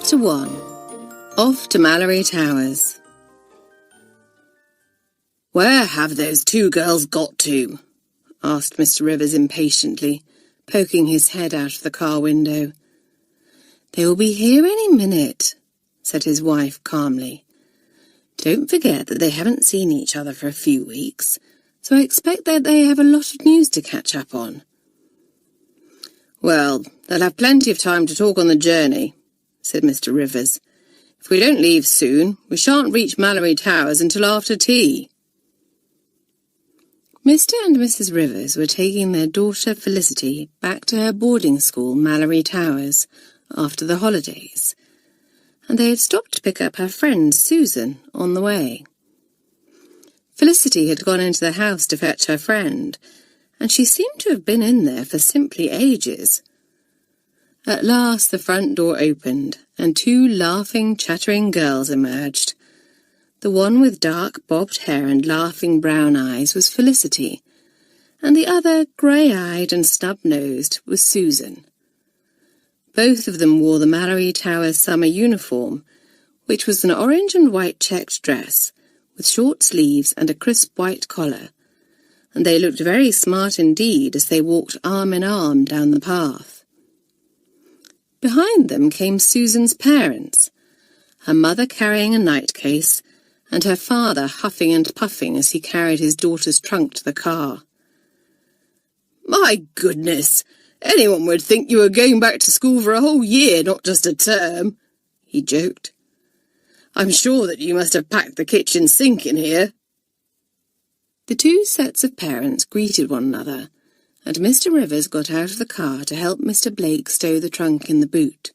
Chapter 1. Off to Malory Towers. "Where have those two girls got to?" asked Mr. Rivers impatiently, poking his head out of the car window. "They will be here any minute," said his wife calmly. "Don't forget that they haven't seen each other for a few weeks, so I expect that they have a lot of news to catch up on." "Well, they'll have plenty of time to talk on the journey," said Mr. Rivers. "If we don't leave soon, we shan't reach Malory Towers until after tea." Mr. and Mrs. Rivers were taking their daughter Felicity back to her boarding school, Malory Towers, after the holidays, and they had stopped to pick up her friend Susan on the way. Felicity had gone into the house to fetch her friend, and she seemed to have been in there for simply ages. At last the front door opened, and two laughing, chattering girls emerged. The one with dark bobbed hair and laughing brown eyes was Felicity, and the other, grey-eyed and snub-nosed, was Susan. Both of them wore the Malory Towers summer uniform, which was an orange and white checked dress, with short sleeves and a crisp white collar, and they looked very smart indeed as they walked arm in arm down the path. Behind them came Susan's parents, her mother carrying a night-case, and her father huffing and puffing as he carried his daughter's trunk to the car. "My goodness! Anyone would think you were going back to school for a whole year, not just a term," he joked. "I'm sure that you must have packed the kitchen sink in here." The two sets of parents greeted one another, and Mr. Rivers got out of the car to help Mr. Blake stow the trunk in the boot.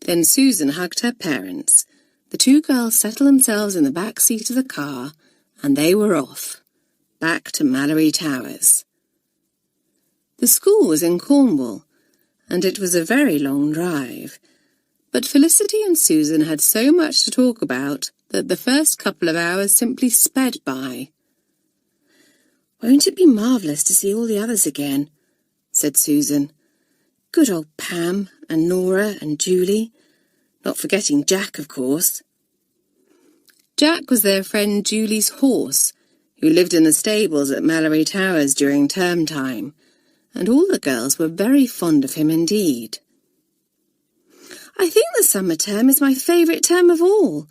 Then Susan hugged her parents, the two girls settled themselves in the back seat of the car, and they were off, back to Malory Towers. The school was in Cornwall, and it was a very long drive, but Felicity and Susan had so much to talk about that the first couple of hours simply sped by. "Won't it be marvellous to see all the others again?" said Susan. "Good old Pam and Nora and Julie, not forgetting Jack, of course." Jack was their friend Julie's horse, who lived in the stables at Malory Towers during term time, and all the girls were very fond of him indeed. "I think the summer term is my favourite term of all,"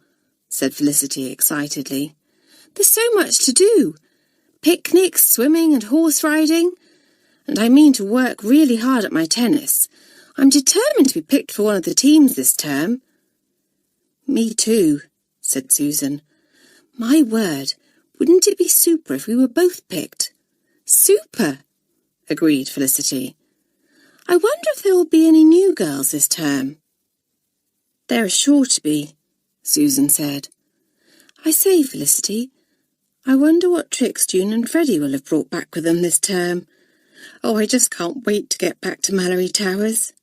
said Felicity excitedly. "There's so much to do. Picnics, swimming and horse riding. And I mean to work really hard at my tennis. I'm determined to be picked for one of the teams this term." "Me too," said Susan. "My word, wouldn't it be super if we were both picked?" "Super," agreed Felicity. "I wonder if there will be any new girls this term." "There are sure to be," Susan said. "I say, Felicity, I wonder what tricks June and Freddie will have brought back with them this term. Oh, I just can't wait to get back to Malory Towers."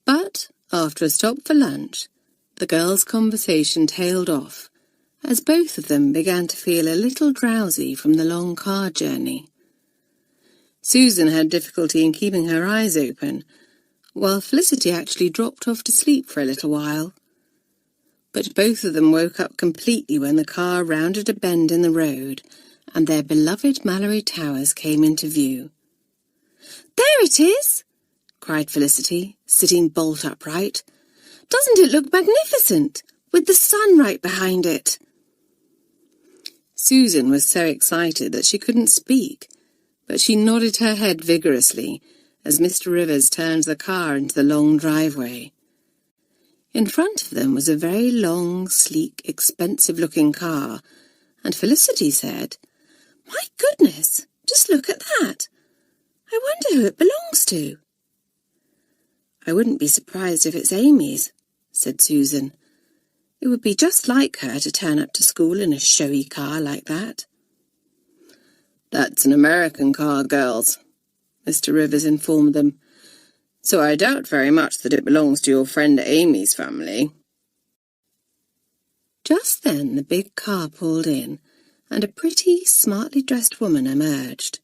But, after a stop for lunch, the girls' conversation tailed off, as both of them began to feel a little drowsy from the long car journey. Susan had difficulty in keeping her eyes open, while Felicity actually dropped off to sleep for a little while. But both of them woke up completely when the car rounded a bend in the road, and their beloved Malory Towers came into view. "There it is!" cried Felicity, sitting bolt upright. "Doesn't it look magnificent, with the sun right behind it?" Susan was so excited that she couldn't speak, but she nodded her head vigorously as Mr. Rivers turned the car into the long driveway. In front of them was a very long, sleek, expensive-looking car, and Felicity said, "My goodness, just look at that! I wonder who it belongs to." "I wouldn't be surprised if it's Amy's," said Susan. "It would be just like her to turn up to school in a showy car like that." "That's an American car, girls," Mr. Rivers informed them. "So I doubt very much that it belongs to your friend Amy's family." Just then the big car pulled in, and a pretty, smartly dressed woman emerged.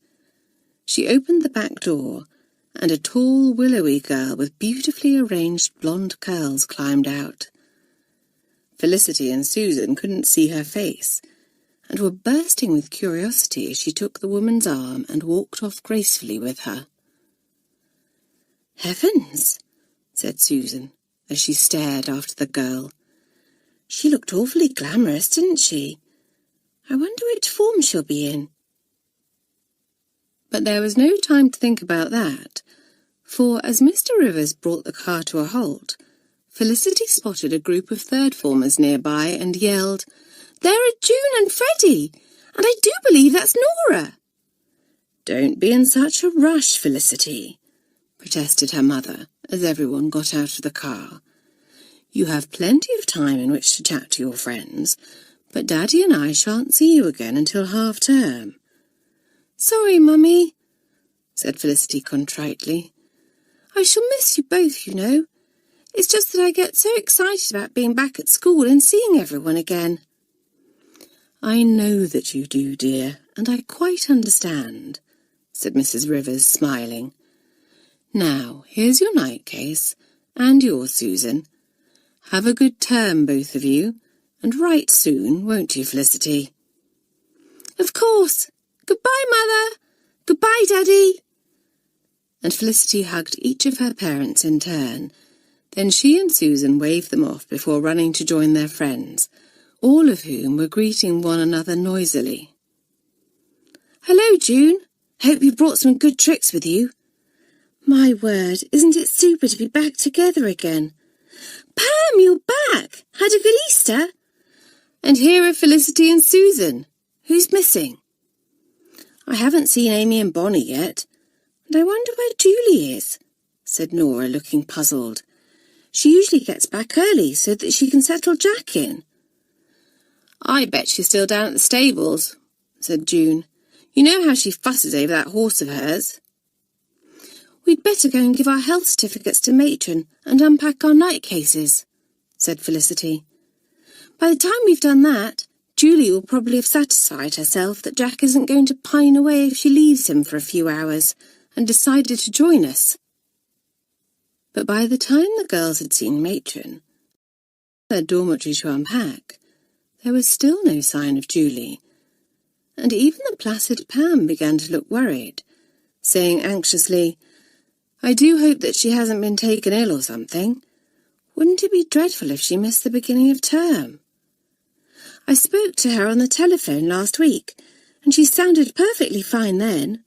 She opened the back door, and a tall, willowy girl with beautifully arranged blonde curls climbed out. Felicity and Susan couldn't see her face, and were bursting with curiosity as she took the woman's arm and walked off gracefully with her. "Heavens!" said Susan, as she stared after the girl. "She looked awfully glamorous, didn't she? I wonder which form she'll be in." But there was no time to think about that, for as Mr. Rivers brought the car to a halt, Felicity spotted a group of third-formers nearby and yelled, "There are June and Freddie, and I do believe that's Nora." "Don't be in such a rush, Felicity," protested her mother as everyone got out of the car. "You have plenty of time in which to chat to your friends, but Daddy and I shan't see you again until half-term." "Sorry, Mummy," said Felicity contritely. "I shall miss you both, you know. It's just that I get so excited about being back at school and seeing everyone again." "I know that you do, dear, and I quite understand," said Mrs. Rivers, smiling. "Now, here's your night case, and yours, Susan. Have a good term, both of you, and write soon, won't you, Felicity?" "Of course. Goodbye, Mother. Goodbye, Daddy." And Felicity hugged each of her parents in turn. Then she and Susan waved them off before running to join their friends, all of whom were greeting one another noisily. "Hello, June. Hope you brought some good tricks with you." "My word, isn't it super to be back together again?" "Pam, you're back. Had a good Easter." "And here are Felicity and Susan. Who's missing?" "I haven't seen Amy and Bonnie yet, and I wonder where Julie is," said Nora, looking puzzled. "She usually gets back early so that she can settle Jack in." "I bet she's still down at the stables," said June. "You know how she fusses over that horse of hers." "We'd better go and give our health certificates to Matron and unpack our night cases," said Felicity. "By the time we've done that, Julie will probably have satisfied herself that Jack isn't going to pine away if she leaves him for a few hours and decided to join us." But by the time the girls had seen Matron, their dormitory to unpack, there was still no sign of Julie, and even the placid Pam began to look worried, saying anxiously, "I do hope that she hasn't been taken ill or something. Wouldn't it be dreadful if she missed the beginning of term?" "I spoke to her on the telephone last week, and she sounded perfectly fine then,"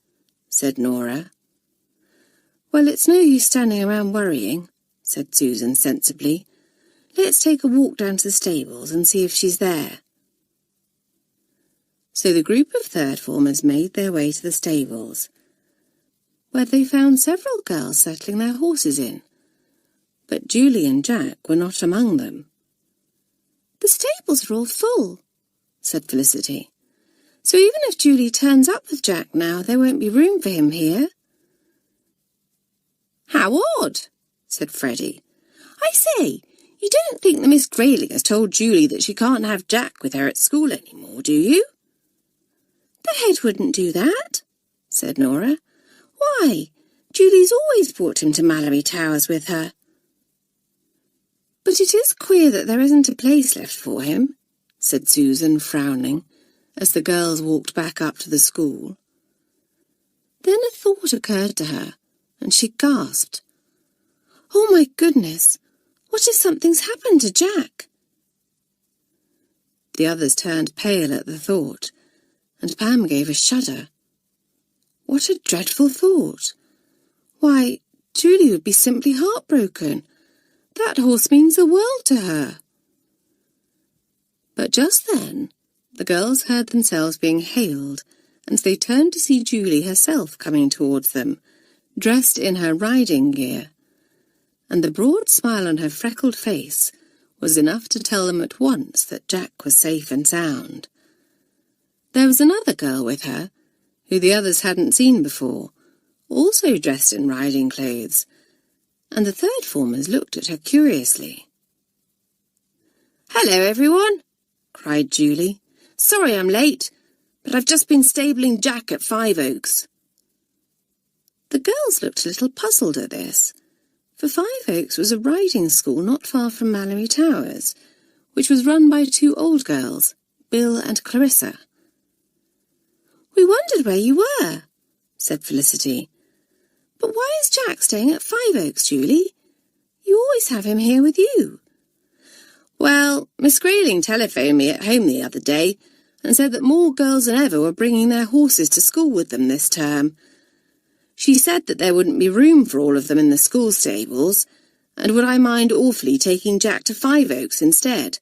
said Nora. "Well, it's no use standing around worrying," said Susan sensibly. "Let's take a walk down to the stables and see if she's there." So the group of third-formers made their way to the stables, where they found several girls settling their horses in, but Julie and Jack were not among them. "The stables are all full," said Felicity. "So even if Julie turns up with Jack now, there won't be room for him here." "How odd," said Freddie. "I say, you don't think that Miss Grayling has told Julie that she can't have Jack with her at school any more, do you?" "The head wouldn't do that," said Nora. "Why, Julie's always brought him to Malory Towers with her." "But it is queer that there isn't a place left for him," said Susan, frowning, as the girls walked back up to the school. Then a thought occurred to her, and she gasped. "Oh, my goodness! What if something's happened to Jack?" The others turned pale at the thought, and Pam gave a shudder. What a dreadful thought! Why, Julie would be simply heartbroken. That horse means the world to her. But just then, the girls heard themselves being hailed, and they turned to see Julie herself coming towards them, dressed in her riding gear, and the broad smile on her freckled face was enough to tell them at once that Jack was safe and sound. There was another girl with her, who the others hadn't seen before, also dressed in riding clothes, and the third-formers looked at her curiously. "Hello, everyone," cried Julie. "Sorry I'm late, but I've just been stabling Jack at 5 Oaks." The girls looked a little puzzled at this, for Five Oaks was a riding school not far from Malory Towers, which was run by two old girls, Bill and Clarissa. "We wondered where you were," said Felicity. "But why is Jack staying at Five Oaks, Julie? You always have him here with you." "Well, Miss Grayling telephoned me at home the other day and said that more girls than ever were bringing their horses to school with them this term. She said that there wouldn't be room for all of them in the school stables, and would I mind awfully taking Jack to Five Oaks instead?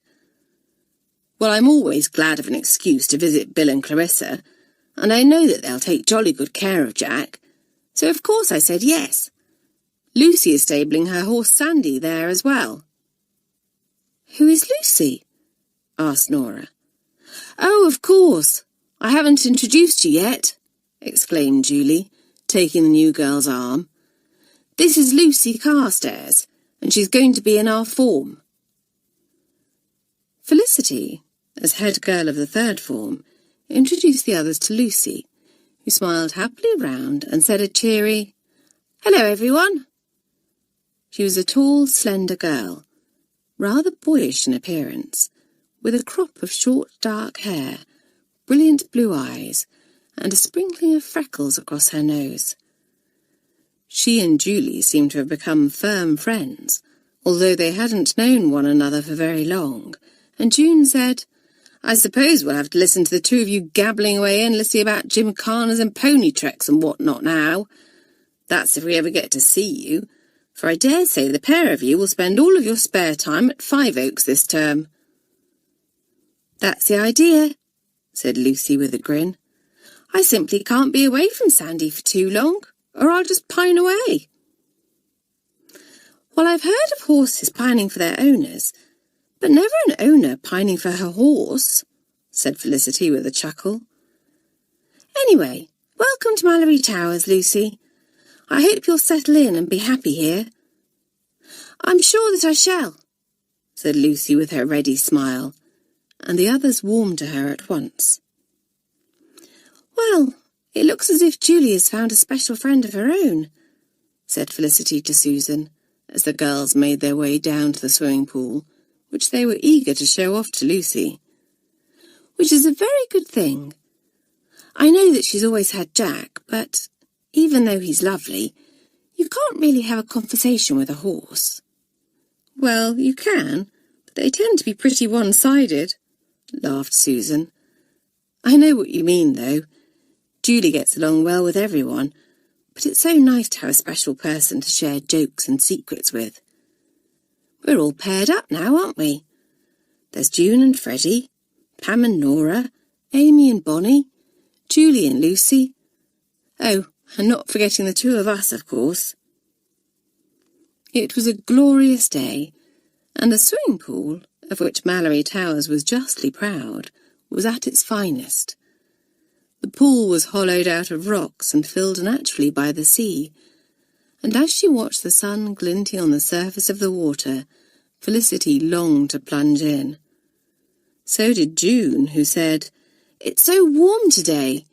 Well, I'm always glad of an excuse to visit Bill and Clarissa, and I know that they'll take jolly good care of Jack, so of course I said yes. Lucy is stabling her horse Sandy there as well." "Who is Lucy?" asked Nora. "Oh, of course. I haven't introduced you yet," exclaimed Julie, taking the new girl's arm. "This is Lucy Carstairs, and she's going to be in our form." Felicity, as head girl of the third form, introduced the others to Lucy, who smiled happily round and said a cheery, "Hello, everyone." She was a tall, slender girl, rather boyish in appearance, with a crop of short dark hair, brilliant blue eyes, and a sprinkling of freckles across her nose. She and Julie seemed to have become firm friends, although they hadn't known one another for very long, and June said, "I suppose we'll have to listen to the two of you gabbling away endlessly about gymkhanas and pony treks and what-not now. That's if we ever get to see you, for I dare say the pair of you will spend all of your spare time at Five Oaks this term." "That's the idea," said Lucy with a grin. "I simply can't be away from Sandy for too long, or I'll just pine away." "Well, I've heard of horses pining for their owners, but never an owner pining for her horse," said Felicity with a chuckle. "Anyway, welcome to Malory Towers, Lucy. I hope you'll settle in and be happy here." "I'm sure that I shall," said Lucy with her ready smile, and the others warmed to her at once. "Well, it looks as if Julie has found a special friend of her own," said Felicity to Susan, as the girls made their way down to the swimming pool, which they were eager to show off to Lucy. "Which is a very good thing. I know that she's always had Jack, but even though he's lovely, you can't really have a conversation with a horse." "Well, you can, but they tend to be pretty one-sided," laughed Susan. "I know what you mean, though. Julie gets along well with everyone, but it's so nice to have a special person to share jokes and secrets with. We're all paired up now, aren't we? There's June and Freddie, Pam and Nora, Amy and Bonnie, Julie and Lucy. Oh, and not forgetting the two of us, of course." It was a glorious day, and the swimming pool, of which Malory Towers was justly proud, was at its finest. The pool was hollowed out of rocks and filled naturally by the sea, and as she watched the sun glinting on the surface of the water, Felicity longed to plunge in. So did June, who said, "It's so warm today.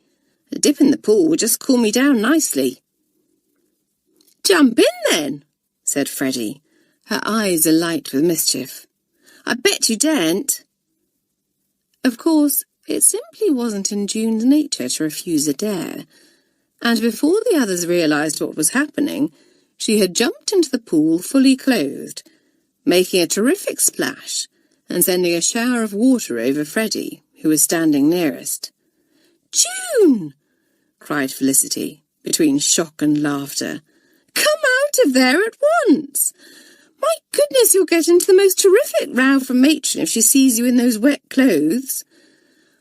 A dip in the pool would just cool me down nicely." "Jump in then," said Freddie, her eyes alight with mischief. "I bet you daren't." Of course, it simply wasn't in June's nature to refuse a dare, and before the others realised what was happening, she had jumped into the pool fully clothed, making a terrific splash and sending a shower of water over Freddie, who was standing nearest. "June!" cried Felicity, between shock and laughter. "Come out of there at once! My goodness, you'll get into the most terrific row from Matron if she sees you in those wet clothes.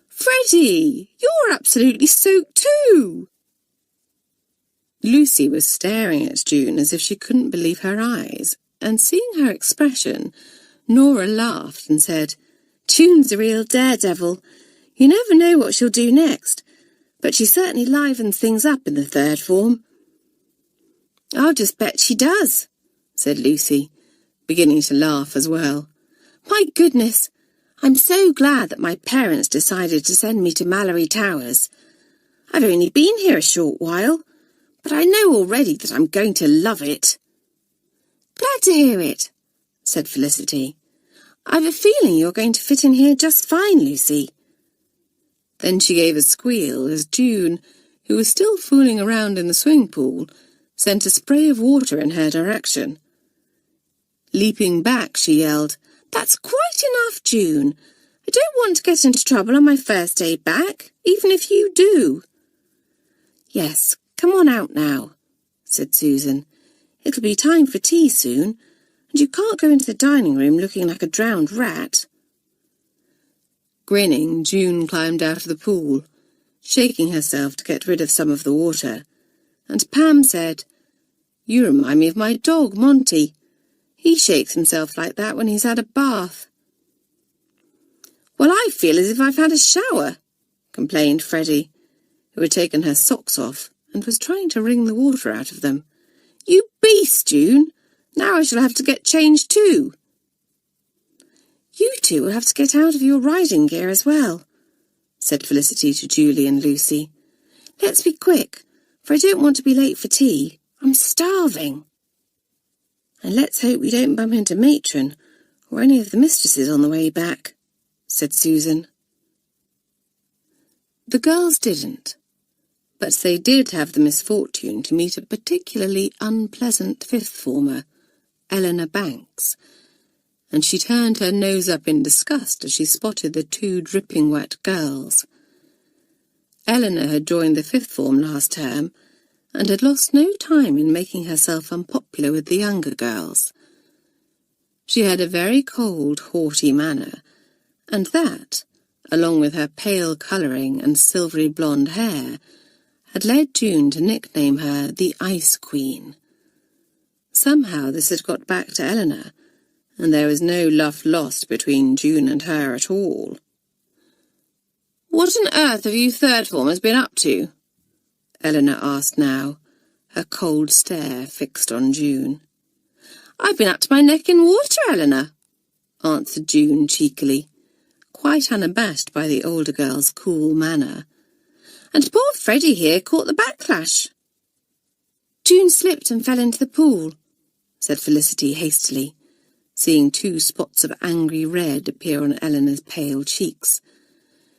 Freddie, you're absolutely soaked too!" Lucy was staring at June as if she couldn't believe her eyes, and seeing her expression, Nora laughed and said, "June's a real daredevil. You never know what she'll do next, but she certainly livens things up in the third form." "I'll just bet she does," said Lucy, beginning to laugh as well. "My goodness, I'm so glad that my parents decided to send me to Malory Towers. I've only been here a short while, but I know already that I'm going to love it." "Glad to hear it," said Felicity. "I've a feeling you're going to fit in here just fine, Lucy." Then she gave a squeal as June, who was still fooling around in the swimming pool, sent a spray of water in her direction. Leaping back, she yelled, "That's quite enough, June. I don't want to get into trouble on my first day back, even if you do." "Yes, come on out now," said Susan. "It'll be time for tea soon, and you can't go into the dining room looking like a drowned rat." Grinning, June climbed out of the pool, shaking herself to get rid of some of the water, and Pam said, "You remind me of my dog, Monty. He shakes himself like that when he's had a bath." "Well, I feel as if I've had a shower," complained Freddie, who had taken her socks off and was trying to wring the water out of them. "You beast, June! Now I shall have to get changed too." "You two will have to get out of your riding gear as well," said Felicity to Julie and Lucy. "Let's be quick, for I don't want to be late for tea. I'm starving." "And let's hope we don't bump into Matron or any of the mistresses on the way back," said Susan. The girls didn't, but they did have the misfortune to meet a particularly unpleasant fifth-former, Eleanor Banks, and she turned her nose up in disgust as she spotted the two dripping wet girls. Eleanor had joined the fifth form last term and had lost no time in making herself unpopular with the younger girls. She had a very cold, haughty manner, and that, along with her pale colouring and silvery blonde hair, had led June to nickname her the Ice Queen. Somehow this had got back to Eleanor, and there was no love lost between June and her at all. "What on earth have you third-formers been up to?" Eleanor asked now, her cold stare fixed on June. "I've been up to my neck in water, Eleanor," answered June cheekily, quite unabashed by the older girl's cool manner. "And poor Freddie here caught the backlash." "June slipped and fell into the pool," said Felicity hastily, seeing 2 spots of angry red appear on Eleanor's pale cheeks.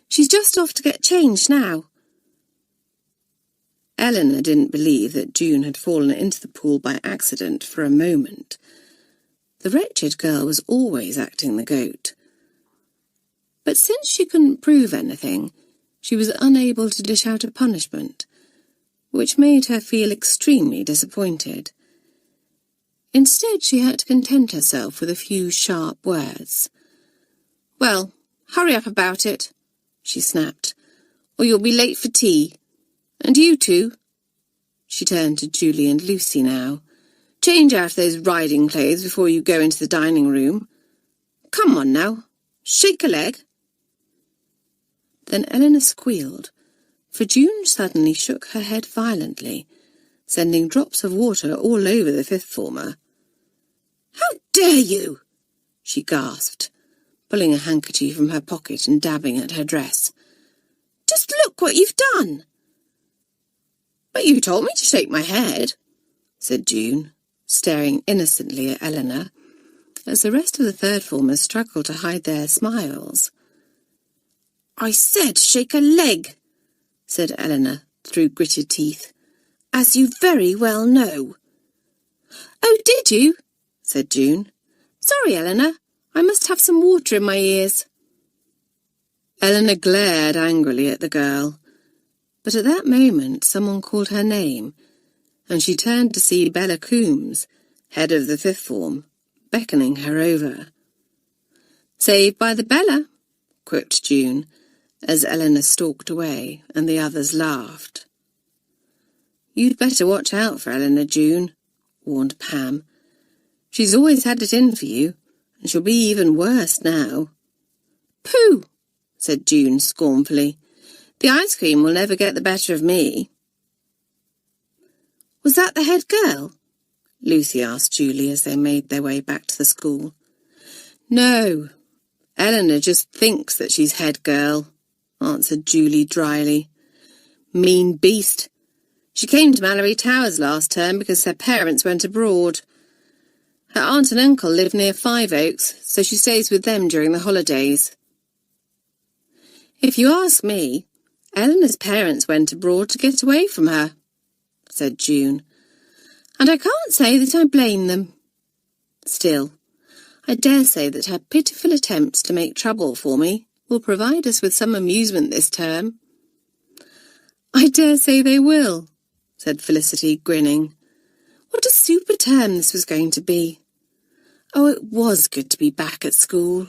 "She's just off to get changed now." Eleanor didn't believe that June had fallen into the pool by accident for a moment. The wretched girl was always acting the goat. But since she couldn't prove anything, she was unable to dish out a punishment, which made her feel extremely disappointed. Instead, she had to content herself with a few sharp words. "Well, hurry up about it," she snapped, "or you'll be late for tea. And you two," she turned to Julie and Lucy now, "change out of those riding clothes before you go into the dining room. Come on now, shake a leg." Then Eleanor squealed, for June suddenly shook her head violently, sending drops of water all over the fifth-former. "How dare you!" she gasped, pulling a handkerchief from her pocket and dabbing at her dress. "Just look what you've done!" "But you told me to shake my head," said June, staring innocently at Eleanor, as the rest of the third-formers struggled to hide their smiles. "I said shake a leg," said Eleanor through gritted teeth, "as you very well know." "Oh, did you?" said June. "Sorry, Eleanor. I must have some water in my ears." Eleanor glared angrily at the girl, but at that moment someone called her name, and she turned to see Bella Coombs, head of the fifth form, beckoning her over. "Saved by the Bella," quipped June, as Eleanor stalked away and the others laughed. "You'd better watch out for Eleanor, June," warned Pam. "She's always had it in for you, and she'll be even worse now." "Pooh," said June scornfully. "The ice cream will never get the better of me." "Was that the head girl?" Lucy asked Julie as they made their way back to the school. "No, Eleanor just thinks that she's head girl," answered Julie dryly. "Mean beast. She came to Malory Towers last term because her parents went abroad. Her aunt and uncle live near Five Oaks, so she stays with them during the holidays. If you ask me, Eleanor's parents went abroad to get away from her, said June, and I can't say that I blame them. Still, I dare say that her pitiful attempts to make trouble for me will provide us with some amusement this term. I dare say they will, said Felicity, grinning. What a super term this was going to be. Oh, it was good to be back at school.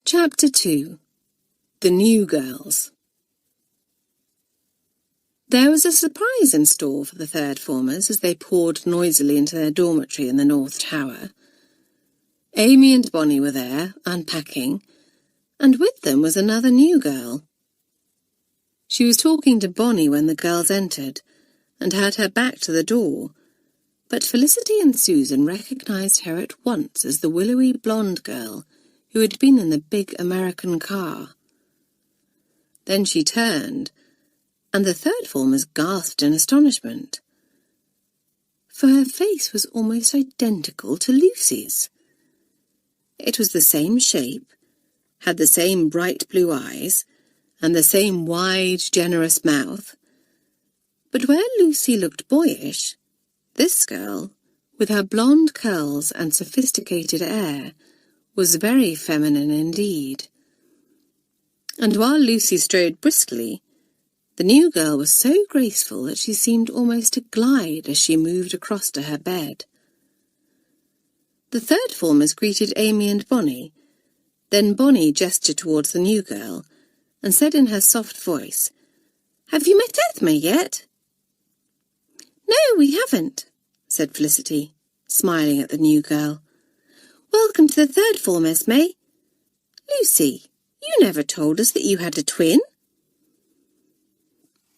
Chapter 2. The New Girls. There was a surprise in store for the third formers as they poured noisily into their dormitory in the North Tower. Amy and Bonnie were there, unpacking, and with them was another new girl. She was talking to Bonnie when the girls entered, and had her back to the door, but Felicity and Susan recognised her at once as the willowy blonde girl who had been in the big American car. Then she turned, and the third formers gasped in astonishment, for her face was almost identical to Lucy's. It was the same shape, had the same bright blue eyes, and the same wide, generous mouth, but where Lucy looked boyish, this girl, with her blonde curls and sophisticated air, was very feminine indeed. And while Lucy strode briskly, the new girl was so graceful that she seemed almost to glide as she moved across to her bed. The third formers greeted Amy and Bonnie. Then Bonnie gestured towards the new girl and said in her soft voice, "Have you met Esme yet?" "No, we haven't," said Felicity, smiling at the new girl. "Welcome to the third form, Esme. Lucy, you never told us that you had a twin."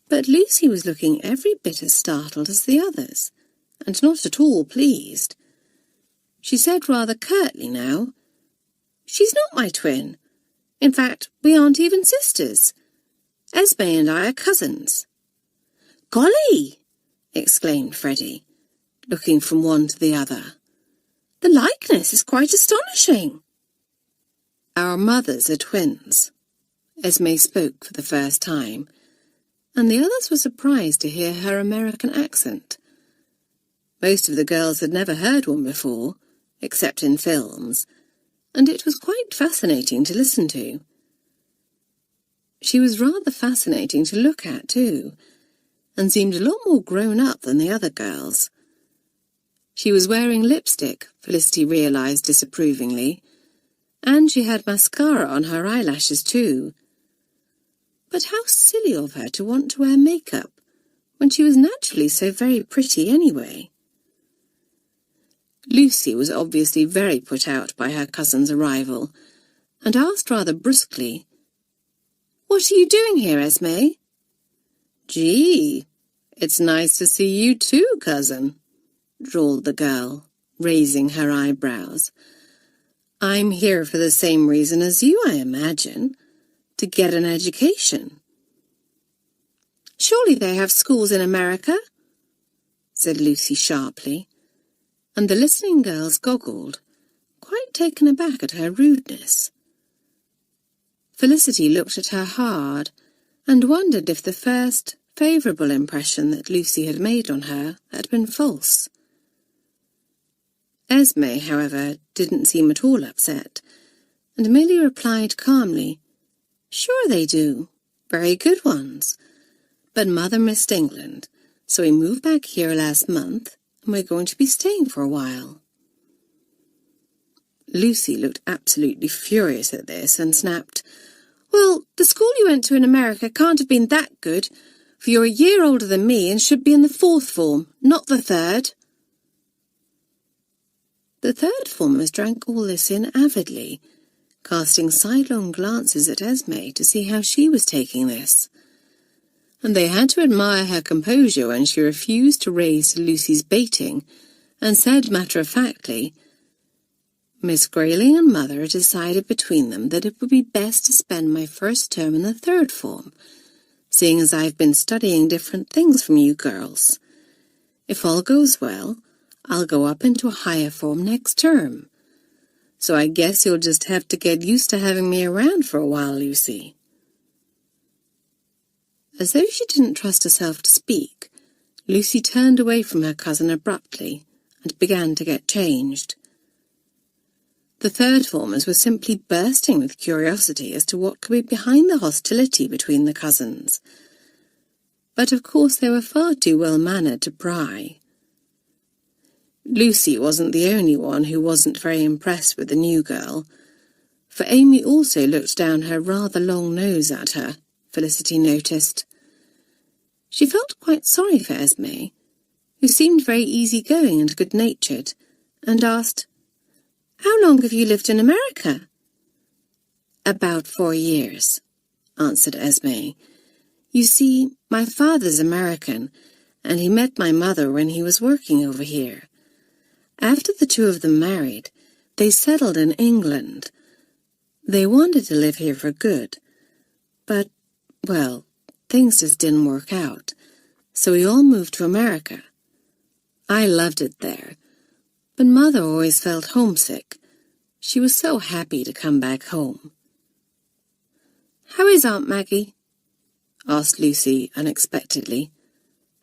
But Lucy was looking every bit as startled as the others, and not at all pleased. She said rather curtly now, "She's not my twin. In fact, we aren't even sisters. Esme and I are cousins." "Golly!" exclaimed Freddie, looking from one to the other. "The likeness is quite astonishing." "Our mothers are twins," Esme spoke for the first time, and the others were surprised to hear her American accent. Most of the girls had never heard one before, except in films, and it was quite fascinating to listen to. She was rather fascinating to look at, too, and seemed a lot more grown up than the other girls. She was wearing lipstick, Felicity realised disapprovingly, and she had mascara on her eyelashes, too. But how silly of her to want to wear makeup, when she was naturally so very pretty anyway. Lucy was obviously very put out by her cousin's arrival, and asked rather brusquely, "What are you doing here, Esme?" "Gee, it's nice to see you too, cousin," drawled the girl, raising her eyebrows. "I'm here for the same reason as you, I imagine, to get an education." "Surely they have schools in America?" said Lucy sharply, and the listening girls goggled, quite taken aback at her rudeness. Felicity looked at her hard, and wondered if the first favourable impression that Lucy had made on her had been false. Esme, however, didn't seem at all upset, and merely replied calmly, "Sure they do. Very good ones. But Mother missed England, so we moved back here last month, and we're going to be staying for a while." Lucy looked absolutely furious at this and snapped, "Well, the school you went to in America can't have been that good, for you're a year older than me and should be in the fourth form, not the third." The third formers drank all this in avidly, casting sidelong glances at Esme to see how she was taking this. And they had to admire her composure when she refused to raise to Lucy's baiting, and said matter-of-factly, Miss Grayling and Mother decided between them that it would be best to spend my first term in the third form, seeing as I've been studying different things from you girls. If all goes well, I'll go up into a higher form next term. So I guess you'll just have to get used to having me around for a while, Lucy." As though she didn't trust herself to speak, Lucy turned away from her cousin abruptly and began to get changed. The third formers were simply bursting with curiosity as to what could be behind the hostility between the cousins. But of course they were far too well-mannered to pry. Lucy wasn't the only one who wasn't very impressed with the new girl, for Amy also looked down her rather long nose at her, Felicity noticed. She felt quite sorry for Esme, who seemed very easy-going and good-natured, and asked, "How long have you lived in America?" "About 4 years," answered Esme. "You see, my father's American, and he met my mother when he was working over here. After the two of them married, they settled in England. They wanted to live here for good, but, well, things just didn't work out, so we all moved to America. I loved it there, but Mother always felt homesick. She was so happy to come back home." "How is Aunt Maggie?" asked Lucy unexpectedly,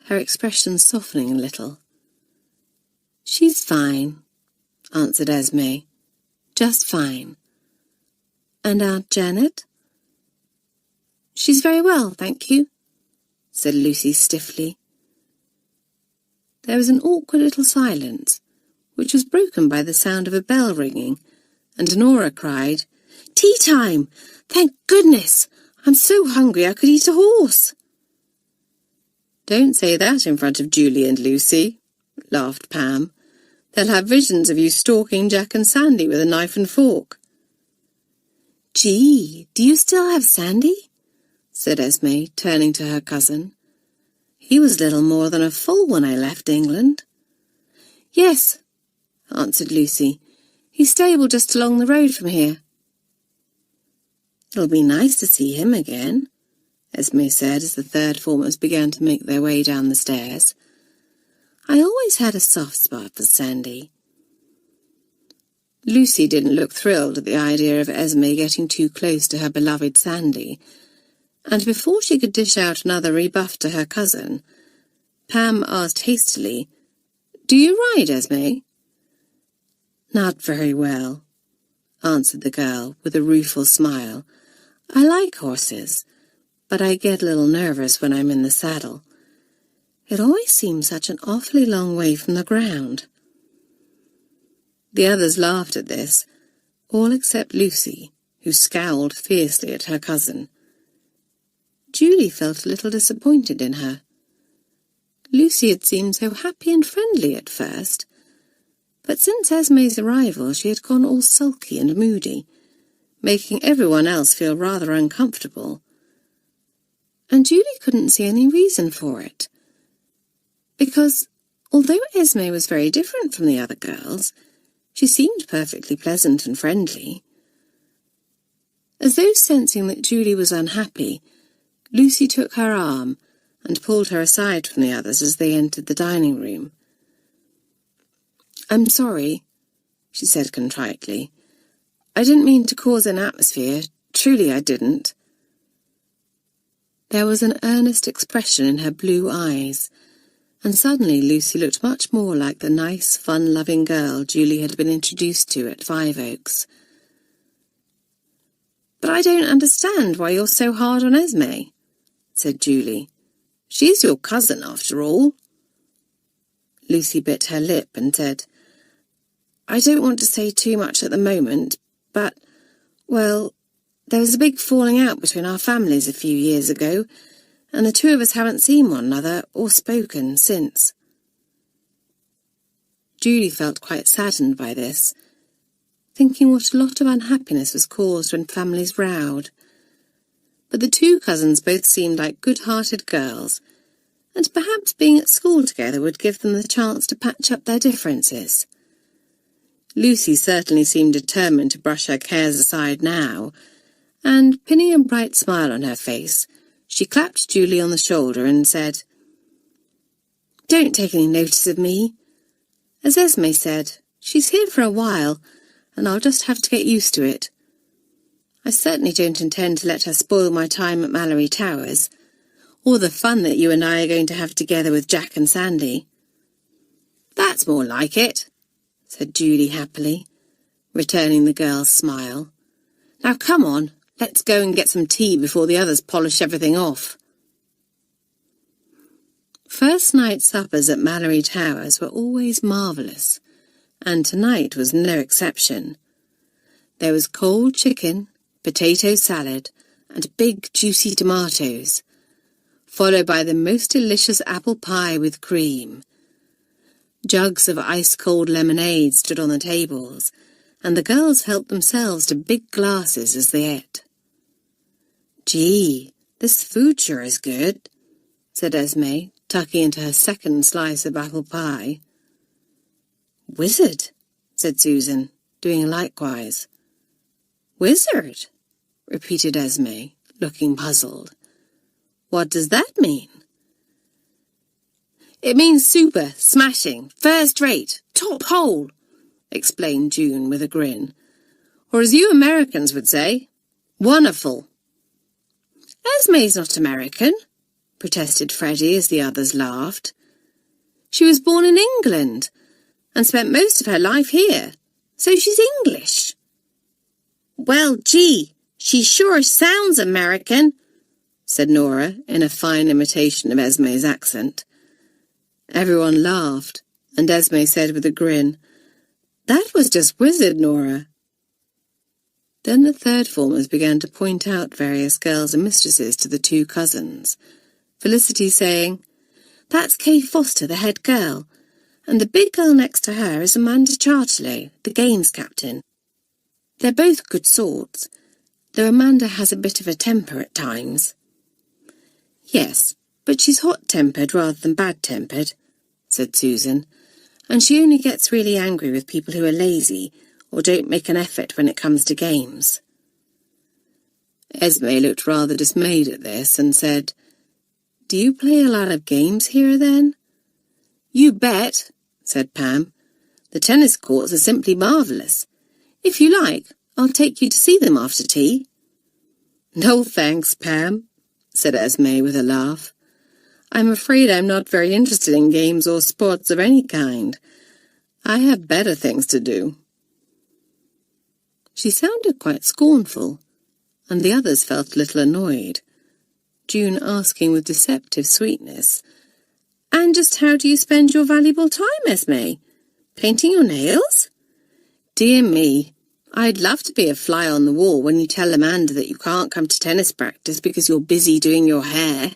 her expression softening a little. "She's fine," answered Esme. "Just fine." "And Aunt Janet?" "She's very well, thank you," said Lucy stiffly. There was an awkward little silence, which was broken by the sound of a bell ringing, and Nora cried, "Tea time! Thank goodness! I'm so hungry I could eat a horse." "Don't say that in front of Julie and Lucy," laughed Pam. "They'll have visions of you stalking Jack and Sandy with a knife and fork." "Gee, do you still have Sandy?" said Esme, turning to her cousin. "He was little more than a foal when I left England." "Yes," answered Lucy. "He's stable just along the road from here." "It'll be nice to see him again," Esme said as the third formers began to make their way down the stairs. "I always had a soft spot for Sandy." Lucy didn't look thrilled at the idea of Esme getting too close to her beloved Sandy, and before she could dish out another rebuff to her cousin, Pam asked hastily, "Do you ride, Esme?" "Not very well," answered the girl with a rueful smile. "I like horses, but I get a little nervous when I'm in the saddle. It always seems such an awfully long way from the ground." The others laughed at this, all except Lucy, who scowled fiercely at her cousin. Julie felt a little disappointed in her. Lucy had seemed so happy and friendly at first, but since Esme's arrival she had gone all sulky and moody, making everyone else feel rather uncomfortable. And Julie couldn't see any reason for it, because, although Esme was very different from the other girls, she seemed perfectly pleasant and friendly. As though sensing that Julie was unhappy, Lucy took her arm and pulled her aside from the others as they entered the dining room. "I'm sorry," she said contritely. "I didn't mean to cause an atmosphere. Truly I didn't." There was an earnest expression in her blue eyes, and suddenly Lucy looked much more like the nice, fun-loving girl Julie had been introduced to at Five Oaks. "But I don't understand why you're so hard on Esme," said Julie. "She's your cousin, after all." Lucy bit her lip and said, "I don't want to say too much at the moment, but, well, there was a big falling out between our families a few years ago, and the two of us haven't seen one another or spoken since." Julie felt quite saddened by this, thinking what a lot of unhappiness was caused when families rowed. But the two cousins both seemed like good-hearted girls, and perhaps being at school together would give them the chance to patch up their differences. Lucy certainly seemed determined to brush her cares aside now, and, pinning a bright smile on her face, she clapped Julie on the shoulder and said, "Don't take any notice of me. As Esme said, she's here for a while, and I'll just have to get used to it. I certainly don't intend to let her spoil my time at Malory Towers, or the fun that you and I are going to have together with Jack and Sandy." "That's more like it," said Julie happily, returning the girl's smile. "Now come on, let's go and get some tea before the others polish everything off." First night suppers at Malory Towers were always marvellous, and tonight was no exception. There was cold chicken, potato salad, and big juicy tomatoes, followed by the most delicious apple pie with cream. Jugs of ice-cold lemonade stood on the tables, and the girls helped themselves to big glasses as they ate. "Gee, this food sure is good," said Esme, tucking into her second slice of apple pie. "Wizard," said Susan, doing likewise. "Wizard," repeated Esme, looking puzzled. "What does that mean?" "It means super, smashing, first rate, top hole," explained June with a grin. "Or as you Americans would say, wonderful." "Esme's not American," protested Freddie as the others laughed. "She was born in England and spent most of her life here, so she's English." "Well, gee, she sure sounds American," said Nora in a fine imitation of Esme's accent. Everyone laughed, and Esme said with a grin, "That was just wizard, Nora." Then the third formers began to point out various girls and mistresses to the two cousins, Felicity saying, "That's Kay Foster, the head girl, and the big girl next to her is Amanda Chartley, the games captain. They're both good sorts, though Amanda has a bit of a temper at times." "Yes, but she's hot-tempered rather than bad-tempered," said Susan, "and she only gets really angry with people who are lazy or don't make an effort when it comes to games." Esme looked rather dismayed at this and said, "Do you play a lot of games here, then?" "You bet," said Pam. "The tennis courts are simply marvellous. If you like, I'll take you to see them after tea." "No thanks, Pam," said Esme with a laugh. "I'm afraid I'm not very interested in games or sports of any kind. I have better things to do." She sounded quite scornful, and the others felt a little annoyed, June asking with deceptive sweetness, "And just how do you spend your valuable time, Esme? Painting your nails?" "Dear me, I'd love to be a fly on the wall when you tell Amanda that you can't come to tennis practice because you're busy doing your hair.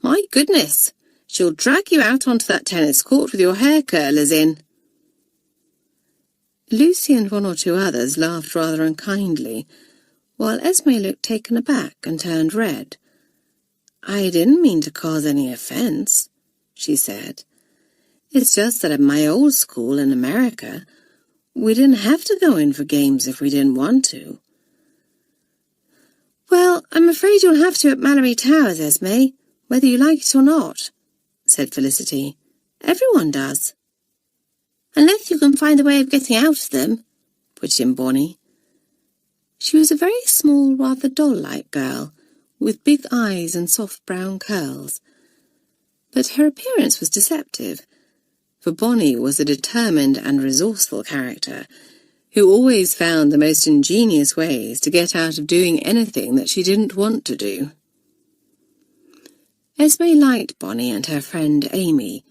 My goodness, she'll drag you out onto that tennis court with your hair curlers in." Lucy and one or two others laughed rather unkindly, while Esme looked taken aback and turned red. "I didn't mean to cause any offence," she said. "It's just that at my old school in America, we didn't have to go in for games if we didn't want to." "Well, I'm afraid you'll have to at Malory Towers, Esme, whether you like it or not," said Felicity. "Everyone does." "Unless you can find a way of getting out of them," put in Bonnie. She was a very small, rather doll-like girl, with big eyes and soft brown curls. But her appearance was deceptive, for Bonnie was a determined and resourceful character, who always found the most ingenious ways to get out of doing anything that she didn't want to do. Esme liked Bonnie and her friend Amy,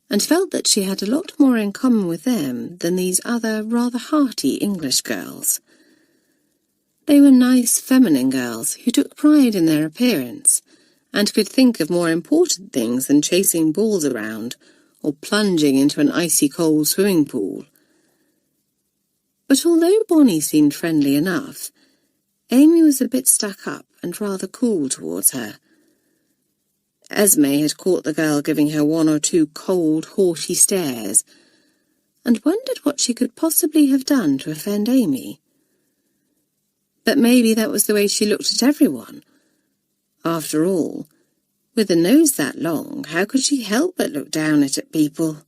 and felt that she had a lot more in common with them than these other rather hearty English girls. They were nice feminine girls who took pride in their appearance, and could think of more important things than chasing balls around or plunging into an icy-cold swimming pool. But although Bonnie seemed friendly enough, Amy was a bit stuck up and rather cool towards her. Esme had caught the girl giving her one or two cold, haughty stares, and wondered what she could possibly have done to offend Amy. But maybe that was the way she looked at everyone. After all, with a nose that long, how could she help but look down at people?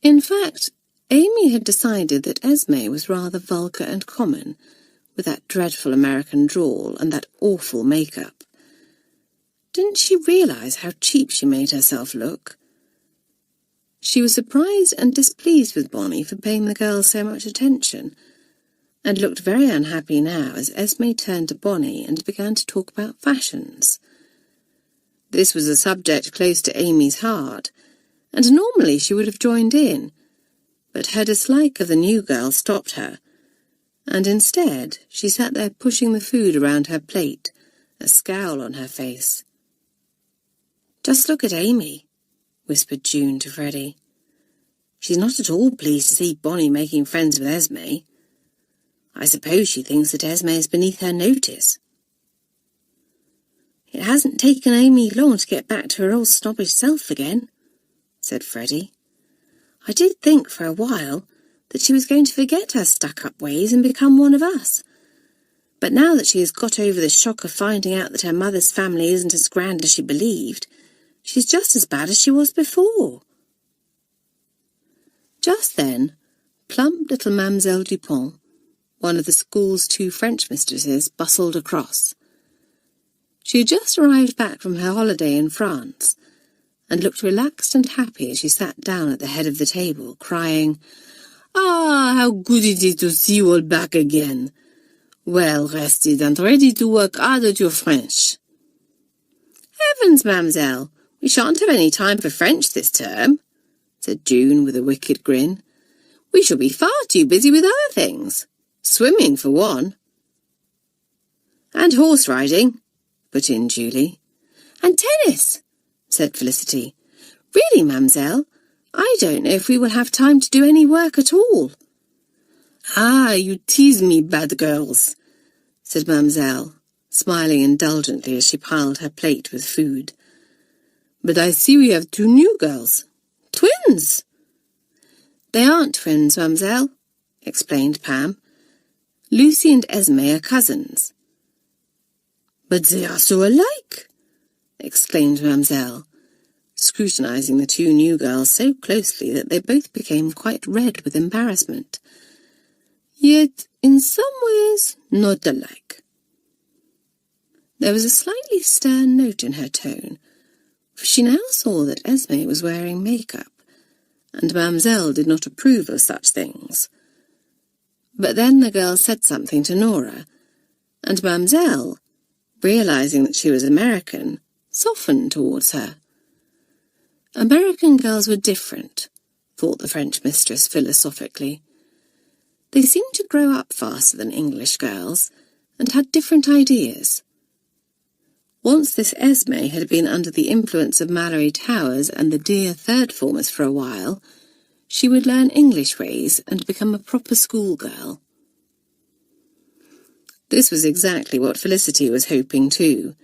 In fact, Amy had decided that Esme was rather vulgar and common, with that dreadful American drawl and that awful makeup. Didn't she realise how cheap she made herself look? She was surprised and displeased with Bonnie for paying the girls so much attention, and looked very unhappy now as Esme turned to Bonnie and began to talk about fashions. This was a subject close to Amy's heart, and normally she would have joined in, but her dislike of the new girl stopped her, and instead she sat there pushing the food around her plate, a scowl on her face. "Just look at Amy," whispered June to Freddie. "She's not at all pleased to see Bonnie making friends with Esme. I suppose she thinks that Esme is beneath her notice." "It hasn't taken Amy long to get back to her old snobbish self again," said Freddie. "I did think for a while that she was going to forget her stuck-up ways and become one of us. But now that she has got over the shock of finding out that her mother's family isn't as grand as she believed, she's just as bad as she was before." Just then, plump little Mademoiselle Dupont, one of the school's 2 French mistresses, bustled across. She had just arrived back from her holiday in France, and looked relaxed and happy as she sat down at the head of the table, crying, "Ah, how good it is to see you all back again! Well rested and ready to work hard at your French." "Heavens, mademoiselle, we shan't have any time for French this term," said June with a wicked grin. "We shall be far too busy with other things. Swimming, for one." "And horse riding," put in Julie. "And tennis," said Felicity. "Really, mademoiselle, I don't know if we will have time to do any work at all." "Ah, you tease me, bad girls," said mademoiselle, smiling indulgently as she piled her plate with food. "But I see we have 2 new girls. Twins!" "They aren't twins, mademoiselle," explained Pam. "Lucy and Esme are cousins." "But they are so alike!" exclaimed mademoiselle, scrutinizing the 2 new girls so closely that they both became quite red with embarrassment. "Yet, in some ways, not alike." There was a slightly stern note in her tone, for she now saw that Esme was wearing makeup, and mademoiselle did not approve of such things. But then the girl said something to Nora, and mademoiselle, realizing that she was American, softened towards her. American girls were different, thought the French mistress philosophically. They seemed to grow up faster than English girls, and had different ideas. Once this Esme had been under the influence of Malory Towers and the dear third formers for a while, she would learn English ways and become a proper schoolgirl. This was exactly what Felicity was hoping too.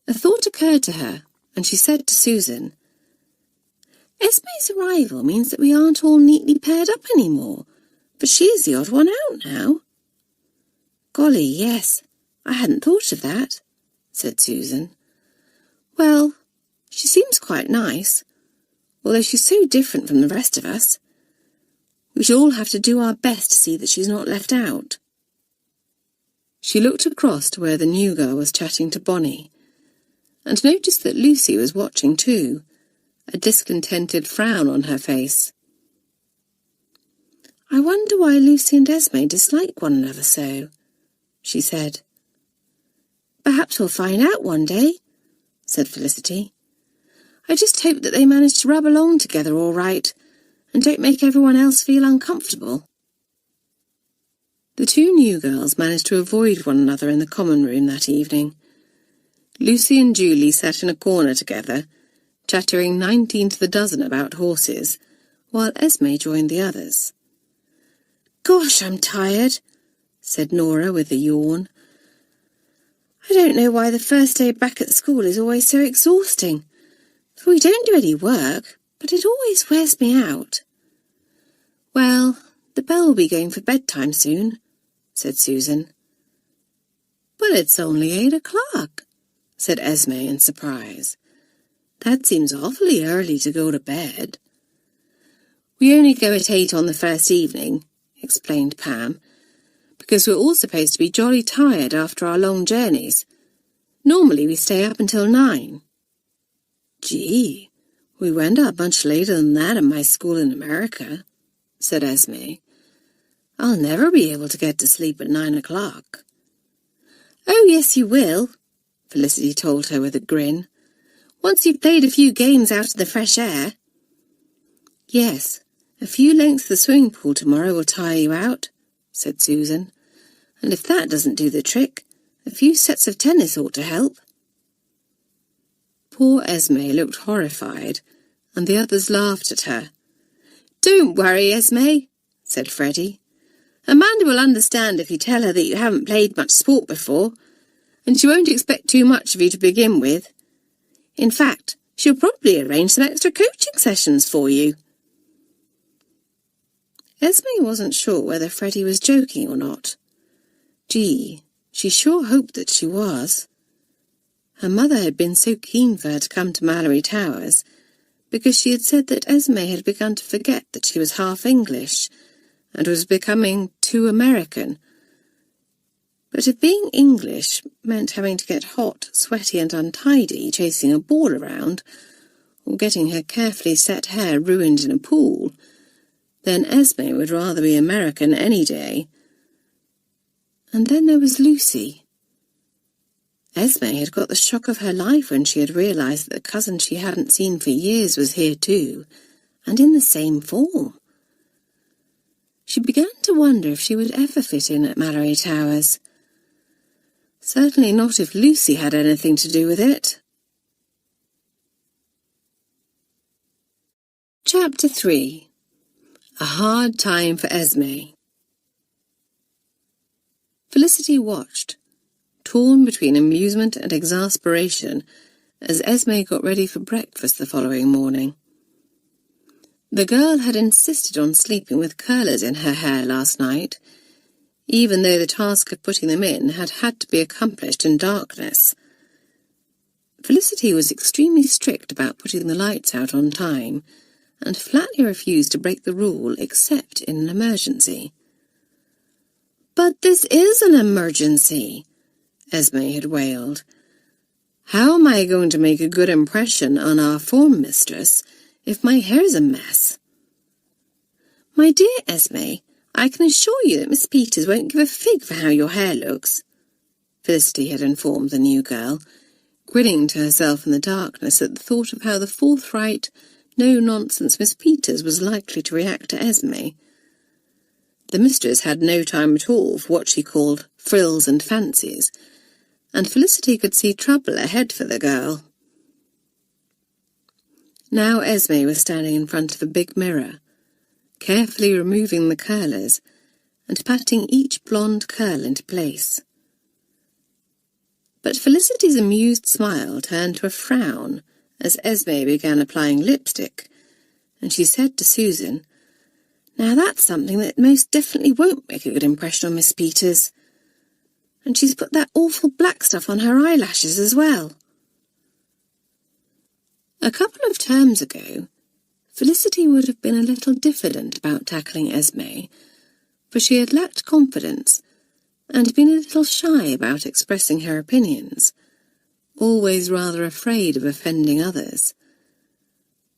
A thought occurred to her, and she said to Susan, "Esme's arrival means that we aren't all neatly paired up any more, but she is the odd one out now." "Golly, yes, I hadn't thought of that," said Susan. "Well, she seems quite nice, although she's so different from the rest of us. We shall all have to do our best to see that she's not left out." She looked across to where the new girl was chatting to Bonnie, and noticed that Lucy was watching too, a discontented frown on her face. "I wonder why Lucy and Esme dislike one another so," she said. "Perhaps we'll find out one day," said Felicity. "I just hope that they manage to rub along together all right, and don't make everyone else feel uncomfortable." The 2 new girls managed to avoid one another in the common room that evening. Lucy and Julie sat in a corner together, chattering 19 to the dozen about horses, while Esme joined the others. "Gosh, I'm tired," said Nora with a yawn. "I don't know why the first day back at school is always so exhausting. For we don't do any work, but it always wears me out." "Well, the bell will be going for bedtime soon," said Susan. "But it's only 8 o'clock," said Esme in surprise. "That seems awfully early to go to bed." "We only go at 8 on the first evening," explained Pam, "because we're all supposed to be jolly tired after our long journeys. Normally we stay up until 9. "Gee, we went up much later than that at my school in America," said Esme. "I'll never be able to get to sleep at 9 o'clock. "Oh, yes, you will," Felicity told her with a grin. "Once you've played a few games out in the fresh air." "Yes, a few lengths of the swimming pool tomorrow will tire you out," said Susan. "And if that doesn't do the trick, a few sets of tennis ought to help." Poor Esme looked horrified, and the others laughed at her. "Don't worry, Esme," said Freddie. "Amanda will understand if you tell her that you haven't played much sport before, and she won't expect too much of you to begin with. In fact, she'll probably arrange some extra coaching sessions for you." Esme wasn't sure whether Freddie was joking or not. Gee, she sure hoped that she was. Her mother had been so keen for her to come to Malory Towers because she had said that Esme had begun to forget that she was half English and was becoming too American. But if being English meant having to get hot, sweaty and untidy chasing a ball around, or getting her carefully set hair ruined in a pool, then Esme would rather be American any day. And then there was Lucy. Esme had got the shock of her life when she had realised that the cousin she hadn't seen for years was here too, and in the same form. She began to wonder if she would ever fit in at Malory Towers. Certainly not if Lucy had anything to do with it. Chapter 3. A Hard Time for Esme. Felicity watched, torn between amusement and exasperation, as Esme got ready for breakfast the following morning. The girl had insisted on sleeping with curlers in her hair last night, even though the task of putting them in had had to be accomplished in darkness. Felicity was extremely strict about putting the lights out on time, and flatly refused to break the rule except in an emergency. "But this is an emergency," Esme had wailed. "How am I going to make a good impression on our form mistress if my hair's a mess?" "My dear Esme, I can assure you that Miss Peters won't give a fig for how your hair looks," Felicity had informed the new girl, grinning to herself in the darkness at the thought of how the forthright, no-nonsense Miss Peters was likely to react to Esme. The mistress had no time at all for what she called frills and fancies, and Felicity could see trouble ahead for the girl. Now Esme was standing in front of a big mirror, carefully removing the curlers and patting each blonde curl into place. But Felicity's amused smile turned to a frown as Esme began applying lipstick, and she said to Susan, "Now that's something that most definitely won't make a good impression on Miss Peters. And she's put that awful black stuff on her eyelashes as well." A couple of terms ago, Felicity would have been a little diffident about tackling Esme, for she had lacked confidence and been a little shy about expressing her opinions, always rather afraid of offending others.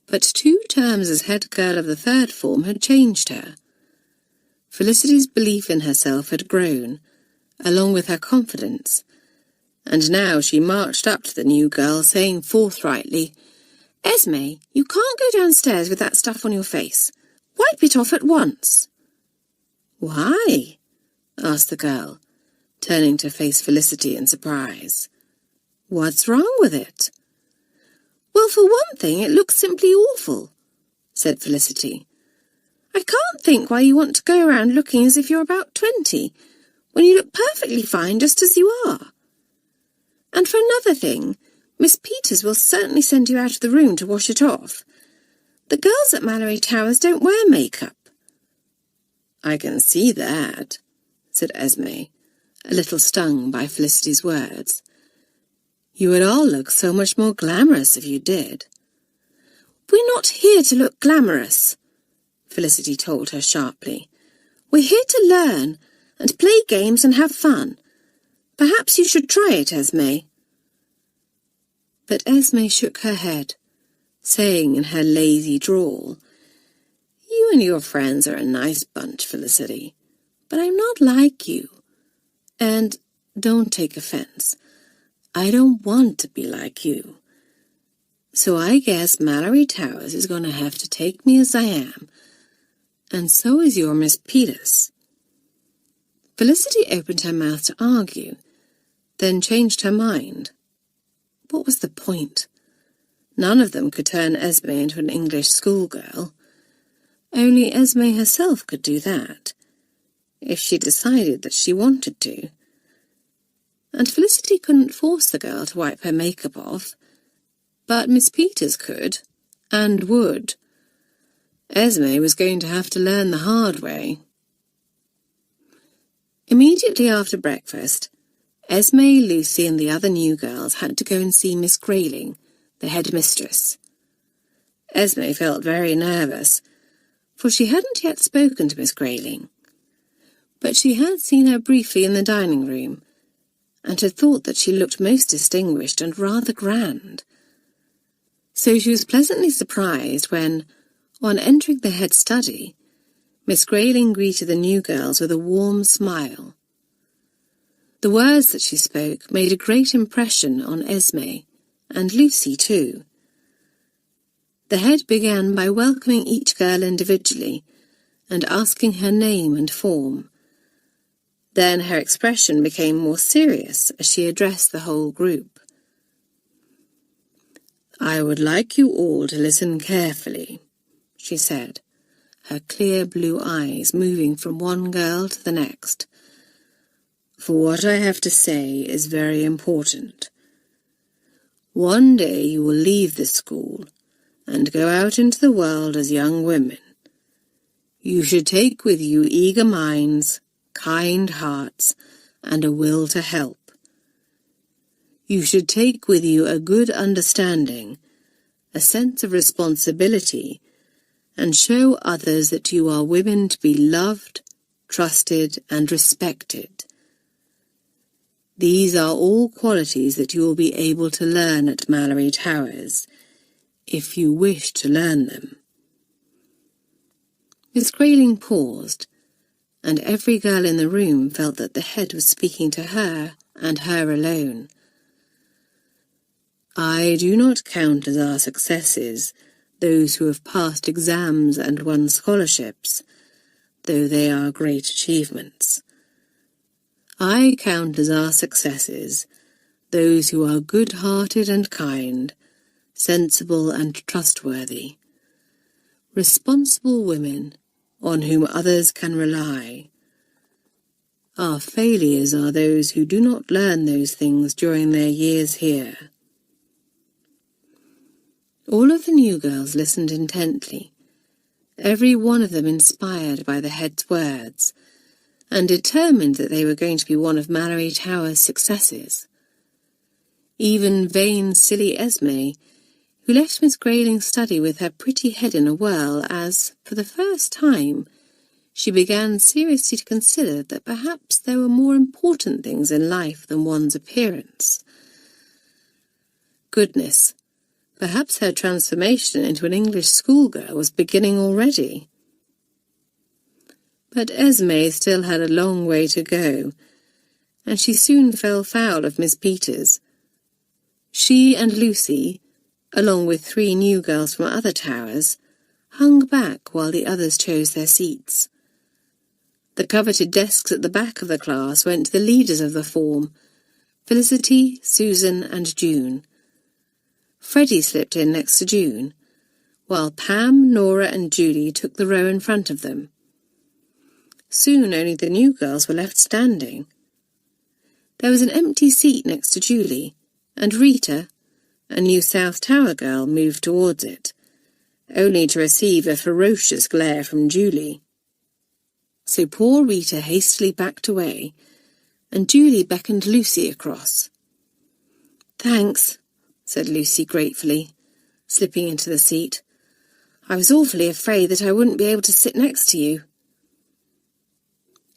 But 2 terms as head girl of the 3rd form had changed her. Felicity's belief in herself had grown, along with her confidence, and now she marched up to the new girl, saying forthrightly, "Esme, you can't go downstairs with that stuff on your face. Wipe it off at once." "Why?" asked the girl, turning to face Felicity in surprise. "What's wrong with it?" "Well, for one thing, it looks simply awful," said Felicity. "I can't think why you want to go around looking as if you're about 20, when you look perfectly fine just as you are. And for another thing, Miss Peters will certainly send you out of the room to wash it off. The girls at Malory Towers don't wear makeup." "I can see that," said Esme, a little stung by Felicity's words. "You would all look so much more glamorous if you did." "We're not here to look glamorous," Felicity told her sharply. "We're here to learn and play games and have fun. Perhaps you should try it, Esme." But Esme shook her head, saying in her lazy drawl, "You and your friends are a nice bunch, Felicity, but I'm not like you. And don't take offense, I don't want to be like you. So I guess Malory Towers is going to have to take me as I am, and so is your Miss Peters." Felicity opened her mouth to argue, then changed her mind. What was the point? None of them could turn Esme into an English schoolgirl. Only Esme herself could do that, if she decided that she wanted to. And Felicity couldn't force the girl to wipe her makeup off, but Miss Peters could, and would. Esme was going to have to learn the hard way. Immediately after breakfast, Esme, Lucy, and the other new girls had to go and see Miss Grayling, the headmistress. Esme felt very nervous, for she hadn't yet spoken to Miss Grayling. But she had seen her briefly in the dining room, and had thought that she looked most distinguished and rather grand. So she was pleasantly surprised when, on entering the head study, Miss Grayling greeted the new girls with a warm smile. The words that she spoke made a great impression on Esme, and Lucy too. The head began by welcoming each girl individually and asking her name and form. Then her expression became more serious as she addressed the whole group. "I would like you all to listen carefully," she said, her clear blue eyes moving from one girl to the next. "For what I have to say is very important. One day you will leave this school and go out into the world as young women. You should take with you eager minds, kind hearts, and a will to help. You should take with you a good understanding, a sense of responsibility, and show others that you are women to be loved, trusted, and respected. These are all qualities that you will be able to learn at Malory Towers, if you wish to learn them." Miss Grayling paused, and every girl in the room felt that the head was speaking to her, and her alone. "I do not count as our successes those who have passed exams and won scholarships, though they are great achievements. I count as our successes those who are good-hearted and kind, sensible and trustworthy, responsible women on whom others can rely. Our failures are those who do not learn those things during their years here." All of the new girls listened intently, every one of them inspired by the head's words, and determined that they were going to be one of Malory Towers' successes. Even vain, silly Esme, who left Miss Grayling's study with her pretty head in a whirl as, for the first time, she began seriously to consider that perhaps there were more important things in life than one's appearance. Goodness, perhaps her transformation into an English schoolgirl was beginning already. But Esme still had a long way to go, and she soon fell foul of Miss Peters. She and Lucy, along with 3 new girls from other towers, hung back while the others chose their seats. The coveted desks at the back of the class went to the leaders of the form, Felicity, Susan, and June. Freddie slipped in next to June, while Pam, Nora, and Julie took the row in front of them. Soon only the new girls were left standing. There was an empty seat next to Julie, and Rita, a new South Tower girl, moved towards it, only to receive a ferocious glare from Julie. So poor Rita hastily backed away, and Julie beckoned Lucy across. "Thanks," said Lucy gratefully, slipping into the seat. "I was awfully afraid that I wouldn't be able to sit next to you."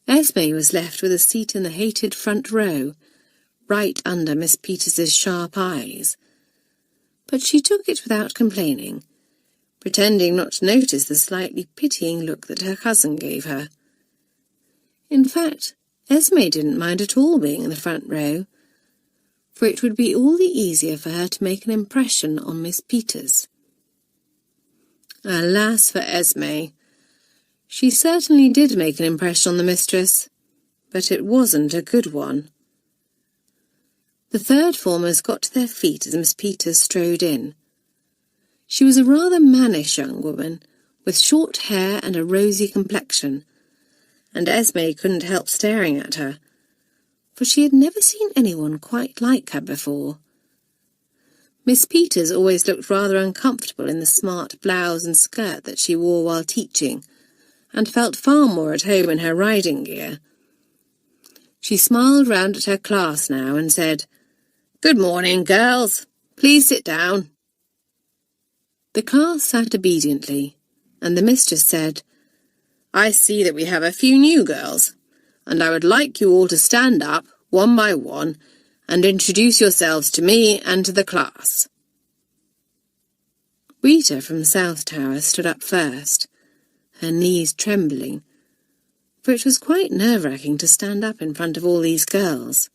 Esme was left with a seat in the hated front row, right under Miss Peters's sharp eyes. But she took it without complaining, pretending not to notice the slightly pitying look that her cousin gave her. In fact, Esme didn't mind at all being in the front row, for it would be all the easier for her to make an impression on Miss Peters. Alas for Esme! She certainly did make an impression on the mistress, but it wasn't a good one. The third formers got to their feet as Miss Peters strode in. She was a rather mannish young woman, with short hair and a rosy complexion, and Esme couldn't help staring at her, for she had never seen anyone quite like her before. Miss Peters always looked rather uncomfortable in the smart blouse and skirt that she wore while teaching, and felt far more at home in her riding gear. She smiled round at her class now and said, "Good morning, girls. Please sit down." The class sat obediently, and the mistress said, "I see that we have a few new girls, and I would like you all to stand up, one by one, and introduce yourselves to me and to the class." Rita from South Tower stood up first, her knees trembling, for it was quite nerve-wracking to stand up in front of all these girls.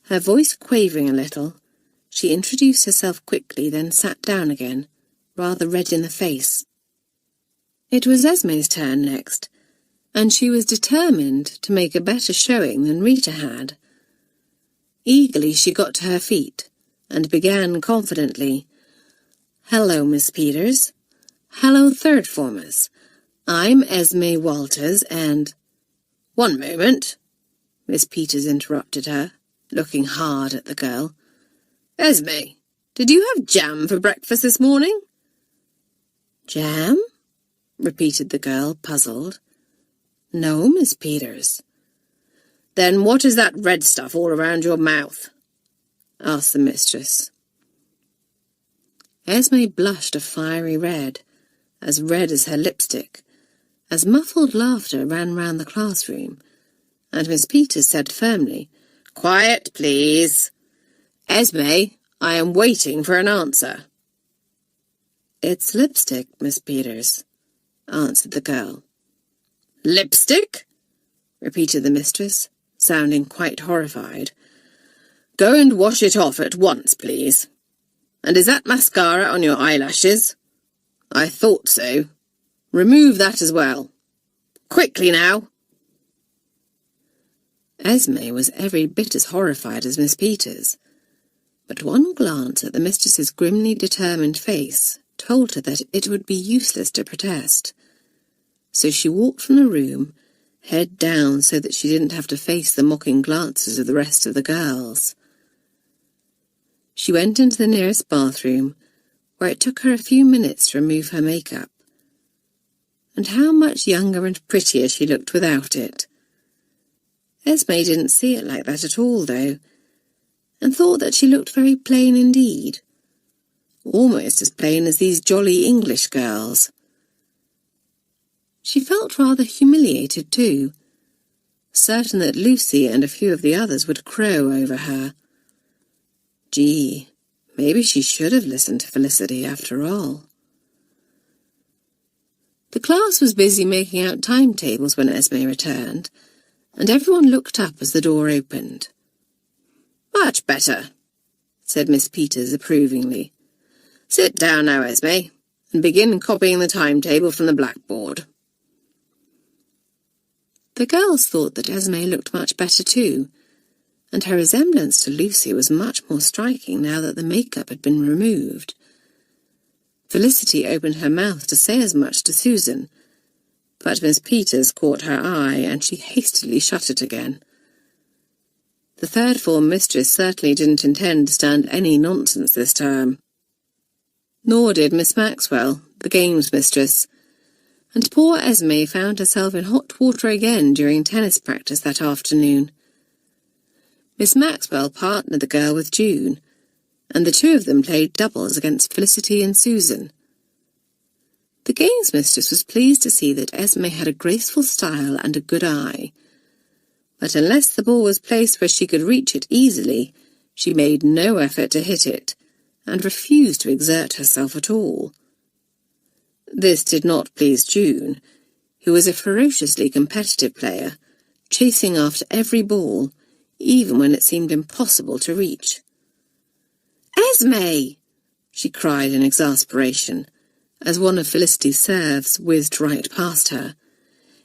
Her voice quavering a little, she introduced herself quickly, then sat down again, rather red in the face. It was Esme's turn next, and she was determined to make a better showing than Rita had. Eagerly she got to her feet, and began confidently, "Hello, Miss Peters. Hello, third formers. I'm Esme Walters, and—" "One moment," Miss Peters interrupted her, looking hard at the girl. "Esme, did you have jam for breakfast this morning?" "Jam?" repeated the girl, puzzled. "No, Miss Peters." "Then what is that red stuff all around your mouth?" asked the mistress. Esme blushed a fiery red as her lipstick, as muffled laughter ran round the classroom, and Miss Peters said firmly, "Quiet, please. Esme, I am waiting for an answer." "It's lipstick, Miss Peters," answered the girl. "Lipstick?" repeated the mistress, sounding quite horrified. "Go and wash it off at once, please. And is that mascara on your eyelashes? I thought so. Remove that as well. Quickly now." Esme was every bit as horrified as Miss Peters, but one glance at the mistress's grimly determined face told her that it would be useless to protest. So she walked from the room, head down so that she didn't have to face the mocking glances of the rest of the girls. She went into the nearest bathroom, where it took her a few minutes to remove her makeup. And how much younger and prettier she looked without it. Esme didn't see it like that at all, though, and thought that she looked very plain indeed, almost as plain as these jolly English girls. She felt rather humiliated too, certain that Lucy and a few of the others would crow over her. Gee, maybe she should have listened to Felicity after all. The class was busy making out timetables when Esme returned, and everyone looked up as the door opened. "Much better," said Miss Peters approvingly. "Sit down now, Esme, and begin copying the timetable from the blackboard." The girls thought that Esme looked much better too, and her resemblance to Lucy was much more striking now that the makeup had been removed. Felicity opened her mouth to say as much to Susan, but Miss Peters caught her eye, and she hastily shut it again. The third form mistress certainly didn't intend to stand any nonsense this term. Nor did Miss Maxwell, the games mistress, and poor Esme found herself in hot water again during tennis practice that afternoon. Miss Maxwell partnered the girl with June, and the two of them played doubles against Felicity and Susan. The games mistress was pleased to see that Esme had a graceful style and a good eye, but unless the ball was placed where she could reach it easily, she made no effort to hit it, and refused to exert herself at all. This did not please June, who was a ferociously competitive player, chasing after every ball, even when it seemed impossible to reach. "Esme!" she cried in exasperation, as one of Felicity's serves whizzed right past her.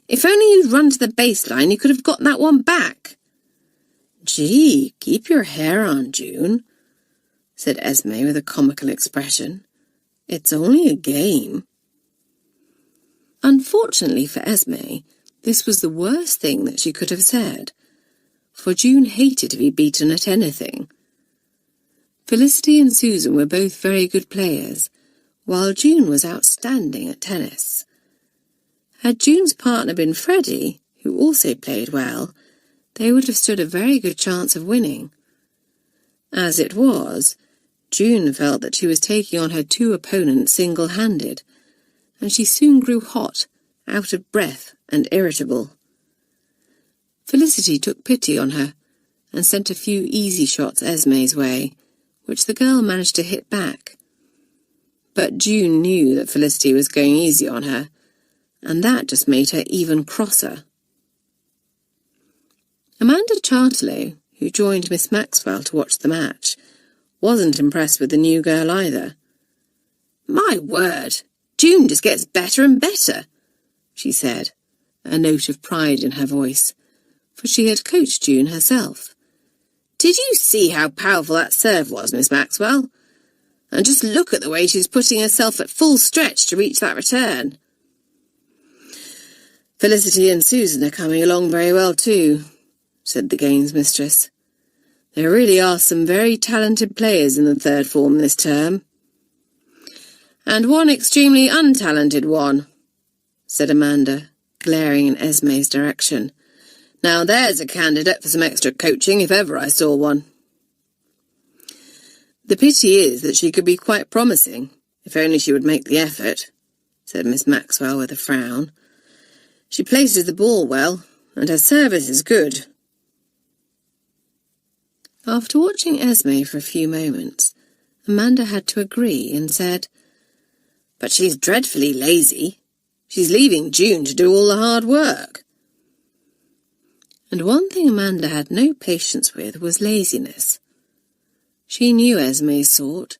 "If only you'd run to the baseline, you could have got that one back." "Gee, keep your hair on, June," said Esme with a comical expression. "It's only a game." Unfortunately for Esme, this was the worst thing that she could have said, for June hated to be beaten at anything. Felicity and Susan were both very good players, while June was outstanding at tennis. Had June's partner been Freddie, who also played well, they would have stood a very good chance of winning. As it was, June felt that she was taking on her two opponents single-handed, and she soon grew hot, out of breath, and irritable. Felicity took pity on her and sent a few easy shots Esme's way, which the girl managed to hit back. But June knew that Felicity was going easy on her, and that just made her even crosser. Amanda Chartelow, who joined Miss Maxwell to watch the match, wasn't impressed with the new girl either. "My word, June just gets better and better," she said, a note of pride in her voice, for she had coached June herself. "Did you see how powerful that serve was, Miss Maxwell? And just look at the way she's putting herself at full stretch to reach that return." "Felicity and Susan are coming along very well too," said the games mistress. "There really are some very talented players in the third form this term." "And one extremely untalented one," said Amanda, glaring in Esme's direction. "Now there's a candidate for some extra coaching if ever I saw one." "The pity is that she could be quite promising, if only she would make the effort," said Miss Maxwell with a frown. "She places the ball well, and her service is good." After watching Esme for a few moments, Amanda had to agree and said, "But she's dreadfully lazy. She's leaving June to do all the hard work." And one thing Amanda had no patience with was laziness. She knew Esme's sort.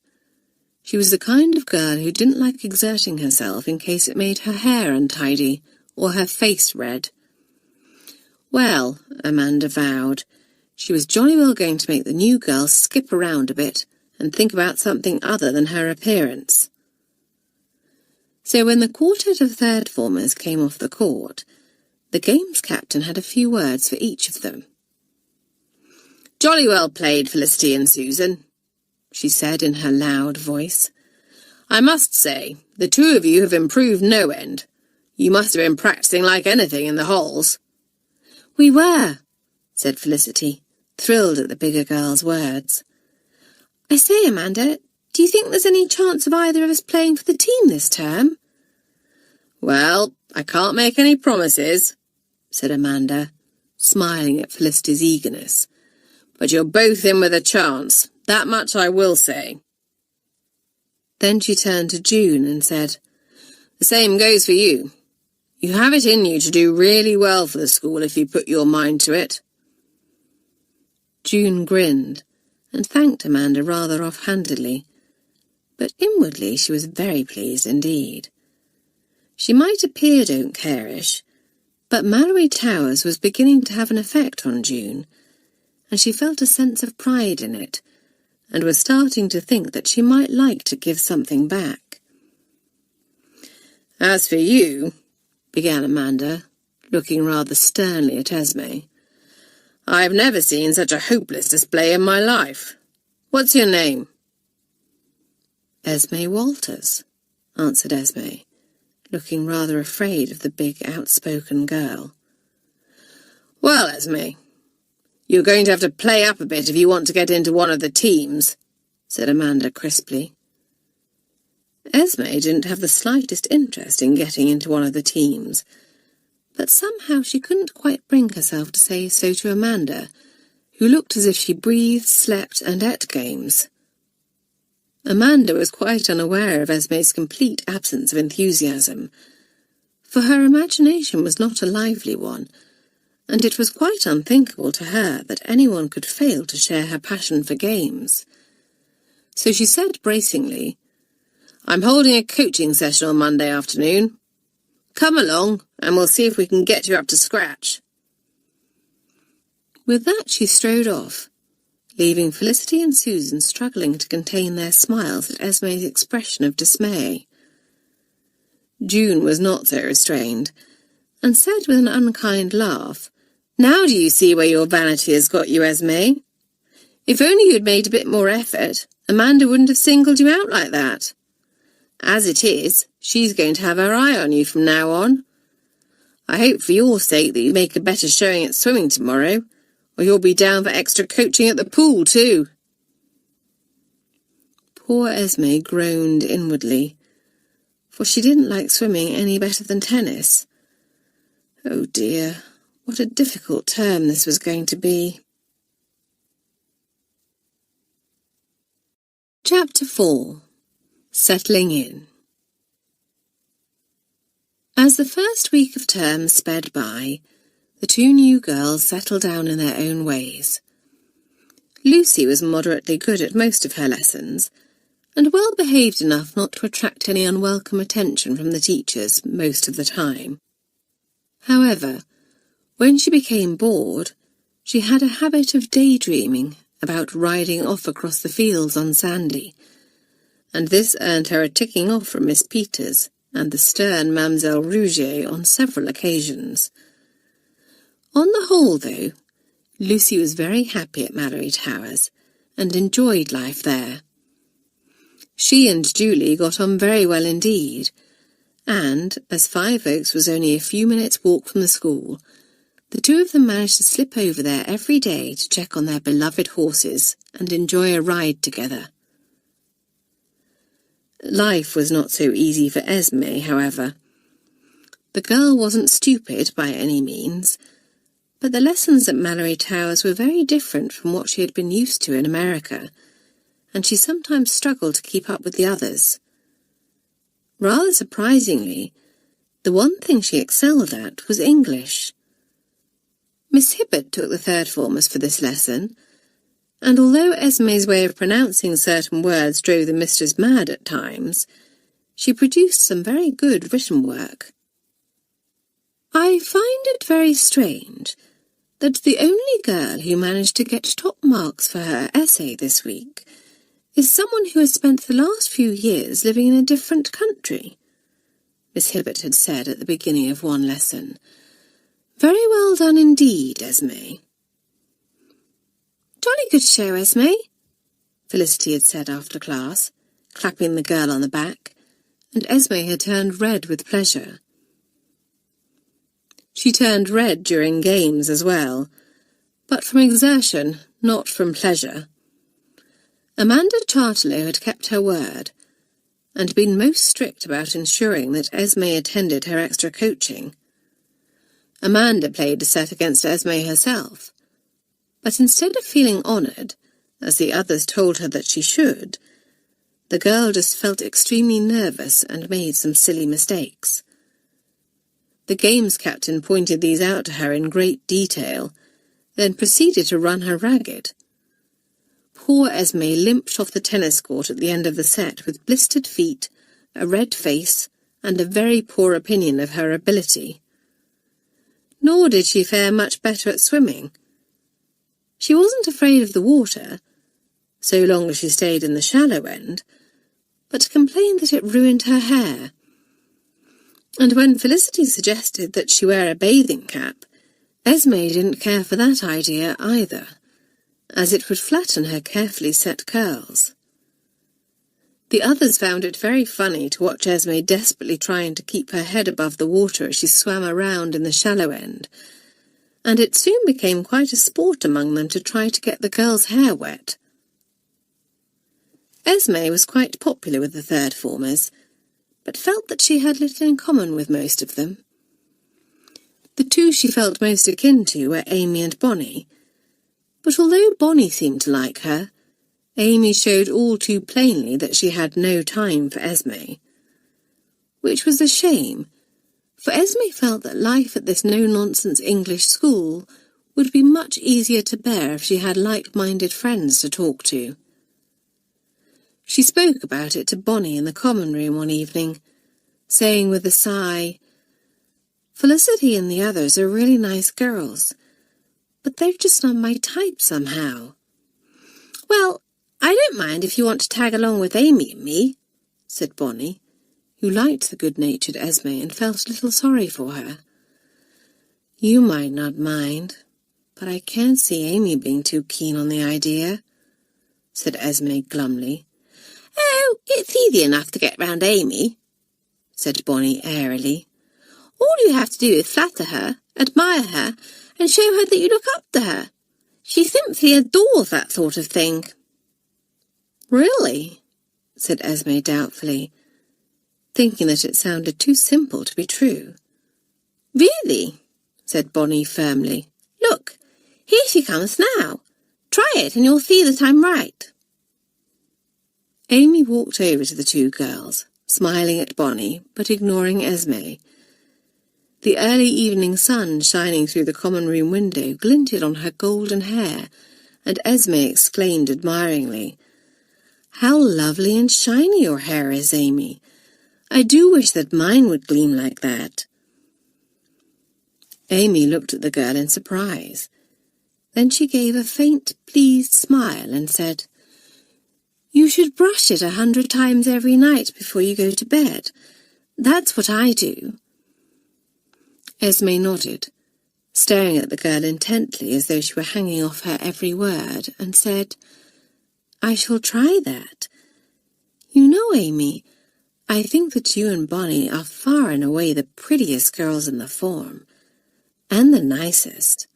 She was the kind of girl who didn't like exerting herself in case it made her hair untidy or her face red. Well, Amanda vowed, she was jolly well going to make the new girl skip around a bit and think about something other than her appearance. So when the quartet of third formers came off the court, the games captain had a few words for each of them. "Jolly well played, Felicity and Susan," she said in her loud voice. "I must say, the two of you have improved no end. You must have been practising like anything in the halls." "We were," said Felicity, thrilled at the bigger girl's words. "I say, Amanda, do you think there's any chance of either of us playing for the team this term?" "Well, I can't make any promises," said Amanda, smiling at Felicity's eagerness. "But you're both in with a chance, that much I will say." Then she turned to June and said, "The same goes for you. You have it in you to do really well for the school if you put your mind to it." June grinned and thanked Amanda rather offhandedly, but inwardly she was very pleased indeed. She might appear don't-care-ish, but Malory Towers was beginning to have an effect on June, and she felt a sense of pride in it, and was starting to think that she might like to give something back. "As for you," began Amanda, looking rather sternly at Esme, "I've never seen such a hopeless display in my life. What's your name?" Esme Walters, answered Esme, looking rather afraid of the big, outspoken girl. Well, Esme, you're going to have to play up a bit if you want to get into one of the teams, said Amanda crisply. Esme didn't have the slightest interest in getting into one of the teams, but somehow she couldn't quite bring herself to say so to Amanda, who looked as if she breathed, slept, and ate games. Amanda was quite unaware of Esme's complete absence of enthusiasm, for her imagination was not a lively one, and it was quite unthinkable to her that anyone could fail to share her passion for games. So she said bracingly, I'm holding a coaching session on Monday afternoon. Come along, and we'll see if we can get you up to scratch. With that she strode off, leaving Felicity and Susan struggling to contain their smiles at Esme's expression of dismay. June was not so restrained, and said with an unkind laugh, Now do you see where your vanity has got you, Esme? If only you had made a bit more effort, Amanda wouldn't have singled you out like that. As it is, she's going to have her eye on you from now on. I hope for your sake that you make a better showing at swimming tomorrow, or you'll be down for extra coaching at the pool too. Poor Esme groaned inwardly, for she didn't like swimming any better than tennis. Oh dear, what a difficult term this was going to be. Chapter 4. Settling in. As the first week of term sped by, the two new girls settled down in their own ways. Lucy was moderately good at most of her lessons, and well behaved enough not to attract any unwelcome attention from the teachers most of the time. However, when she became bored, she had a habit of daydreaming about riding off across the fields on Sandy, and this earned her a ticking off from Miss Peters and the stern Mademoiselle Rougier on several occasions. On the whole, though, Lucy was very happy at Malory Towers, and enjoyed life there. She and Julie got on very well indeed, and, as Five Oaks was only a few minutes' walk from the school, the two of them managed to slip over there every day to check on their beloved horses and enjoy a ride together. Life was not so easy for Esme, however. The girl wasn't stupid by any means, but the lessons at Malory Towers were very different from what she had been used to in America, and she sometimes struggled to keep up with the others. Rather surprisingly, the one thing she excelled at was English. Miss Hibbert took the third formers for this lesson, and although Esme's way of pronouncing certain words drove the mistress mad at times, she produced some very good written work. I find it very strange that the only girl who managed to get top marks for her essay this week is someone who has spent the last few years living in a different country, Miss Hibbert had said at the beginning of one lesson. Very well done indeed, Esme. Jolly good show, Esme, Felicity had said after class, clapping the girl on the back, and Esme had turned red with pleasure. She turned red during games as well, but from exertion, not from pleasure. Amanda Chartelow had kept her word, and been most strict about ensuring that Esme attended her extra coaching. Amanda played a set against Esme herself, but instead of feeling honoured, as the others told her that she should, the girl just felt extremely nervous and made some silly mistakes. The games captain pointed these out to her in great detail, then proceeded to run her ragged. Poor Esme limped off the tennis court at the end of the set with blistered feet, a red face, and a very poor opinion of her ability. Nor did she fare much better at swimming. She wasn't afraid of the water, so long as she stayed in the shallow end, but complained that it ruined her hair. And when Felicity suggested that she wear a bathing cap, Esme didn't care for that idea either, as it would flatten her carefully set curls. The others found it very funny to watch Esme desperately trying to keep her head above the water as she swam around in the shallow end, and it soon became quite a sport among them to try to get the girl's hair wet. Esme was quite popular with the third formers, but felt that she had little in common with most of them. The two she felt most akin to were Amy and Bonnie, but although Bonnie seemed to like her, Amy showed all too plainly that she had no time for Esme. Which was a shame, for Esme felt that life at this no-nonsense English school would be much easier to bear if she had like-minded friends to talk to. She spoke about it to Bonnie in the common room one evening, saying with a sigh, "Felicity and the others are really nice girls, but they're just not my type somehow." "Well, I don't mind if you want to tag along with Amy and me," said Bonnie, who liked the good-natured Esme and felt a little sorry for her. "You might not mind, but I can't see Amy being too keen on the idea," said Esme glumly. "Oh, it's easy enough to get round Amy," said Bonnie airily. "All you have to do is flatter her, admire her, and show her that you look up to her. She simply adores that sort of thing." "Really?" said Esme doubtfully, thinking that it sounded too simple to be true. "Really," said Bonnie firmly. "Look, here she comes now. Try it and you'll see that I'm right." Amy walked over to the two girls, smiling at Bonnie, but ignoring Esme. The early evening sun shining through the common room window glinted on her golden hair, and Esme exclaimed admiringly, "How lovely and shiny your hair is, Amy. I do wish that mine would gleam like that." Amy looked at the girl in surprise. Then she gave a faint, pleased smile and said, "You should brush it 100 times every night before you go to bed. That's what I do." Esme nodded, staring at the girl intently as though she were hanging off her every word, and said, "I shall try that. You know, Amy, I think that you and Bonnie are far and away the prettiest girls in the form, and the nicest."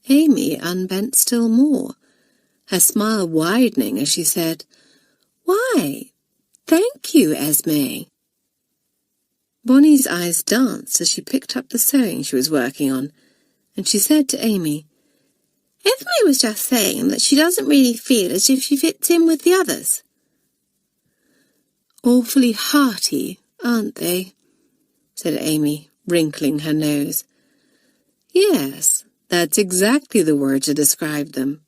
Amy unbent still more, her smile widening as she said, "Why, thank you, Esme." Bonnie's eyes danced as she picked up the sewing she was working on, and she said to Amy, "Esme was just saying that she doesn't really feel as if she fits in with the others." "Awfully hearty, aren't they?" said Amy, wrinkling her nose. "Yes, that's exactly the word to describe them,"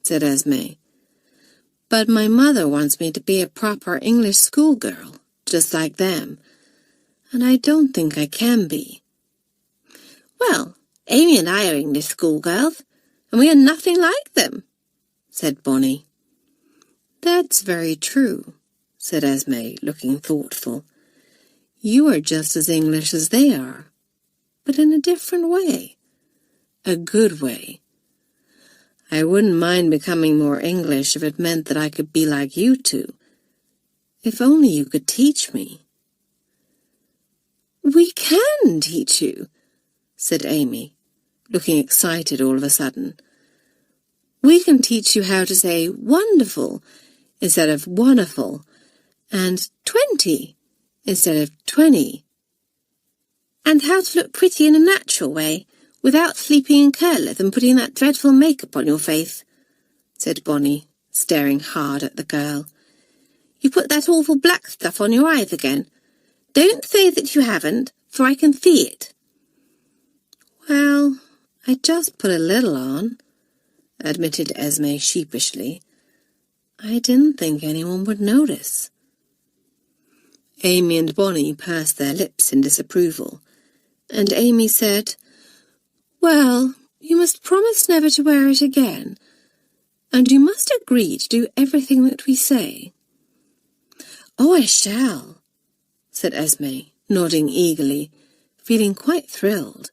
said Esme. "But my mother wants me to be a proper English schoolgirl, just like them, and I don't think I can be." "Well, Amy and I are English schoolgirls, and we are nothing like them," said Bonnie. "That's very true," said Esme, looking thoughtful. "You are just as English as they are, but in a different way. A good way. I wouldn't mind becoming more English if it meant that I could be like you two. If only you could teach me." "We can teach you," said Amy, looking excited all of a sudden. "We can teach you how to say wonderful instead of wonderful, and 20 instead of 20. And how to look pretty in a natural way, without sleeping in curlers and putting that dreadful makeup on your face," said Bonnie, staring hard at the girl. "You put that awful black stuff on your eyes again. Don't say that you haven't, for I can see it." "Well, I just put a little on," admitted Esme sheepishly. "I didn't think anyone would notice." Amy and Bonnie pursed their lips in disapproval, and Amy said, "Well, you must promise never to wear it again, and you must agree to do everything that we say." "Oh, I shall," said Esme, nodding eagerly, feeling quite thrilled.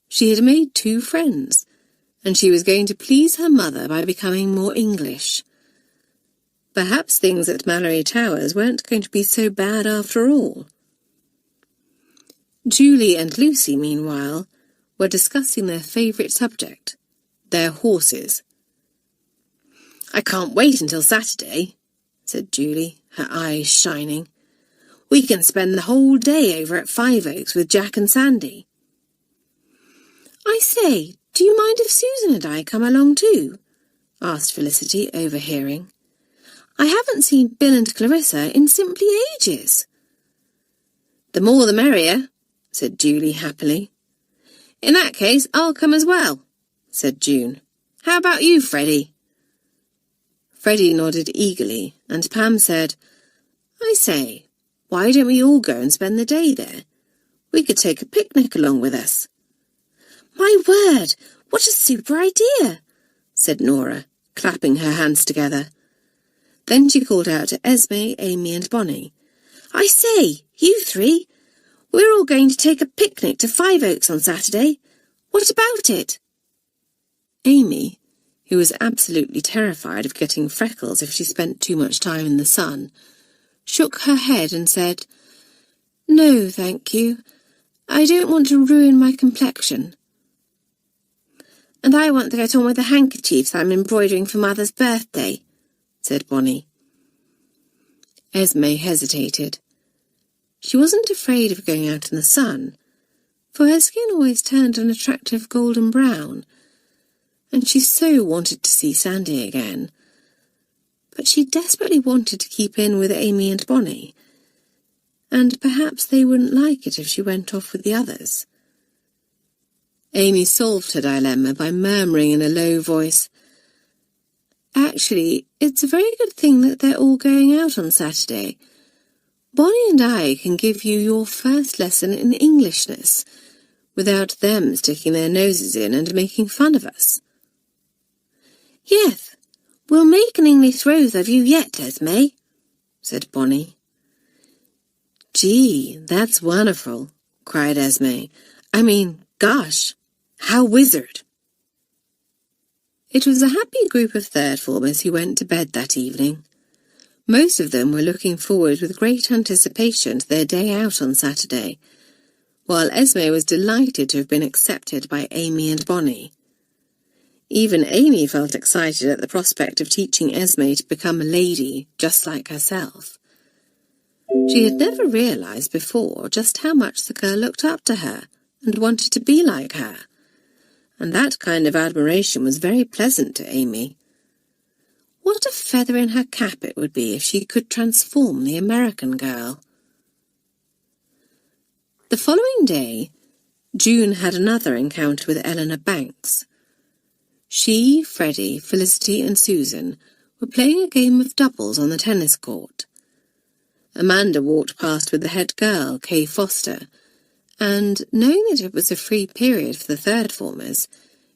She had made 2 friends, and she was going to please her mother by becoming more English. Perhaps things at Malory Towers weren't going to be so bad after all. Julie and Lucy, meanwhile, were discussing their favourite subject, their horses. "I can't wait until Saturday," said Julie, her eyes shining. "We can spend the whole day over at Five Oaks with Jack and Sandy." "I say, do you mind if Susan and I come along too?" asked Felicity, overhearing. "I haven't seen Bill and Clarissa in simply ages." "The more the merrier," said Julie happily. "In that case, I'll come as well," said June. "How about you, Freddie?" Freddie nodded eagerly, and Pam said, "I say, why don't we all go and spend the day there? We could take a picnic along with us." "My word, what a super idea!" said Nora, clapping her hands together. Then she called out to Esme, Amy and Bonnie. "I say, you three, we're all going to take a picnic to Five Oaks on Saturday. What about it?" Amy, who was absolutely terrified of getting freckles if she spent too much time in the sun, shook her head and said, "No, thank you. I don't want to ruin my complexion." "And I want to get on with the handkerchiefs I'm embroidering for Mother's birthday," said Bonnie. Esme hesitated. She wasn't afraid of going out in the sun, for her skin always turned an attractive golden brown, and she so wanted to see Sandy again. But she desperately wanted to keep in with Amy and Bonnie, and perhaps they wouldn't like it if she went off with the others. Amy solved her dilemma by murmuring in a low voice, "Actually, it's a very good thing that they're all going out on Saturday. Bonnie and I can give you your first lesson in Englishness, without them sticking their noses in and making fun of us." "Yes, we'll make an English rose of you yet, Esme," said Bonnie. "Gee, that's wonderful," cried Esme. Gosh, how wizard." It was a happy group of third formers who went to bed that evening. Most of them were looking forward with great anticipation to their day out on Saturday, while Esme was delighted to have been accepted by Amy and Bonnie. Even Amy felt excited at the prospect of teaching Esme to become a lady just like herself. She had never realized before just how much the girl looked up to her and wanted to be like her, and that kind of admiration was very pleasant to Amy. What a feather in her cap it would be if she could transform the American girl. The following day, June had another encounter with Eleanor Banks. She, Freddie, Felicity and Susan were playing a game of doubles on the tennis court. Amanda walked past with the head girl, Kay Foster, and, knowing that it was a free period for the third formers,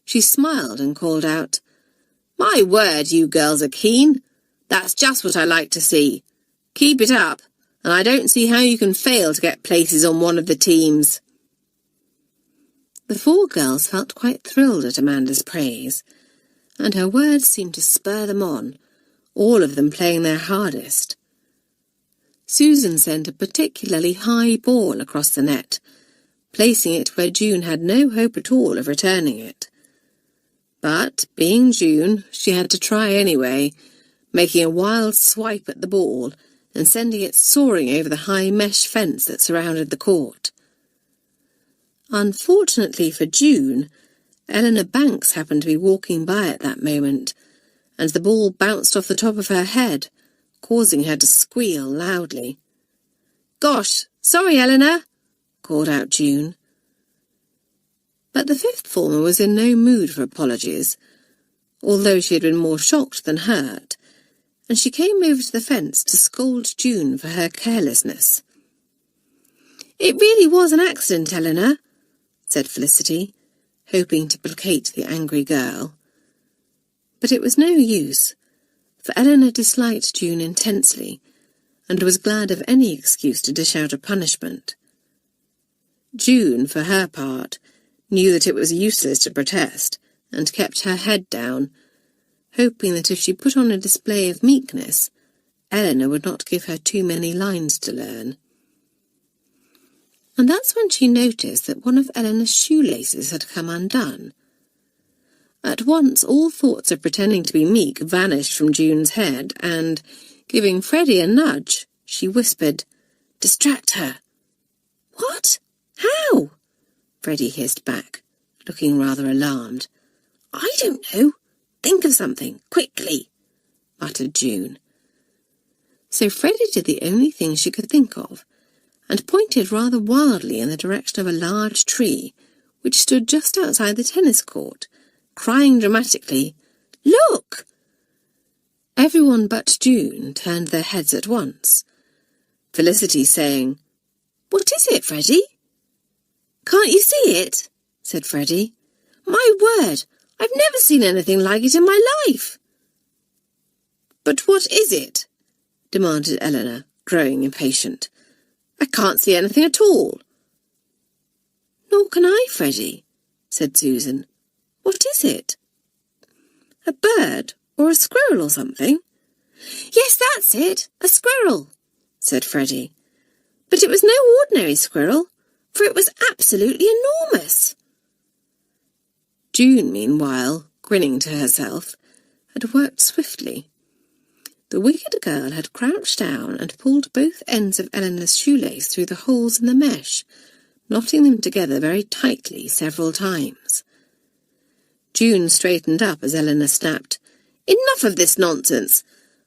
she smiled and called out, "My word, you girls are keen. That's just what I like to see. Keep it up, and I don't see how you can fail to get places on one of the teams." The four girls felt quite thrilled at Amanda's praise, and her words seemed to spur them on, all of them playing their hardest. Susan sent a particularly high ball across the net, placing it where June had no hope at all of returning it. But, being June, she had to try anyway, making a wild swipe at the ball and sending it soaring over the high mesh fence that surrounded the court. Unfortunately for June, Eleanor Banks happened to be walking by at that moment, and the ball bounced off the top of her head, causing her to squeal loudly. "Gosh, sorry, Eleanor," called out June. But the fifth former was in no mood for apologies, although she had been more shocked than hurt, and she came over to the fence to scold June for her carelessness. "It really was an accident, Eleanor," said Felicity, hoping to placate the angry girl. But it was no use, for Eleanor disliked June intensely, and was glad of any excuse to dish out a punishment. June, for her part, knew that it was useless to protest, and kept her head down, hoping that if she put on a display of meekness, Eleanor would not give her too many lines to learn. And that's when she noticed that one of Eleanor's shoelaces had come undone. At once all thoughts of pretending to be meek vanished from June's head, and, giving Freddie a nudge, she whispered, "Distract her." "What? How?" Freddie hissed back, looking rather alarmed. "I don't know. Think of something, quickly," muttered June. So Freddie did the only thing she could think of, and pointed rather wildly in the direction of a large tree, which stood just outside the tennis court, crying dramatically, "Look!" Everyone but June turned their heads at once, Felicity saying, "What is it, Freddie?" "Can't you see it?" said Freddie. "My word, I've never seen anything like it in my life." "But what is it?" demanded Eleanor, growing impatient. "I can't see anything at all." "Nor can I, Freddie," said Susan. "What is it?" "A bird or a squirrel or something?" "Yes, that's it, a squirrel," said Freddie. "But it was no ordinary squirrel, for it was absolutely enormous." June, meanwhile, grinning to herself, had worked swiftly. The wicked girl had crouched down and pulled both ends of Eleanor's shoelace through the holes in the mesh, knotting them together very tightly several times. June straightened up as Eleanor snapped, "Enough of this nonsense!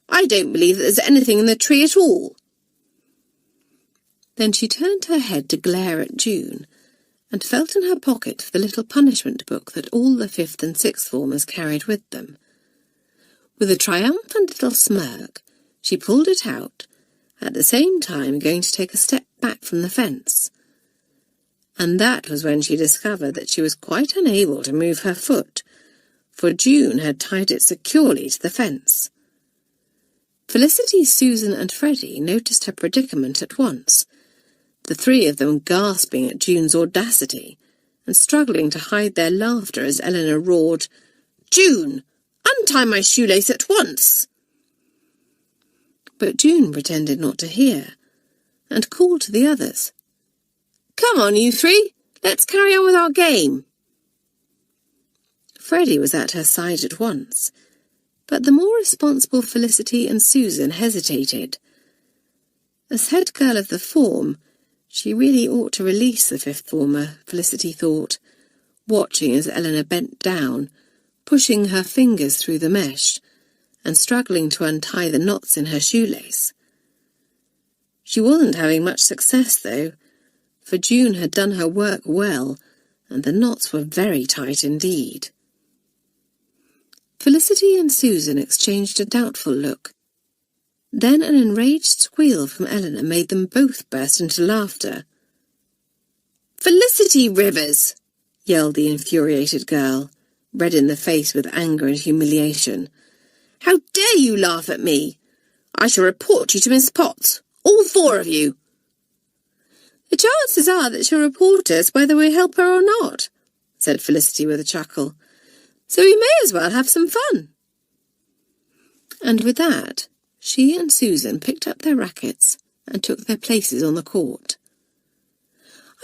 I don't believe that there's anything in the tree at all." Then she turned her head to glare at June, and felt in her pocket for the little punishment book that all the 5th and 6th formers carried with them. With a triumphant little smirk, she pulled it out, at the same time going to take a step back from the fence. And that was when she discovered that she was quite unable to move her foot, for June had tied it securely to the fence. Felicity, Susan and Freddie noticed her predicament at once, the 3 of them gasping at June's audacity and struggling to hide their laughter as Eleanor roared, "June! Untie my shoelace at once!" But June pretended not to hear, and called to the others, "Come on, you 3, let's carry on with our game." Freddie was at her side at once, but the more responsible Felicity and Susan hesitated. As head girl of the form, she really ought to release the 5th former, Felicity thought, watching as Eleanor bent down, pushing her fingers through the mesh, and struggling to untie the knots in her shoelace. She wasn't having much success, though, for June had done her work well, and the knots were very tight indeed. Felicity and Susan exchanged a doubtful look. Then an enraged squeal from Eleanor made them both burst into laughter. "Felicity Rivers!" yelled the infuriated girl, red in the face with anger and humiliation. "How dare you laugh at me? I shall report you to Miss Potts, all 4 of you." "The chances are that she'll report us whether we help her or not," said Felicity with a chuckle. "So we may as well have some fun." And with that, she and Susan picked up their rackets and took their places on the court.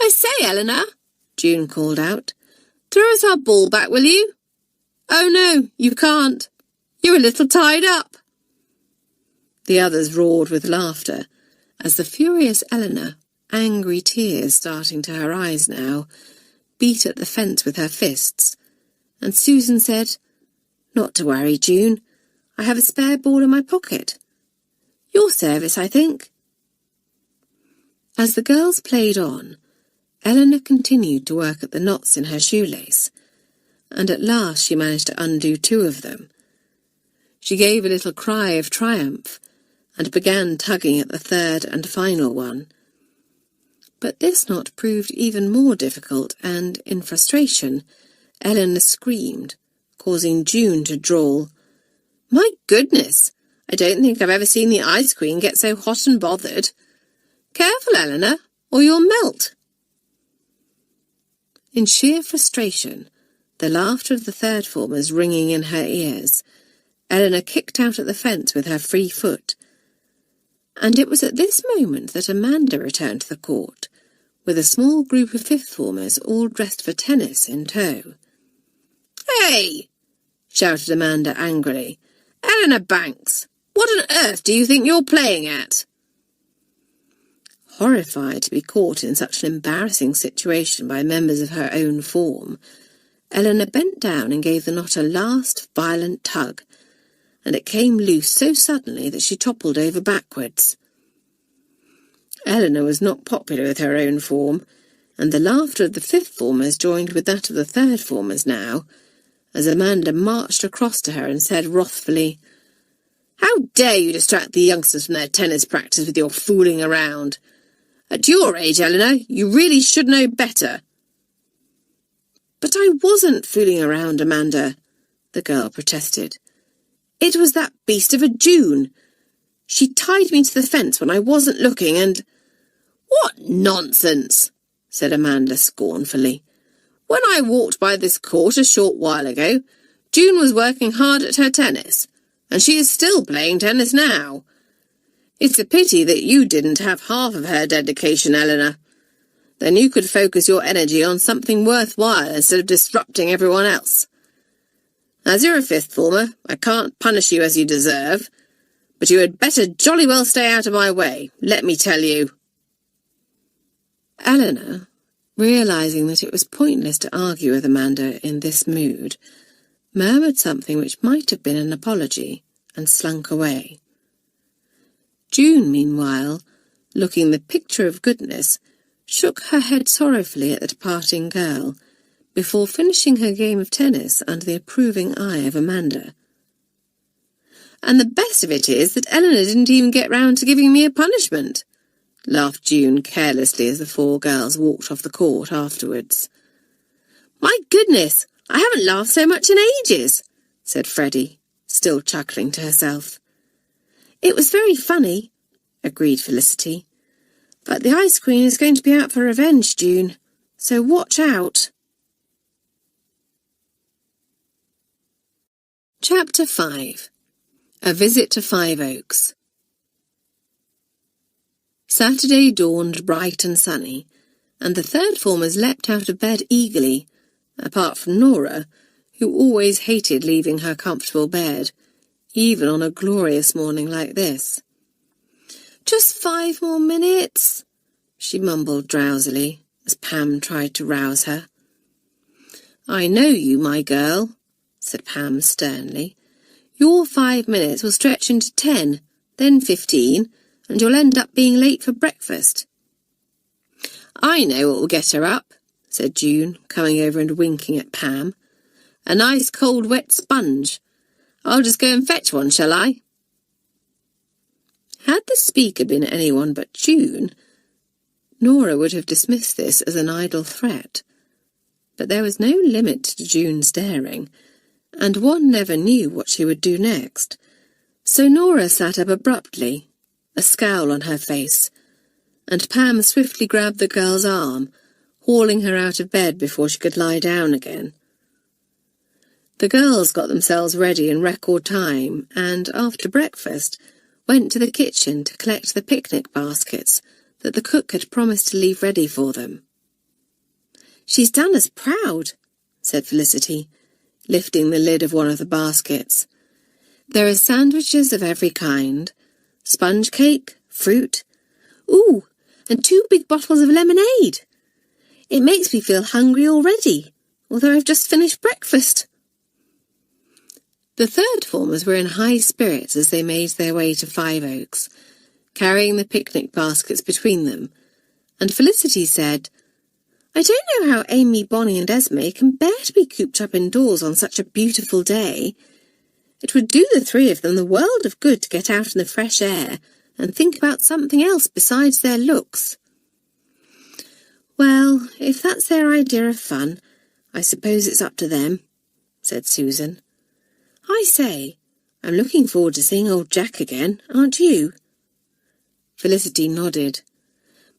"I say, Eleanor," June called out, "throw us our ball back, will you?" "Oh no, you can't. You're a little tied up." The others roared with laughter, as the furious Eleanor, angry tears starting to her eyes now, beat at the fence with her fists, and Susan said, "Not to worry, June. I have a spare ball in my pocket. Your service, I think." As the girls played on, Eleanor continued to work at the knots in her shoelace, and at last she managed to undo 2 of them. She gave a little cry of triumph, and began tugging at the 3rd and final one. But this knot proved even more difficult, and, in frustration, Eleanor screamed, causing June to drawl, "My goodness, I don't think I've ever seen the Ice Queen get so hot and bothered. Careful, Eleanor, or you'll melt." In sheer frustration, the laughter of the 3rd formers ringing in her ears, Eleanor kicked out at the fence with her free foot, And it was at this moment that Amanda returned to the court, with a small group of fifth-formers all dressed for tennis in tow. "Hey!" shouted Amanda angrily. "Eleanor Banks, what on earth do you think you're playing at?" Horrified to be caught in such an embarrassing situation by members of her own form, Eleanor bent down and gave the knot a last violent tug, and it came loose so suddenly that she toppled over backwards. Eleanor was not popular with her own form, and the laughter of the fifth-formers joined with that of the third-formers now, as Amanda marched across to her and said wrathfully, "How dare you distract the youngsters from their tennis practice with your fooling around? At your age, Eleanor, you really should know better." "But I wasn't fooling around, Amanda," the girl protested. "It was that beast of a June. She tied me to the fence when I wasn't looking and—" "What nonsense!" said Amanda scornfully. "When I walked by this court a short while ago, June was working hard at her tennis, and she is still playing tennis now. It's a pity that you didn't have half of her dedication, Eleanor. Then you could focus your energy on something worthwhile instead of disrupting everyone else. As you're a fifth-former, I can't punish you as you deserve, but you had better jolly well stay out of my way, let me tell you." Eleanor, realising that it was pointless to argue with Amanda in this mood, murmured something which might have been an apology, and slunk away. June, meanwhile, looking the picture of goodness, shook her head sorrowfully at the departing girl, before finishing her game of tennis under the approving eye of Amanda. "And the best of it is that Eleanor didn't even get round to giving me a punishment," laughed June carelessly as the four girls walked off the court afterwards. "My goodness, I haven't laughed so much in ages," said Freddie, still chuckling to herself. "It was very funny," agreed Felicity. "But the Ice Queen is going to be out for revenge, June, so watch out." Chapter 5. A Visit to Five Oaks. Saturday dawned bright and sunny, and the third-formers leapt out of bed eagerly, apart from Nora, who always hated leaving her comfortable bed, even on a glorious morning like this. "Just 5 more minutes," she mumbled drowsily, as Pam tried to rouse her. "I know you, my girl," said Pam sternly. "Your 5 minutes will stretch into 10, then 15, and you'll end up being late for breakfast." "I know what will get her up," said June, coming over and winking at Pam. "A nice cold wet sponge. I'll just go and fetch one, shall I?" Had the speaker been anyone but June, Nora would have dismissed this as an idle threat. But there was no limit to June's daring, and one never knew what she would do next. So Nora sat up abruptly, a scowl on her face, and Pam swiftly grabbed the girl's arm, hauling her out of bed before she could lie down again. The girls got themselves ready in record time and, after breakfast, went to the kitchen to collect the picnic baskets that the cook had promised to leave ready for them. "She's done us proud," said Felicity, lifting the lid of one of the baskets. "There are sandwiches of every kind, sponge cake, fruit, ooh, and 2 big bottles of lemonade. It makes me feel hungry already, although I've just finished breakfast." The third-formers were in high spirits as they made their way to Five Oaks, carrying the picnic baskets between them, and Felicity said, "I don't know how Amy, Bonnie and Esme can bear to be cooped up indoors on such a beautiful day. It would do the 3 of them the world of good to get out in the fresh air and think about something else besides their looks." "Well, if that's their idea of fun, I suppose it's up to them," said Susan. "I say, I'm looking forward to seeing old Jack again, aren't you?" Felicity nodded.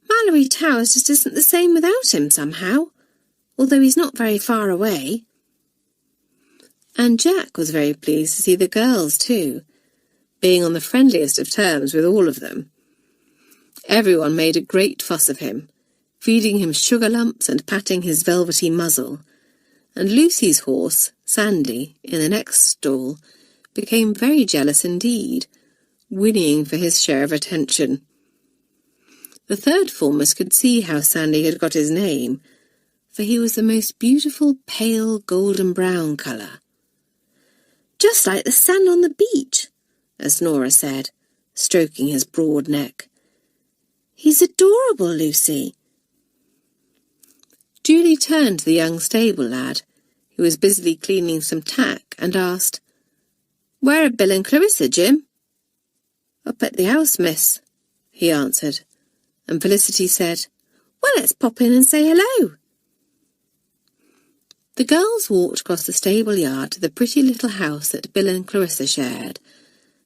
"Malory Towers just isn't the same without him somehow, although he's not very far away." And Jack was very pleased to see the girls too, being on the friendliest of terms with all of them, Everyone made a great fuss of him, feeding him sugar lumps and patting his velvety muzzle, and Lucy's horse, Sandy, in the next stall, became very jealous indeed, whinnying for his share of attention. The third formers could see how Sandy had got his name, for he was the most beautiful pale golden-brown colour. "Just like the sand on the beach," as Nora said, stroking his broad neck. "He's adorable, Lucy." Julie turned to the young stable lad, who was busily cleaning some tack, and asked, "Where are Bill and Clarissa, Jim?" "Up at the house, miss," he answered, and Felicity said, "Well, let's pop in and say hello." The girls walked across the stable yard to the pretty little house that Bill and Clarissa shared,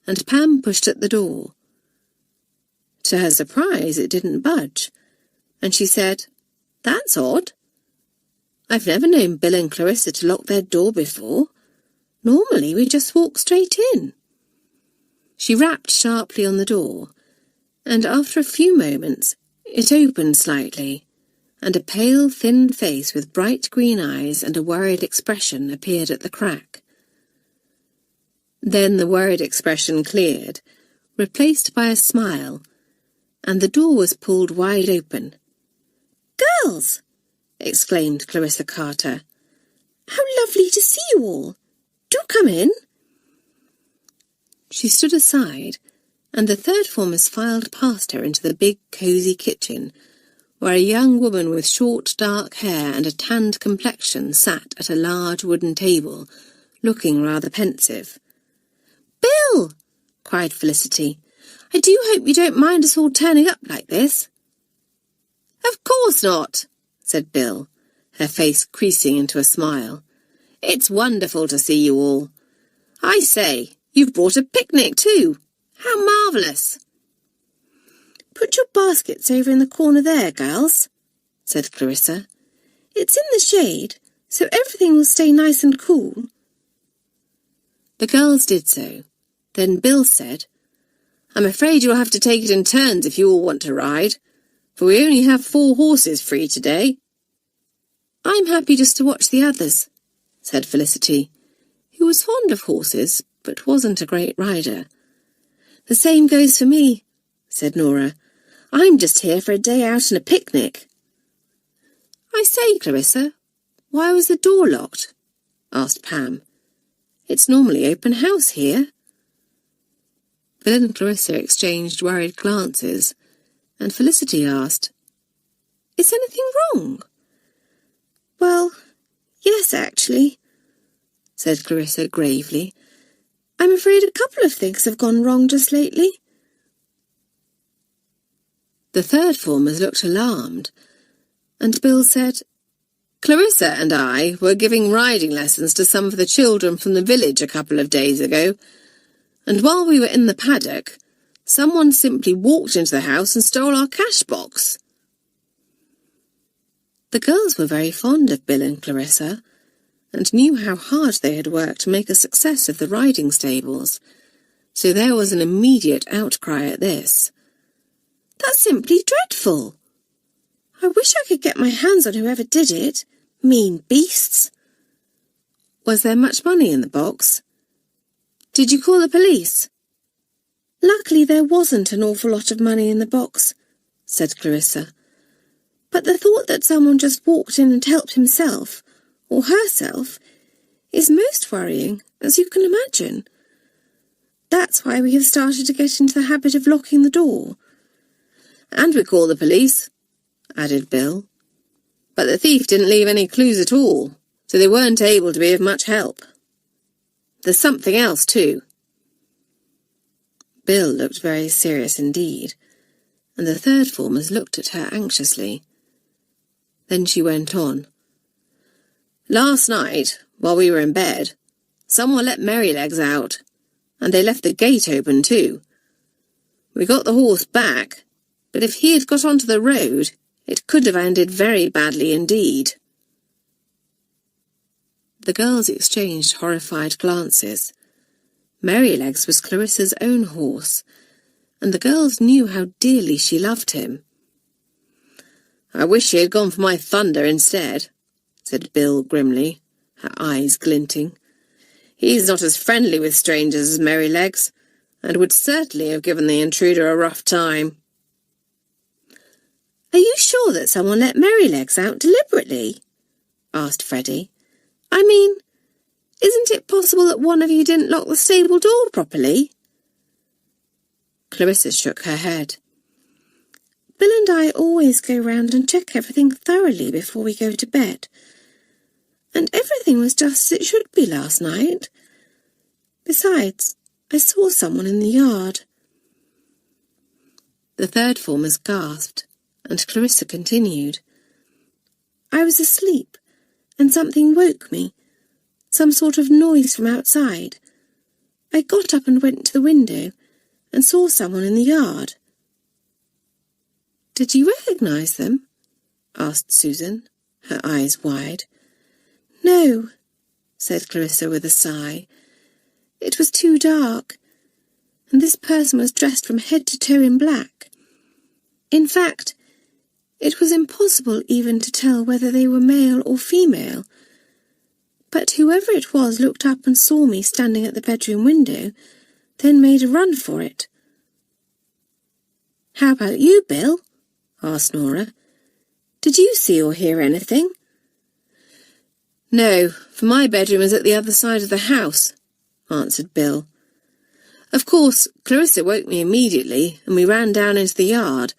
and Pam pushed at the door. To her surprise, it didn't budge, and she said, "That's odd. I've never known Bill and Clarissa to lock their door before. Normally we just walk straight in." She rapped sharply on the door, and after a few moments it opened slightly, and a pale, thin face with bright green eyes and a worried expression appeared at the crack. Then the worried expression cleared, replaced by a smile, and the door was pulled wide open. "Girls!" exclaimed Clarissa Carter. "How lovely to see you all! Do come in." She stood aside, and the third formers filed past her into the big, cosy kitchen, where a young woman with short, dark hair and a tanned complexion sat at a large wooden table, looking rather pensive. "Bill!" cried Felicity. "I do hope you don't mind us all turning up like this." "Of course not," said Bill, her face creasing into a smile. "It's wonderful to see you all. I say, you've brought a picnic too. How marvellous!" "Put your baskets over in the corner there, gals," said Clarissa. "It's in the shade, so everything will stay nice and cool." The girls did so. Then Bill said, "I'm afraid you'll have to take it in turns if you all want to ride, for we only have 4 horses free today." "I'm happy just to watch the others," said Felicity, who was fond of horses but wasn't a great rider. "The same goes for me," said Nora. "I'm just here for a day out and a picnic." "I say, Clarissa, why was the door locked?" asked Pam. "It's normally open house here." Bill and Clarissa exchanged worried glances, and Felicity asked, "Is anything wrong?" "Well, yes, actually," said Clarissa gravely. "I'm afraid a couple of things have gone wrong just lately." The third formers looked alarmed, and Bill said, "Clarissa and I were giving riding lessons to some of the children from the village a couple of days ago, and while we were in the paddock, someone simply walked into the house and stole our cash box." The girls were very fond of Bill and Clarissa, and knew how hard they had worked to make a success of the riding stables, so there was an immediate outcry at this. "That's simply dreadful! I wish I could get my hands on whoever did it. Mean beasts!" "Was there much money in the box? Did you call the police?" "Luckily there wasn't an awful lot of money in the box," said Clarissa. "But the thought that someone just walked in and helped himself, or herself, is most worrying, as you can imagine. That's why we have started to get into the habit of locking the door." "And we call the police," added Bill. "But the thief didn't leave any clues at all, so they weren't able to be of much help. There's something else, too." Bill looked very serious indeed, and the third formers looked at her anxiously. Then she went on. "Last night, while we were in bed, someone let Merrylegs out, and they left the gate open too. We got the horse back, but if he had got onto the road, it could have ended very badly indeed." The girls exchanged horrified glances. Merrylegs was Clarissa's own horse, and the girls knew how dearly she loved him. "I wish she had gone for my thunder instead," said Bill grimly, her eyes glinting. "He's not as friendly with strangers as Merrylegs, and would certainly have given the intruder a rough time." "Are you sure that someone let Merrylegs out deliberately?" asked Freddie. "I mean, isn't it possible that one of you didn't lock the stable door properly?" Clarissa shook her head. "Bill and I always go round and check everything thoroughly before we go to bed. And everything was just as it should be last night. Besides, I saw someone in the yard." The third formers gasped, and Clarissa continued. "I was asleep, and something woke me, some sort of noise from outside. I got up and went to the window, and saw someone in the yard." "Did you recognise them?" asked Susan, her eyes wide. "No," said Clarissa with a sigh. "It was too dark, and this person was dressed from head to toe in black. In fact, it was impossible even to tell whether they were male or female. But whoever it was looked up and saw me standing at the bedroom window, then made a run for it." "How about you, Bill?" asked Nora. "Did you see or hear anything?" "No, for my bedroom is at the other side of the house," answered Bill. "Of course, Clarissa woke me immediately, and we ran down into the yard,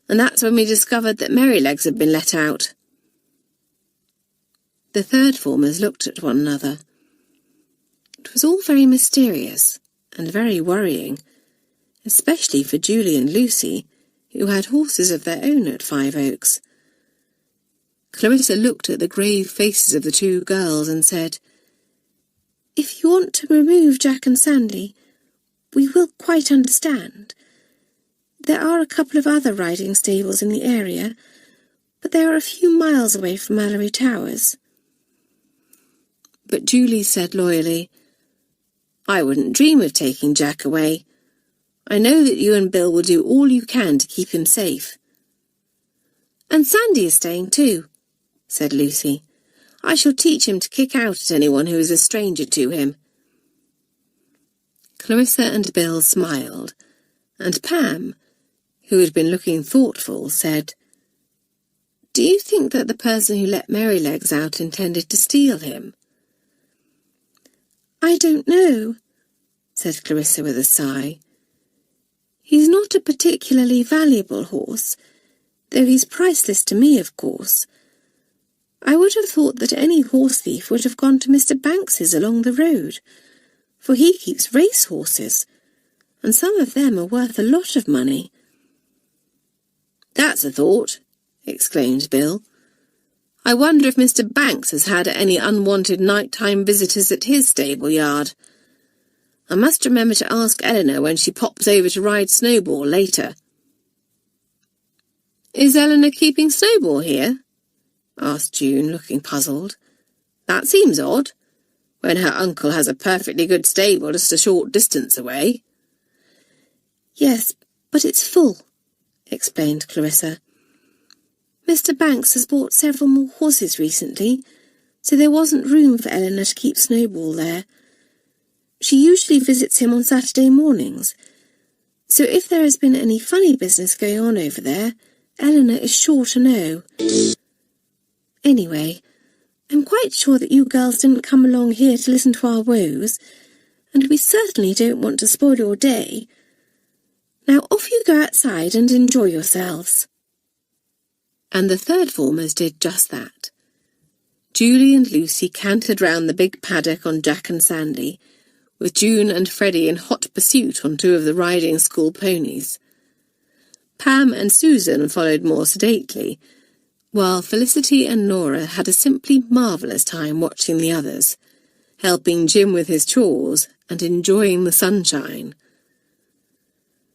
and that's when we discovered that Merrylegs had been let out." The third formers looked at one another. It was all very mysterious and very worrying, especially for Julie and Lucy, who had horses of their own at Five Oaks. Clarissa looked at the grave faces of the two girls and said, "If you want to remove Jack and Sandy, we will quite understand. There are a couple of other riding stables in the area, but they are a few miles away from Malory Towers." But Julie said loyally, "I wouldn't dream of taking Jack away. I know that you and Bill will do all you can to keep him safe." "And Sandy is staying too," said Lucy. "I shall teach him to kick out at anyone who is a stranger to him." Clarissa and Bill smiled, and Pam, who had been looking thoughtful, said, "Do you think that the person who let Merrylegs out intended to steal him?" "I don't know," said Clarissa with a sigh. "He's not a particularly valuable horse, though he's priceless to me, of course. I would have thought that any horse thief would have gone to Mr. Banks's along the road, for he keeps race horses, and some of them are worth a lot of money." "That's a thought," exclaimed Bill. "I wonder if Mr. Banks has had any unwanted night-time visitors at his stable yard. I must remember to ask Eleanor when she pops over to ride Snowball later." "Is Eleanor keeping Snowball here?" asked June, looking puzzled. "That seems odd, when her uncle has a perfectly good stable just a short distance away." "Yes, but it's full," explained Clarissa. "Mr. Banks has bought several more horses recently, so there wasn't room for Eleanor to keep Snowball there. She usually visits him on Saturday mornings, so if there has been any funny business going on over there, Eleanor is sure to know. Anyway, I'm quite sure that you girls didn't come along here to listen to our woes, and we certainly don't want to spoil your day. Now off you go outside and enjoy yourselves." And the third formers did just that. Julie and Lucy cantered round the big paddock on Jack and Sandy, with June and Freddie in hot pursuit on two of the riding school ponies. Pam and Susan followed more sedately, while Felicity and Nora had a simply marvellous time watching the others, helping Jim with his chores and enjoying the sunshine.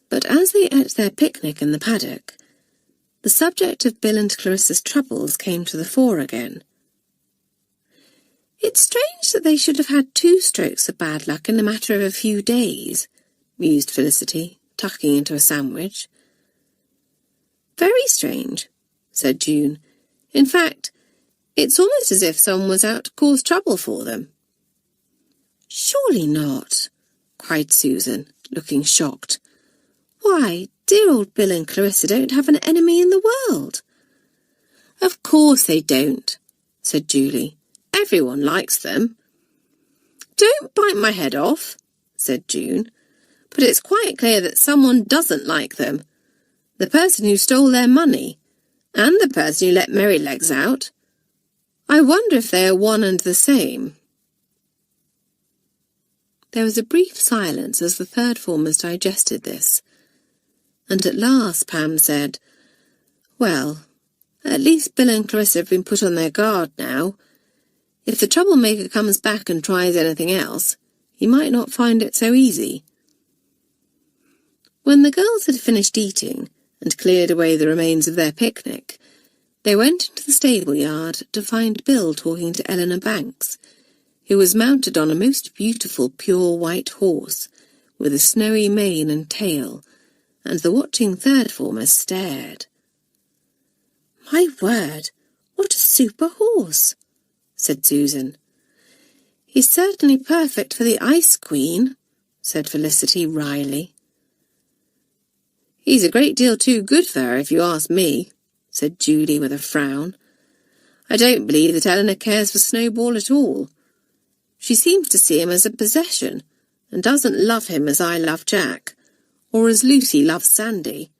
But as they ate their picnic in the paddock, the subject of Bill and Clarissa's troubles came to the fore again. "It's strange that they should have had 2 strokes of bad luck in the matter of a few days," mused Felicity, tucking into a sandwich. "Very strange," said June. "In fact, it's almost as if someone was out to cause trouble for them." "Surely not," cried Susan, looking shocked. "Why, dear old Bill and Clarissa don't have an enemy in the world." "Of course they don't," said Julie. "Everyone likes them." "Don't bite my head off," said June. "But it's quite clear that someone doesn't like them. The person who stole their money, and the person who let Merrylegs out. I wonder if they are one and the same." There was a brief silence as the third formers digested this, and at last Pam said, "Well, at least Bill and Clarissa have been put on their guard now. If the troublemaker comes back and tries anything else, he might not find it so easy." When the girls had finished eating and cleared away the remains of their picnic, they went into the stable yard to find Bill talking to Eleanor Banks, who was mounted on a most beautiful pure white horse, with a snowy mane and tail, and the watching third formers stared. "My word, what a super horse," said Susan. "He's certainly perfect for the Ice Queen," said Felicity wryly. "He's a great deal too good for her, if you ask me," said Julie with a frown. "I don't believe that Eleanor cares for Snowball at all. She seems to see him as a possession, and doesn't love him as I love Jack, or as Lucy loves Sandy."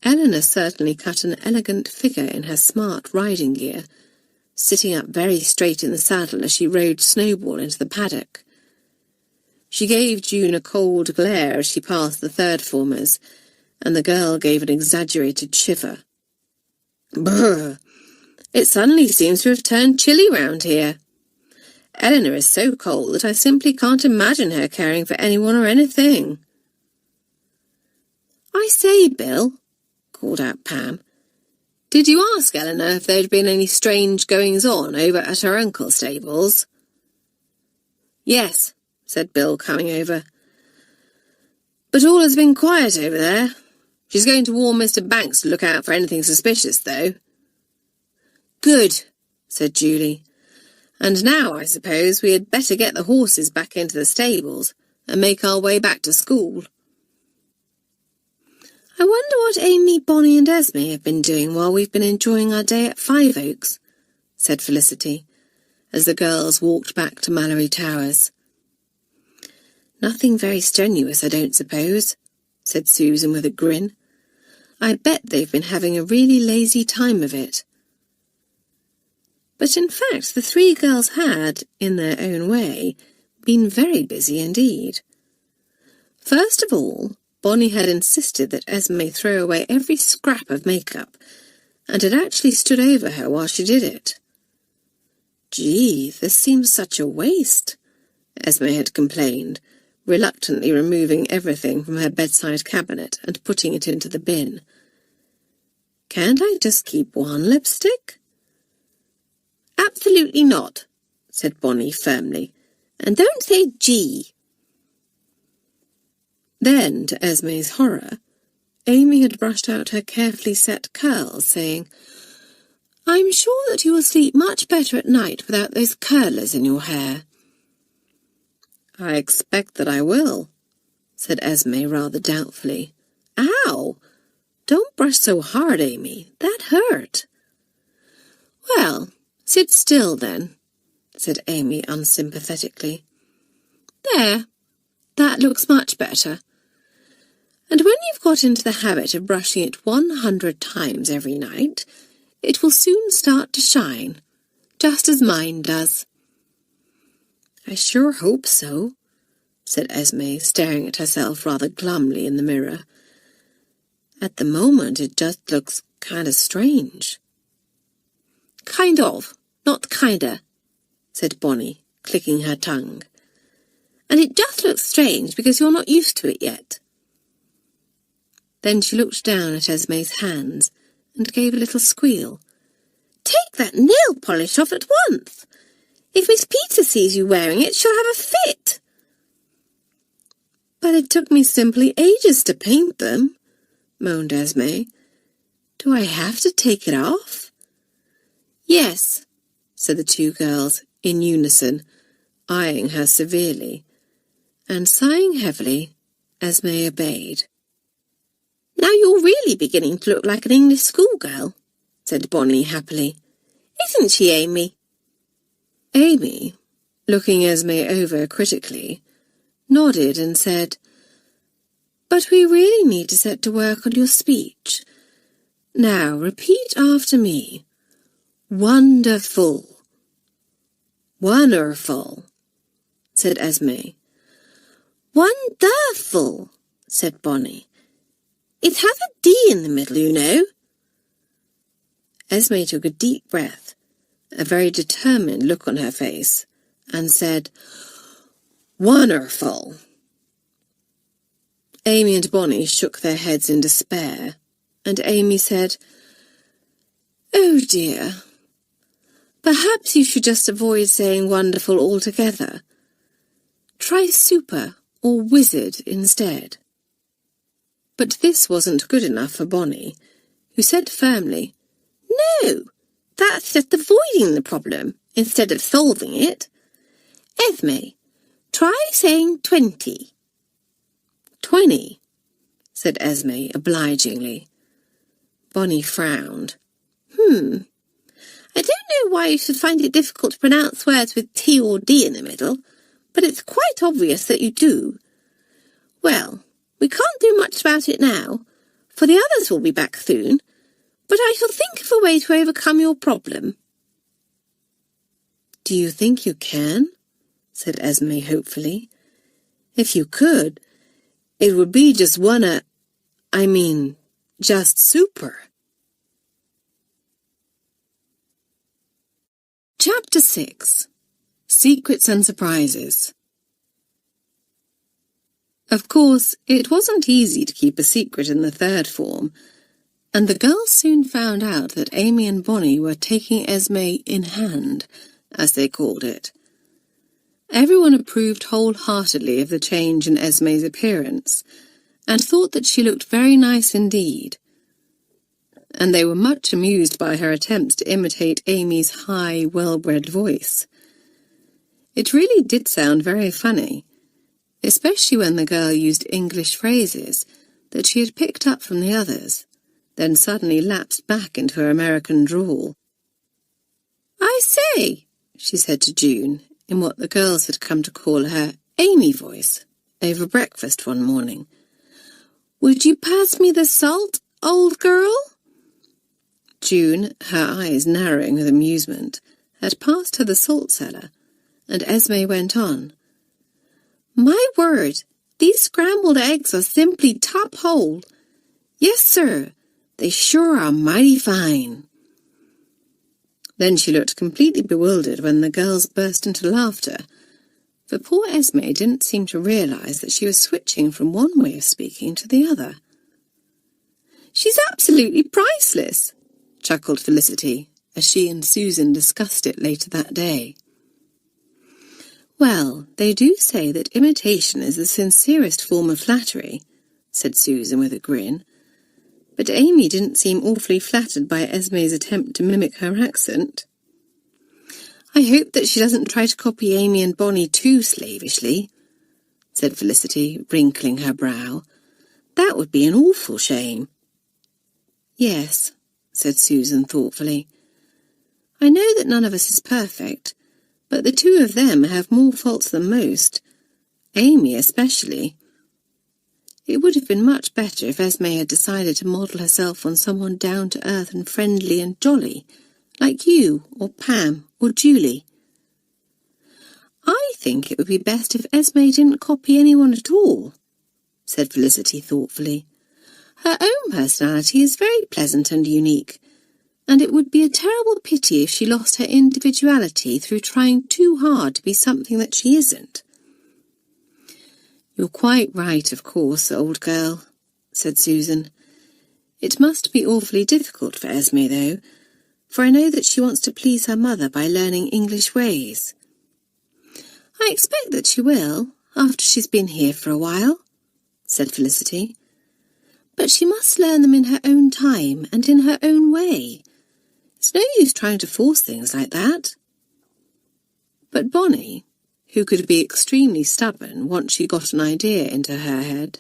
Eleanor certainly cut an elegant figure in her smart riding gear, sitting up very straight in the saddle as she rode Snowball into the paddock. She gave June a cold glare as she passed the third formers, and the girl gave an exaggerated shiver. "Brr! It suddenly seems to have turned chilly round here. Eleanor is so cold that I simply can't imagine her caring for anyone or anything." "I say, Bill," called out Pam, "did you ask Eleanor if there had been any strange goings-on over at her uncle's stables?" "Yes," said Bill, coming over. "But all has been quiet over there. She's going to warn Mr. Banks to look out for anything suspicious, though." "Good," said Julie. "And now, I suppose, we had better get the horses back into the stables and make our way back to school." "I wonder what Amy, Bonnie and Esme have been doing while we've been enjoying our day at Five Oaks," said Felicity, as the girls walked back to Malory Towers. "Nothing very strenuous, I don't suppose," said Susan with a grin. "I bet they've been having a really lazy time of it." But in fact the three girls had, in their own way, been very busy indeed. First of all, Bonnie had insisted that Esme throw away every scrap of makeup, and had actually stood over her while she did it. "Gee, this seems such a waste," Esme had complained, reluctantly removing everything from her bedside cabinet and putting it into the bin. "Can't I just keep one lipstick?" "Absolutely not," said Bonnie firmly. "And don't say gee." Then, to Esme's horror, Amy had brushed out her carefully set curls, saying, "I'm sure that you will sleep much better at night without those curlers in your hair." "I expect that I will," said Esme rather doubtfully. "Ow! Don't brush so hard, Amy. That hurt." "Well, sit still then," said Amy unsympathetically. "There, that looks much better. And when you've got into the habit of brushing it 100 times every night, it will soon start to shine, just as mine does." "I sure hope so," said Esme, staring at herself rather glumly in the mirror. "At the moment it just looks kind of strange." "Kind of, not kinda," said Bonnie, clicking her tongue. "And it just looks strange because you're not used to it yet." Then she looked down at Esme's hands and gave a little squeal. "Take that nail polish off at once! If Miss Peter sees you wearing it, she'll have a fit." But it took me simply ages to paint them, moaned Esme. Do I have to take it off? Yes, said the two girls in unison, eyeing her severely, and sighing heavily, Esme obeyed. Now you're really beginning to look like an English schoolgirl, said Bonnie happily. Isn't she, Amy? Amy, looking Esme over critically, nodded and said, But we really need to set to work on your speech. Now repeat after me. Wonderful. Wonderful, said Esme. Wonderful, said Bonnie. It has a D in the middle, you know. Esme took a deep breath, a very determined look on her face, and said, Wonderful. Amy and Bonnie shook their heads in despair, and Amy said, Oh dear, perhaps you should just avoid saying wonderful altogether. Try super or wizard instead. But this wasn't good enough for Bonnie, who said firmly, No, that's just avoiding the problem instead of solving it. Esme, try saying 20. 20, said Esme obligingly. Bonnie frowned. I don't know why you should find it difficult to pronounce words with T or D in the middle, but it's quite obvious that you do. Well, we can't do much about it now, for the others will be back soon, but I shall think of a way to overcome your problem. Do you think you can? Said Esme hopefully. If you could, it would be just just super. Chapter 6. Secrets and Surprises. Of course, it wasn't easy to keep a secret in the third form, and the girls soon found out that Amy and Bonnie were taking Esme in hand, as they called it. Everyone approved wholeheartedly of the change in Esme's appearance, and thought that she looked very nice indeed. And they were much amused by her attempts to imitate Amy's high, well-bred voice. It really did sound very funny, especially when the girl used English phrases that she had picked up from the others, then suddenly lapsed back into her American drawl. I say, she said to June, in what the girls had come to call her Amy voice, over breakfast one morning. Would you pass me the salt, old girl? June, her eyes narrowing with amusement, had passed her the salt cellar, and Esme went on. My word, these scrambled eggs are simply top hole. Yes, sir, they sure are mighty fine. Then she looked completely bewildered when the girls burst into laughter, for poor Esme didn't seem to realize that she was switching from one way of speaking to the other. She's absolutely priceless, chuckled Felicity, as she and Susan discussed it later that day. Well, they do say that imitation is the sincerest form of flattery, said Susan with a grin, but Amy didn't seem awfully flattered by Esme's attempt to mimic her accent. I hope that she doesn't try to copy Amy and Bonnie too slavishly, said Felicity, wrinkling her brow. That would be an awful shame. Yes, said Susan thoughtfully. I know that none of us is perfect, but the two of them have more faults than most, Amy especially. It would have been much better if Esme had decided to model herself on someone down-to-earth and friendly and jolly, like you or Pam or Julie. I think it would be best if Esme didn't copy anyone at all, said Felicity thoughtfully. Her own personality is very pleasant and unique, and it would be a terrible pity if she lost her individuality through trying too hard to be something that she isn't. You're quite right, of course, old girl, said Susan. It must be awfully difficult for Esme, though, for I know that she wants to please her mother by learning English ways. I expect that she will, after she's been here for a while, said Felicity. "But she must learn them in her own time and in her own way. It's no use trying to force things like that." But Bonnie, who could be extremely stubborn once she got an idea into her head,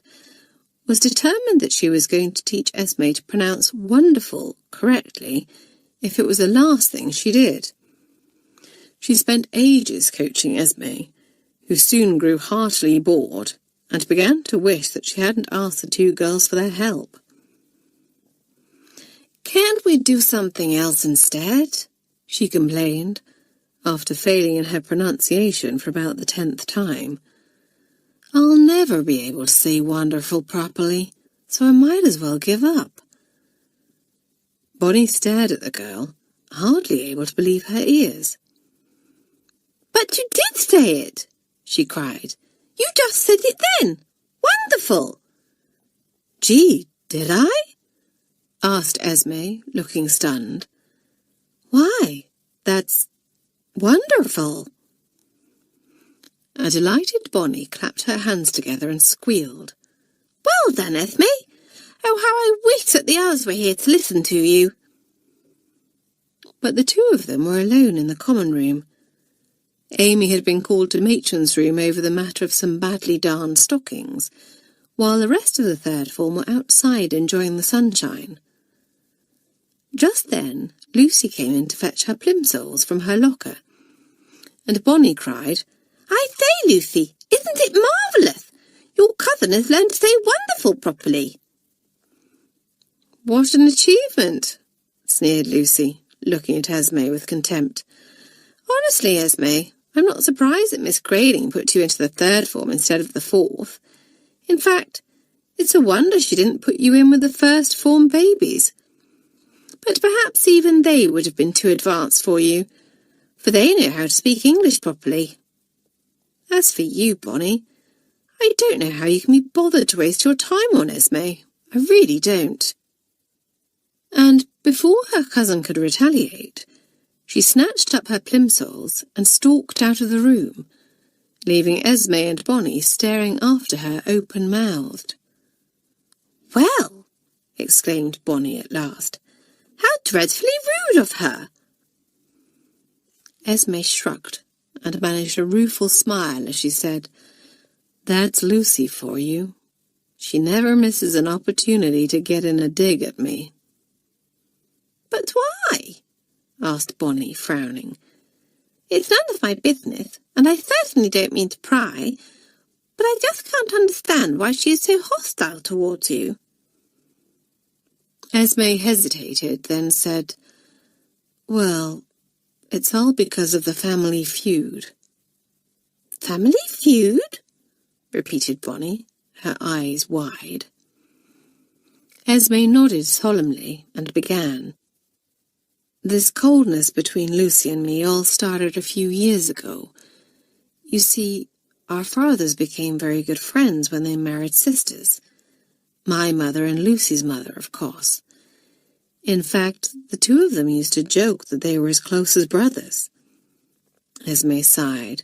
was determined that she was going to teach Esme to pronounce wonderful correctly if it was the last thing she did. She spent ages coaching Esme, who soon grew heartily bored and began to wish that she hadn't asked the two girls for their help. "Can't we do something else instead?" she complained, after failing in her pronunciation for about the 10th time. "I'll never be able to say wonderful properly, so I might as well give up." Bonnie stared at the girl, hardly able to believe her ears. "But you did say it!" she cried. "You just said it then! Wonderful!" "Gee, did I?" asked Esme, looking stunned. "Why, that's wonderful!" A delighted Bonnie clapped her hands together and squealed. "Well done, Esme! Oh, how I wish that the others were here to listen to you!" But the two of them were alone in the common room. Amy had been called to Matron's room over the matter of some badly darned stockings, while the rest of the third form were outside enjoying the sunshine. Just then Lucy came in to fetch her plimsolls from her locker, and Bonnie cried, "I say, Lucy, isn't it marvellous? Your cousin has learned to say wonderful properly." "What an achievement," sneered Lucy, looking at Esme with contempt. "Honestly, Esme, I'm not surprised that Miss Grading put you into the third form instead of the fourth. In fact, it's a wonder she didn't put you in with the first form babies. But perhaps even they would have been too advanced for you, for they know how to speak English properly. As for you, Bonnie, I don't know how you can be bothered to waste your time on Esme. I really don't." And before her cousin could retaliate, she snatched up her plimsolls and stalked out of the room, leaving Esme and Bonnie staring after her open-mouthed. "Well," exclaimed Bonnie at last, "how dreadfully rude of her!" Esme shrugged and managed a rueful smile as she said, "That's Lucy for you. She never misses an opportunity to get in a dig at me." "But why?" asked Bonnie, frowning. "It's none of my business, and I certainly don't mean to pry, but I just can't understand why she is so hostile towards you." Esme hesitated, then said, "Well, it's all because of the family feud." "Family feud?" repeated Bonnie, her eyes wide. Esme nodded solemnly and began. "This coldness between Lucy and me all started a few years ago. You see, our fathers became very good friends when they married sisters. My mother and Lucy's mother, of course. In fact, the two of them used to joke that they were as close as brothers." Esme sighed.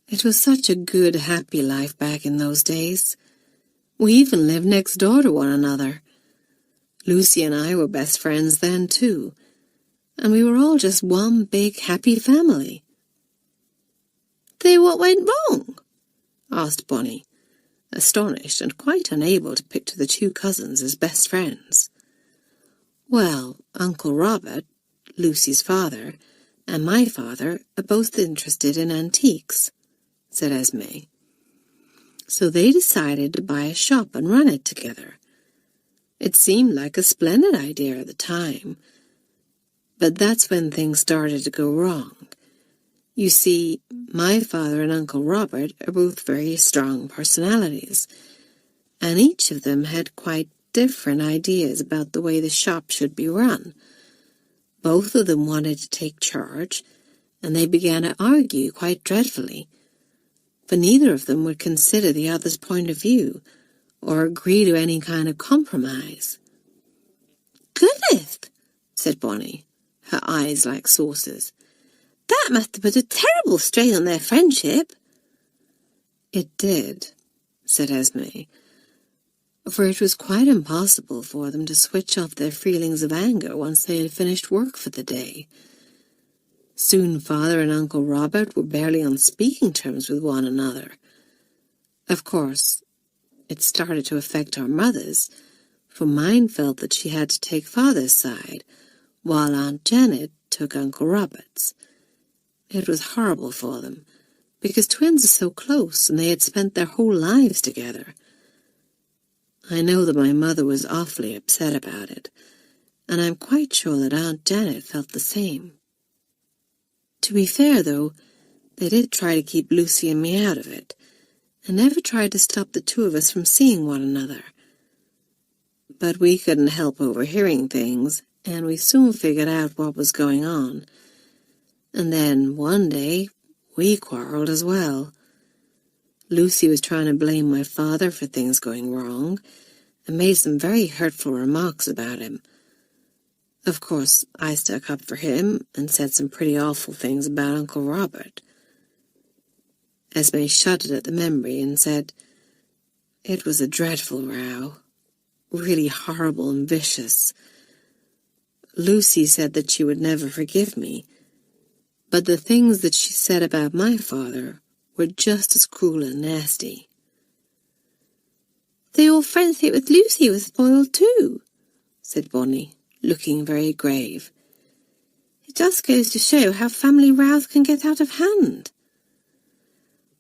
"It was such a good, happy life back in those days. We even lived next door to one another. Lucy and I were best friends then, too, and we were all just one big, happy family." "Then what went wrong?" asked Bonnie, astonished and quite unable to picture the two cousins as best friends. "Well, Uncle Robert, Lucy's father, and my father are both interested in antiques," said Esme. "So they decided to buy a shop and run it together. It seemed like a splendid idea at the time, but that's when things started to go wrong. You see, my father and Uncle Robert are both very strong personalities, and each of them had quite different ideas about the way the shop should be run. Both of them wanted to take charge, and they began to argue quite dreadfully, but neither of them would consider the other's point of view or agree to any kind of compromise." "Goodness," said Bonnie, her eyes like saucers. "That must have put a terrible strain on their friendship." "It did," said Esme, for it was quite impossible for them to switch off their feelings of anger once they had finished work for the day. Soon Father and Uncle Robert were barely on speaking terms with one another. Of course, it started to affect our mothers, for mine felt that she had to take Father's side, while Aunt Janet took Uncle Robert's. It was horrible for them, because twins are so close and they had spent their whole lives together. I know that my mother was awfully upset about it, and I'm quite sure that Aunt Janet felt the same. To be fair, though, they did try to keep Lucy and me out of it, and never tried to stop the two of us from seeing one another. But we couldn't help overhearing things, and we soon figured out what was going on. And then, one day, we quarreled as well. Lucy was trying to blame my father for things going wrong, and made some very hurtful remarks about him. Of course, I stuck up for him and said some pretty awful things about Uncle Robert. Esme shuddered at the memory and said, "It was a dreadful row, really horrible and vicious. Lucy said that she would never forgive me, but the things that she said about my father were just as cruel and nasty." "So your friendship with Lucy was spoiled too," said Bonnie, looking very grave. "It just goes to show how family rows can get out of hand."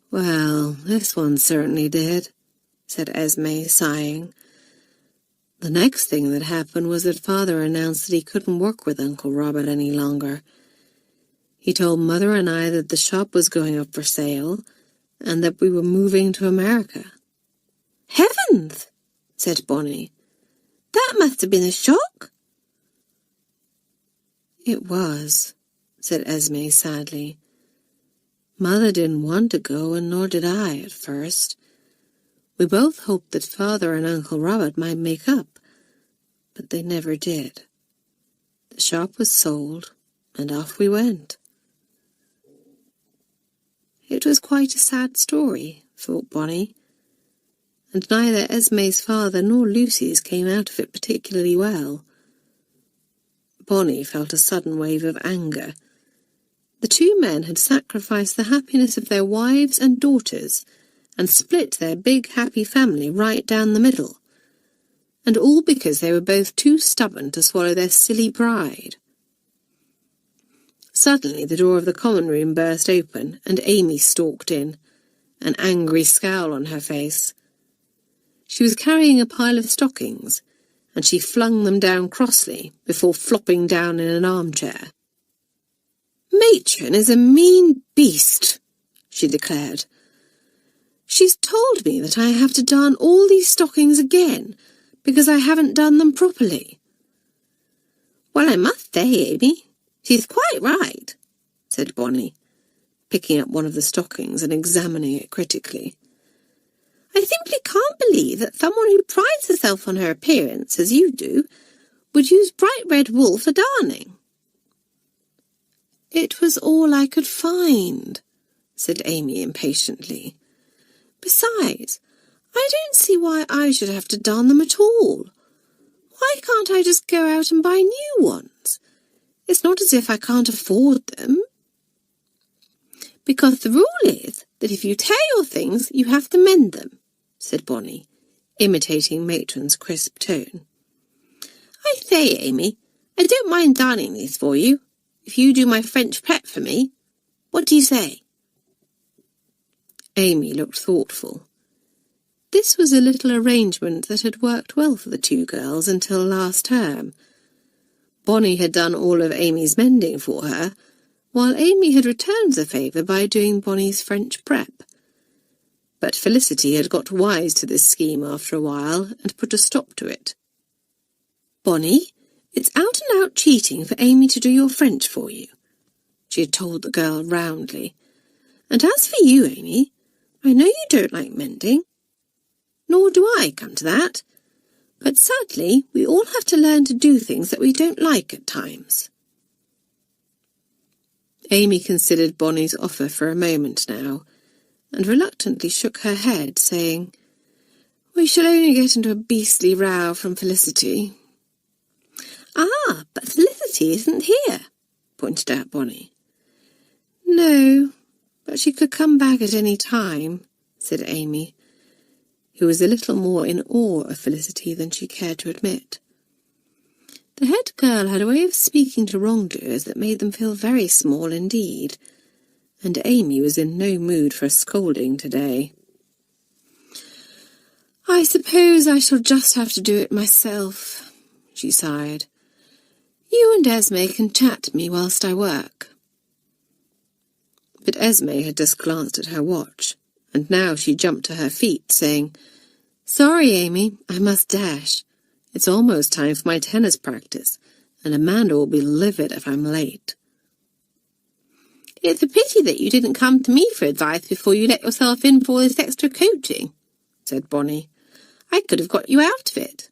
"Well, this one certainly did," said Esme, sighing. "The next thing that happened was that Father announced that he couldn't work with Uncle Robert any longer. He told Mother and I that the shop was going up for sale, and that we were moving to America." "Heavens!" said Bonnie. "That must have been a shock." "It was," said Esme sadly. "Mother didn't want to go, and nor did I at first. We both hoped that Father and Uncle Robert might make up, but they never did. The shop was sold, and off we went." It was quite a sad story, thought Bonnie, and neither Esme's father nor Lucy's came out of it particularly well. Bonnie felt a sudden wave of anger. The two men had sacrificed the happiness of their wives and daughters and split their big happy family right down the middle, and all because they were both too stubborn to swallow their silly pride. Suddenly the door of the common room burst open, and Amy stalked in, an angry scowl on her face. She was carrying a pile of stockings, and she flung them down crossly before flopping down in an armchair. "Matron is a mean beast," she declared. "She's told me that I have to darn all these stockings again because I haven't done them properly." "Well, I must say, Amy, she's quite right," said Bonnie, picking up one of the stockings and examining it critically. "I simply can't believe that someone who prides herself on her appearance, as you do, would use bright red wool for darning." "It was all I could find," said Amy impatiently. "Besides, I don't see why I should have to darn them at all. Why can't I just go out and buy new ones? It's not as if I can't afford them." "Because the rule is that if you tear your things, you have to mend them," said Bonnie, imitating Matron's crisp tone. "I say, Amy, I don't mind darning these for you, if you do my French prep for me. What do you say?" Amy looked thoughtful. This was a little arrangement that had worked well for the two girls until last term. Bonnie had done all of Amy's mending for her, while Amy had returned the favour by doing Bonnie's French prep. But Felicity had got wise to this scheme after a while and put a stop to it. "Bonnie, it's out-and-out cheating for Amy to do your French for you," she had told the girl roundly. "And as for you, Amy, I know you don't like mending. Nor do I, come to that. But sadly, we all have to learn to do things that we don't like at times." Amy considered Bonnie's offer for a moment now, and reluctantly shook her head, saying, We shall only get into a beastly row from Felicity. Ah, but Felicity isn't here, pointed out Bonnie. No, but she could come back at any time, said Amy, who was a little more in awe of Felicity than she cared to admit. The head girl had a way of speaking to wrongdoers that made them feel very small indeed, and Amy was in no mood for a scolding today. I suppose I shall just have to do it myself, she sighed. You and Esme can chat to me whilst I work. But Esme had just glanced at her watch, and now she jumped to her feet, saying, Sorry, Amy, I must dash. It's almost time for my tennis practice, and Amanda will be livid if I'm late. It's a pity that you didn't come to me for advice before you let yourself in for all this extra coaching, said Bonnie. I could have got you out of it.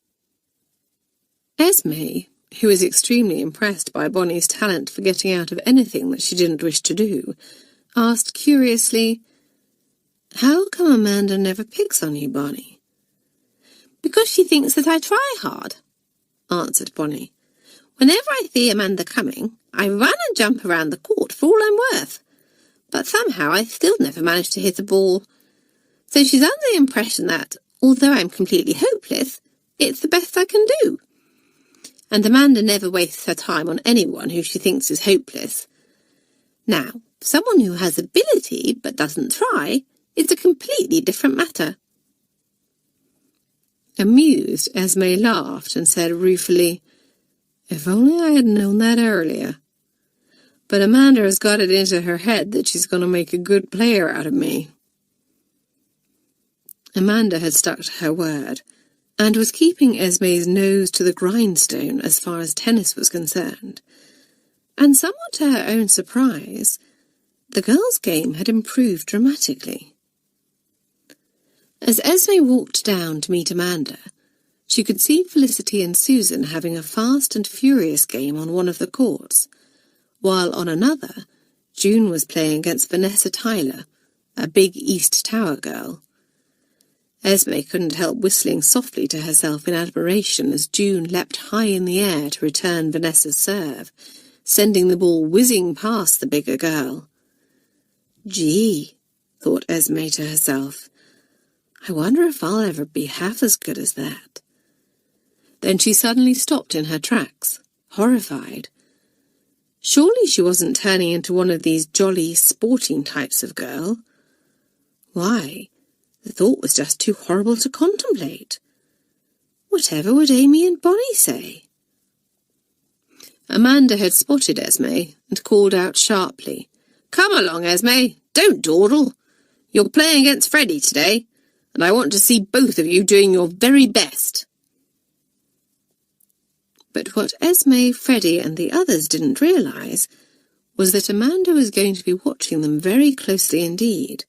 Esme, who was extremely impressed by Bonnie's talent for getting out of anything that she didn't wish to do, asked curiously, How come Amanda never picks on you, Bonnie? Because she thinks that I try hard, answered Bonnie. Whenever I see Amanda coming, I run and jump around the court for all I'm worth. But somehow I still never manage to hit a ball. So she's under the impression that, although I'm completely hopeless, it's the best I can do. And Amanda never wastes her time on anyone who she thinks is hopeless. Now, someone who has ability but doesn't try is a completely different matter. Amused, Esme laughed and said ruefully, If only I had known that earlier. But Amanda has got it into her head that she's going to make a good player out of me. Amanda had stuck to her word, and was keeping Esme's nose to the grindstone as far as tennis was concerned. And somewhat to her own surprise, the girl's game had improved dramatically. As Esme walked down to meet Amanda, she could see Felicity and Susan having a fast and furious game on one of the courts, while on another, June was playing against Vanessa Tyler, a big East Tower girl. Esme couldn't help whistling softly to herself in admiration as June leapt high in the air to return Vanessa's serve, sending the ball whizzing past the bigger girl. Gee, thought Esme to herself, I wonder if I'll ever be half as good as that. Then she suddenly stopped in her tracks, horrified. Surely she wasn't turning into one of these jolly, sporting types of girl. Why, the thought was just too horrible to contemplate. Whatever would Amy and Bonnie say? Amanda had spotted Esme and called out sharply, Come along, Esme, don't dawdle. You're playing against Freddie today, and I want to see both of you doing your very best. But what Esme, Freddie, and the others didn't realise was that Amanda was going to be watching them very closely indeed,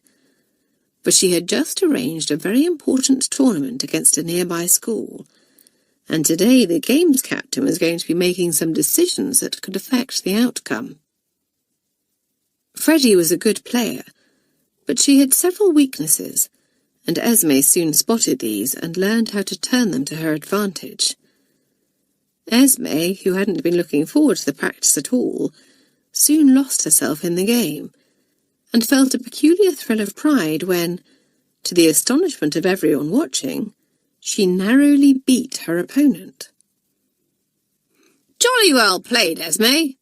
for she had just arranged a very important tournament against a nearby school, and today the games captain was going to be making some decisions that could affect the outcome. Freddie was a good player, but she had several weaknesses, and Esme soon spotted these and learned how to turn them to her advantage. Esme, who hadn't been looking forward to the practice at all, soon lost herself in the game, and felt a peculiar thrill of pride when, to the astonishment of everyone watching, she narrowly beat her opponent. Jolly well played, Esme,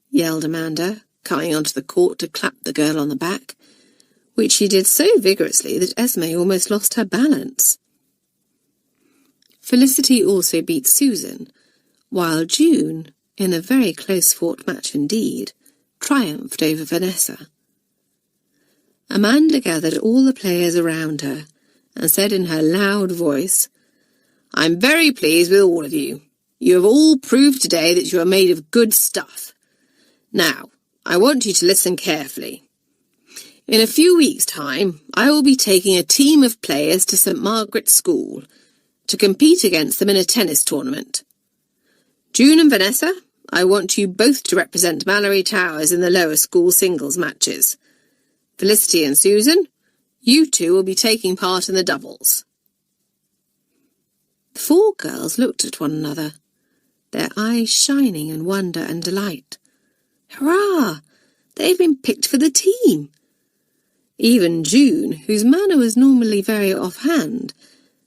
yelled Amanda, coming onto the court to clap the girl on the back, which she did so vigorously that Esme almost lost her balance. Felicity also beat Susan, while June, in a very close-fought match indeed, triumphed over Vanessa. Amanda gathered all the players around her and said in her loud voice, I'm very pleased with all of you. You have all proved today that you are made of good stuff. Now, I want you to listen carefully. In a few weeks' time, I will be taking a team of players to St. Margaret's School to compete against them in a tennis tournament. June and Vanessa, I want you both to represent Malory Towers in the lower school singles matches. Felicity and Susan, you two will be taking part in the doubles. The 4 girls looked at one another, their eyes shining in wonder and delight. Hurrah! They've been picked for the team! Even June, whose manner was normally very offhand,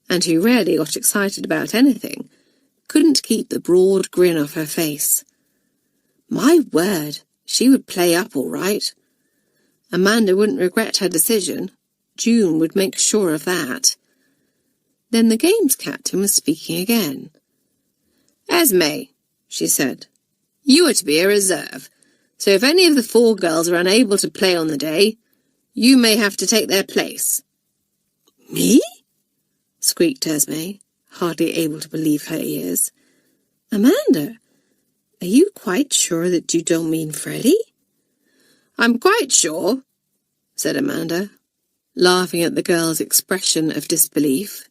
and who rarely got excited about anything, couldn't keep the broad grin off her face. My word, she would play up all right. Amanda wouldn't regret her decision. June would make sure of that. Then the games captain was speaking again. Esme, she said, you are to be a reserve, so if any of the 4 girls are unable to play on the day, you may have to take their place. Me? Squeaked Esme, hardly able to believe her ears. Amanda, are you quite sure that you don't mean Freddie? I'm quite sure, said Amanda, laughing at the girl's expression of disbelief.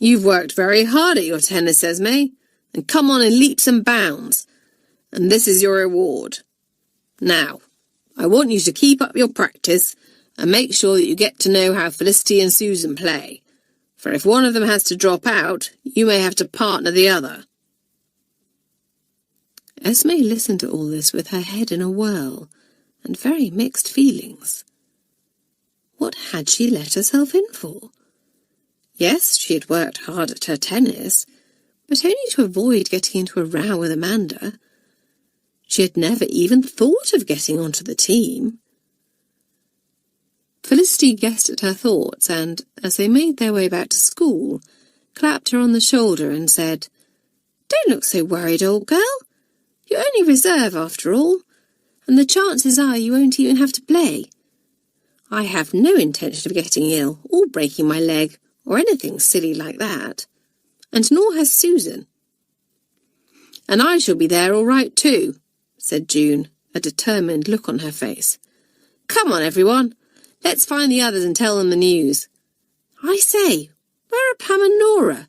You've worked very hard at your tennis, Esme, and come on in leaps and bounds, and this is your reward. Now, I want you to keep up your practice and make sure that you get to know how Felicity and Susan play, for if one of them has to drop out, you may have to partner the other. Esme listened to all this with her head in a whirl and very mixed feelings. What had she let herself in for? Yes, she had worked hard at her tennis, but only to avoid getting into a row with Amanda. She had never even thought of getting onto the team. Felicity guessed at her thoughts and, as they made their way back to school, clapped her on the shoulder and said, Don't look so worried, old girl. You're only reserve after all, and the chances are you won't even have to play. I have no intention of getting ill or breaking my leg or anything silly like that, and nor has Susan. And I shall be there all right too, said June, a determined look on her face. Come on, everyone. Let's find the others and tell them the news. I say, where are Pam and Nora?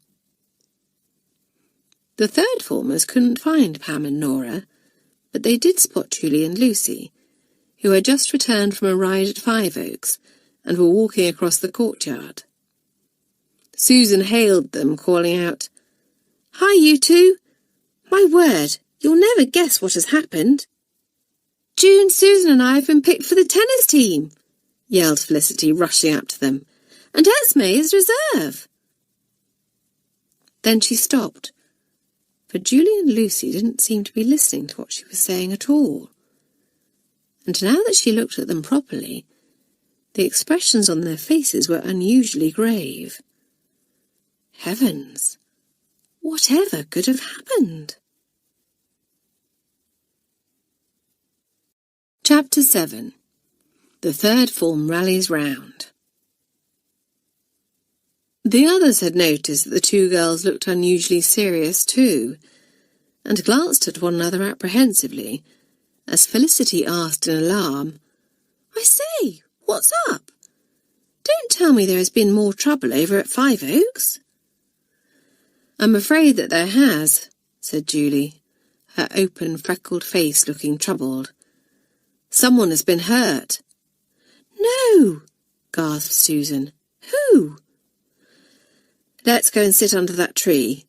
The 3rd formers couldn't find Pam and Nora, but they did spot Julie and Lucy, who had just returned from a ride at Five Oaks and were walking across the courtyard. Susan hailed them, calling out, Hi, you two! My word, you'll never guess what has happened. June, Susan and I have been picked for the tennis team, yelled Felicity, rushing up to them, and Esme is reserve. Then she stopped, for Julie and Lucy didn't seem to be listening to what she was saying at all. And now that she looked at them properly, the expressions on their faces were unusually grave. Heavens! Whatever could have happened? Chapter 7. The 3rd form rallies round. The others had noticed that the 2 girls looked unusually serious too, and glanced at one another apprehensively, as Felicity asked in alarm, I say, what's up? Don't tell me there has been more trouble over at Five Oaks. I'm afraid that there has, said Julie, her open, freckled face looking troubled. Someone has been hurt. No, gasped Susan. Who? Let's go and sit under that tree,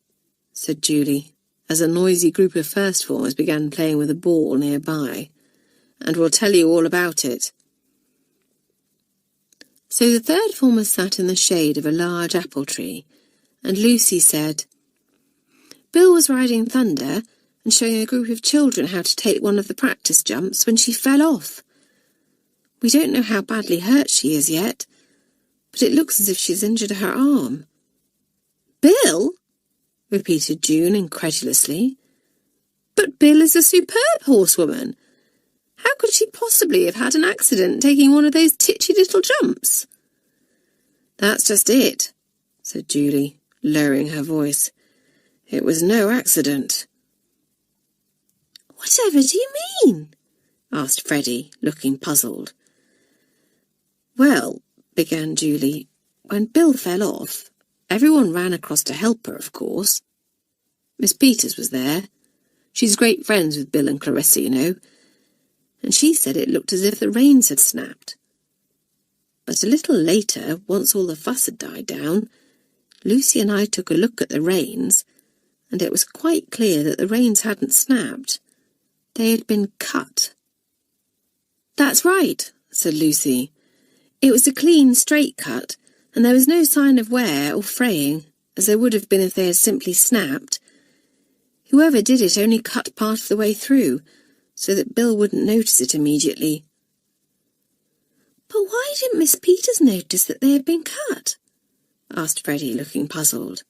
said Julie, as a noisy group of first formers began playing with a ball nearby, and we'll tell you all about it. So the 3rd formers sat in the shade of a large apple tree, and Lucy said, Bill was riding Thunder and showing a group of children how to take one of the practice jumps when she fell off. We don't know how badly hurt she is yet, but it looks as if she's injured her arm. Bill? Repeated June incredulously. But Bill is a superb horsewoman. How could she possibly have had an accident taking one of those titchy little jumps? That's just it, said Julie, lowering her voice. It was no accident. Whatever do you mean? Asked Freddie, looking puzzled. Well, began Julie, when Bill fell off, everyone ran across to help her, of course. Miss Peters was there. She's great friends with Bill and Clarissa, you know, and she said it looked as if the reins had snapped. But a little later, once all the fuss had died down, Lucy and I took a look at the reins, and it was quite clear that the reins hadn't snapped. They had been cut. "That's right," said Lucy. "It was a clean, straight cut, and there was no sign of wear or fraying, as there would have been if they had simply snapped. Whoever did it only cut part of the way through, so that Bill wouldn't notice it immediately." "But why didn't Miss Peters notice that they had been cut?" asked Freddie, looking puzzled.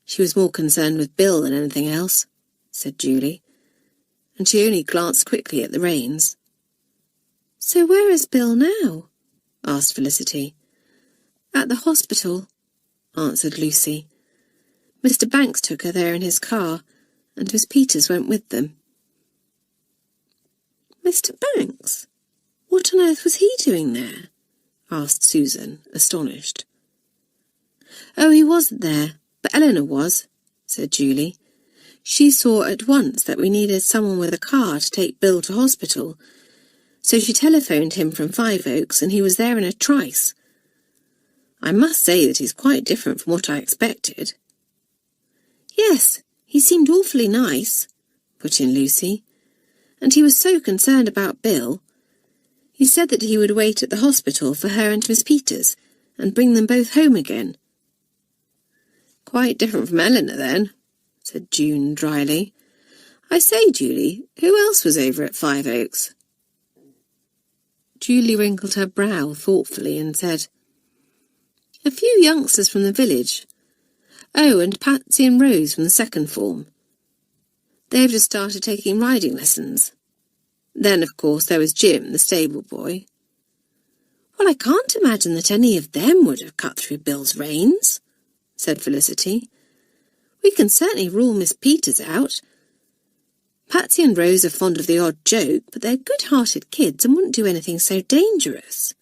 "She was more concerned with Bill than anything else," said Julie, and she only glanced quickly at the reins. "So where is Bill now?" asked Felicity. "At the hospital," answered Lucy. "Mr. Banks took her there in his car, and Miss Peters went with them." "Mr. Banks? What on earth was he doing there?" asked Susan, astonished. "Oh, he wasn't there, but Eleanor was," said Julie. "She saw at once that we needed someone with a car to take Bill to hospital, so she telephoned him from Five Oaks, and he was there in a trice. I must say that he's quite different from what I expected." "Yes, he seemed awfully nice," put in Lucy, "and he was so concerned about Bill. He said that he would wait at the hospital for her and Miss Peters, and bring them both home again." "Quite different from Eleanor, then," said June dryly. "I say, Julie, who else was over at Five Oaks?" Julie wrinkled her brow thoughtfully and said, "A few youngsters from the village. Oh, and Patsy and Rose from the second form. They've just started taking riding lessons. Then, of course, there was Jim, the stable boy." "Well, I can't imagine that any of them would have cut through Bill's reins," said Felicity. "We can certainly rule Miss Peters out. Patsy and Rose are fond of the odd joke, but they're good-hearted kids and wouldn't do anything so dangerous."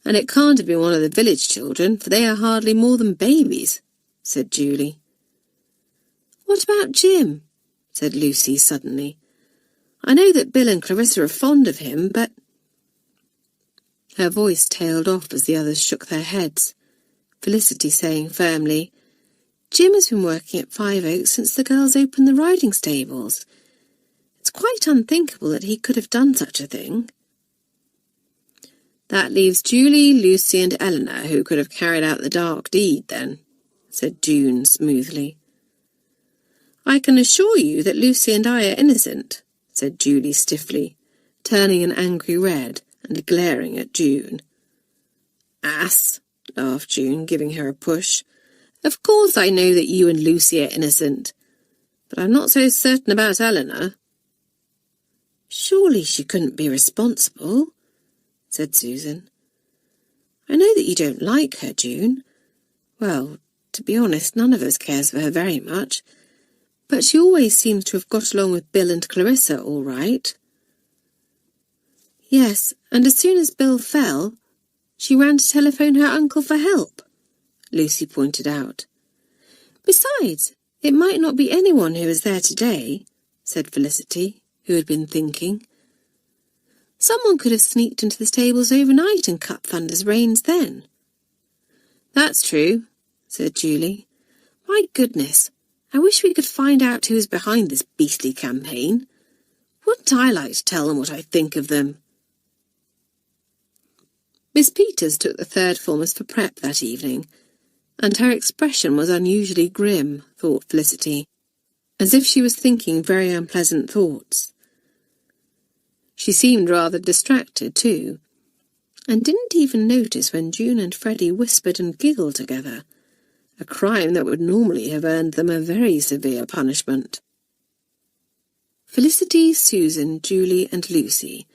"And it can't have been one of the village children, for they are hardly more than babies," said Julie. "What about Jim?" said Lucy suddenly. "I know that Bill and Clarissa are fond of him, but—" Her voice tailed off as the others shook their heads, Felicity saying firmly, "Jim has been working at Five Oaks since the girls opened the riding stables. It's quite unthinkable that he could have done such a thing." "That leaves Julie, Lucy and Eleanor, who could have carried out the dark deed, then," said June smoothly. "I can assure you that Lucy and I are innocent," said Julie stiffly, turning an angry red and glaring at June. "Ass," laughed June, giving her a push. "Of course I know that you and Lucy are innocent, but I'm not so certain about Eleanor." "Surely she couldn't be responsible," said Susan. "I know that you don't like her, June. Well, to be honest, none of us cares for her very much, but she always seems to have got along with Bill and Clarissa all right." "Yes, and as soon as Bill fell, she ran to telephone her uncle for help," Lucy pointed out. "Besides, it might not be anyone who was there today," said Felicity, who had been thinking. "Someone could have sneaked into the stables overnight and cut Thunder's reins then." "That's true," said Julie. "My goodness, I wish we could find out who is behind this beastly campaign. Wouldn't I like to tell them what I think of them?" Miss Peters took the third formers for prep that evening, and her expression was unusually grim, thought Felicity, as if she was thinking very unpleasant thoughts. She seemed rather distracted, too, and didn't even notice when June and Freddie whispered and giggled together, a crime that would normally have earned them a very severe punishment. Felicity, Susan, Julie and Lucy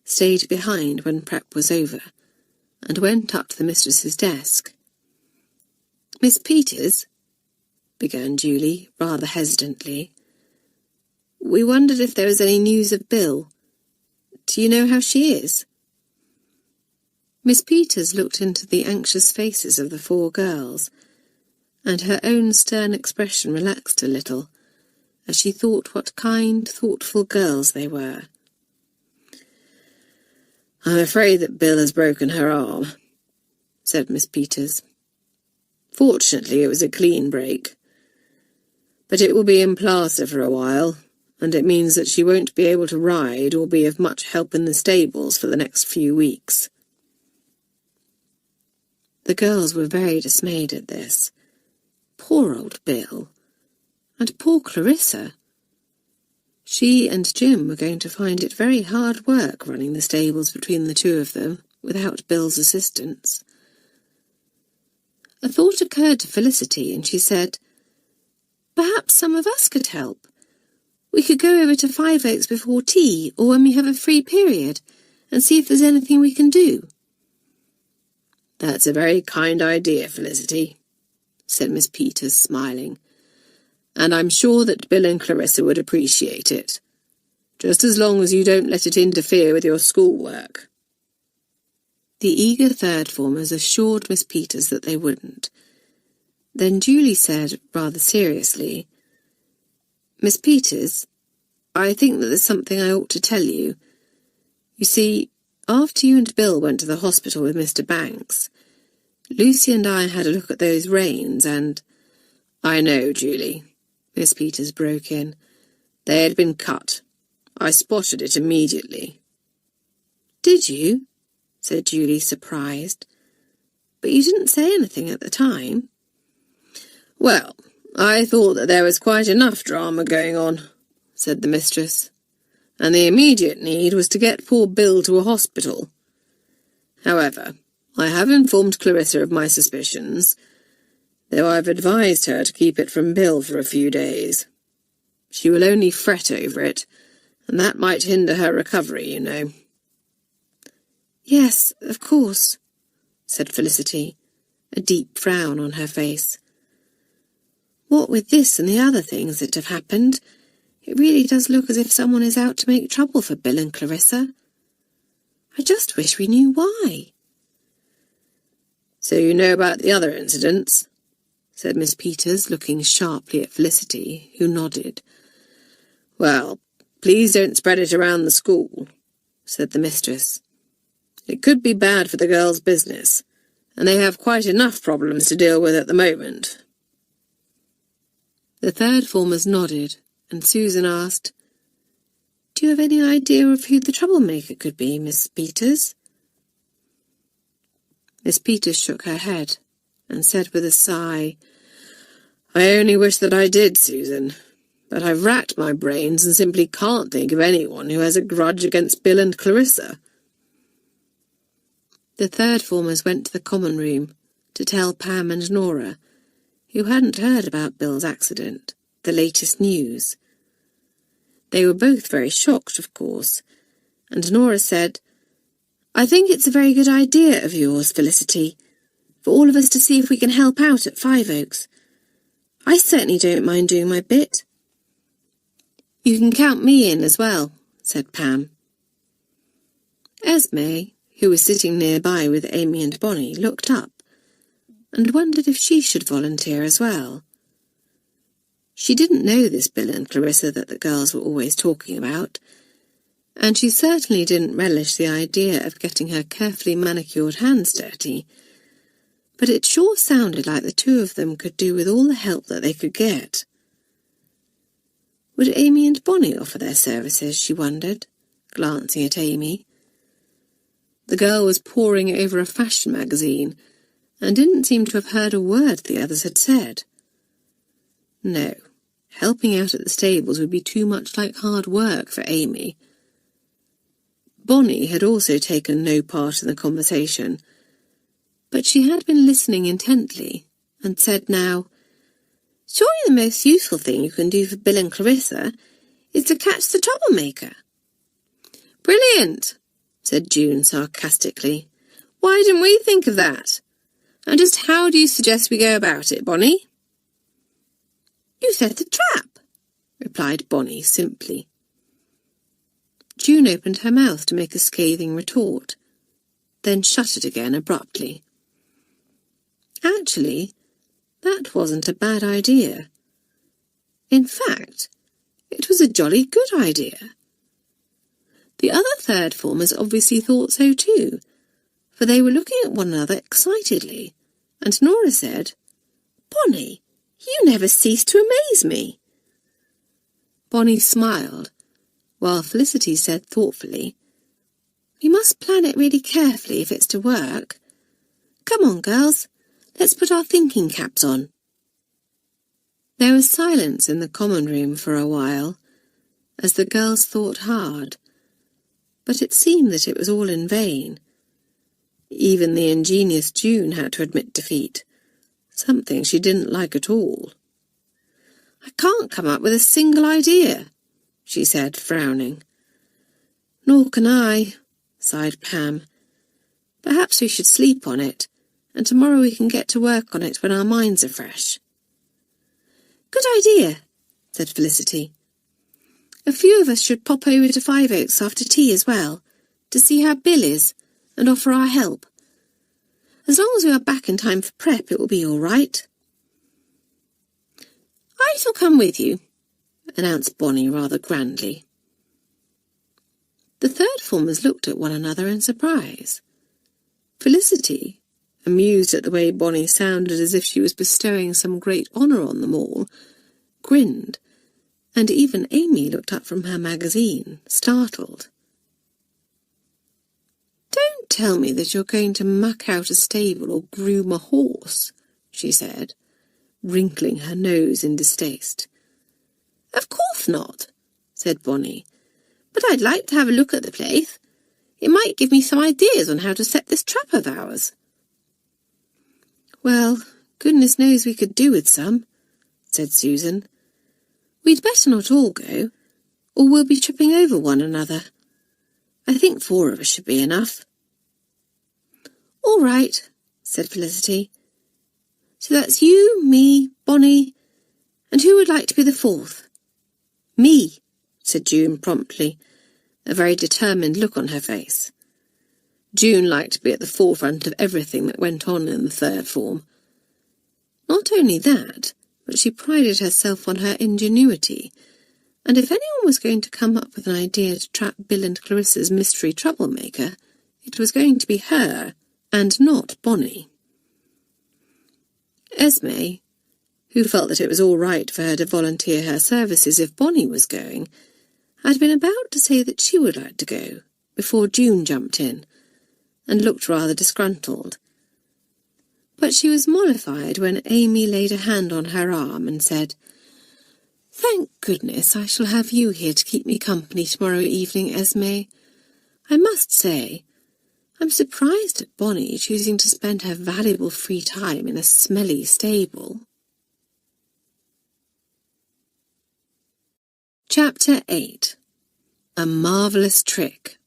stayed behind when prep was over, and went up to the mistress's desk. "Miss Peters," began Julie, rather hesitantly, "we wondered if there was any news of Bill. Do you know how she is?" Miss Peters looked into the anxious faces of the four girls, and her own stern expression relaxed a little, as she thought what kind, thoughtful girls they were. "I'm afraid that Bill has broken her arm," said Miss Peters. Fortunately, it was a clean break. But it will be in plaster for a while, and it means that she won't be able to ride or be of much help in the stables for the next few weeks." The girls were very dismayed at this. Poor old Bill. And poor Clarissa. She and Jim were going to find it very hard work running the stables between the two of them without Bill's assistance. A thought occurred to Felicity, and she said, "Perhaps some of us could help. We could go over to Five Oaks before tea or when we have a free period and see if there's anything we can do." "That's a very kind idea, Felicity," said Miss Peters, smiling, "and I'm sure that Bill and Clarissa would appreciate it, just as long as you don't let it interfere with your schoolwork." The eager third-formers assured Miss Peters that they wouldn't. Then Julie said, rather seriously, "Miss Peters, I think that there's something I ought to tell you. You see, after you and Bill went to the hospital with Mr. Banks, Lucy and I had a look at those reins and—" "I know, Julie," Miss Peters broke in. "They had been cut. I spotted it immediately." "Did you?" said Julie, surprised. "But you didn't say anything at the time." "Well, I thought that there was quite enough drama going on," said the mistress, "and the immediate need was to get poor Bill to a hospital. However, I have informed Clarissa of my suspicions, though I've advised her to keep it from Bill for a few days. She will only fret over it, and that might hinder her recovery, you know." "Yes, of course," said Felicity, a deep frown on her face. "What with this and the other things that have happened, it really does look as if someone is out to make trouble for Bill and Clarissa. I just wish we knew why." "So you know about the other incidents?" said Miss Peters, looking sharply at Felicity, who nodded. "Well, please don't spread it around the school," said the mistress. "It could be bad for the girls' business, and they have quite enough problems to deal with at the moment." The third-formers nodded, and Susan asked, "Do you have any idea of who the troublemaker could be, Miss Peters?" Miss Peters shook her head, and said with a sigh, "I only wish that I did, Susan, but I've racked my brains and simply can't think of anyone who has a grudge against Bill and Clarissa." The third-formers went to the common room to tell Pam and Nora, who hadn't heard about Bill's accident, the latest news. They were both very shocked, of course, and Nora said, "I think it's a very good idea of yours, Felicity, for all of us to see if we can help out at Five Oaks. I certainly don't mind doing my bit." "You can count me in as well," said Pam. Esme, who was sitting nearby with Amy and Bonnie, looked up and wondered if she should volunteer as well. She didn't know this Bill and Clarissa that the girls were always talking about, and she certainly didn't relish the idea of getting her carefully manicured hands dirty, but it sure sounded like the two of them could do with all the help that they could get. Would Amy and Bonnie offer their services, she wondered, glancing at Amy. The girl was poring over a fashion magazine and didn't seem to have heard a word the others had said. No, helping out at the stables would be too much like hard work for Amy. Bonnie had also taken no part in the conversation, but she had been listening intently and said now, "Surely the most useful thing you can do for Bill and Clarissa is to catch the troublemaker." "Brilliant," said June sarcastically. "Why didn't we think of that? And just how do you suggest we go about it, Bonnie?" "You set the trap," replied Bonnie simply. June opened her mouth to make a scathing retort, then shut it again abruptly. Actually, that wasn't a bad idea. In fact, it was a jolly good idea. The other third-formers obviously thought so too, for they were looking at one another excitedly, and Nora said, Bonnie, you never cease to amaze me." Bonnie smiled, while Felicity said thoughtfully, "We must plan it really carefully if it's to work. Come on, girls, let's put our thinking caps on." There was silence in the common room for a while, as the girls thought hard, but it seemed that it was all in vain. Even the ingenious June had to admit defeat, something she didn't like at all. "I can't come up with a single idea," she said, frowning. "Nor can I," sighed Pam. "Perhaps we should sleep on it, and tomorrow we can get to work on it when our minds are fresh." "Good idea," said Felicity. "A few of us should pop over to Five Oaks after tea as well, to see how Bill is, and offer our help. As long as we are back in time for prep, it will be all right." "I shall come with you," announced Bonnie rather grandly. The third formers looked at one another in surprise. Felicity, amused at the way Bonnie sounded as if she was bestowing some great honour on them all, grinned, and even Amy looked up from her magazine, startled. "Don't tell me that you're going to muck out a stable or groom a horse," she said, wrinkling her nose in distaste. "Of course not," said Bonnie, "but I'd like to have a look at the place. It might give me some ideas on how to set this trap of ours." "Well, goodness knows we could do with some," said Susan. "We'd better not all go, or we'll be tripping over one another. I think 4 of us should be enough." "All right," said Felicity. "So that's you, me, Bonnie, and who would like to be the 4th? "Me," said June promptly, a very determined look on her face. June liked to be at the forefront of everything that went on in the third form. Not only that, but she prided herself on her ingenuity, and if anyone was going to come up with an idea to trap Bill and Clarissa's mystery troublemaker, it was going to be her, and not Bonnie. Esme, who felt that it was all right for her to volunteer her services if Bonnie was going, had been about to say that she would like to go, before June jumped in, and looked rather disgruntled. But she was mollified when Amy laid a hand on her arm and said, "Thank goodness I shall have you here to keep me company tomorrow evening, Esme. I must say, I'm surprised at Bonnie choosing to spend her valuable free time in a smelly stable." Chapter 8. A Marvellous Trick.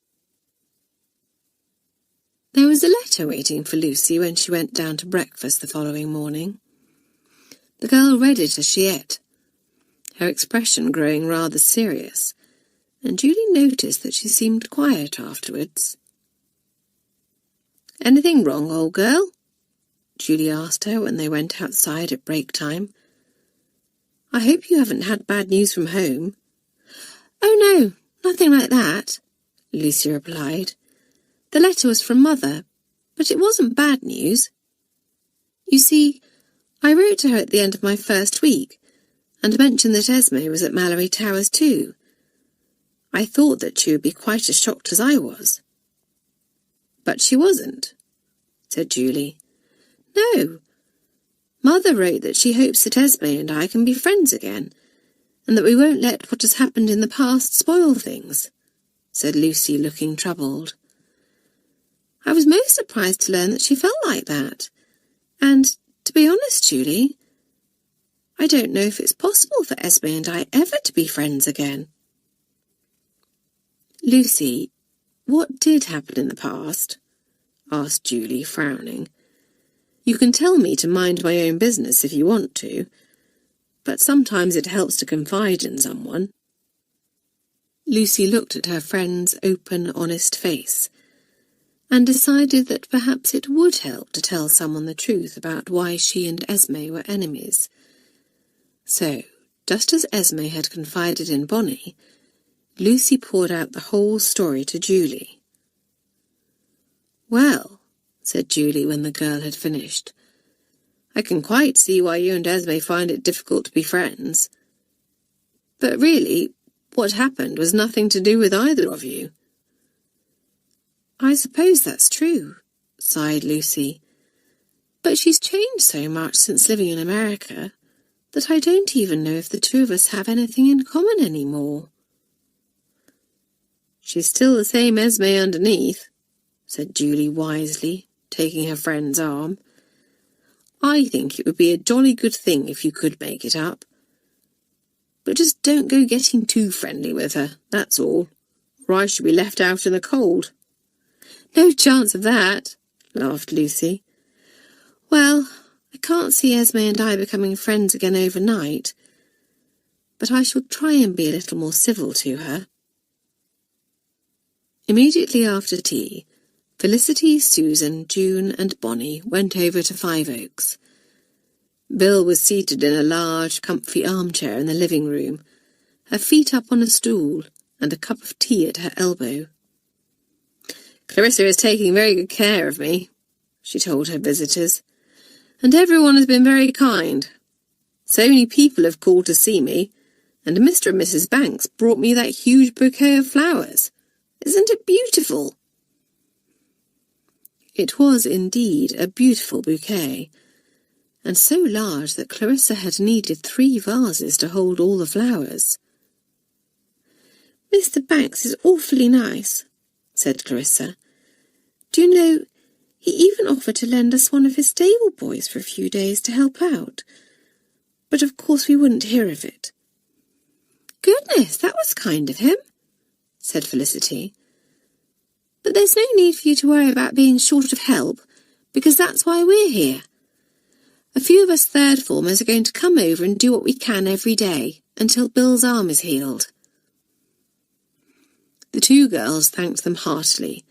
There was a letter waiting for Lucy when she went down to breakfast the following morning. The girl read it as she ate, her expression growing rather serious, and Julie noticed that she seemed quiet afterwards. "Anything wrong, old girl?" Julie asked her when they went outside at break time. "I hope you haven't had bad news from home." "Oh no, nothing like that," Lucy replied. "The letter was from Mother, but it wasn't bad news. You see, I wrote to her at the end of my first week, and mentioned that Esme was at Malory Towers too. I thought that she would be quite as shocked as I was." "But she wasn't," said Julie. "No. Mother wrote that she hopes that Esme and I can be friends again, and that we won't let what has happened in the past spoil things," said Lucy, looking troubled. "I was most surprised to learn that she felt like that, and, to be honest, Julie, I don't know if it's possible for Esme and I ever to be friends again." "Lucy, what did happen in the past?" asked Julie, frowning. "You can tell me to mind my own business if you want to, but sometimes it helps to confide in someone." Lucy looked at her friend's open, honest face, and decided that perhaps it would help to tell someone the truth about why she and Esme were enemies. So, just as Esme had confided in Bonnie, Lucy poured out the whole story to Julie. "Well," said Julie when the girl had finished, I can quite see why you and Esme find it difficult to be friends. But really, what happened was nothing to do with either of you." "I suppose that's true," sighed Lucy. "But she's changed so much since living in America that I don't even know if the two of us have anything in common anymore." "She's still the same Esme underneath," said Julie wisely, taking her friend's arm. "I think it would be a jolly good thing if you could make it up. But just don't go getting too friendly with her, that's all, or I shall be left out in the cold." "No chance of that," laughed Lucy. "Well, I can't see Esme and I becoming friends again overnight, but I shall try and be a little more civil to her." Immediately after tea, Felicity, Susan, June and Bonnie went over to Five Oaks. Bill was seated in a large, comfy armchair in the living room, her feet up on a stool and a cup of tea at her elbow. "Clarissa is taking very good care of me," she told her visitors, "and everyone has been very kind. So many people have called to see me, and Mr. and Mrs. Banks brought me that huge bouquet of flowers. Isn't it beautiful?" It was indeed a beautiful bouquet, and so large that Clarissa had needed 3 vases to hold all the flowers. "Mr. Banks is awfully nice," said Clarissa. "Do you know, he even offered to lend us one of his stable boys for a few days to help out, but of course we wouldn't hear of it." "Goodness, that was kind of him," said Felicity. "But there's no need for you to worry about being short of help, because that's why we're here. A few of us third formers are going to come over and do what we can every day, until Bill's arm is healed." The 2 girls thanked them heartily,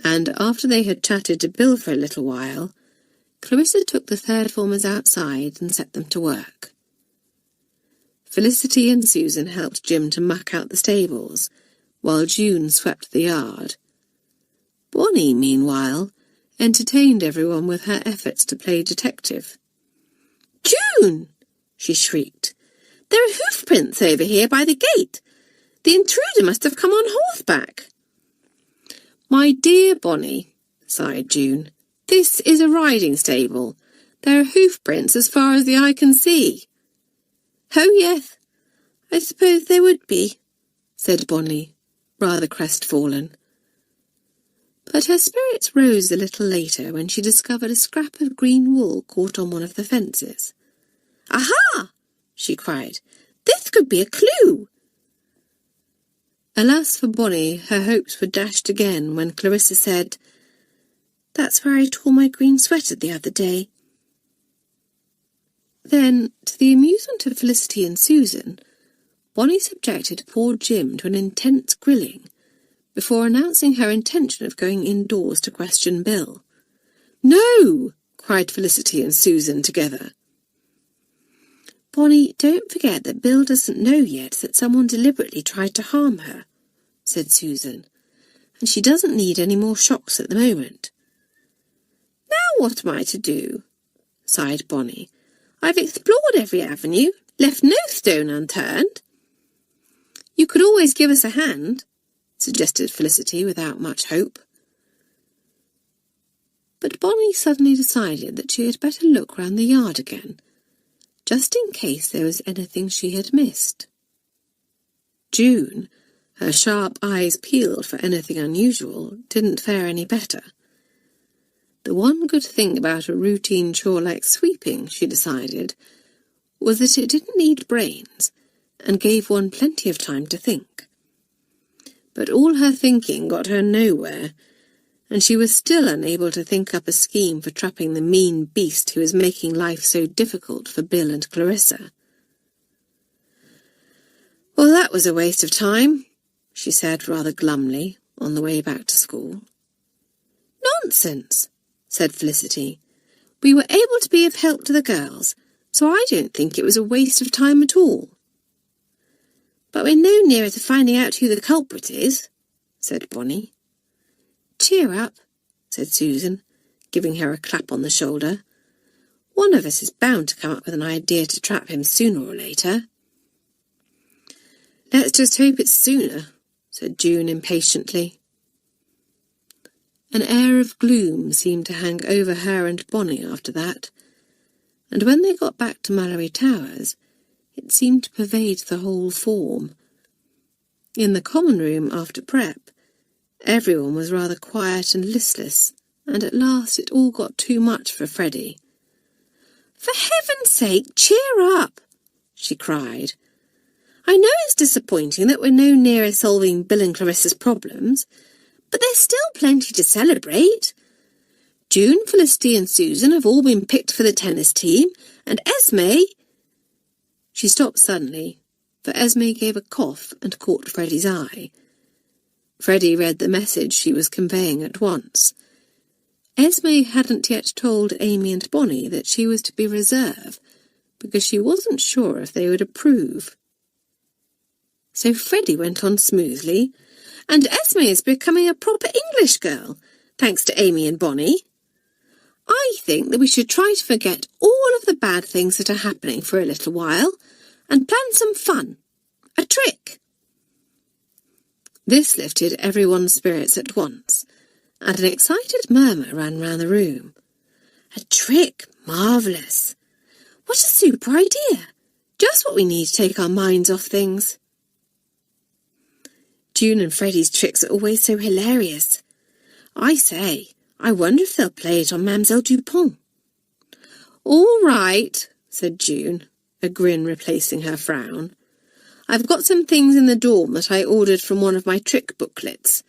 and after they had chatted to Bill for a little while, Clarissa took the third formers outside and set them to work. Felicity and Susan helped Jim to muck out the stables, while June swept the yard. Bonnie, meanwhile, entertained everyone with her efforts to play detective. "June!" she shrieked. "There are hoof prints over here by the gate. The intruder must have come on horseback." "My dear Bonnie," sighed June, "this is a riding stable. There are hoof prints as far as the eye can see." "Oh, yes, I suppose there would be," said Bonnie, rather crestfallen. But her spirits rose a little later when she discovered a scrap of green wool caught on one of the fences. "Aha!" she cried. "This could be a clue." Alas for Bonnie, her hopes were dashed again when Clarissa said, "That's where I tore my green sweater the other day." Then, to the amusement of Felicity and Susan, Bonnie subjected poor Jim to an intense grilling before announcing her intention of going indoors to question Bill. "No!" cried Felicity and Susan together. "Bonnie, don't forget that Bill doesn't know yet that someone deliberately tried to harm her," said Susan, "and she doesn't need any more shocks at the moment." "Now what am I to do?" sighed Bonnie. "I've explored every avenue, left no stone unturned." "You could always give us a hand," suggested Felicity without much hope. But Bonnie suddenly decided that she had better look round the yard again, just in case there was anything she had missed. June, her sharp eyes peeled for anything unusual, didn't fare any better. The one good thing about a routine chore like sweeping, she decided, was that it didn't need brains and gave one plenty of time to think. But all her thinking got her nowhere, and she was still unable to think up a scheme for trapping the mean beast who was making life so difficult for Bill and Clarissa. "Well, that was a waste of time," she said rather glumly on the way back to school. "Nonsense," said Felicity. "We were able to be of help to the girls, so I don't think it was a waste of time at all." "But we're no nearer to finding out who the culprit is," said Bonnie. "Cheer up," said Susan, giving her a clap on the shoulder. One of us is bound to come up with an idea to trap him sooner or later." "Let's just hope it's sooner," said June impatiently. An air of gloom seemed to hang over her and Bonnie after that, and when they got back to Malory Towers, it seemed to pervade the whole form. In the common room after prep, everyone was rather quiet and listless, and at last it all got too much for Freddie. "For heaven's sake, cheer up!" she cried. "I know it's disappointing that we're no nearer solving Bill and Clarissa's problems, but there's still plenty to celebrate. June, Felicity and Susan have all been picked for the tennis team, and Esme—" She stopped suddenly, for Esme gave a cough and caught Freddie's eye. Freddie read the message she was conveying at once. Esme hadn't yet told Amy and Bonnie that she was to be reserve, because she wasn't sure if they would approve. So Freddie went on smoothly, "And Esme is becoming a proper English girl, thanks to Amy and Bonnie. I think that we should try to forget all of the bad things that are happening for a little while, and plan some fun. A trick." This lifted everyone's spirits at once, and an excited murmur ran round the room. "A trick! Marvellous! What a super idea! Just what we need to take our minds off things." "June and Freddie's tricks are always so hilarious. I say, I wonder if they'll play it on Mademoiselle Dupont." "All right," said June, a grin replacing her frown. "I've got some things in the dorm that I ordered from one of my trick booklets.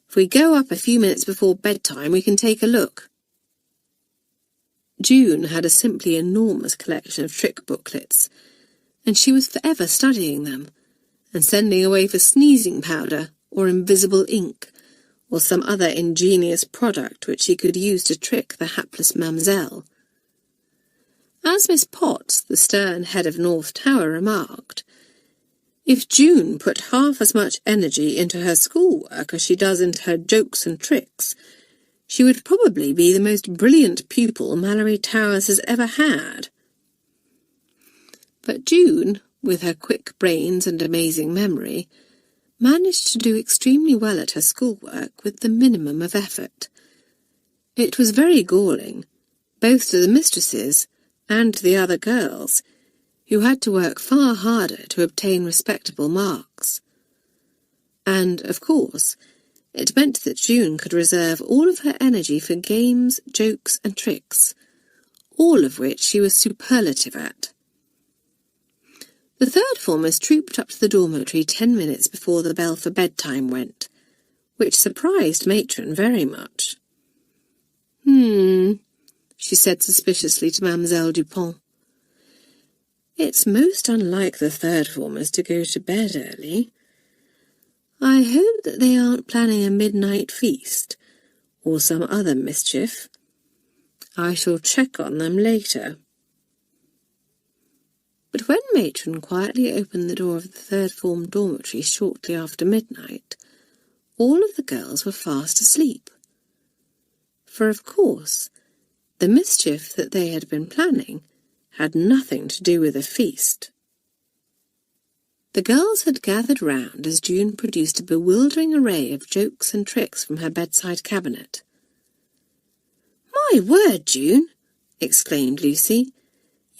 If we go up a few minutes before bedtime, we can take a look." June had a simply enormous collection of trick booklets, and she was forever studying them, and sending away for sneezing powder or invisible ink, or some other ingenious product which she could use to trick the hapless Mamselle. As Miss Potts, the stern head of North Tower, remarked, if June put half as much energy into her schoolwork as she does into her jokes and tricks, she would probably be the most brilliant pupil Malory Towers has ever had. But June, with her quick brains and amazing memory, managed to do extremely well at her schoolwork with the minimum of effort. It was very galling, both to the mistresses and to the other girls, who had to work far harder to obtain respectable marks. And, of course, it meant that June could reserve all of her energy for games, jokes and tricks, all of which she was superlative at. The third formers trooped up to the dormitory 10 minutes before the bell for bedtime went, which surprised Matron very much. She said suspiciously to Mademoiselle Dupont. "It's most unlike the third formers to go to bed early. I hope that they aren't planning a midnight feast, or some other mischief. I shall check on them later." But when Matron quietly opened the door of the third form dormitory shortly after midnight, all of the girls were fast asleep. For, of course, the mischief that they had been planning had nothing to do with a feast. The girls had gathered round as June produced a bewildering array of jokes and tricks from her bedside cabinet. "My word, June!" exclaimed Lucy.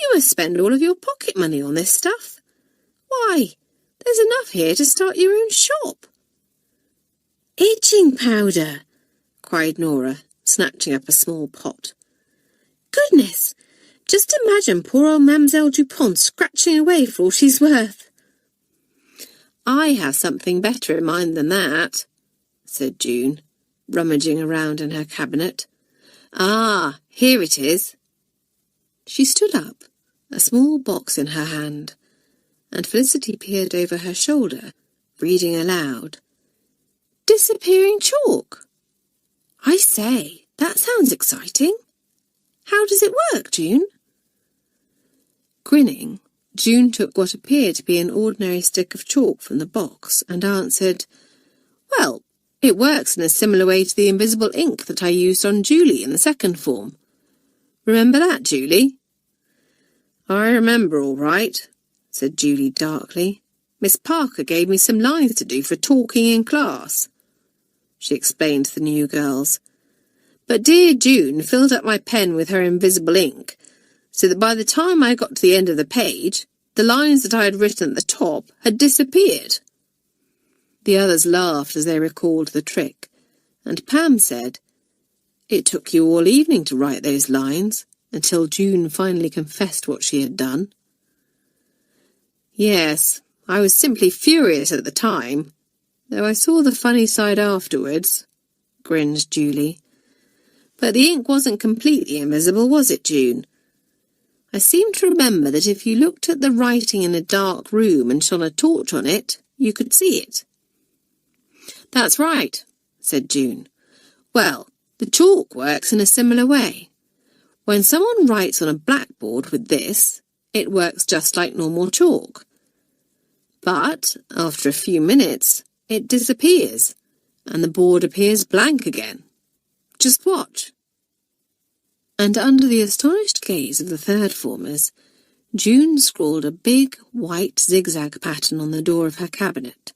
"You must spend all of your pocket money on this stuff. Why, there's enough here to start your own shop." "Itching powder!" cried Nora, snatching up a small pot. "Goodness! Just imagine poor old Mademoiselle Dupont scratching away for all she's worth." "I have something better in mind than that," said June, rummaging around in her cabinet. "Ah, here it is." She stood up, a small box in her hand, and Felicity peered over her shoulder, reading aloud. "Disappearing chalk! I say, that sounds exciting. How does it work, June?" Grinning, June took what appeared to be an ordinary stick of chalk from the box and answered, "Well, it works in a similar way to the invisible ink that I used on Julie in the second form. Remember that, Julie? I remember all right, said Julie darkly. Miss Parker gave me some lines to do for talking in class, she explained to the new girls. But dear June filled up my pen with her invisible ink, so that by the time I got to the end of the page, the lines that I had written at the top had disappeared. The others laughed as they recalled the trick, and Pam said, It took you all evening to write those lines, until June finally confessed what she had done. Yes, I was simply furious at the time, though I saw the funny side afterwards, grinned Julie. But the ink wasn't completely invisible, was it, June? I seem to remember that if you looked at the writing in a dark room and shone a torch on it, you could see it. That's right, said June. Well, the chalk works in a similar way. When someone writes on a blackboard with this, it works just like normal chalk. But after a few minutes, it disappears, and the board appears blank again. Just watch. And under the astonished gaze of the third formers, June scrawled a big white zigzag pattern on the door of her cabinet.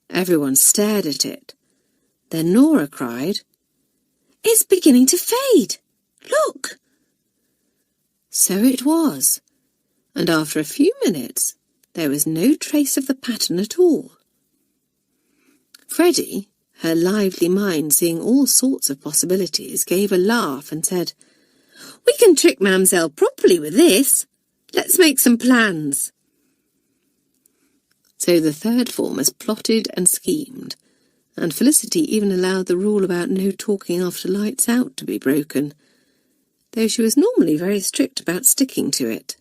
Everyone stared at it. Then Nora cried, It's beginning to fade! Look! So it was, and after a few minutes, there was no trace of the pattern at all. Freddie, her lively mind seeing all sorts of possibilities, gave a laugh and said, We can trick Mamselle properly with this. Let's make some plans. So the third formers plotted and schemed, and Felicity even allowed the rule about no talking after lights out to be broken, though she was normally very strict about sticking to it.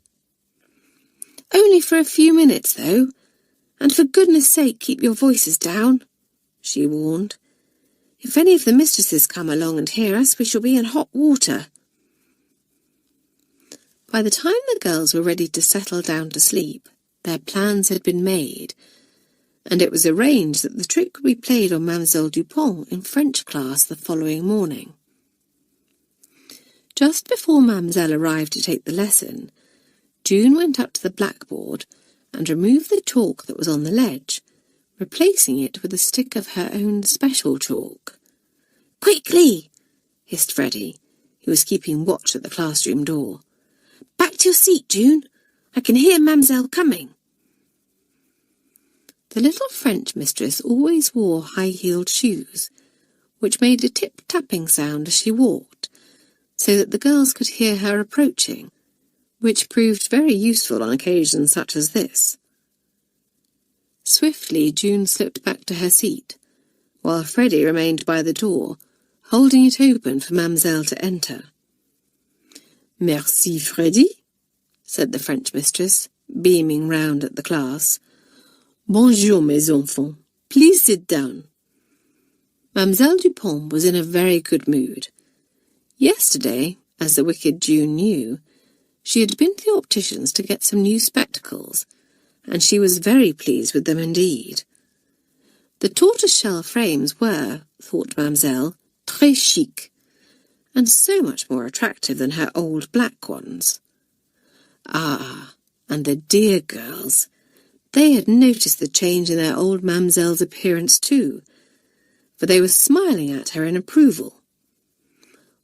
Only for a few minutes, though, and for goodness sake keep your voices down, she warned. If any of the mistresses come along and hear us, we shall be in hot water. By the time the girls were ready to settle down to sleep, their plans had been made, and it was arranged that the trick would be played on Mademoiselle Dupont in French class the following morning. Just before Mademoiselle arrived to take the lesson, June went up to the blackboard and removed the chalk that was on the ledge, replacing it with a stick of her own special chalk. Quickly! hissed Freddie, who was keeping watch at the classroom door. Back to your seat, June. I can hear Mademoiselle coming. The little French mistress always wore high-heeled shoes, which made a tip-tapping sound as she walked, so that the girls could hear her approaching, which proved very useful on occasions such as this. Swiftly June slipped back to her seat, while Freddie remained by the door, holding it open for Mademoiselle to enter. Merci, Freddie, said the French mistress, beaming round at the class. Bonjour, mes enfants. Please sit down. Mademoiselle Dupont was in a very good mood. Yesterday, as the wicked June knew, she had been to the optician's to get some new spectacles, and she was very pleased with them indeed. The tortoise-shell frames were, thought Mademoiselle, très chic, and so much more attractive than her old black ones. Ah, and the dear girls! They had noticed the change in their old Mademoiselle's appearance too, for they were smiling at her in approval.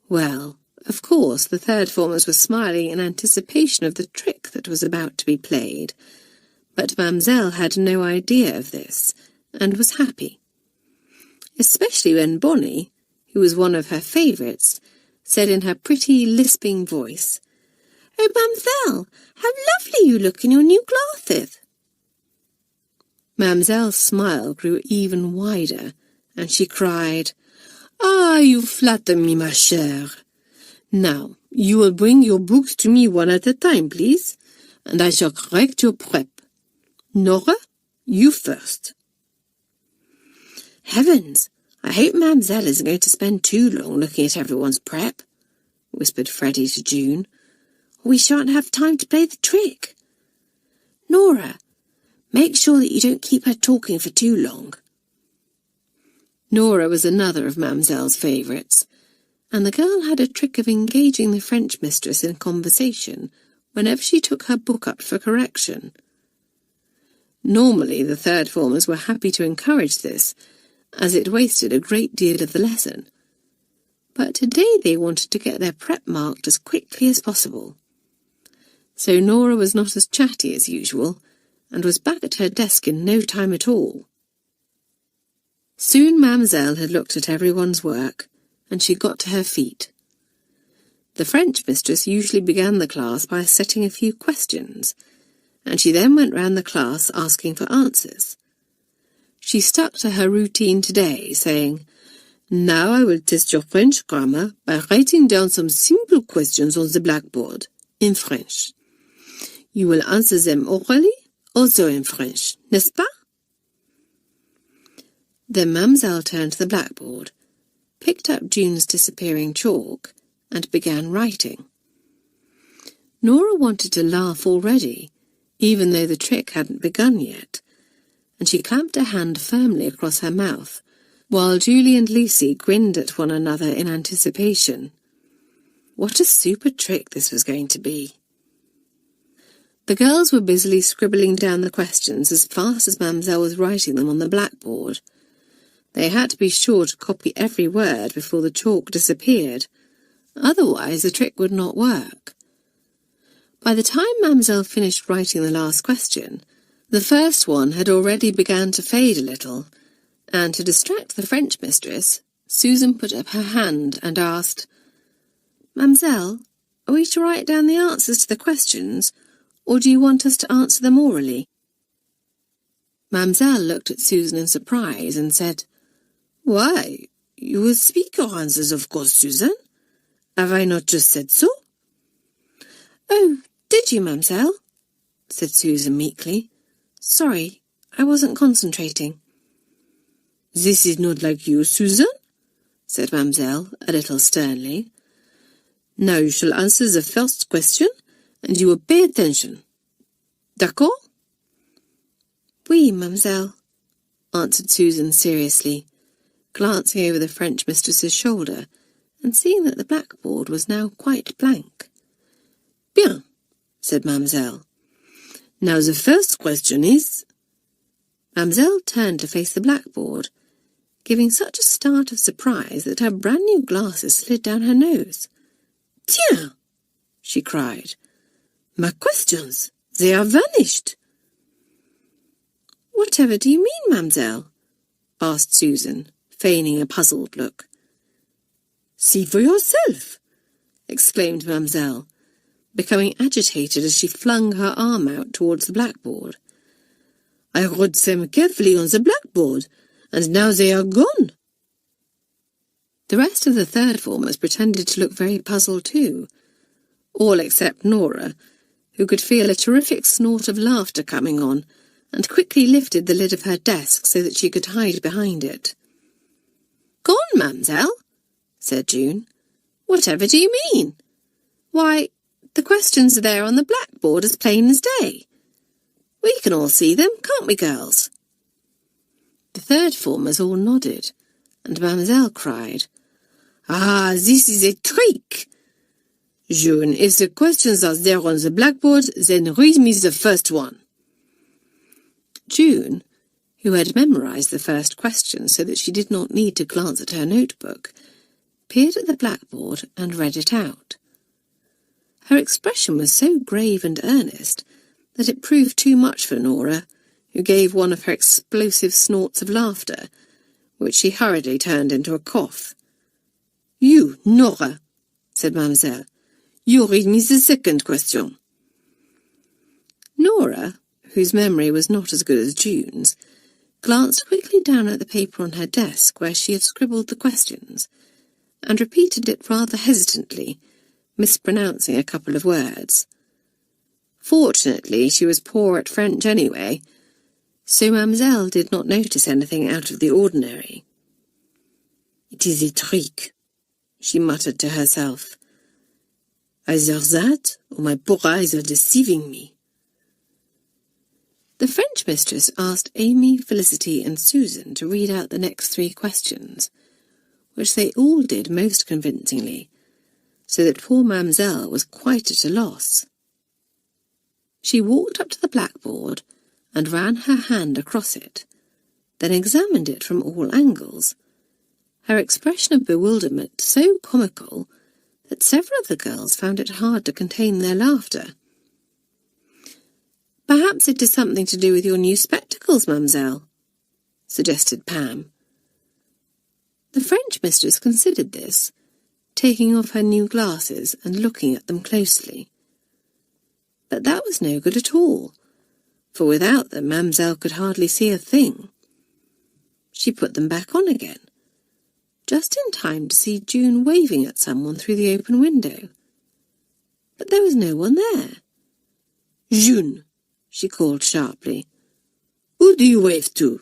Well, of course, the third formers were smiling in anticipation of the trick that was about to be played, but Mademoiselle had no idea of this, and was happy. Especially when Bonnie, who was one of her favourites, said in her pretty, lisping voice, "Oh, Mademoiselle, how lovely you look in your new glasses!" Mademoiselle's smile grew even wider, and she cried, "Ah, you flatter me, ma chère. Now, you will bring your books to me one at a time, please, and I shall correct your prep. Nora, you first." "Heavens, I hope Mademoiselle isn't going to spend too long looking at everyone's prep," whispered Freddie to June, "or we shan't have time to play the trick. Nora, make sure that you don't keep her talking for too long." Nora was another of Mademoiselle's favourites, and the girl had a trick of engaging the French mistress in conversation whenever she took her book up for correction. Normally the third formers were happy to encourage this, as it wasted a great deal of the lesson. But today they wanted to get their prep marked as quickly as possible. So Nora was not as chatty as usual, and was back at her desk in no time at all. Soon Mamselle had looked at everyone's work, and she got to her feet. The French mistress usually began the class by setting a few questions, and she then went round the class asking for answers. She stuck to her routine today, saying, "Now I will test your French grammar by writing down some simple questions on the blackboard, in French. You will answer them orally, also in French, n'est-ce pas?" Then Mamselle turned to the blackboard, picked up June's disappearing chalk, and began writing. Nora wanted to laugh already, even though the trick hadn't begun yet, and she clamped her hand firmly across her mouth, while Julie and Lucy grinned at one another in anticipation. What a super trick this was going to be. The girls were busily scribbling down the questions as fast as Mamselle was writing them on the blackboard. They had to be sure to copy every word before the chalk disappeared, otherwise the trick would not work. By the time Mamselle finished writing the last question, the first one had already begun to fade a little, and to distract the French mistress, Susan put up her hand and asked, "Mamselle, are we to write down the answers to the questions, or do you want us to answer them orally?" Mamselle looked at Susan in surprise and said, "Why, you will speak your answers, of course, Susan. Have I not just said so?" "Oh, did you, Mamselle?" said Susan meekly. "Sorry, I wasn't concentrating." "This is not like you, Susan," said Mamselle, a little sternly. "Now you shall answer the first question, and you will pay attention. D'accord?" "Oui, Mamselle," answered Susan seriously, glancing over the French mistress's shoulder and seeing that the blackboard was now quite blank. "Bien," said Mamselle. "Now the first question is—" Mamselle turned to face the blackboard, giving such a start of surprise that her brand-new glasses slid down her nose. "Tiens!" she cried. "My questions! They are vanished!" "Whatever do you mean, Mamselle?" asked Susan, feigning a puzzled look. "See for yourself!" exclaimed Mamselle, becoming agitated as she flung her arm out towards the blackboard. "I wrote them carefully on the blackboard, and now they are gone." The rest of the third formers pretended to look very puzzled too, all except Nora, who could feel a terrific snort of laughter coming on, and quickly lifted the lid of her desk so that she could hide behind it. "Gone, Mamselle?" said June. "Whatever do you mean?" "Why, the questions are there on the blackboard as plain as day. We can all see them, can't we, girls?" The third formers all nodded, and Mamselle cried, "Ah, this is a trick! June, if the questions are there on the blackboard, then read me the first one." June, who had memorized the first question so that she did not need to glance at her notebook, peered at the blackboard and read it out. Her expression was so grave and earnest that it proved too much for Nora, who gave one of her explosive snorts of laughter, which she hurriedly turned into a cough. "You, Nora," said Mamselle, "you read me the second question." Nora, whose memory was not as good as June's, glanced quickly down at the paper on her desk where she had scribbled the questions, and repeated it rather hesitantly, mispronouncing a couple of words. Fortunately, she was poor at French anyway, so Mamselle did not notice anything out of the ordinary. "It is a trick," she muttered to herself. "Either that, or my poor eyes are deceiving me." The French mistress asked Amy, Felicity, and Susan to read out the next 3 questions, which they all did most convincingly, so that poor Mamselle was quite at a loss. She walked up to the blackboard and ran her hand across it, then examined it from all angles, her expression of bewilderment so comical that several of the girls found it hard to contain their laughter. "Perhaps it is something to do with your new spectacles, mademoiselle," suggested Pam. The French mistress considered this, taking off her new glasses and looking at them closely. But that was no good at all, for without them mademoiselle could hardly see a thing. She put them back on again, just in time to see June waving at someone through the open window. But there was no one there. "June," she called sharply. "Who do you wave to?"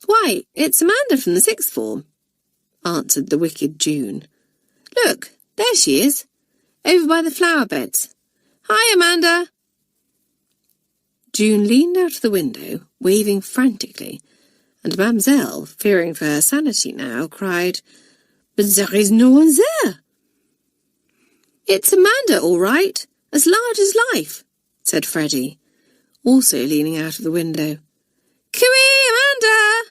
"Why, it's Amanda from the sixth form," answered the wicked June. "Look, there she is, over by the flower beds. Hi, Amanda!" June leaned out of the window, waving frantically, and mademoiselle, fearing for her sanity now, cried, "But there is no one there." "It's Amanda, all right, as large as life," said Freddie, also leaning out of the window. "Cooey, Amanda!"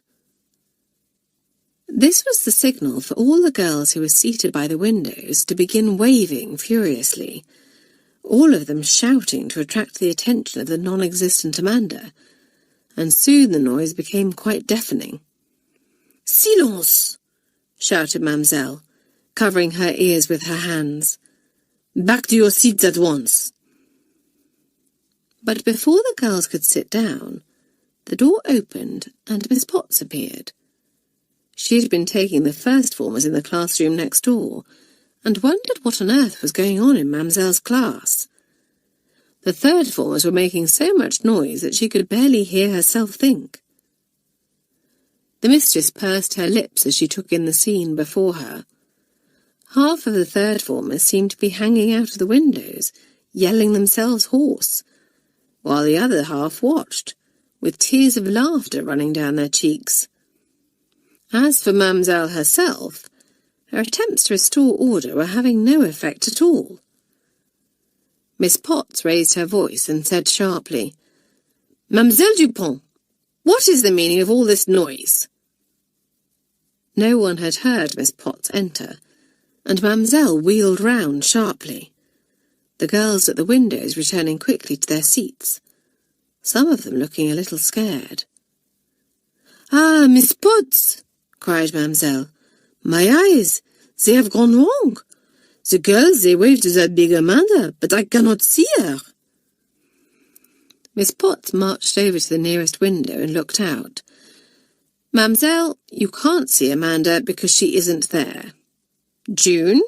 This was the signal for all the girls who were seated by the windows to begin waving furiously, all of them shouting to attract the attention of the non-existent Amanda, and soon the noise became quite deafening. "Silence!" shouted mademoiselle, covering her ears with her hands. "Back to your seats at once!" But before the girls could sit down, the door opened and Miss Potts appeared. She had been taking the first formers in the classroom next door, and wondered what on earth was going on in mademoiselle's class. The third formers were making so much noise that she could barely hear herself think. The mistress pursed her lips as she took in the scene before her. Half of the third formers seemed to be hanging out of the windows, yelling themselves hoarse, while the other half watched, with tears of laughter running down their cheeks. As for mademoiselle herself, her attempts to restore order were having no effect at all. Miss Potts raised her voice and said sharply, "Mademoiselle Dupont, what is the meaning of all this noise?" No one had heard Miss Potts enter, and mademoiselle wheeled round sharply, the girls at the windows returning quickly to their seats, some of them looking a little scared. "Ah, Miss Potts!" cried mademoiselle. "My eyes, they have gone wrong. The girls, they waved to that big Amanda, but I cannot see her." Miss Potts marched over to the nearest window and looked out. "Mademoiselle, you can't see Amanda because she isn't there. June?"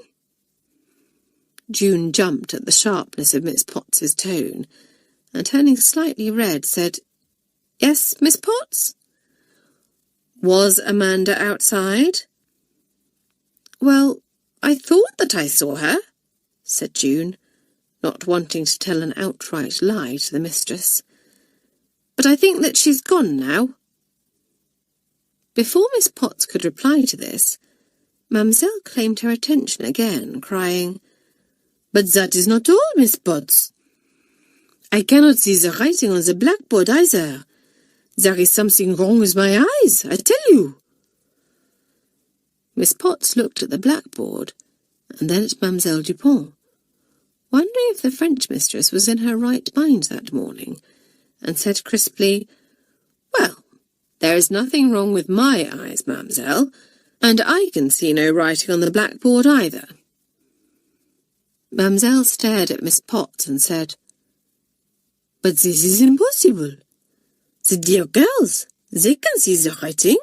June jumped at the sharpness of Miss Potts's tone, and turning slightly red, said, "Yes, Miss Potts?" "Was Amanda outside?" "Well, I thought that I saw her," said June, not wanting to tell an outright lie to the mistress. "But I think that she's gone now." Before Miss Potts could reply to this, mademoiselle claimed her attention again, crying, "But that is not all, Miss Potts. I cannot see the writing on the blackboard either. There is something wrong with my eyes, I tell you." Miss Potts looked at the blackboard, and then at Mademoiselle Dupont, wondering if the French mistress was in her right mind that morning, and said crisply, "Well, there is nothing wrong with my eyes, mademoiselle, and I can see no writing on the blackboard either." Mademoiselle stared at Miss Potts and said, "But this is impossible. The dear girls, they can see the writing."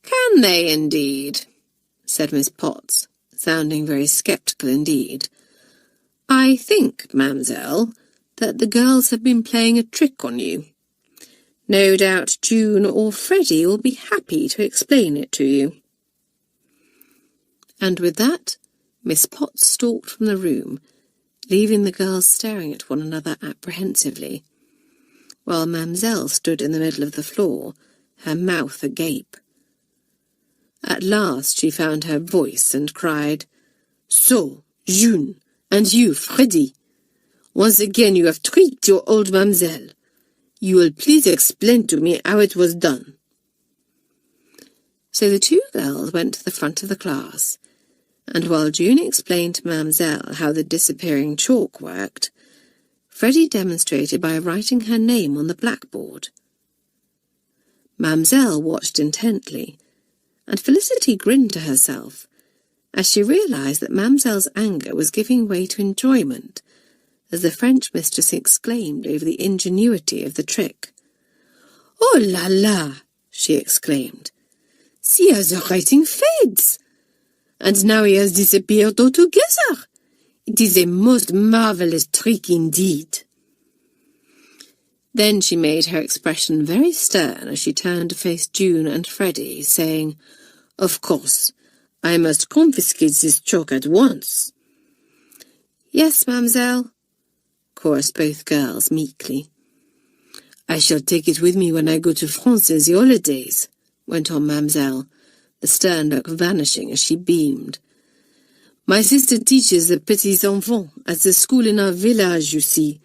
"Can they indeed?" said Miss Potts, sounding very sceptical indeed. "I think, mademoiselle, that the girls have been playing a trick on you. No doubt June or Freddie will be happy to explain it to you." And with that, Miss Potts stalked from the room, leaving the girls staring at one another apprehensively, while mademoiselle stood in the middle of the floor, her mouth agape. At last she found her voice and cried, "So, June, and you, Freddie, Once again you have tricked your old mamselle. You will please explain to me how it was done." So the two girls went to the front of the class, and while June explained to Mamselle how the disappearing chalk worked, Freddie demonstrated by writing her name on the blackboard. Mamselle watched intently, and Felicity grinned to herself as she realized that Mamselle's anger was giving way to enjoyment as the French mistress exclaimed over the ingenuity of the trick. "Oh la la!" she exclaimed. "See how the writing fades! And now he has disappeared altogether. It is a most marvelous trick indeed." Then she made her expression very stern as she turned to face June and Freddie, saying, "Of course, I must confiscate this chalk at once." "Yes, Mamselle," chorused both girls meekly. "I shall take it with me when I go to France in the holidays," went on Mamselle, the stern look vanishing as she beamed. "My sister teaches the petits enfants at the school in our village, you see,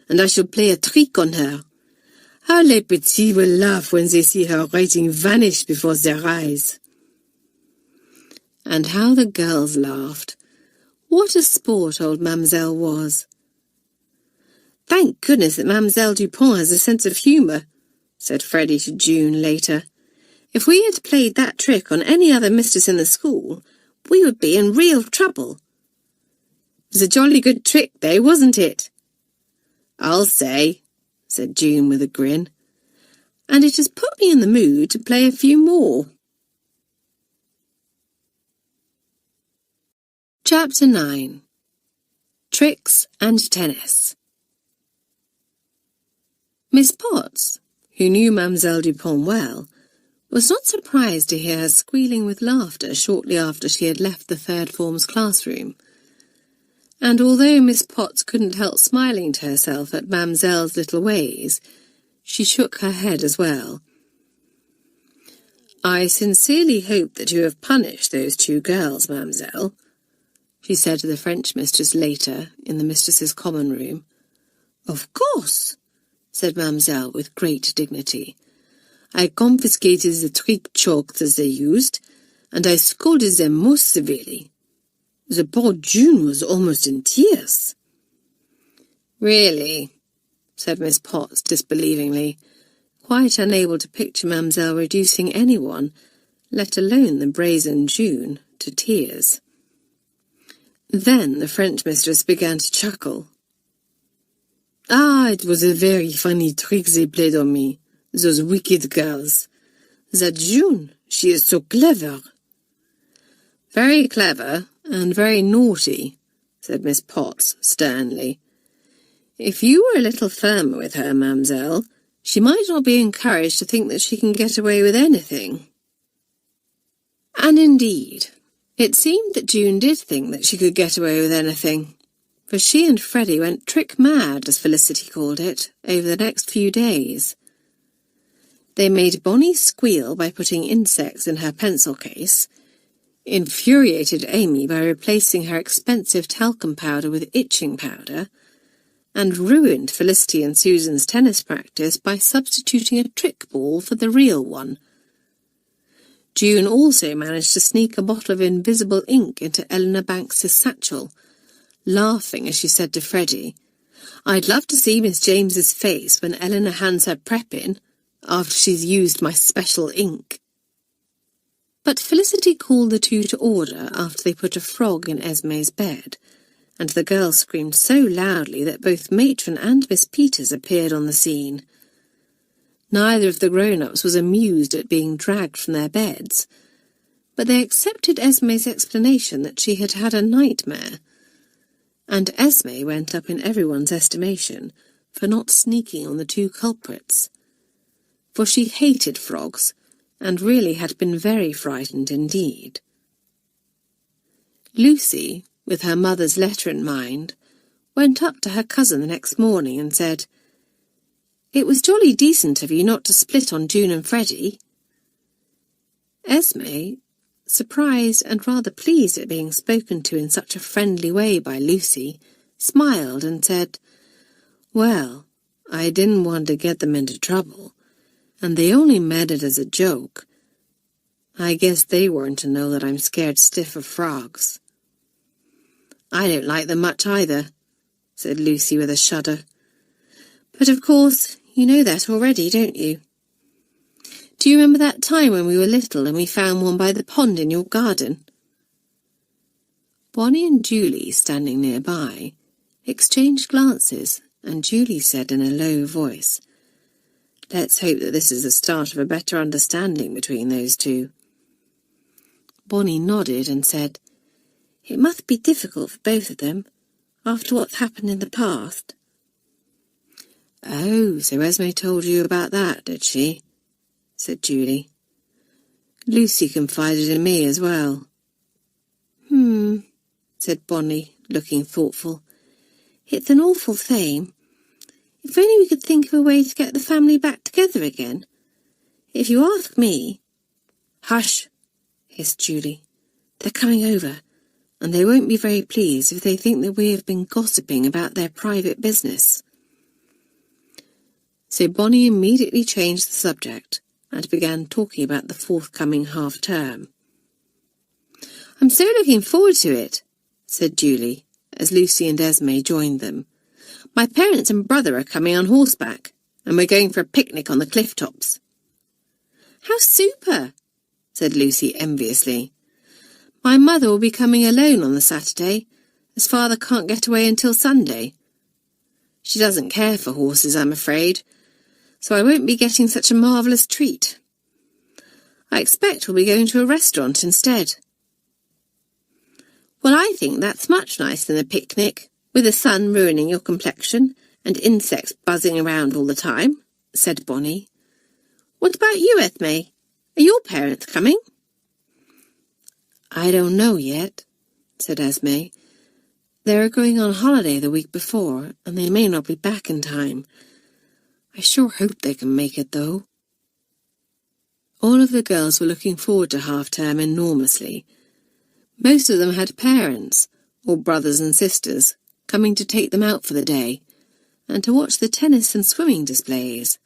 and I shall play a trick on her. How les petits will laugh when they see her writing vanish before their eyes." And how the girls laughed. What a sport old Mamselle was. "Thank goodness that Mademoiselle Dupont has a sense of humour," said Freddie to June later. "If we had played that trick on any other mistress in the school, we would be in real trouble. It was a jolly good trick, though, wasn't it?" "I'll say," said June with a grin. "And it has put me in the mood to play a few more." Chapter 9. Tricks and Tennis. Miss Potts, who knew Mademoiselle Dupont well, was not surprised to hear her squealing with laughter shortly after she had left the third form's classroom. And although Miss Potts couldn't help smiling to herself at Mamselle's little ways, she shook her head as well. "I sincerely hope that you have punished those two girls, Mamselle," she said to the French mistress later in the mistress's common room. "Of course," said Mamselle with great dignity. "I confiscated the trick chalk that they used, and I scolded them most severely. The poor June was almost in tears." "Really?" said Miss Potts disbelievingly, quite unable to picture Mamselle reducing anyone, let alone the brazen June, to tears. Then the French mistress began to chuckle. "Ah, it was a very funny trick they played on me, those wicked girls. That June, she is so clever." "Very clever and very naughty," said Miss Potts sternly. "If you were a little firmer with her, Mamselle, she might not be encouraged to think that she can get away with anything." And indeed, it seemed that June did think that she could get away with anything, for she and Freddie went trick-mad, as Felicity called it, over the next few days. They made Bonnie squeal by putting insects in her pencil case, infuriated Amy by replacing her expensive talcum powder with itching powder, and ruined Felicity and Susan's tennis practice by substituting a trick ball for the real one. June also managed to sneak a bottle of invisible ink into Eleanor Banks's satchel, laughing as she said to Freddie, "I'd love to see Miss James's face when Eleanor hands her prep in, after she's used my special ink." But Felicity called the two to order after they put a frog in Esme's bed, and the girls screamed so loudly that both Matron and Miss Peters appeared on the scene. Neither of the grown-ups was amused at being dragged from their beds, but they accepted Esme's explanation that she had had a nightmare, and Esme went up in everyone's estimation for not sneaking on the two culprits, for she hated frogs, and really had been very frightened indeed. Lucy, with her mother's letter in mind, went up to her cousin the next morning and said, "It was jolly decent of you not to split on June and Freddie." Esme, surprised and rather pleased at being spoken to in such a friendly way by Lucy, smiled and said, "Well, I didn't want to get them into trouble, and they only meant it as a joke. I guess they weren't to know that I'm scared stiff of frogs." "I don't like them much either," said Lucy with a shudder. "But of course, you know that already, don't you? Do you remember that time when we were little and we found one by the pond in your garden?" Bonnie and Julie, standing nearby, exchanged glances, and Julie said in a low voice, "Let's hope that this is the start of a better understanding between those two." Bonnie nodded and said, "It must be difficult for both of them, after what's happened in the past." "Oh, so Esme told you about that, did she?" said Julie. "Lucy confided in me as well." Said Bonnie, looking thoughtful. "It's an awful shame. If only we could think of a way to get the family back together again. If you ask me—" "Hush!" hissed Julie. "They're coming over, and they won't be very pleased if they think that we have been gossiping about their private business." So Bonnie immediately changed the subject and began talking about the forthcoming half-term. "I'm so looking forward to it," said Julie, as Lucy and Esme joined them. "My parents and brother are coming on horseback, and we're going for a picnic on the cliff tops." "How super!" said Lucy enviously. "My mother will be coming alone on the Saturday, as father can't get away until Sunday. She doesn't care for horses, I'm afraid, so I won't be getting such a marvellous treat. I expect we'll be going to a restaurant instead." "Well, I think that's much nicer than a picnic, with the sun ruining your complexion and insects buzzing around all the time," said Bonnie. "What about you, Esme? Are your parents coming?" "I don't know yet," said Esme. "They're going on holiday the week before, and they may not be back in time. I sure hope they can make it, though." All of the girls were looking forward to half-term enormously. Most of them had parents, or brothers and sisters, coming to take them out for the day, and to watch the tennis and swimming displays.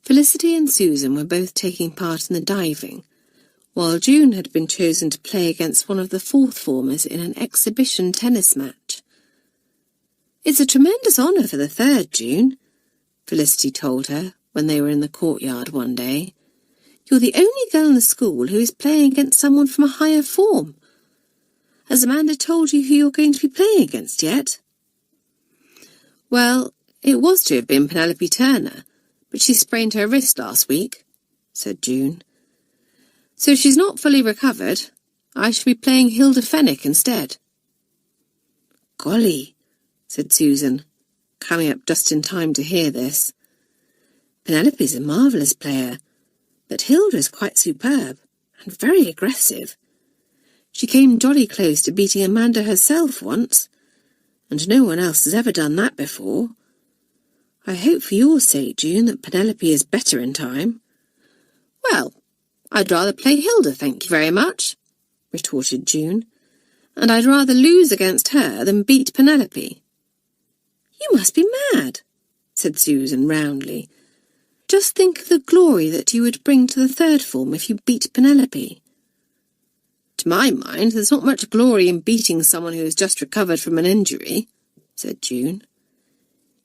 Felicity and Susan were both taking part in the diving, while June had been chosen to play against one of the fourth formers in an exhibition tennis match. "It's a tremendous honour for the third, June," Felicity told her when they were in the courtyard one day. "You're the only girl in the school who is playing against someone from a higher form. Has Amanda told you who you're going to be playing against yet?" "Well, it was to have been Penelope Turner, but she sprained her wrist last week," said June. "So she's not fully recovered. I shall be playing Hilda Fenwick instead." "Golly," said Susan, coming up just in time to hear this. "Penelope's a marvellous player, but Hilda is quite superb and very aggressive. She came jolly close to beating Amanda herself once, and no one else has ever done that before. I hope for your sake, June, that Penelope is better in time." "Well, I'd rather play Hilda, thank you very much," retorted June, "and I'd rather lose against her than beat Penelope." "You must be mad," said Susan roundly. "Just think of the glory that you would bring to the third form if you beat Penelope." "To my mind, there's not much glory in beating someone who has just recovered from an injury," said June.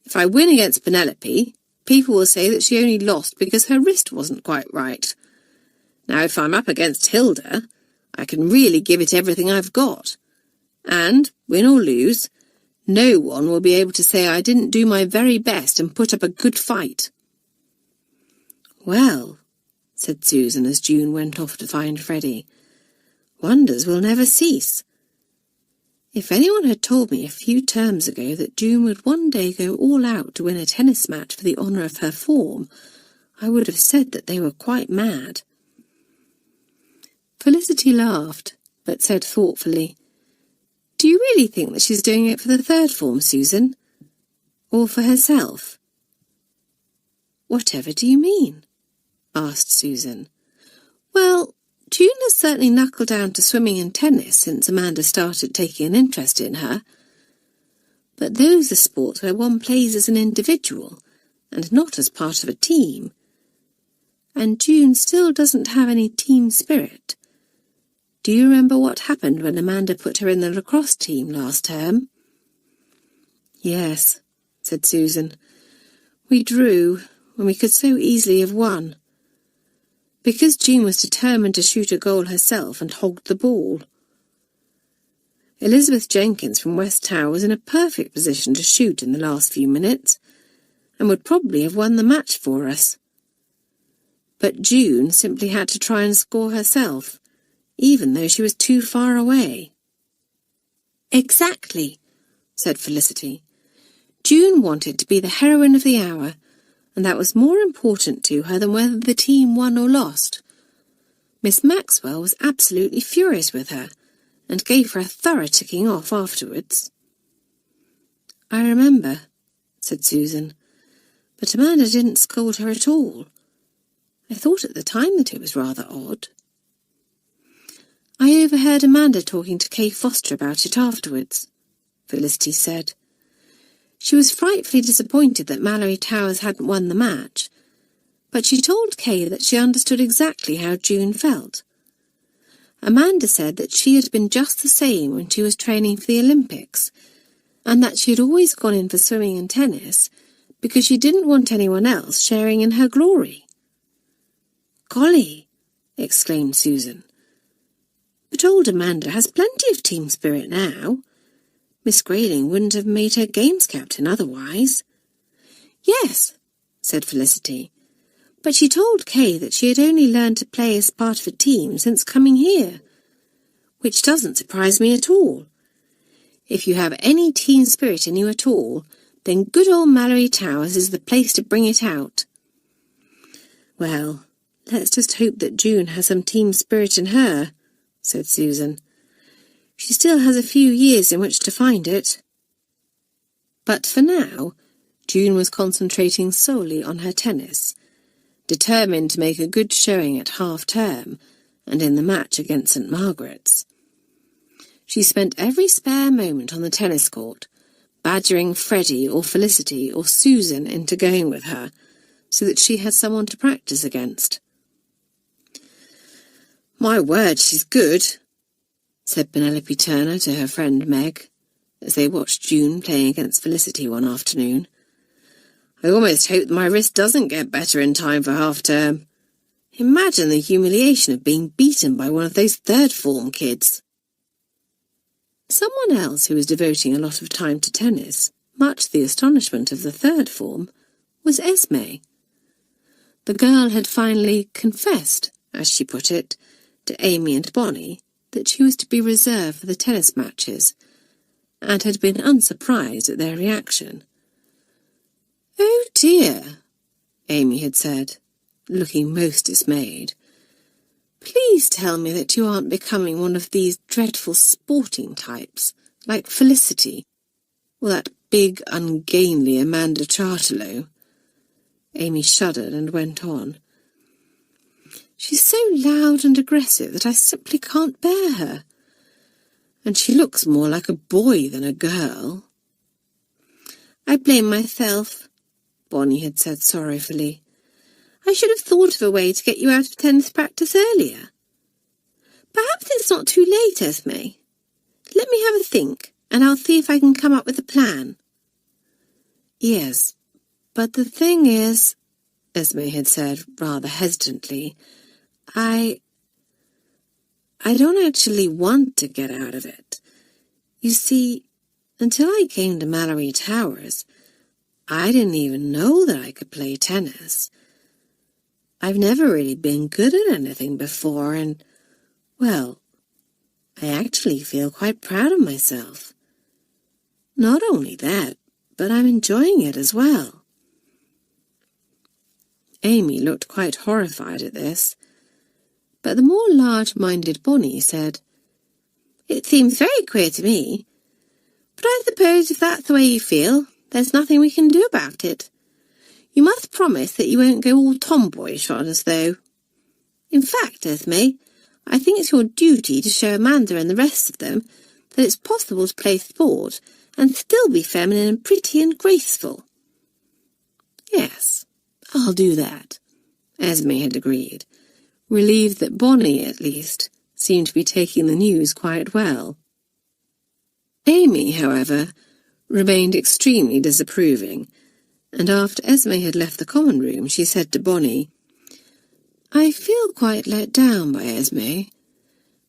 "If I win against Penelope, people will say that she only lost because her wrist wasn't quite right. Now, if I'm up against Hilda, I can really give it everything I've got. And, win or lose, no one will be able to say I didn't do my very best and put up a good fight." "Well," said Susan as June went off to find Freddie, "wonders will never cease. If anyone had told me a few terms ago that June would one day go all out to win a tennis match for the honour of her form, I would have said that they were quite mad." Felicity laughed, but said thoughtfully, "Do you really think that she's doing it for the third form, Susan? Or for herself?" "Whatever do you mean?" asked Susan. "Well, June has certainly knuckled down to swimming and tennis since Amanda started taking an interest in her. But those are sports where one plays as an individual and not as part of a team. And June still doesn't have any team spirit. Do you remember what happened when Amanda put her in the lacrosse team last term? Yes, said Susan. We drew when we could so easily have won. Because June was determined to shoot a goal herself and hogged the ball. Elizabeth Jenkins from West Tower was in a perfect position to shoot in the last few minutes, and would probably have won the match for us. But June simply had to try and score herself, even though she was too far away. Exactly, said Felicity. June wanted to be the heroine of the hour, and that was more important to her than whether the team won or lost. Miss Maxwell was absolutely furious with her, and gave her a thorough ticking off afterwards. I remember, said Susan, but Amanda didn't scold her at all. I thought at the time that it was rather odd. I overheard Amanda talking to Kay Foster about it afterwards, Felicity said. She was frightfully disappointed that Malory Towers hadn't won the match, but she told Kay that she understood exactly how June felt. Amanda said that she had been just the same when she was training for the Olympics, and that she had always gone in for swimming and tennis because she didn't want anyone else sharing in her glory. Golly, exclaimed Susan. But old Amanda has plenty of team spirit now. Miss Grayling wouldn't have made her games captain otherwise. Yes, said Felicity, but she told Kay that she had only learned to play as part of a team since coming here, which doesn't surprise me at all. If you have any team spirit in you at all, then good old Malory Towers is the place to bring it out. Well, let's just hope that June has some team spirit in her, said Susan. She still has a few years in which to find it. But for now, June was concentrating solely on her tennis, determined to make a good showing at half-term and in the match against St. Margaret's. She spent every spare moment on the tennis court, badgering Freddie or Felicity or Susan into going with her, so that she had someone to practice against. My word, she's good, said Penelope Turner to her friend Meg, as they watched June playing against Felicity one afternoon. I almost hope that my wrist doesn't get better in time for half-term. Imagine the humiliation of being beaten by one of those third-form kids. Someone else who was devoting a lot of time to tennis, much to the astonishment of the third form, was Esme. The girl had finally confessed, as she put it, to Amy and Bonnie that she was to be reserved for the tennis matches, and had been unsurprised at their reaction. "Oh dear," Amy had said, looking most dismayed. "Please tell me that you aren't becoming one of these dreadful sporting types, like Felicity, or that big, ungainly Amanda Charterlow." Amy shuddered and went on. "She's so loud and aggressive that I simply can't bear her. And she looks more like a boy than a girl." "I blame myself," Bonnie had said sorrowfully. "I should have thought of a way to get you out of tennis practice earlier. Perhaps it's not too late, Esme. Let me have a think, and I'll see if I can come up with a plan." "Yes, but the thing is," Esme had said rather hesitantly, I don't actually want to get out of it. You see, until I came to Malory Towers, I didn't even know that I could play tennis. I've never really been good at anything before, and, well, I actually feel quite proud of myself. Not only that, but I'm enjoying it as well." Amy looked quite horrified at this, but the more large-minded Bonnie said, "It seems very queer to me, but I suppose if that's the way you feel, there's nothing we can do about it. You must promise that you won't go all tomboyish on us, though. In fact, Esme, I think it's your duty to show Amanda and the rest of them that it's possible to play sport and still be feminine and pretty and graceful. Yes, I'll do that, Esme had agreed, relieved that Bonnie, at least, seemed to be taking the news quite well. Amy, however, remained extremely disapproving, and after Esme had left the common room, she said to Bonnie, "I feel quite let down by Esme,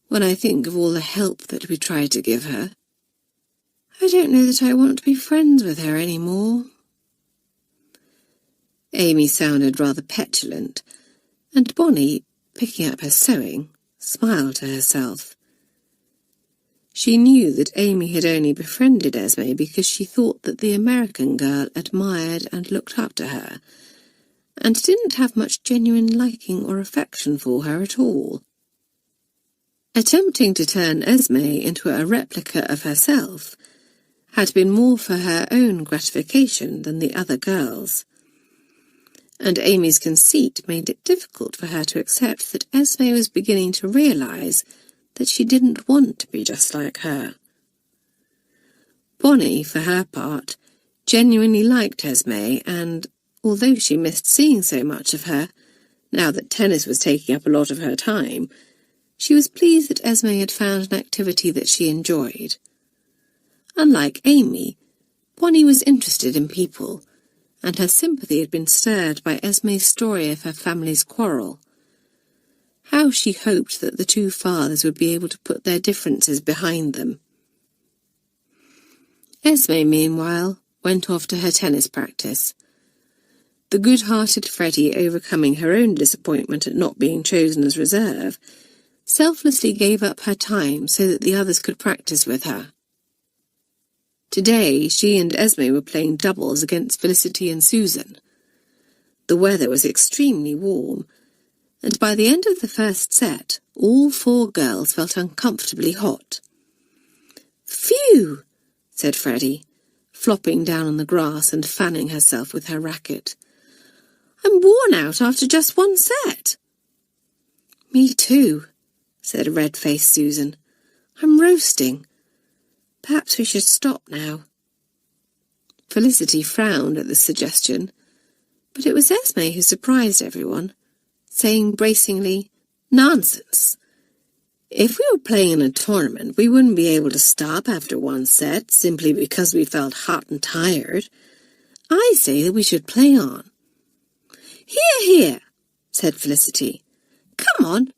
when I think of all the help that we tried to give her. I don't know that I want to be friends with her any more." Amy sounded rather petulant, and Bonnie, picking up her sewing, smiled to herself. She knew that Amy had only befriended Esme because she thought that the American girl admired and looked up to her, and didn't have much genuine liking or affection for her at all. Attempting to turn Esme into a replica of herself had been more for her own gratification than the other girls, and Amy's conceit made it difficult for her to accept that Esme was beginning to realise that she didn't want to be just like her. Bonnie, for her part, genuinely liked Esme, and, although she missed seeing so much of her, now that tennis was taking up a lot of her time, she was pleased that Esme had found an activity that she enjoyed. Unlike Amy, Bonnie was interested in people, and her sympathy had been stirred by Esme's story of her family's quarrel. How she hoped that the two fathers would be able to put their differences behind them. Esme, meanwhile, went off to her tennis practice. The good-hearted Freddie, overcoming her own disappointment at not being chosen as reserve, selflessly gave up her time so that the others could practice with her. Today, she and Esme were playing doubles against Felicity and Susan. The weather was extremely warm, and by the end of the first set, all four girls felt uncomfortably hot. "Phew!" said Freddie, flopping down on the grass and fanning herself with her racket. "I'm worn out after just one set." "Me too," said red-faced Susan. "I'm roasting. Perhaps we should stop now." Felicity frowned at the suggestion, but it was Esme who surprised everyone, saying bracingly, "Nonsense. If we were playing in a tournament, we wouldn't be able to stop after one set simply because we felt hot and tired. I say that we should play on." "Hear, hear," said Felicity. "Come on,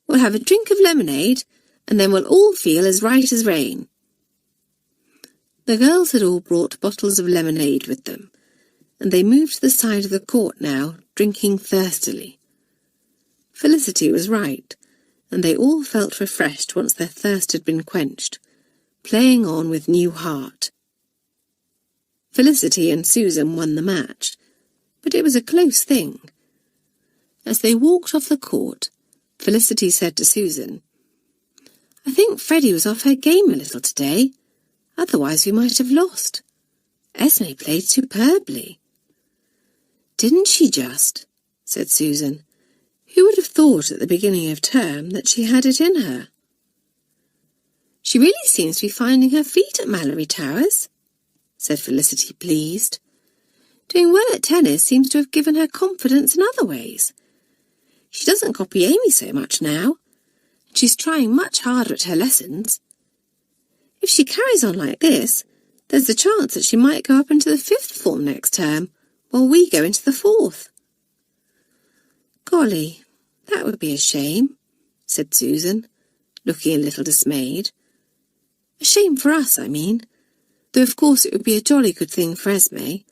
we'll have a drink of lemonade, and then we'll all feel as right as rain." The girls had all brought bottles of lemonade with them, and they moved to the side of the court now, drinking thirstily. Felicity was right, and they all felt refreshed once their thirst had been quenched, playing on with new heart. Felicity and Susan won the match, but it was a close thing. As they walked off the court, Felicity said to Susan, "I think Freddie was off her game a little today. Otherwise we might have lost. Esme played superbly." "Didn't she just?" said Susan. "Who would have thought at the beginning of term that she had it in her?" "She really seems to be finding her feet at Malory Towers," said Felicity, pleased. "Doing well at tennis seems to have given her confidence in other ways. She doesn't copy Amy so much now, and she's trying much harder at her lessons. If she carries on like this, there's the chance that she might go up into the 5th form next term, while we go into the 4th. "Golly, that would be a shame," said Susan, looking a little dismayed. "A shame for us, I mean, though of course it would be a jolly good thing for Esme.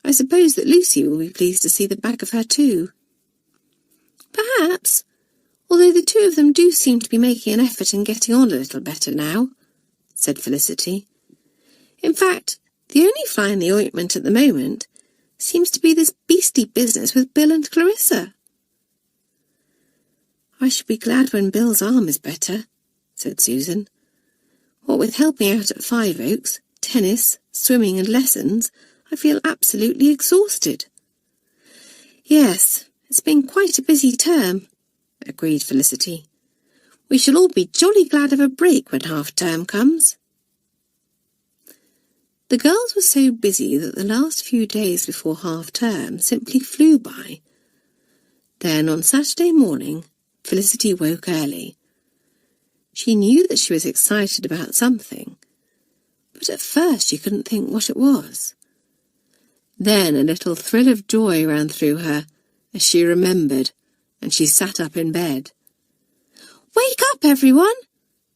I suppose that Lucy will be pleased to see the back of her too." "Perhaps, although the two of them do seem to be making an effort and getting on a little better now," said Felicity. "In fact, the only fly in the ointment at the moment seems to be this beastly business with Bill and Clarissa." "I shall be glad when Bill's arm is better," said Susan. "What with helping out at Five Oaks, tennis, swimming and lessons, I feel absolutely exhausted." "Yes, it's been quite a busy term," agreed Felicity. "We shall all be jolly glad of a break when half-term comes." The girls were so busy that the last few days before half-term simply flew by. Then on Saturday morning, Felicity woke early. She knew that she was excited about something, but at first she couldn't think what it was. Then a little thrill of joy ran through her as she remembered, and she sat up in bed. "Wake up, everyone!"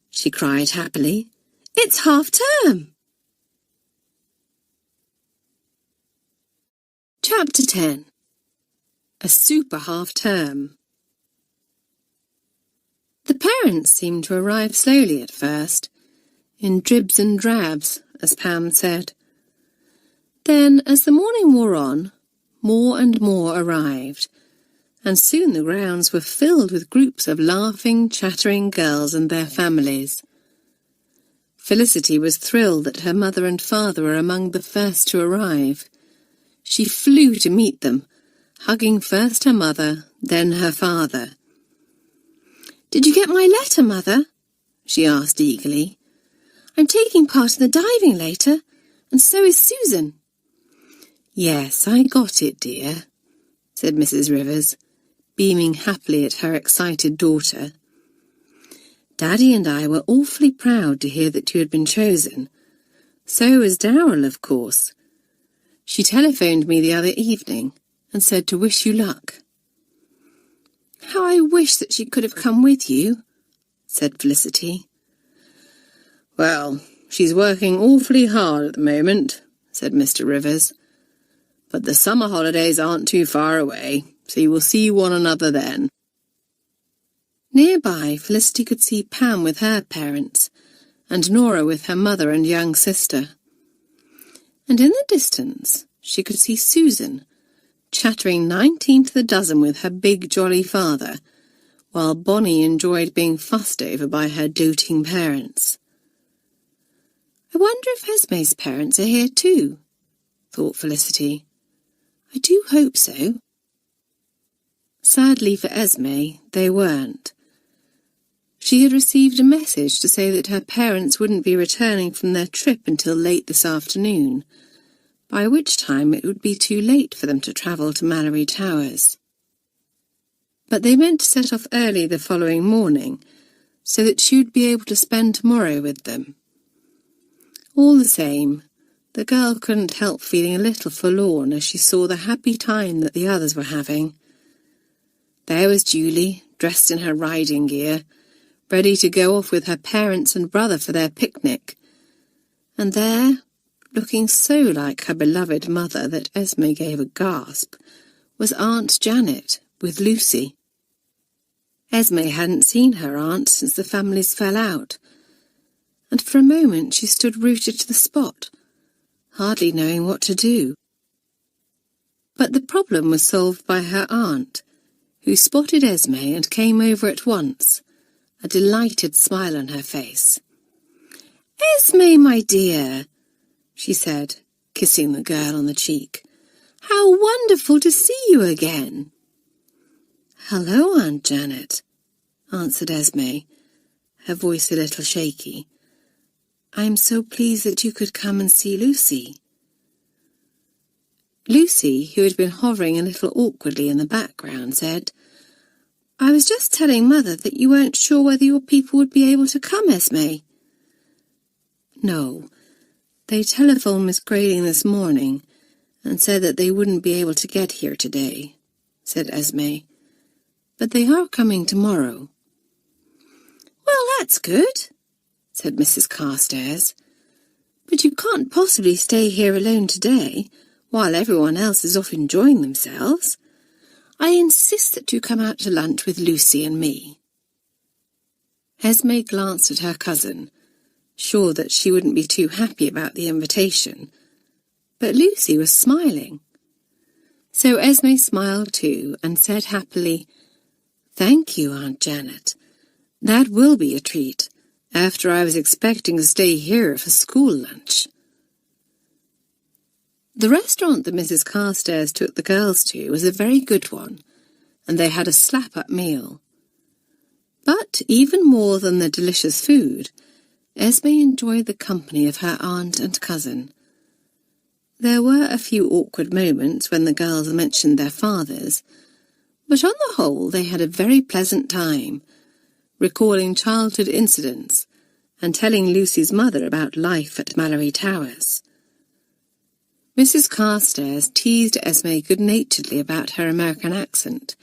she cried happily. "It's half-term!" Chapter 10. A Super Half-Term. The parents seemed to arrive slowly at first, in dribs and drabs, as Pam said. Then, as the morning wore on, more and more arrived, and soon the grounds were filled with groups of laughing, chattering girls and their families. Felicity was thrilled that her mother and father were among the first to arrive. She flew to meet them, hugging first her mother, then her father. "Did you get my letter, Mother?" she asked eagerly. "I'm taking part in the diving later, and so is Susan." "Yes, I got it, dear," said Mrs. Rivers, beaming happily at her excited daughter. "Daddy and I were awfully proud to hear that you had been chosen. So was Darrell, of course. She telephoned me the other evening and said to wish you luck." "How I wish that she could have come with you," said Felicity. "Well, she's working awfully hard at the moment," said Mr. Rivers. "But the summer holidays aren't too far away, so you will see one another then." Nearby, Felicity could see Pam with her parents, and Nora with her mother and young sister. And in the distance, she could see Susan, chattering 19 to the dozen with her big jolly father, while Bonnie enjoyed being fussed over by her doting parents. "I wonder if Esme's parents are here too," thought Felicity. "I do hope so." Sadly for Esme, they weren't. She had received a message to say that her parents wouldn't be returning from their trip until late this afternoon, by which time it would be too late for them to travel to Malory Towers. But they meant to set off early the following morning, so that she would be able to spend tomorrow with them. All the same, the girl couldn't help feeling a little forlorn as she saw the happy time that the others were having. There was Julie, dressed in her riding gear, ready to go off with her parents and brother for their picnic. And there, looking so like her beloved mother that Esme gave a gasp, was Aunt Janet with Lucy. Esme hadn't seen her aunt since the families fell out, and for a moment she stood rooted to the spot, hardly knowing what to do. But the problem was solved by her aunt, who spotted Esme and came over at once, a delighted smile on her face. "Esme, my dear," she said, kissing the girl on the cheek. "How wonderful to see you again." "Hello, Aunt Janet," answered Esme, her voice a little shaky. "I'm so pleased that you could come and see Lucy." Lucy, who had been hovering a little awkwardly in the background, said, "I was just telling Mother that you weren't sure whether your people would be able to come, Esme." "No. They telephoned Miss Grayling this morning and said that they wouldn't be able to get here today," said Esme. "But they are coming tomorrow." "Well, that's good," said Mrs. Carstairs. "But you can't possibly stay here alone today, while everyone else is off enjoying themselves. I insist that you come out to lunch with Lucy and me." Esme glanced at her cousin, sure that she wouldn't be too happy about the invitation, but Lucy was smiling. So Esme smiled too and said happily, "Thank you, Aunt Janet. That will be a treat, after I was expecting to stay here for school lunch." The restaurant that Mrs. Carstairs took the girls to was a very good one, and they had a slap-up meal. But even more than the delicious food, Esme enjoyed the company of her aunt and cousin, There were a few awkward moments when the girls mentioned their fathers, but on the whole they had a very pleasant time, recalling childhood incidents and telling Lucy's mother about life at Malory Towers. Mrs. Carstairs teased Esme good-naturedly about her American accent,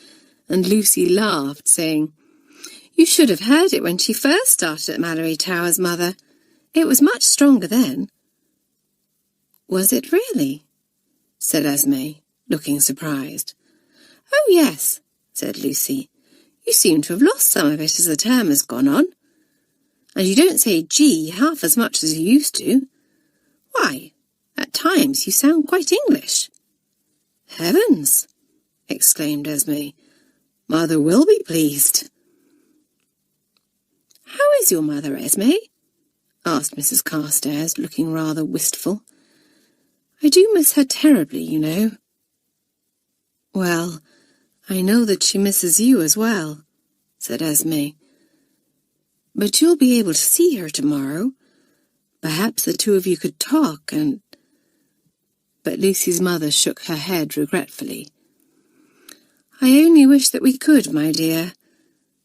and Lucy laughed, saying, "You should have heard it when she first started at Malory Towers, Mother. It was much stronger then." "Was it really?" said Esme, looking surprised. "Oh, yes," said Lucy. "You seem to have lost some of it as the term has gone on. And you don't say G half as much as you used to. Why, at times you sound quite English." "Heavens!" exclaimed Esme. "Mother will be pleased." "How is your mother, Esme?" asked Mrs. Carstairs, looking rather wistful. "I do miss her terribly, you know." "Well, I know that she misses you as well," said Esme. "But you'll be able to see her tomorrow. Perhaps the two of you could talk and—" But Lucy's mother shook her head regretfully. "I only wish that we could, my dear.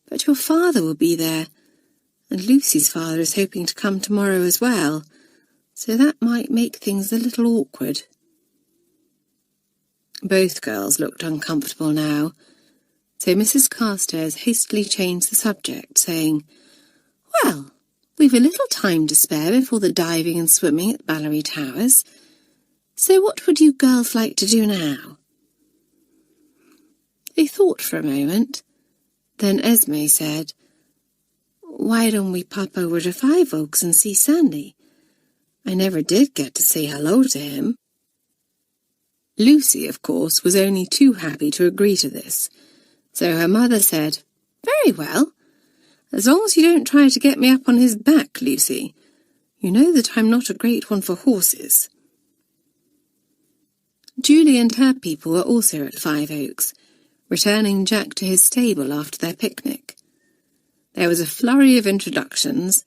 But your father will be there, and Lucy's father is hoping to come tomorrow as well, so that might make things a little awkward." Both girls looked uncomfortable now, so Mrs. Carstairs hastily changed the subject, saying, "Well, we've a little time to spare before the diving and swimming at Malory Towers, so what would you girls like to do now?" They thought for a moment. Then Esme said, "Why don't we pop over to Five Oaks and see Sandy? I never did get to say hello to him." Lucy, of course, was only too happy to agree to this, so her mother said, "Very well. As long as you don't try to get me up on his back, Lucy. You know that I'm not a great one for horses." Julie and her people were also at Five Oaks, returning Jack to his stable after their picnic. There was a flurry of introductions.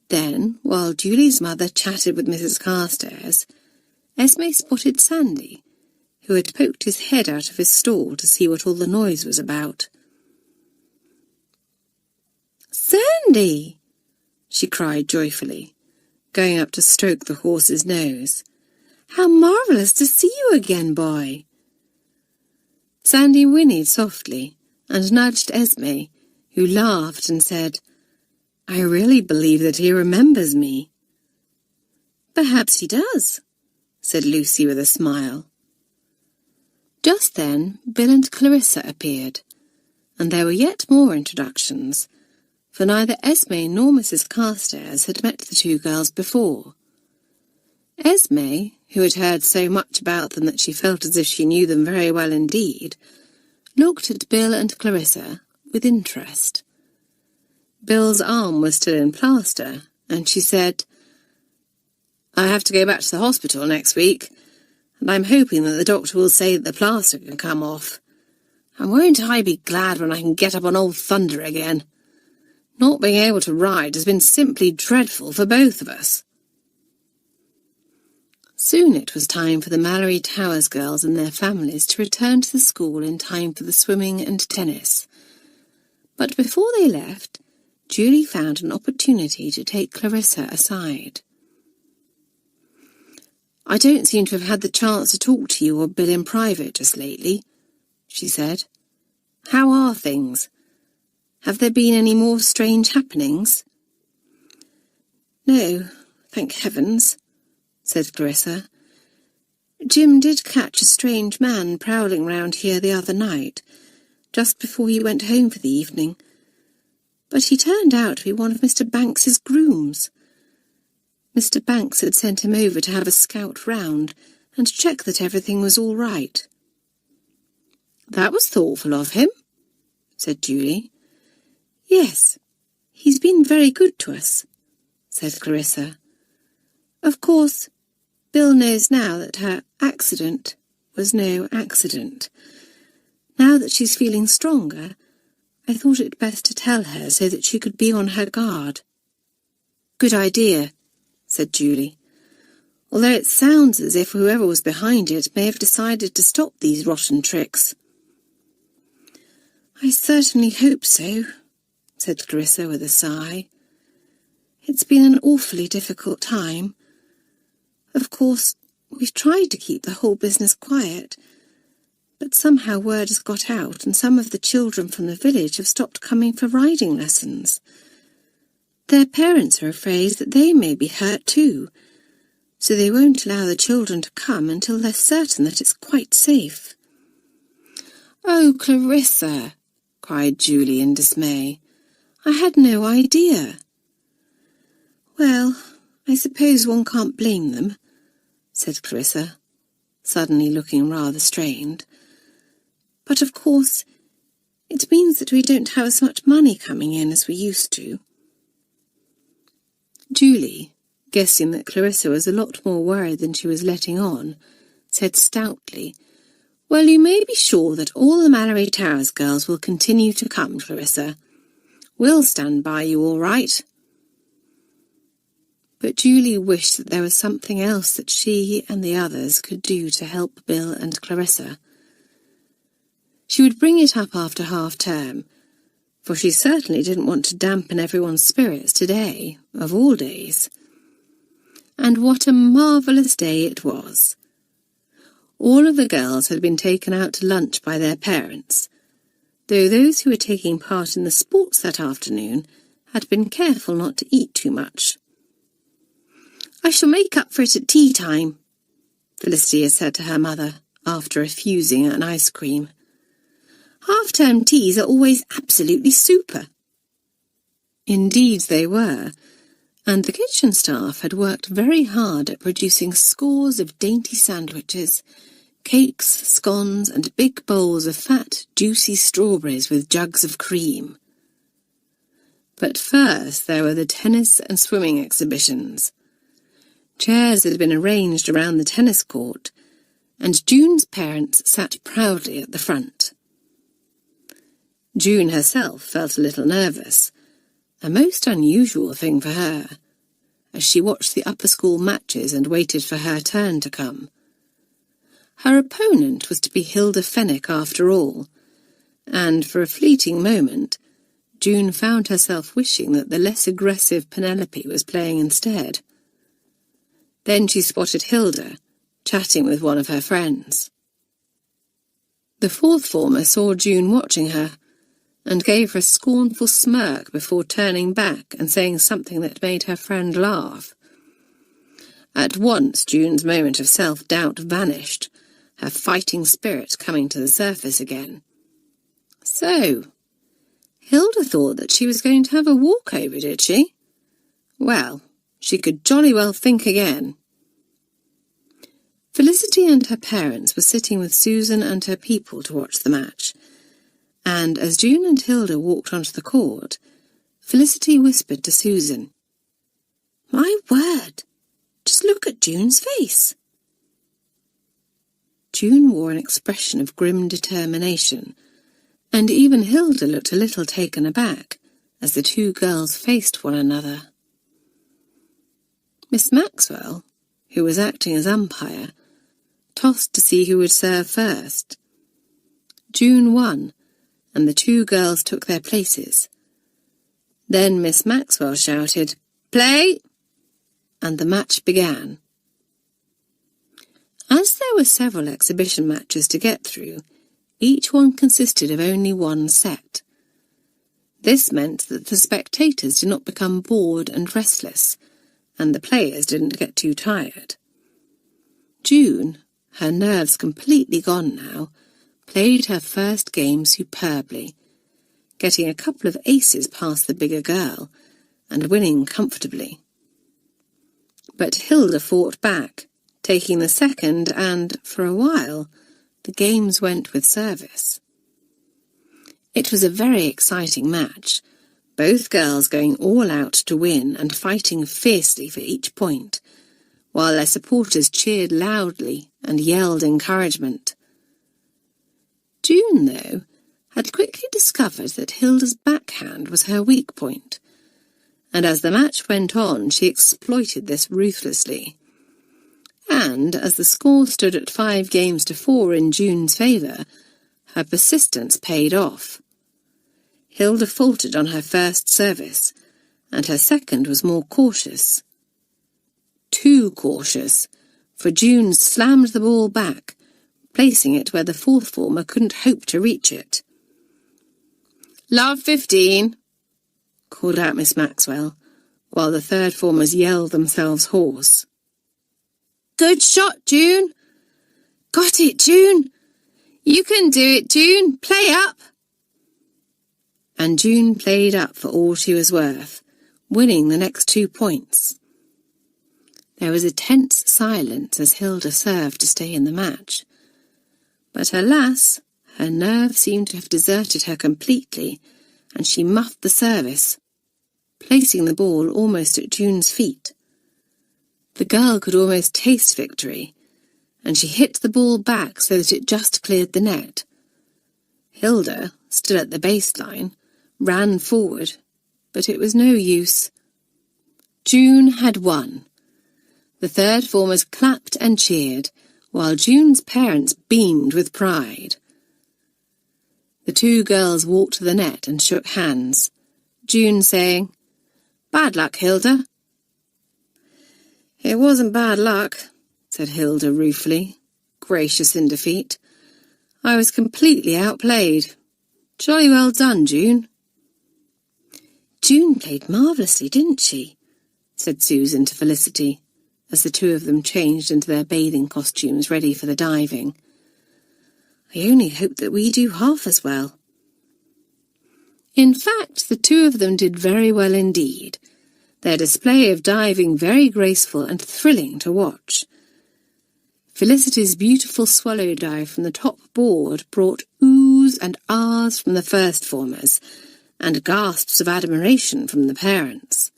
Then, while Julie's mother chatted with Mrs. Carstairs, Esme spotted Sandy, who had poked his head out of his stall to see what all the noise was about. "Sandy!" she cried joyfully, going up to stroke the horse's nose. "How marvellous to see you again, boy!" Sandy whinnied softly and nudged Esme, who laughed and said, "I really believe that he remembers me." "Perhaps he does," said Lucy with a smile. Just then Bill and Clarissa appeared, and there were yet more introductions, for neither Esme nor Mrs. Carstairs had met the two girls before. Esme, who had heard so much about them that she felt as if she knew them very well indeed, looked at Bill and Clarissa with interest. Bill's arm was still in plaster, and she said, "I have to go back to the hospital next week, and I'm hoping that the doctor will say that the plaster can come off. And won't I be glad when I can get up on old Thunder again? Not being able to ride has been simply dreadful for both of us." Soon it was time for the Malory Towers girls and their families to return to the school in time for the swimming and tennis. But before they left, Julie found an opportunity to take Clarissa aside. "I don't seem to have had the chance to talk to you or Bill in private just lately," she said. "How are things? Have there been any more strange happenings?" "No, thank heavens," said Clarissa. "Jim did catch a strange man prowling round here the other night, just before he went home for the evening. But he turned out to be one of Mr. Banks's grooms. Mr. Banks had sent him over to have a scout round and check that everything was all right." "That was thoughtful of him," said Julie. "Yes, he's been very good to us," said Clarissa. "Of course, Bill knows now that her accident was no accident. Now that she's feeling stronger, I thought it best to tell her so that she could be on her guard." "Good idea," said Julie. although it sounds as if whoever was behind it may have decided to stop these rotten tricks." "I certainly hope so," said Clarissa with a sigh. "It's been an awfully difficult time. Of course, we've tried to keep the whole business quiet, but somehow word has got out and some of the children from the village have stopped coming for riding lessons. Their parents are afraid that they may be hurt too, so they won't allow the children to come until they're certain that it's quite safe." "Oh, Clarissa," cried Julie in dismay. "I had no idea." "Well, I suppose one can't blame them," said Clarissa, suddenly looking rather strained. "But of course, it means that we don't have as much money coming in as we used to." Julie, guessing that Clarissa was a lot more worried than she was letting on, said stoutly, "Well, you may be sure that all the Malory Towers girls will continue to come, Clarissa. We'll stand by you all right." But Julie wished that there was something else that she and the others could do to help Bill and Clarissa. She would bring it up after half-term, for she certainly didn't want to dampen everyone's spirits today, of all days. And what a marvellous day it was! All of the girls had been taken out to lunch by their parents, though those who were taking part in the sports that afternoon had been careful not to eat too much. "I shall make up for it at tea time," Felicity had said to her mother after refusing an ice cream. "Half-term teas are always absolutely super." Indeed they were, and the kitchen staff had worked very hard at producing scores of dainty sandwiches, cakes, scones, and big bowls of fat, juicy strawberries with jugs of cream. But first there were the tennis and swimming exhibitions. Chairs had been arranged around the tennis court, and June's parents sat proudly at the front. June herself felt a little nervous, a most unusual thing for her, as she watched the upper school matches and waited for her turn to come. Her opponent was to be Hilda Fenwick after all, and for a fleeting moment June found herself wishing that the less aggressive Penelope was playing instead. Then she spotted Hilda, chatting with one of her friends. The fourth former saw June watching her, and gave her a scornful smirk before turning back and saying something that made her friend laugh. At once June's moment of self-doubt vanished, her fighting spirit coming to the surface again. So, Hilda thought that she was going to have a walkover, did she? Well, she could jolly well think again. Felicity and her parents were sitting with Susan and her people to watch the match, and as June and Hilda walked onto the court, Felicity whispered to Susan, "My word, just look at June's face." June wore an expression of grim determination, and even Hilda looked a little taken aback as the two girls faced one another. Miss Maxwell, who was acting as umpire, tossed to see who would serve first. June won, and the two girls took their places. Then Miss Maxwell shouted, "Play!" and the match began. As there were several exhibition matches to get through, each one consisted of only one set. This meant that the spectators did not become bored and restless, and the players didn't get too tired. June, her nerves completely gone now, played her first game superbly, getting a couple of aces past the bigger girl and winning comfortably. But Hilda fought back, taking the second, and, for a while, the games went with service. It was a very exciting match, both girls going all out to win and fighting fiercely for each point, while their supporters cheered loudly and yelled encouragement. June, though, had quickly discovered that Hilda's backhand was her weak point, and as the match went on she exploited this ruthlessly. And as the score stood at 5-4 in June's favour, her persistence paid off. Hilda faltered on her first service, and her second was more cautious. Too cautious, for June slammed the ball back, placing it where the fourth former couldn't hope to reach it. "Love 15," called out Miss Maxwell, while the third formers yelled themselves hoarse. "Good shot, June!" "Got it, June!" "You can do it, June! Play up!" And June played up for all she was worth, winning the next 2 points. There was a tense silence as Hilda served to stay in the match. But alas, her nerve seemed to have deserted her completely, and she muffed the service, placing the ball almost at June's feet. The girl could almost taste victory, and she hit the ball back so that it just cleared the net. Hilda, still at the baseline, ran forward, but it was no use. June had won. The third formers clapped and cheered, while June's parents beamed with pride. The two girls walked to the net and shook hands, June saying, "Bad luck, Hilda." "It wasn't bad luck," said Hilda ruefully, gracious in defeat. "I was completely outplayed. Jolly well done, June." "June played marvellously, didn't she?" said Susan to Felicity, as the two of them changed into their bathing costumes ready for the diving. "I only hope that we do half as well." In fact, the two of them did very well indeed, their display of diving very graceful and thrilling to watch. Felicity's beautiful swallow dive from the top board brought oohs and ahs from the first formers, and gasps of admiration from the parents.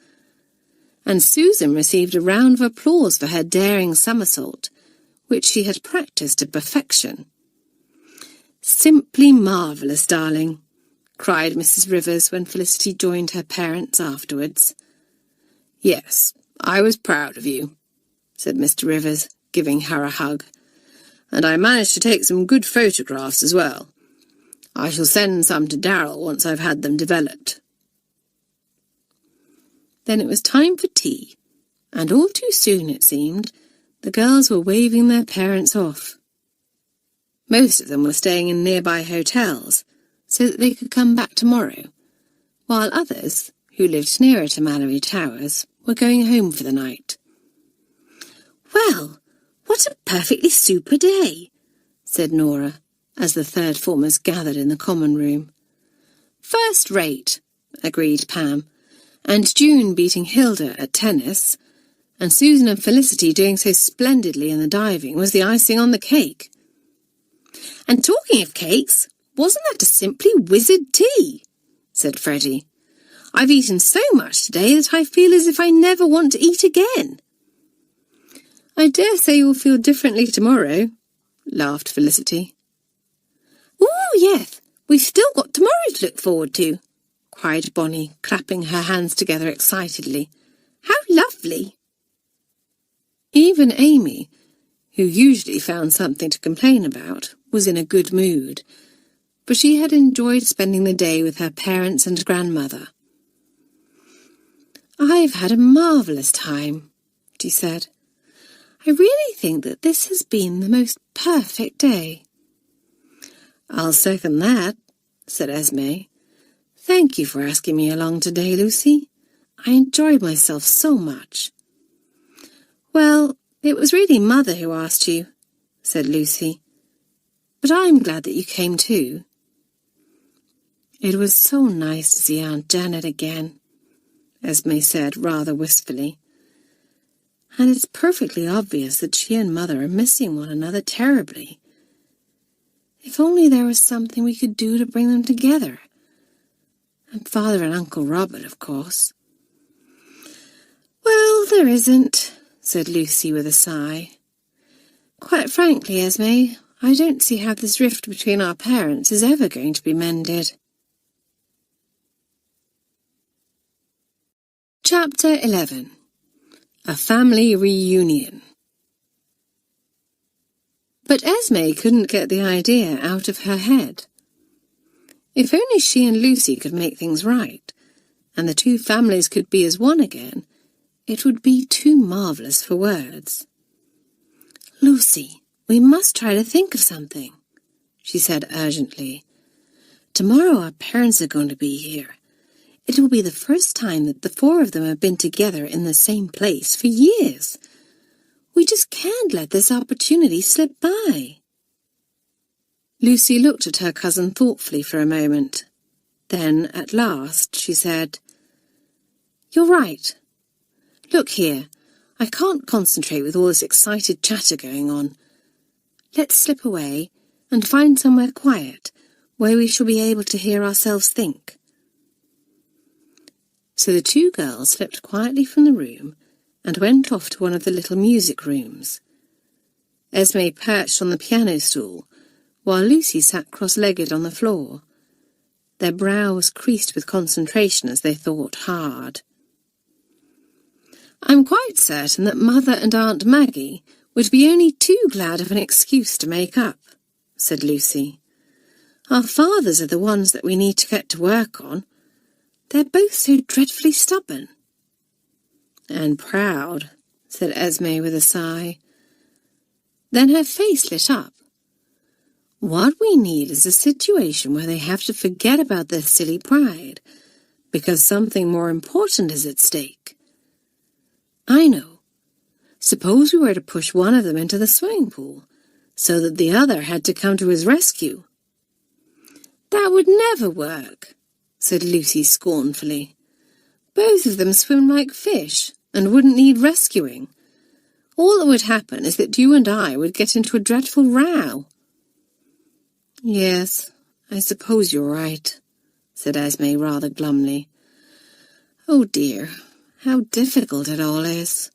And Susan received a round of applause for her daring somersault, which she had practised to perfection. "Simply marvellous, darling," cried Mrs. Rivers when Felicity joined her parents afterwards. "Yes, I was proud of you," said Mr. Rivers, giving her a hug. "And I managed to take some good photographs as well. I shall send some to Darryl once I've had them developed." Then it was time for tea, and all too soon, it seemed, the girls were waving their parents off. Most of them were staying in nearby hotels, so that they could come back tomorrow, while others, who lived nearer to Malory Towers, were going home for the night. "Well, what a perfectly super day," said Nora, as the third formers gathered in the common room. "First rate," agreed Pam, and June beating Hilda at tennis, and Susan and Felicity doing so splendidly in the diving was the icing on the cake. "And talking of cakes, wasn't that a simply wizard tea?" said Freddie. "I've eaten so much today that I feel as if I never want to eat again." "I dare say you'll feel differently tomorrow," laughed Felicity. "Oh, yes, we've still got tomorrow to look forward to," cried Bonnie, clapping her hands together excitedly. "How lovely!" Even Amy, who usually found something to complain about, was in a good mood, for she had enjoyed spending the day with her parents and grandmother. "I've had a marvellous time," she said. "I really think that this has been the most perfect day." "I'll second that," said Esme. "Thank you for asking me along today, Lucy. I enjoyed myself so much." "Well, it was really Mother who asked you," said Lucy. "But I'm glad that you came too." "It was so nice to see Aunt Janet again," Esme said rather wistfully. "And it's perfectly obvious that she and Mother are missing one another terribly. If only there was something we could do to bring them together. And Father and Uncle Robert, of course." "Well, there isn't," said Lucy with a sigh. "Quite frankly, Esme, I don't see how this rift between our parents is ever going to be mended." Chapter 11. A Family Reunion. But Esme couldn't get the idea out of her head. If only she and Lucy could make things right, and the two families could be as one again, it would be too marvellous for words. "Lucy, we must try to think of something," she said urgently. "Tomorrow our parents are going to be here. It will be the first time that the four of them have been together in the same place for years. We just can't let this opportunity slip by." Lucy looked at her cousin thoughtfully for a moment. Then, at last, she said, "You're right. Look here, I can't concentrate with all this excited chatter going on. Let's slip away and find somewhere quiet where we shall be able to hear ourselves think." So the two girls slipped quietly from the room and went off to one of the little music rooms. Esme perched on the piano stool, while Lucy sat cross-legged on the floor. Their brows creased with concentration as they thought hard. "I'm quite certain that Mother and Aunt Maggie would be only too glad of an excuse to make up," said Lucy. "Our fathers are the ones that we need to get to work on. They're both so dreadfully stubborn." "And proud," said Esme with a sigh. Then her face lit up. "What we need is a situation where they have to forget about their silly pride, because something more important is at stake. I know. Suppose we were to push one of them into the swimming pool, so that the other had to come to his rescue." "That would never work," said Lucy scornfully. "Both of them swim like fish and wouldn't need rescuing. All that would happen is that you and I would get into a dreadful row." "Yes, I suppose you're right," said Esme rather glumly. "Oh dear, how difficult it all is."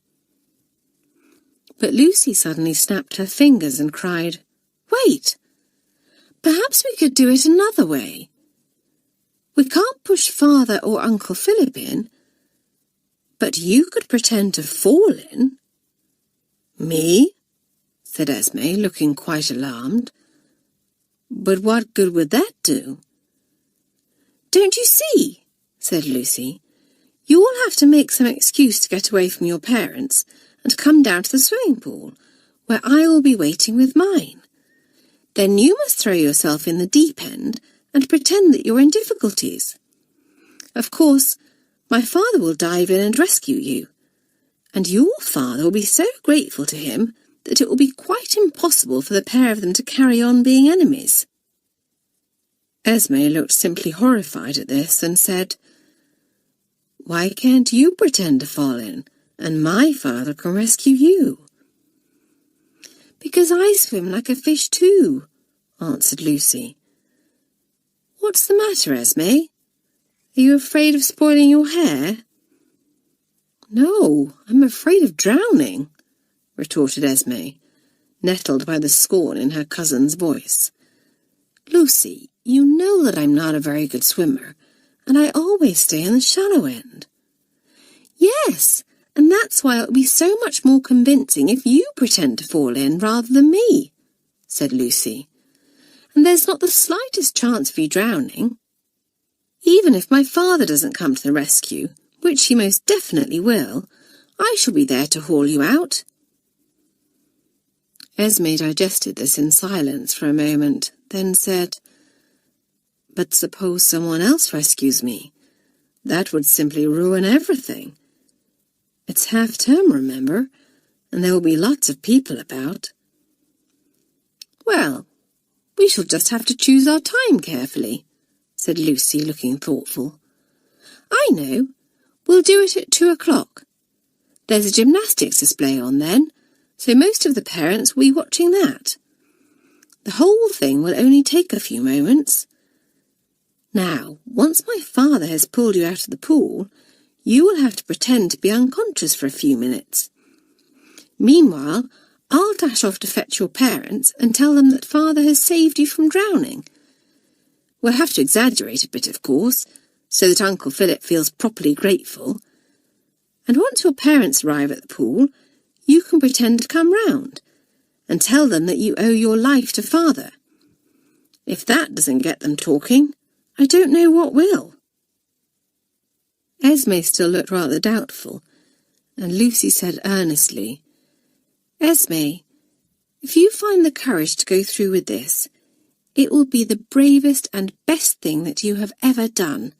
But Lucy suddenly snapped her fingers and cried, "Wait! Perhaps we could do it another way. We can't push Father or Uncle Philip in, but you could pretend to fall in." "Me?" said Esme, looking quite alarmed. "But what good would that do?" "Don't you see?" said Lucy. "You will have to make some excuse to get away from your parents and come down to the swimming pool, where I will be waiting with mine. Then you must throw yourself in the deep end and pretend that you're in difficulties. Of course, my father will dive in and rescue you, and your father will be so grateful to him that it will be quite impossible for the pair of them to carry on being enemies." Esme looked simply horrified at this and said, "Why can't you pretend to fall in, and my father can rescue you?" "Because I swim like a fish too," answered Lucy. "What's the matter, Esme? Are you afraid of spoiling your hair?" "No, I'm afraid of drowning," retorted Esme, nettled by the scorn in her cousin's voice. "Lucy, you know that I'm not a very good swimmer, and I always stay in the shallow end." "Yes, and that's why it would be so much more convincing if you pretend to fall in rather than me," said Lucy. "And there's not the slightest chance of you drowning. Even if my father doesn't come to the rescue, which he most definitely will, I shall be there to haul you out." Esme digested this in silence for a moment, then said, "But suppose someone else rescues me? That would simply ruin everything. It's half-term, remember, and there will be lots of people about." "Well, we shall just have to choose our time carefully," said Lucy, looking thoughtful. "I know. We'll do it at 2:00. There's a gymnastics display on then, so most of the parents will be watching that. The whole thing will only take a few moments. Now, once my father has pulled you out of the pool, you will have to pretend to be unconscious for a few minutes. Meanwhile, I'll dash off to fetch your parents and tell them that Father has saved you from drowning. We'll have to exaggerate a bit, of course, so that Uncle Philip feels properly grateful. And once your parents arrive at the pool, you can pretend to come round, and tell them that you owe your life to Father. If that doesn't get them talking, I don't know what will." Esme still looked rather doubtful, and Lucy said earnestly, "Esme, if you find the courage to go through with this, it will be the bravest and best thing that you have ever done.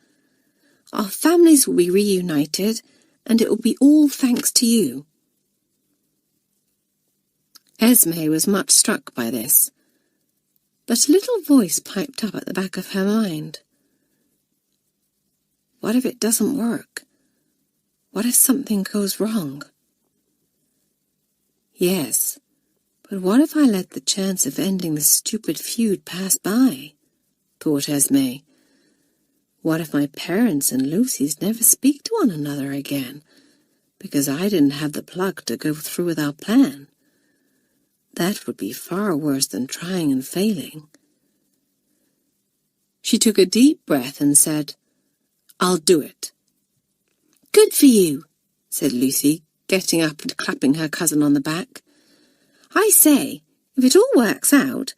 Our families will be reunited, and it will be all thanks to you." Esme was much struck by this, but a little voice piped up at the back of her mind. What if it doesn't work? What if something goes wrong? Yes, but what if I let the chance of ending the stupid feud pass by? Thought Esme. What if my parents and Lucy's never speak to one another again, because I didn't have the pluck to go through with our plan? That would be far worse than trying and failing. She took a deep breath and said, "I'll do it." "Good for you," said Lucy, getting up and clapping her cousin on the back. "I say, if it all works out,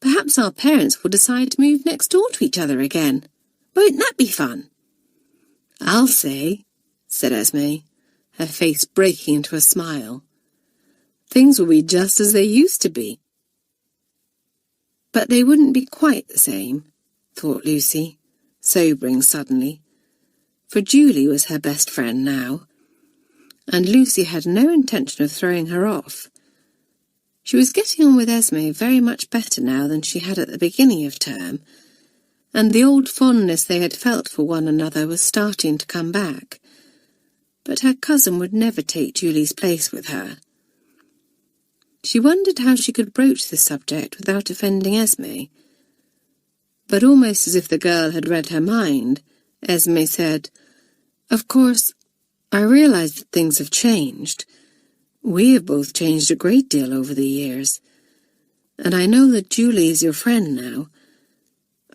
perhaps our parents will decide to move next door to each other again. Won't that be fun?" "I'll say," said Esme, her face breaking into a smile. "Things will be just as they used to be." But they wouldn't be quite the same, thought Lucy, sobering suddenly, for Julie was her best friend now, and Lucy had no intention of throwing her off. She was getting on with Esme very much better now than she had at the beginning of term, and the old fondness they had felt for one another was starting to come back, but her cousin would never take Julie's place with her. She wondered how she could broach the subject without offending Esme, but almost as if the girl had read her mind, Esme said, "Of course, I realize that things have changed. We have both changed a great deal over the years, and I know that Julie is your friend now.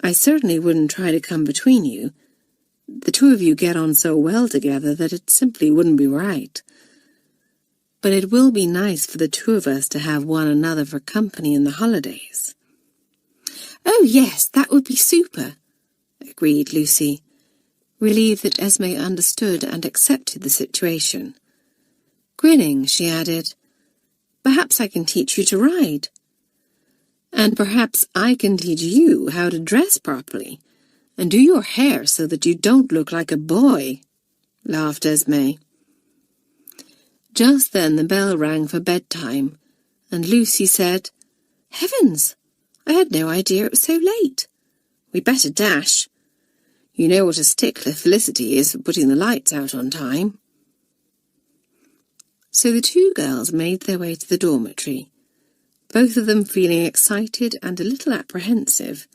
I certainly wouldn't try to come between you. The two of you get on so well together that it simply wouldn't be right. But it will be nice for the two of us to have one another for company in the holidays." "Oh yes, that would be super," agreed Lucy, relieved that Esme understood and accepted the situation. Grinning, she added, "Perhaps I can teach you to ride. And perhaps I can teach you how to dress properly and do your hair so that you don't look like a boy," laughed Esme. Just then the bell rang for bedtime, and Lucy said, "Heavens, I had no idea it was so late. We'd better dash. You know what a stickler Felicity is for putting the lights out on time." So the two girls made their way to the dormitory, both of them feeling excited and a little apprehensive.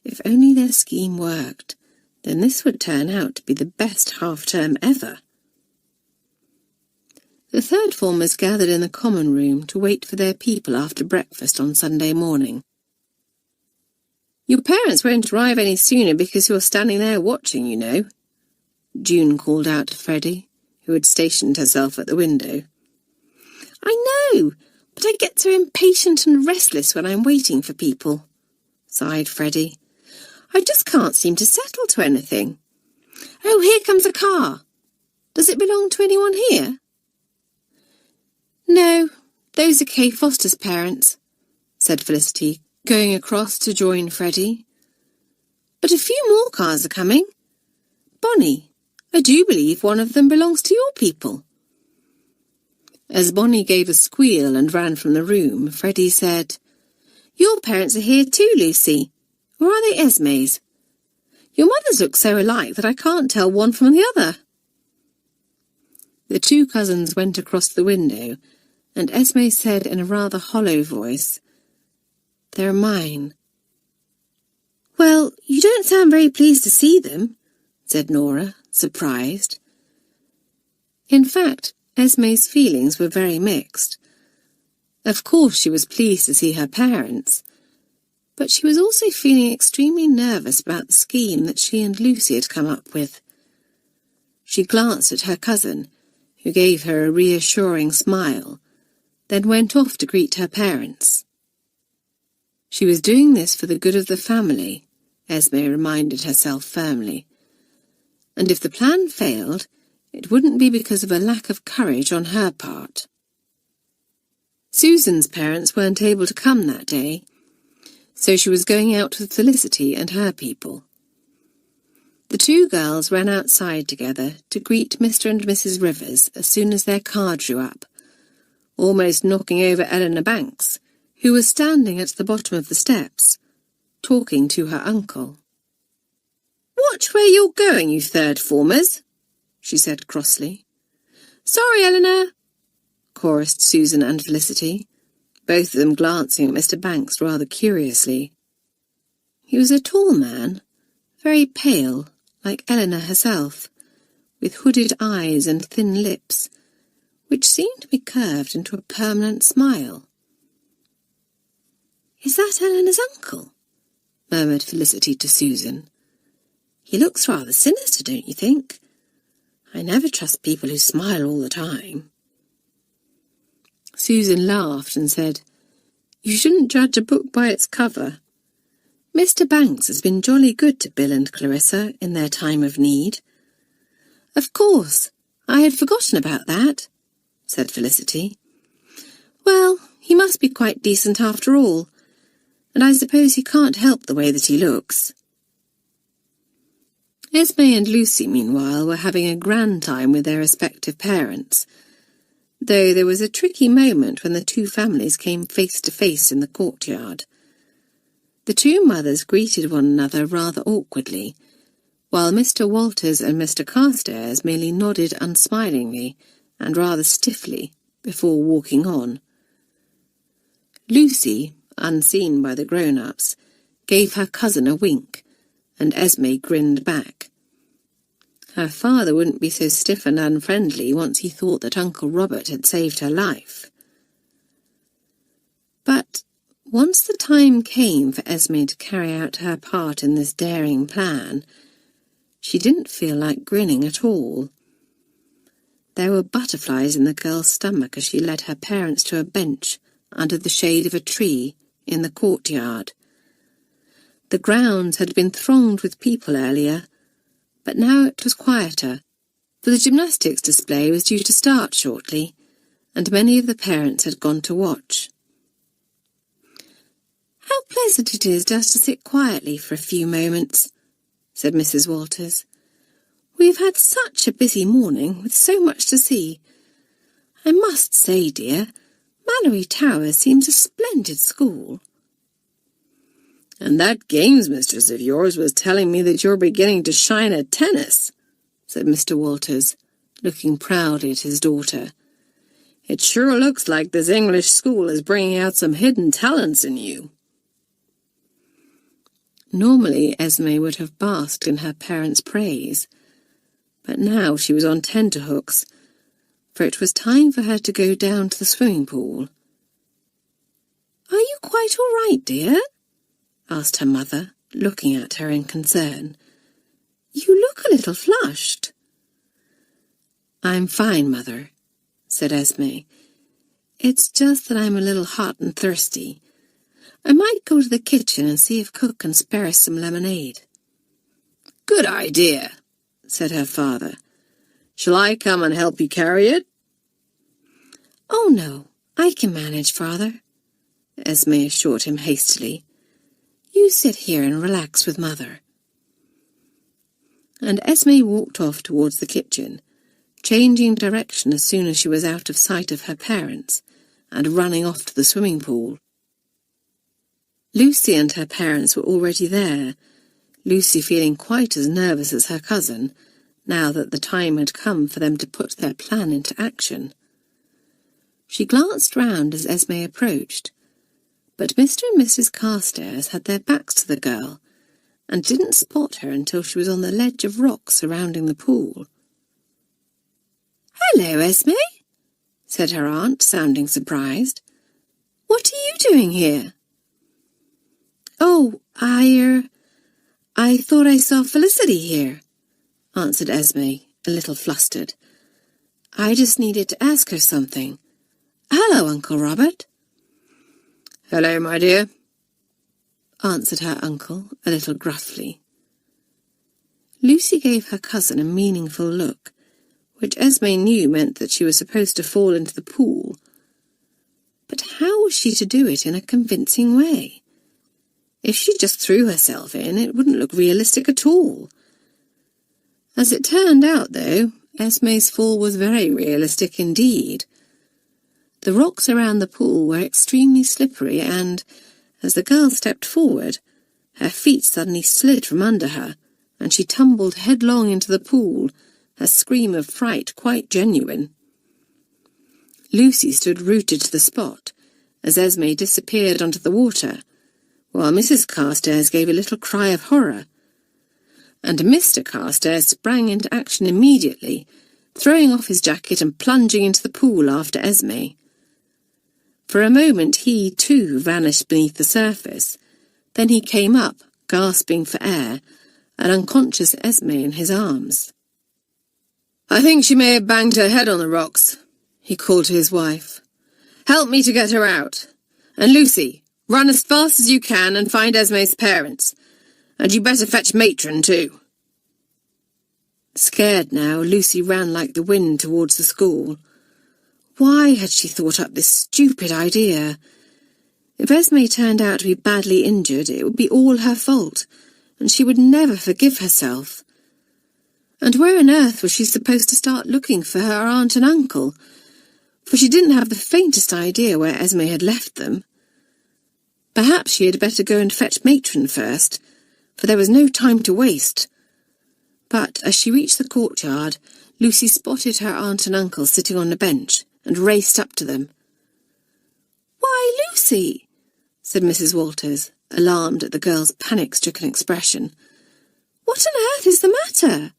If only their scheme worked, then this would turn out to be the best half-term ever. The third formers gathered in the common room to wait for their people after breakfast on Sunday morning. "Your parents won't arrive any sooner because you're standing there watching, you know," June called out to Freddie, who had stationed herself at the window. "I know, but I get so impatient and restless when I'm waiting for people," sighed Freddie. "I just can't seem to settle to anything. Oh, here comes a car. Does it belong to anyone here?" "No, those are Kay Foster's parents," said Felicity, going across to join Freddie. "But a few more cars are coming. Bonnie, I do believe one of them belongs to your people." As Bonnie gave a squeal and ran from the room, Freddie said, "Your parents are here too, Lucy. Or are they Esme's? Your mothers look so alike that I can't tell one from the other." The two cousins went across the window, and Esme said in a rather hollow voice, "They're mine." "Well, you don't sound very pleased to see them," said Nora, surprised. In fact, Esme's feelings were very mixed. Of course she was pleased to see her parents, but she was also feeling extremely nervous about the scheme that she and Lucy had come up with. She glanced at her cousin, who gave her a reassuring smile, then went off to greet her parents. She was doing this for the good of the family, Esme reminded herself firmly, and if the plan failed, it wouldn't be because of a lack of courage on her part. Susan's parents weren't able to come that day, so she was going out with Felicity and her people. The two girls ran outside together to greet Mr. and Mrs. Rivers as soon as their car drew up, almost knocking over Eleanor Banks, who was standing at the bottom of the steps, talking to her uncle. "Watch where you're going, you third-formers," she said crossly. "Sorry, Eleanor," chorused Susan and Felicity, both of them glancing at Mr. Banks rather curiously. He was a tall man, very pale, like Eleanor herself, with hooded eyes and thin lips, which seemed to be curved into a permanent smile. "Is that Eleanor's uncle?" murmured Felicity to Susan. "He looks rather sinister, don't you think? I never trust people who smile all the time." Susan laughed and said, "You shouldn't judge a book by its cover. Mr. Banks has been jolly good to Bill and Clarissa in their time of need." "Of course, I had forgotten about that," said Felicity. "Well, he must be quite decent after all, and I suppose he can't help the way that he looks." Esme and Lucy, meanwhile, were having a grand time with their respective parents, though there was a tricky moment when the two families came face to face in the courtyard. The two mothers greeted one another rather awkwardly, while Mr. Walters and Mr. Carstairs merely nodded unsmilingly and rather stiffly before walking on. Lucy, unseen by the grown-ups, gave her cousin a wink, and Esme grinned back. Her father wouldn't be so stiff and unfriendly once he thought that Uncle Robert had saved her life. But once the time came for Esme to carry out her part in this daring plan, she didn't feel like grinning at all. There were butterflies in the girl's stomach as she led her parents to a bench under the shade of a tree in the courtyard. The grounds had been thronged with people earlier, but now it was quieter, for the gymnastics display was due to start shortly, and many of the parents had gone to watch. "How pleasant it is just to sit quietly for a few moments," said Mrs. Walters. "We've had such a busy morning, with so much to see. I must say, dear, Malory Towers seems a splendid school." "And that games mistress of yours was telling me that you're beginning to shine at tennis," said Mr. Walters, looking proudly at his daughter. "It sure looks like this English school is bringing out some hidden talents in you." Normally Esme would have basked in her parents' praise, but now she was on tenterhooks, for it was time for her to go down to the swimming pool. "Are you quite all right, dear?" asked her mother, looking at her in concern. "You look a little flushed." "I'm fine, Mother," said Esme. "It's just that I'm a little hot and thirsty. I might go to the kitchen and see if Cook can spare us some lemonade." "Good idea," said her father. "Shall I come and help you carry it?" "Oh, no, I can manage, Father," Esme assured him hastily. "You sit here and relax with Mother." And Esme walked off towards the kitchen, changing direction as soon as she was out of sight of her parents, and running off to the swimming pool. Lucy and her parents were already there, Lucy feeling quite as nervous as her cousin, now that the time had come for them to put their plan into action. She glanced round as Esme approached, but Mr. and Mrs. Carstairs had their backs to the girl, and didn't spot her until she was on the ledge of rock surrounding the pool. "Hello, Esme," said her aunt, sounding surprised. "What are you doing here?" "Oh, I thought I saw Felicity here," answered Esme, a little flustered. "I just needed to ask her something. "Hello, Uncle Robert." "Hello, my dear," answered her uncle a little gruffly. Lucy gave her cousin a meaningful look, which Esme knew meant that she was supposed to fall into the pool. But how was she to do it in a convincing way? If she just threw herself in, it wouldn't look realistic at all. As it turned out, though, Esme's fall was very realistic indeed. The rocks around the pool were extremely slippery and, as the girl stepped forward, her feet suddenly slid from under her, and she tumbled headlong into the pool, her scream of fright quite genuine. Lucy stood rooted to the spot, as Esme disappeared onto the water, while Mrs. Carstairs gave a little cry of horror. And Mr. Carstairs sprang into action immediately, throwing off his jacket and plunging into the pool after Esme. For a moment he, too, vanished beneath the surface. Then he came up, gasping for air, an unconscious Esme in his arms. "I think she may have banged her head on the rocks," he called to his wife. "Help me to get her out. And Lucy, run as fast as you can and find Esme's parents. And you better fetch Matron too." Scared now, Lucy ran like the wind towards the school. Why had she thought up this stupid idea? If Esme turned out to be badly injured, it would be all her fault, and she would never forgive herself. And where on earth was she supposed to start looking for her aunt and uncle? For she didn't have the faintest idea where Esme had left them. Perhaps she had better go and fetch Matron first, for there was no time to waste. But as she reached the courtyard, Lucy spotted her aunt and uncle sitting on a bench and raced up to them. "Why, Lucy," said Mrs. Walters, alarmed at the girl's panic-stricken expression. "What on earth is the matter?"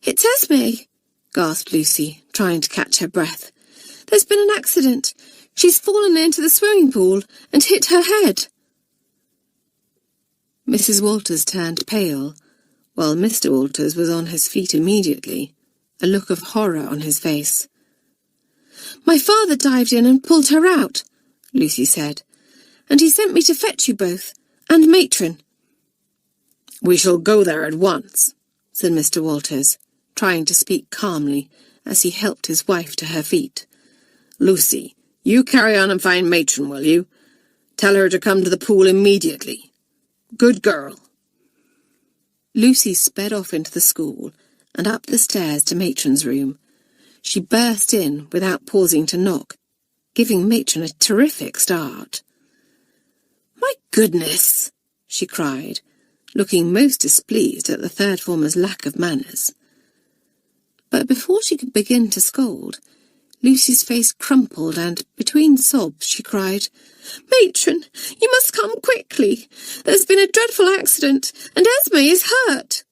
It's Esme," gasped Lucy, trying to catch her breath. "There's been an accident. She's fallen into the swimming pool and hit her head." Mrs. Walters turned pale, while Mr. Walters was on his feet immediately, a look of horror on his face. "My father dived in and pulled her out," Lucy said, "and he sent me to fetch you both, and Matron." "We shall go there at once," said Mr. Walters, trying to speak calmly as he helped his wife to her feet. "Lucy, you carry on and find Matron, will you? Tell her to come to the pool immediately. Good girl." Lucy sped off into the school and up the stairs to Matron's room. She burst in without pausing to knock, giving Matron a terrific start. "My goodness!" she cried, looking most displeased at the third former's lack of manners. But before she could begin to scold, Lucy's face crumpled and, between sobs, she cried, "Matron, you must come quickly. There's been a dreadful accident, and Esme is hurt."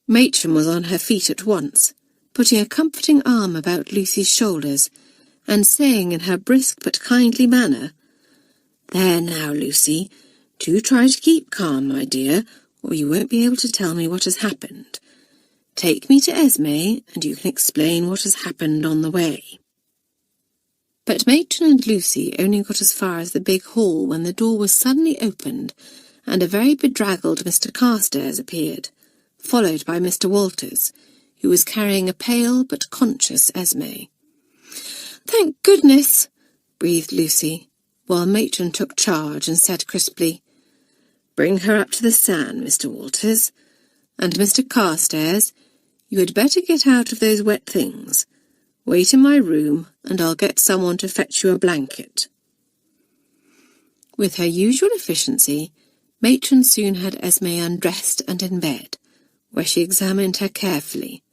Matron was on her feet at once, putting a comforting arm about Lucy's shoulders, and saying in her brisk but kindly manner, "There now, Lucy, do try to keep calm, my dear, or you won't be able to tell me what has happened. Take me to Esme, and you can explain what has happened on the way." But Matron and Lucy only got as far as the big hall when the door was suddenly opened, and a very bedraggled Mr. Carstairs appeared, followed by Mr. Walters, who was carrying a pale but conscious Esme. "Thank goodness," breathed Lucy, while Matron took charge and said crisply, "Bring her up to the sand, Mr. Walters. And Mr. Carstairs, you had better get out of those wet things. Wait in my room, and I'll get someone to fetch you a blanket." With her usual efficiency, Matron soon had Esme undressed and in bed, where she examined her carefully.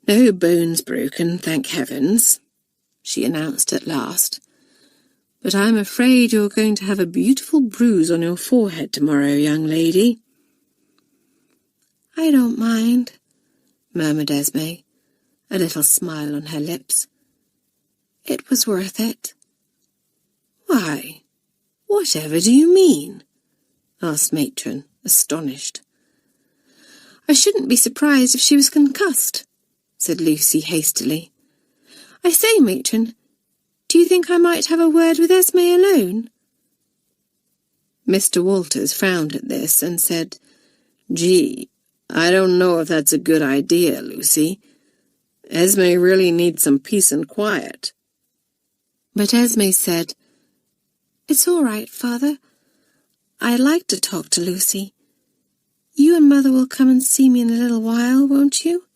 "No bones broken, thank heavens," she announced at last. "But I'm afraid you're going to have a beautiful bruise on your forehead tomorrow, young lady." "I don't mind," murmured Esme, a little smile on her lips. "It was worth it." "Why, whatever do you mean?" asked Matron, astonished. "I shouldn't be surprised if she was concussed," said Lucy hastily. I say, matron, do you think I might have a word with Esme alone?" Mr. Walters frowned at this and said, "Gee, I don't know if that's a good idea, Lucy. Esme really needs some peace and quiet." But Esme said, "It's all right, Father. I'd like to talk to Lucy. You and Mother will come and see me in a little while, won't you?"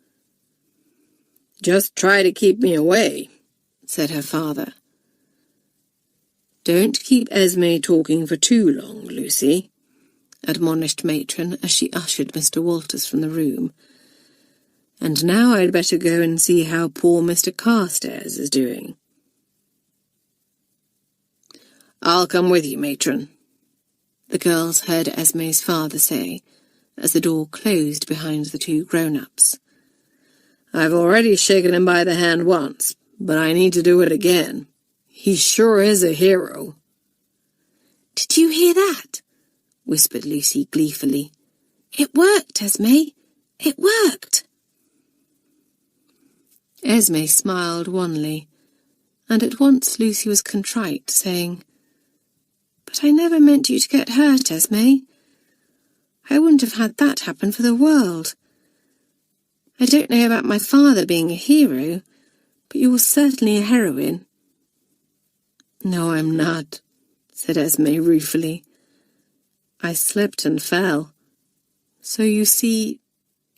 "Just try to keep me away," said her father. "Don't keep Esme talking for too long, Lucy," admonished Matron as she ushered Mr. Walters from the room. "And now I'd better go and see how poor Mr. Carstairs is doing." "I'll come with you, Matron," the girls heard Esme's father say, as the door closed behind the two grown-ups. "I've already shaken him by the hand once, but I need to do it again. He sure is a hero." "Did you hear that?" whispered Lucy gleefully. "It worked, Esme. It worked." Esme smiled wanly, and at once Lucy was contrite, saying, "But I never meant you to get hurt, Esme. I wouldn't have had that happen for the world. I don't know about my father being a hero, but you're certainly a heroine." "No, I'm not," said Esme ruefully. "I slipped and fell. So you see,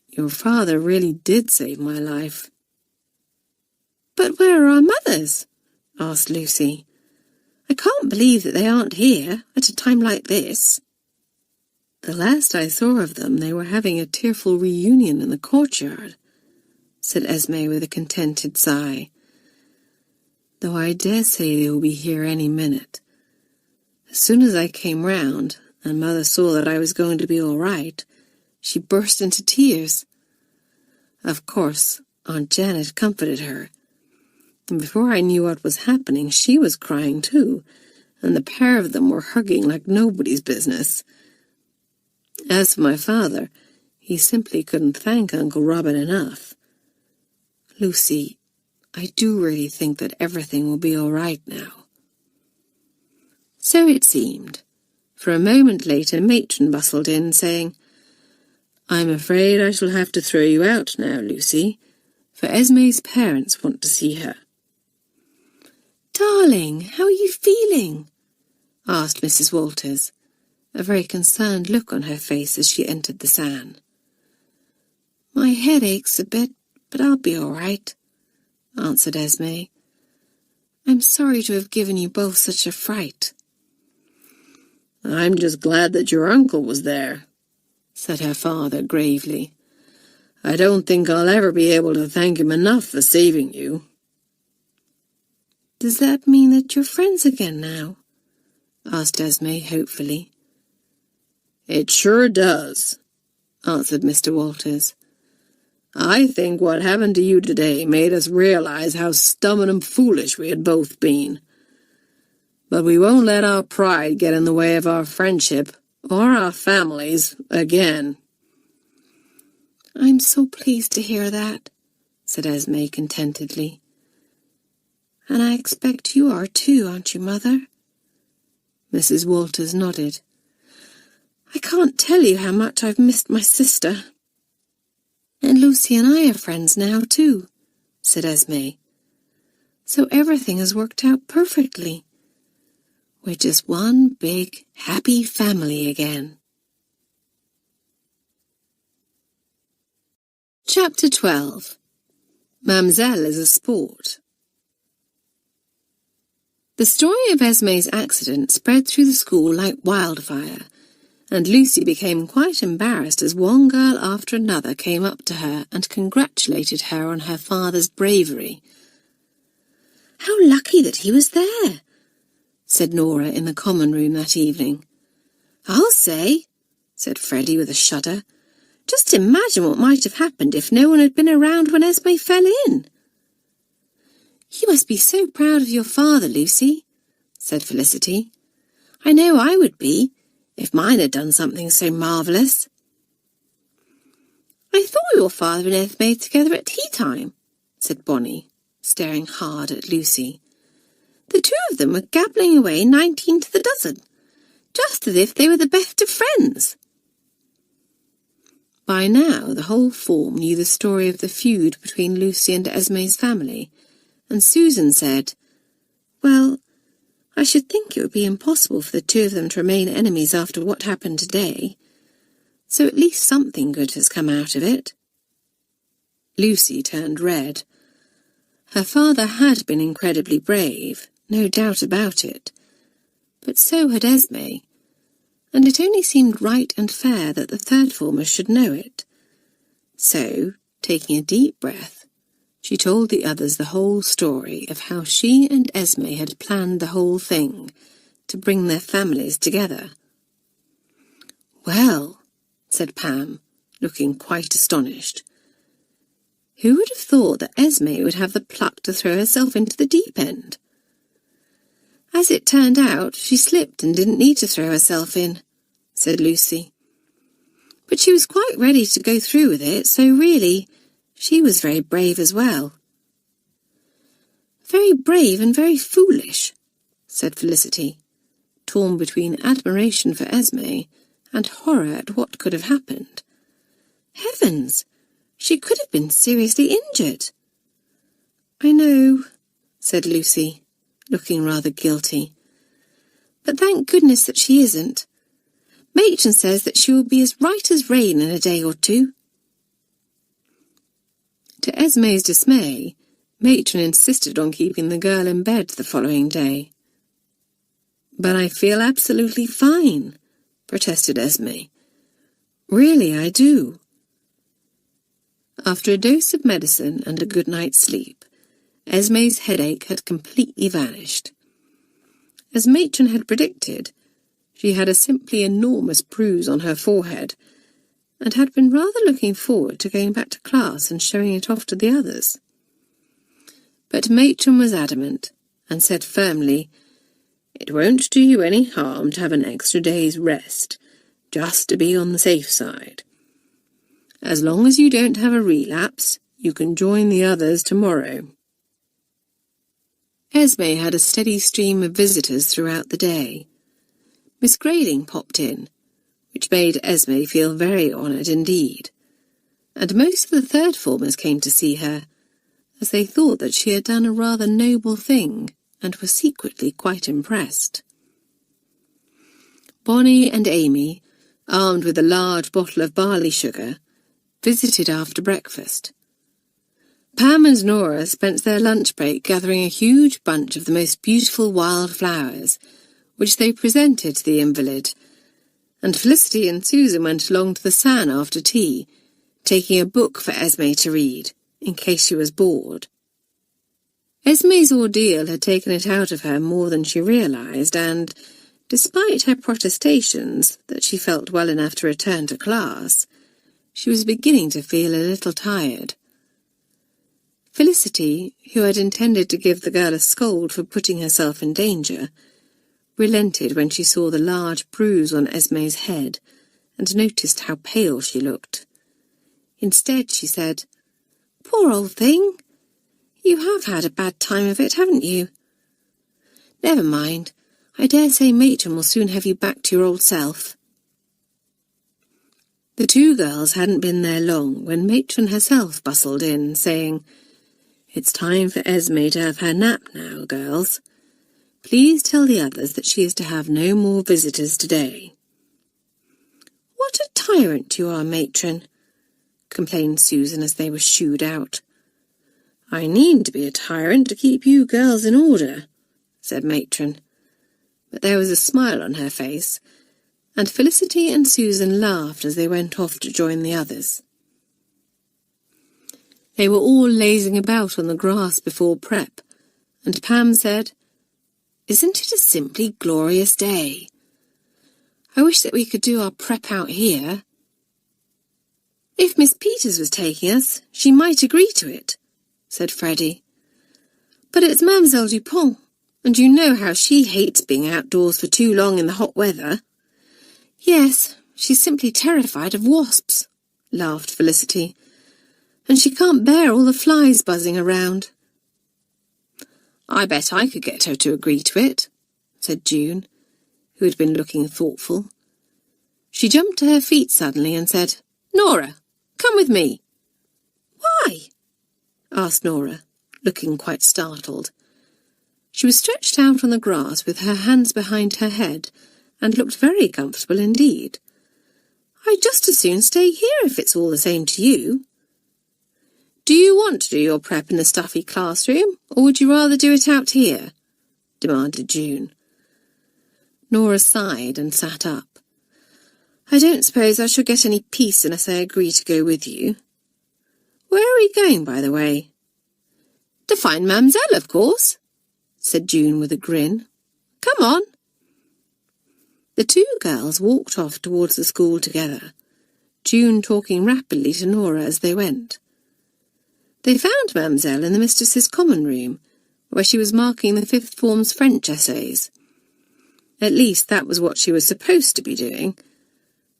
your father really did save my life." "But where are our mothers?" asked Lucy. "I can't believe that they aren't here at a time like this." "The last I saw of them, they were having a tearful reunion in the courtyard," said Esme with a contented sigh. "Though I dare say they will be here any minute. As soon as I came round, and Mother saw that I was going to be all right, she burst into tears. Of course, Aunt Janet comforted her, and before I knew what was happening, she was crying too, and the pair of them were hugging like nobody's business. As for my father, he simply couldn't thank Uncle Robin enough. Lucy, I do really think that everything will be all right now." So it seemed, for a moment later Matron bustled in, saying, "I'm afraid I shall have to throw you out now, Lucy, for Esme's parents want to see her." "Darling, how are you feeling?" asked Mrs. Walters, a very concerned look on her face as she entered the San. "My head aches a bit, but I'll be all right," answered Esme. "I'm sorry to have given you both such a fright." "I'm just glad that your uncle was there," said her father gravely. "I don't think I'll ever be able to thank him enough for saving you." "Does that mean that you're friends again now?" asked Esme hopefully. "It sure does," answered Mr. Walters. "I think what happened to you today made us realize how stubborn and foolish we had both been. But we won't let our pride get in the way of our friendship or our families again." "I'm so pleased to hear that," said Esme contentedly. "And I expect you are too, aren't you, Mother?" Mrs. Walters nodded. "I can't tell you how much I've missed my sister." "And Lucy and I are friends now too," said Esme. "So everything has worked out perfectly. We're just one big, happy family again." Chapter 12. Mamselle is a Sport. The story of Esme's accident spread through the school like wildfire, and Lucy became quite embarrassed as one girl after another came up to her and congratulated her on her father's bravery. "How lucky that he was there," said Nora in the common room that evening. "I'll say," said Freddie with a shudder. "Just imagine what might have happened if no one had been around when Esme fell in." "You must be so proud of your father, Lucy," said Felicity. "I know I would be, if mine had done something so marvellous." "I thought your father and Esme together at tea time," said Bonnie, staring hard at Lucy. "The two of them were gabbling away 19 to the dozen, just as if they were the best of friends." By now the whole form knew the story of the feud between Lucy and Esme's family, and Susan said, "Well, I should think it would be impossible for the two of them to remain enemies after what happened today, so at least something good has come out of it." Lucy turned red. Her father had been incredibly brave, no doubt about it, but so had Esme, and it only seemed right and fair that the third formers should know it. So, taking a deep breath, she told the others the whole story of how she and Esme had planned the whole thing to bring their families together. "Well," said Pam, looking quite astonished, "who would have thought that Esme would have the pluck to throw herself into the deep end? As it turned out, she slipped and didn't need to throw herself in," said Lucy. "But she was quite ready to go through with it, so really, she was very brave as well." "Very brave and very foolish," said Felicity, torn between admiration for Esme and horror at what could have happened. Heavens! She could have been seriously injured. "I know," said Lucy, looking rather guilty. "But thank goodness that she isn't. Matron says that she will be as right as rain in a day or two." To Esme's dismay, Matron insisted on keeping the girl in bed the following day. "But I feel absolutely fine," protested Esme. "Really, I do." After a dose of medicine and a good night's sleep, Esme's headache had completely vanished. As Matron had predicted, she had a simply enormous bruise on her forehead, and had been rather looking forward to going back to class and showing it off to the others. But Matron was adamant, and said firmly, "It won't do you any harm to have an extra day's rest, just to be on the safe side. As long as you don't have a relapse, you can join the others tomorrow." Esme had a steady stream of visitors throughout the day. Miss Grayling popped in, which made Esme feel very honoured indeed, and most of the third formers came to see her, as they thought that she had done a rather noble thing and were secretly quite impressed. Bonnie and Amy, armed with a large bottle of barley sugar, visited after breakfast. Pam and Nora spent their lunch break gathering a huge bunch of the most beautiful wild flowers, which they presented to the invalid, and Felicity and Susan went along to the San after tea, taking a book for Esme to read, in case she was bored. Esme's ordeal had taken it out of her more than she realised, and, despite her protestations that she felt well enough to return to class, she was beginning to feel a little tired. Felicity, who had intended to give the girl a scold for putting herself in danger, relented when she saw the large bruise on Esme's head and noticed how pale she looked. Instead, she said, "Poor old thing. You have had a bad time of it, haven't you? Never mind. I dare say Matron will soon have you back to your old self." The two girls hadn't been there long when Matron herself bustled in, saying, "It's time for Esme to have her nap now, girls. Please tell the others that she is to have no more visitors today." "What a tyrant you are, Matron," complained Susan as they were shooed out. "I need to be a tyrant to keep you girls in order," said Matron. But there was a smile on her face, and Felicity and Susan laughed as they went off to join the others. They were all lazing about on the grass before prep, and Pam said, "Isn't it a simply glorious day? I wish that we could do our prep out here." "If Miss Peters was taking us, she might agree to it," said Freddie. "But it's Mademoiselle Dupont, and you know how she hates being outdoors for too long in the hot weather." "Yes, she's simply terrified of wasps," laughed Felicity. "And she can't bear all the flies buzzing around." I bet I could get her to agree to it, said June, who had been looking thoughtful. She jumped to her feet suddenly and said, Nora, come with me. Why? Asked Nora, looking quite startled. She was stretched out on the grass with her hands behind her head and looked very comfortable indeed. I'd just as soon stay here if it's all the same to you. Do you want to do your prep in the stuffy classroom, or would you rather do it out here? Demanded June. Nora sighed and sat up. I don't suppose I shall get any peace unless I agree to go with you. Where are we going, by the way? To find Mamselle, of course, said June with a grin. Come on. The two girls walked off towards the school together, June talking rapidly to Nora as they went. They found Mamselle in the mistress's common room, where she was marking the fifth form's French essays. At least that was what she was supposed to be doing,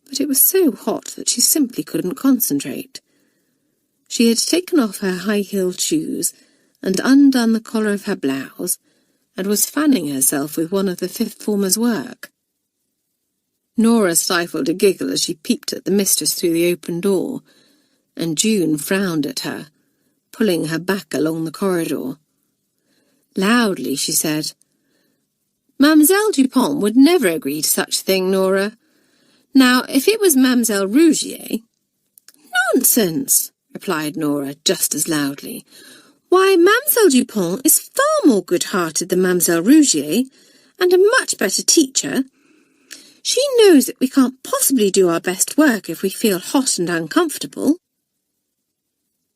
but it was so hot that she simply couldn't concentrate. She had taken off her high-heeled shoes and undone the collar of her blouse, and was fanning herself with one of the fifth formers' work. Nora stifled a giggle as she peeped at the mistress through the open door, and June frowned at her, pulling her back along the corridor. Loudly she said, Mademoiselle Dupont would never agree to such a thing, Nora. Now, if it was Mademoiselle Rougier— Nonsense, replied Nora just as loudly. Why, Mademoiselle Dupont is far more good-hearted than Mademoiselle Rougier, and a much better teacher. She knows that we can't possibly do our best work if we feel hot and uncomfortable.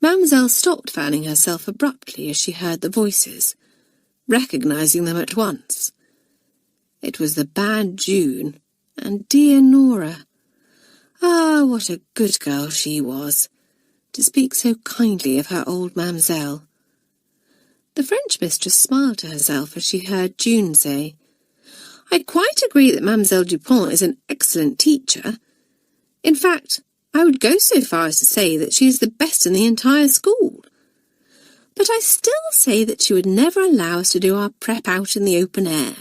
Mademoiselle stopped fanning herself abruptly as she heard the voices, recognising them at once. It was the bad June, and dear Nora. Ah, what a good girl she was, to speak so kindly of her old Mamselle. The French mistress smiled to herself as she heard June say, I quite agree that Mademoiselle Dupont is an excellent teacher. In fact, I would go so far as to say that she is the best in the entire school. But I still say that she would never allow us to do our prep out in the open air.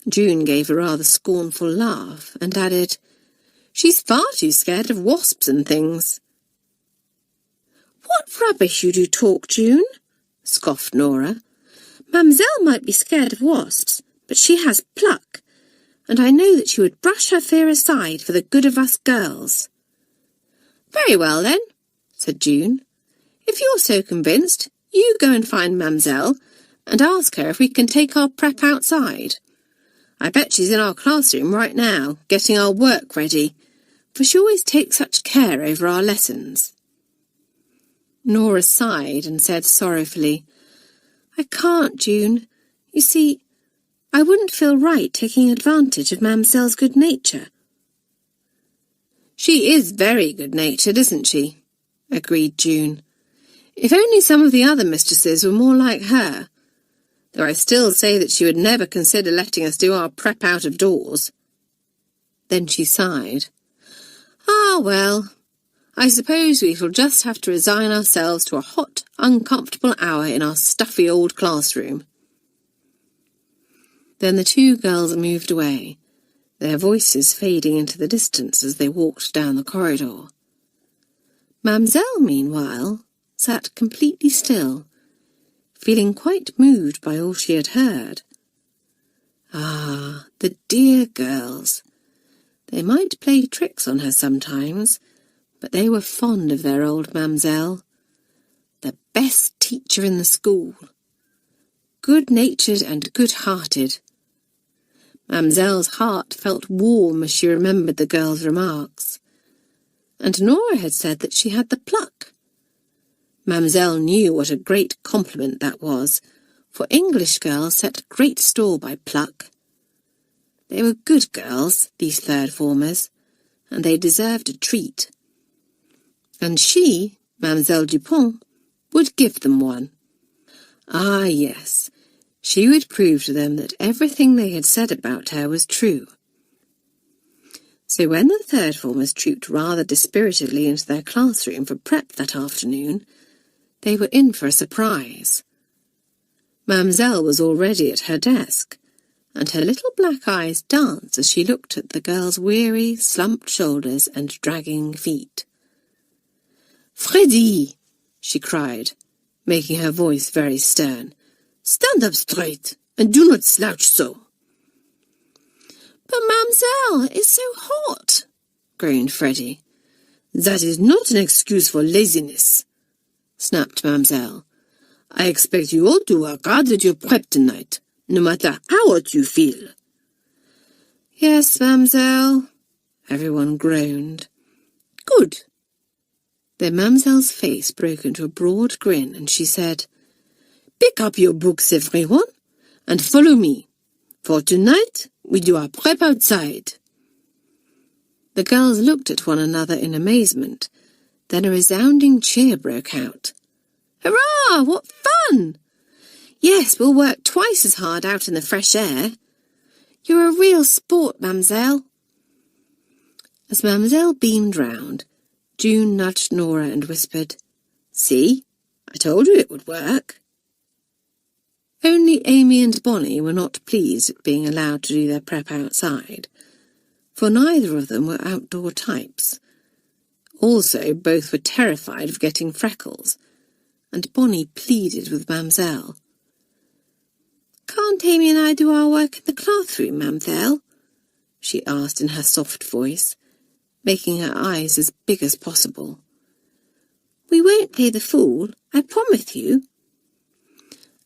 June gave a rather scornful laugh and added, She's far too scared of wasps and things. What rubbish you do talk, June, scoffed Nora. Mamselle might be scared of wasps, but she has pluck, and I know that she would brush her fear aside for the good of us girls. Very well, then, said June. If you're so convinced, you go and find Mamselle and ask her if we can take our prep outside. I bet she's in our classroom right now, getting our work ready, for she always takes such care over our lessons. Nora sighed and said sorrowfully, I can't, June. You see, I wouldn't feel right taking advantage of Mamselle's good nature. She is very good-natured, isn't she? Agreed June. If only some of the other mistresses were more like her, though I still say that she would never consider letting us do our prep out of doors. Then she sighed. Ah, well, I suppose we shall just have to resign ourselves to a hot, uncomfortable hour in our stuffy old classroom. Then the two girls moved away, their voices fading into the distance as they walked down the corridor. Mamselle, meanwhile, sat completely still, feeling quite moved by all she had heard. Ah, the dear girls! They might play tricks on her sometimes, but they were fond of their old Mamselle. The best teacher in the school. Good-natured and good-hearted. Mamselle's heart felt warm as she remembered the girls' remarks. And Nora had said that she had the pluck. Mamselle knew what a great compliment that was, for English girls set great store by pluck. They were good girls, these third formers, and they deserved a treat. And she, Mademoiselle Dupont, would give them one. Ah, yes, she would prove to them that everything they had said about her was true. So when the third formers trooped rather dispiritedly into their classroom for prep that afternoon, they were in for a surprise. Mamselle was already at her desk, and her little black eyes danced as she looked at the girl's weary, slumped shoulders and dragging feet. "Freddie!" she cried, making her voice very stern. "Stand up straight, and do not slouch so." "But, Mamselle, it's so hot," groaned Freddie. "That is not an excuse for laziness," snapped Mamselle. "I expect you all to work hard at your prep tonight, no matter how hot you feel." "Yes, Mamselle," everyone groaned. "Good." Then Mamselle's face broke into a broad grin, and she said, "Pick up your books, everyone, and follow me. For tonight, we do our prep outside." The girls looked at one another in amazement. Then a resounding cheer broke out. "Hurrah! What fun! Yes, we'll work twice as hard out in the fresh air. You're a real sport, Mamselle." As Mamselle beamed round, June nudged Nora and whispered, "See, I told you it would work." Only Amy and Bonnie were not pleased at being allowed to do their prep outside, for neither of them were outdoor types. Also, both were terrified of getting freckles, and Bonnie pleaded with Mamselle. "Can't Amy and I do our work in the classroom, Mamselle?" she asked in her soft voice, making her eyes as big as possible. "We won't play the fool, I promise you."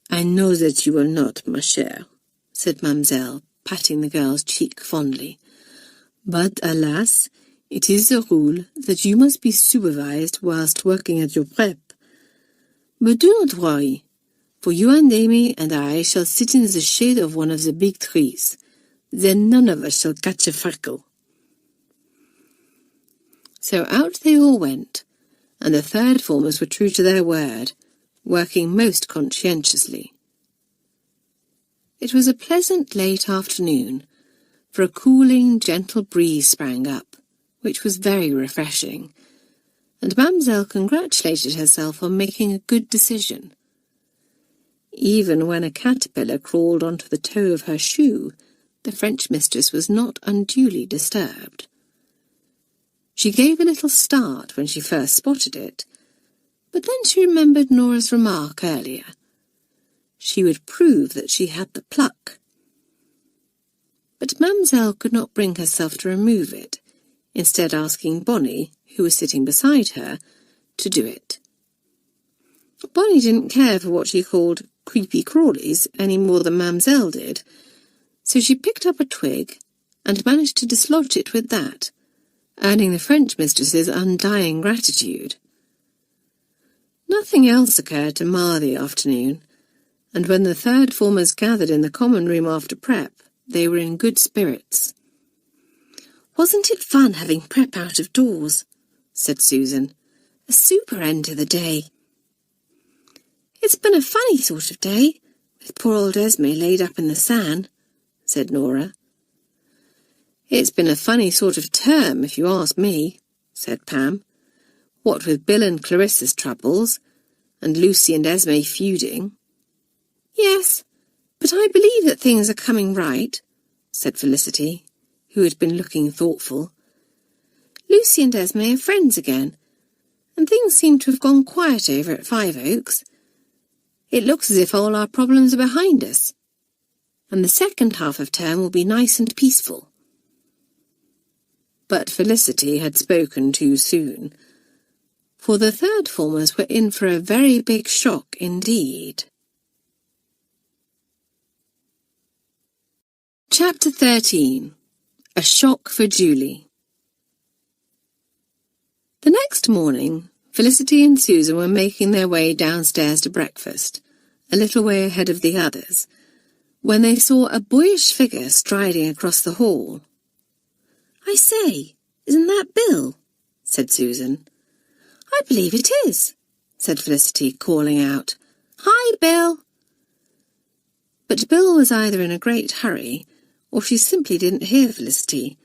"I know that you will not, ma chère," said Mamselle, patting the girl's cheek fondly. "But, alas, it is the rule that you must be supervised whilst working at your prep. But do not worry, for you and Amy and I shall sit in the shade of one of the big trees. Then none of us shall catch a freckle." So out they all went, and the third formers were true to their word, working most conscientiously. It was a pleasant late afternoon, for a cooling, gentle breeze sprang up, which was very refreshing, and Mamselle congratulated herself on making a good decision. Even when a caterpillar crawled onto the toe of her shoe, the French mistress was not unduly disturbed. She gave a little start when she first spotted it, but then she remembered Nora's remark earlier. She would prove that she had the pluck. But Mamselle could not bring herself to remove it, instead asking Bonnie, who was sitting beside her, to do it. Bonnie didn't care for what she called creepy crawlies any more than Mamselle did, so she picked up a twig and managed to dislodge it with that, earning the French mistress's undying gratitude. Nothing else occurred to mar the afternoon, and when the third formers gathered in the common room after prep, they were in good spirits. "Wasn't it fun having prep out of doors?" said Susan. "A super end to the day." "It's been a funny sort of day, with poor old Esme laid up in the sand," said Nora. "It's been a funny sort of term, if you ask me," said Pam. "What with Bill and Clarissa's troubles, and Lucy and Esme feuding." "Yes, but I believe that things are coming right," said Felicity, who had been looking thoughtful. "Lucy and Esme are friends again, and things seem to have gone quiet over at Five Oaks. It looks as if all our problems are behind us, and the second half of term will be nice and peaceful." But Felicity had spoken too soon, for the third formers were in for a very big shock indeed. Chapter 13. A Shock for Julie. The next morning, Felicity and Susan were making their way downstairs to breakfast, a little way ahead of the others, when they saw a boyish figure striding across the hall. "I say, isn't that Bill?" said Susan. "I believe it is," said Felicity, calling out, "Hi, Bill!" But Bill was either in a great hurry, or she simply didn't hear Felicity,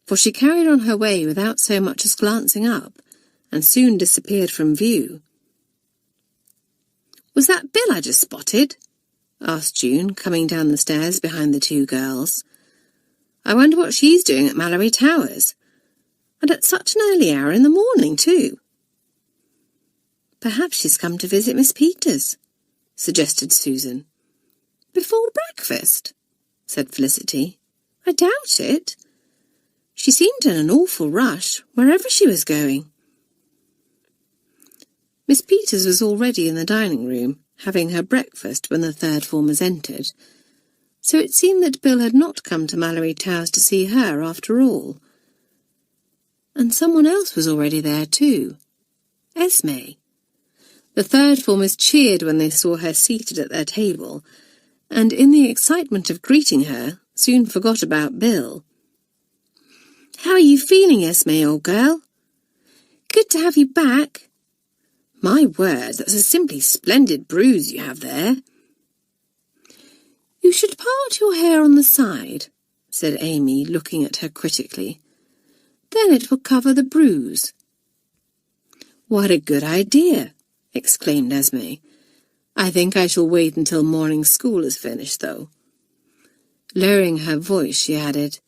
for she carried on her way without so much as glancing up, and soon disappeared from view. "Was that Bill I just spotted?" asked June, coming down the stairs behind the two girls. "I wonder what she's doing at Malory Towers. And at such an early hour in the morning, too." "Perhaps she's come to visit Miss Peters," suggested Susan. "Before breakfast?" said Felicity. "I doubt it. She seemed in an awful rush, wherever she was going." Miss Peters was already in the dining room, having her breakfast when the third formers entered, so it seemed that Bill had not come to Malory Towers to see her after all. And someone else was already there too, Esme. The third formers cheered when they saw her seated at their table, and in the excitement of greeting her, soon forgot about Bill. "How are you feeling, Esme, old girl? Good to have you back. My word, that's a simply splendid bruise you have there." "You should part your hair on the side," said Amy, looking at her critically. "Then it will cover the bruise." "What a good idea!" exclaimed Esme. "I think I shall wait until morning school is finished, though." Lowering her voice, she added,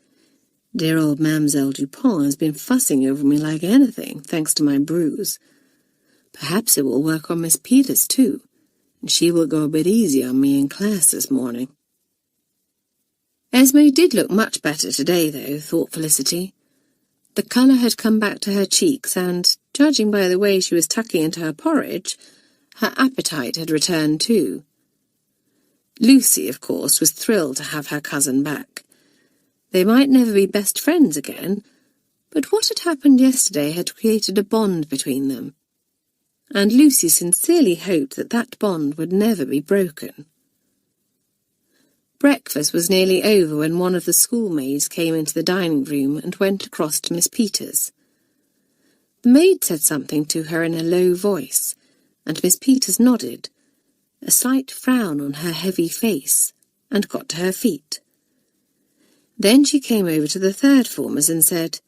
"Dear old Mademoiselle Dupont has been fussing over me like anything, thanks to my bruise. Perhaps it will work on Miss Peters, too, and she will go a bit easy on me in class this morning." Esme did look much better today, though, thought Felicity. The colour had come back to her cheeks, and, judging by the way she was tucking into her porridge, her appetite had returned too. Lucy, of course, was thrilled to have her cousin back. They might never be best friends again, but what had happened yesterday had created a bond between them, and Lucy sincerely hoped that that bond would never be broken. Breakfast was nearly over when one of the schoolmaids came into the dining room and went across to Miss Peters. The maid said something to her in a low voice, and Miss Peters nodded, a slight frown on her heavy face, and got to her feet. Then she came over to the third formers and said,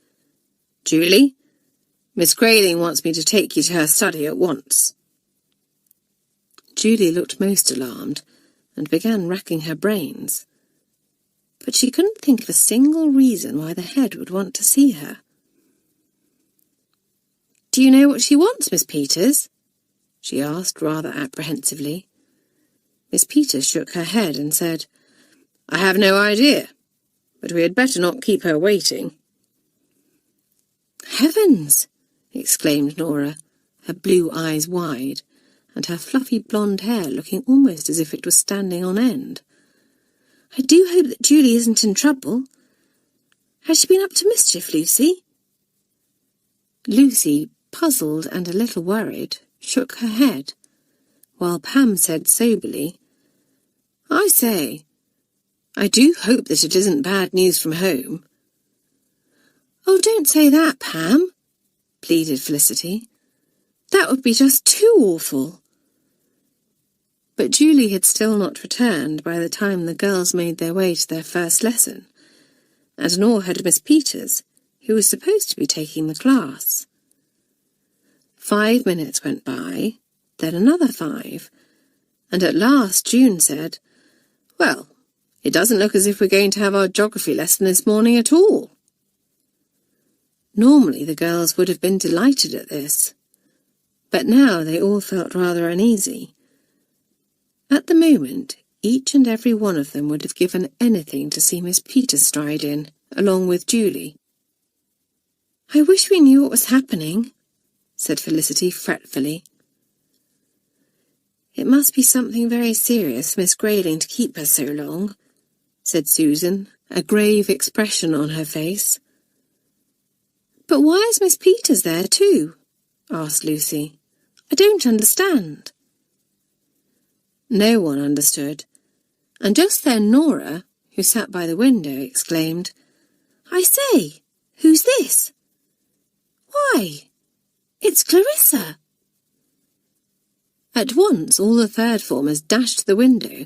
"Julie, Miss Grayling wants me to take you to her study at once." Julie looked most alarmed, and began racking her brains. But she couldn't think of a single reason why the head would want to see her. "Do you know what she wants, Miss Peters?" she asked rather apprehensively. Miss Peters shook her head and said, "I have no idea, but we had better not keep her waiting." "Heavens!" exclaimed Nora, her blue eyes wide, and her fluffy blonde hair looking almost as if it was standing on end. "I do hope that Julie isn't in trouble. Has she been up to mischief, Lucy?" Lucy, puzzled and a little worried, shook her head, while Pam said soberly, "I say, I do hope that it isn't bad news from home." "Oh, don't say that, Pam," pleaded Felicity. "That would be just too awful." But Julie had still not returned by the time the girls made their way to their first lesson, and nor had Miss Peters, who was supposed to be taking the class. 5 minutes went by, then another 5, and at last June said, "Well, it doesn't look as if we're going to have our geography lesson this morning at all." Normally the girls would have been delighted at this, but now they all felt rather uneasy. At the moment, each and every one of them would have given anything to see Miss Peters stride in, along with Julie. "I wish we knew what was happening," said Felicity fretfully. "It must be something very serious for Miss Grayling to keep her so long," said Susan, a grave expression on her face. "But why is Miss Peters there too?" asked Lucy. "I don't understand." No one understood, and just then Nora, who sat by the window, exclaimed, "I say, who's this? Why, it's Clarissa!" At once all the third formers dashed to the window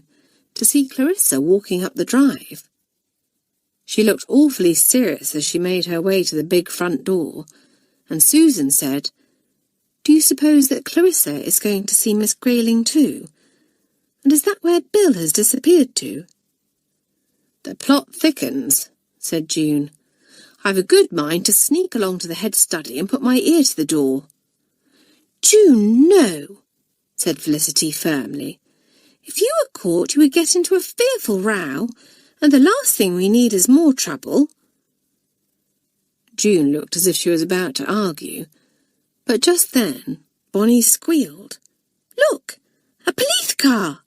to see Clarissa walking up the drive. She looked awfully serious as she made her way to the big front door, and Susan said, "Do you suppose that Clarissa is going to see Miss Grayling too? And is that where Bill has disappeared to?" "The plot thickens," said June. "I've a good mind to sneak along to the head study and put my ear to the door." "June, no," said Felicity firmly. "If you were caught, you would get into a fearful row, and the last thing we need is more trouble." June looked as if she was about to argue, but just then Bonnie squealed. "Look, a police car!"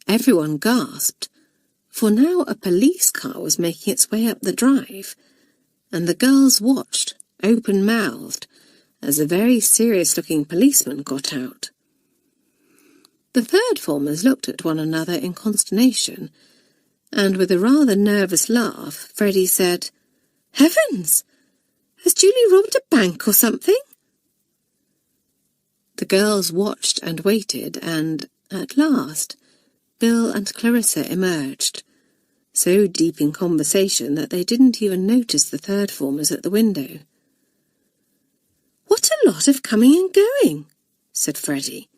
Everyone gasped, for now a police car was making its way up the drive, and the girls watched, open-mouthed, as a very serious-looking policeman got out. The third-formers looked at one another in consternation, and with a rather nervous laugh, Freddie said, "Heavens! Has Julie robbed a bank or something?" The girls watched and waited, and, at last, Bill and Clarissa emerged, so deep in conversation that they didn't even notice the third-formers at the window. "What a lot of coming and going," said Freddie.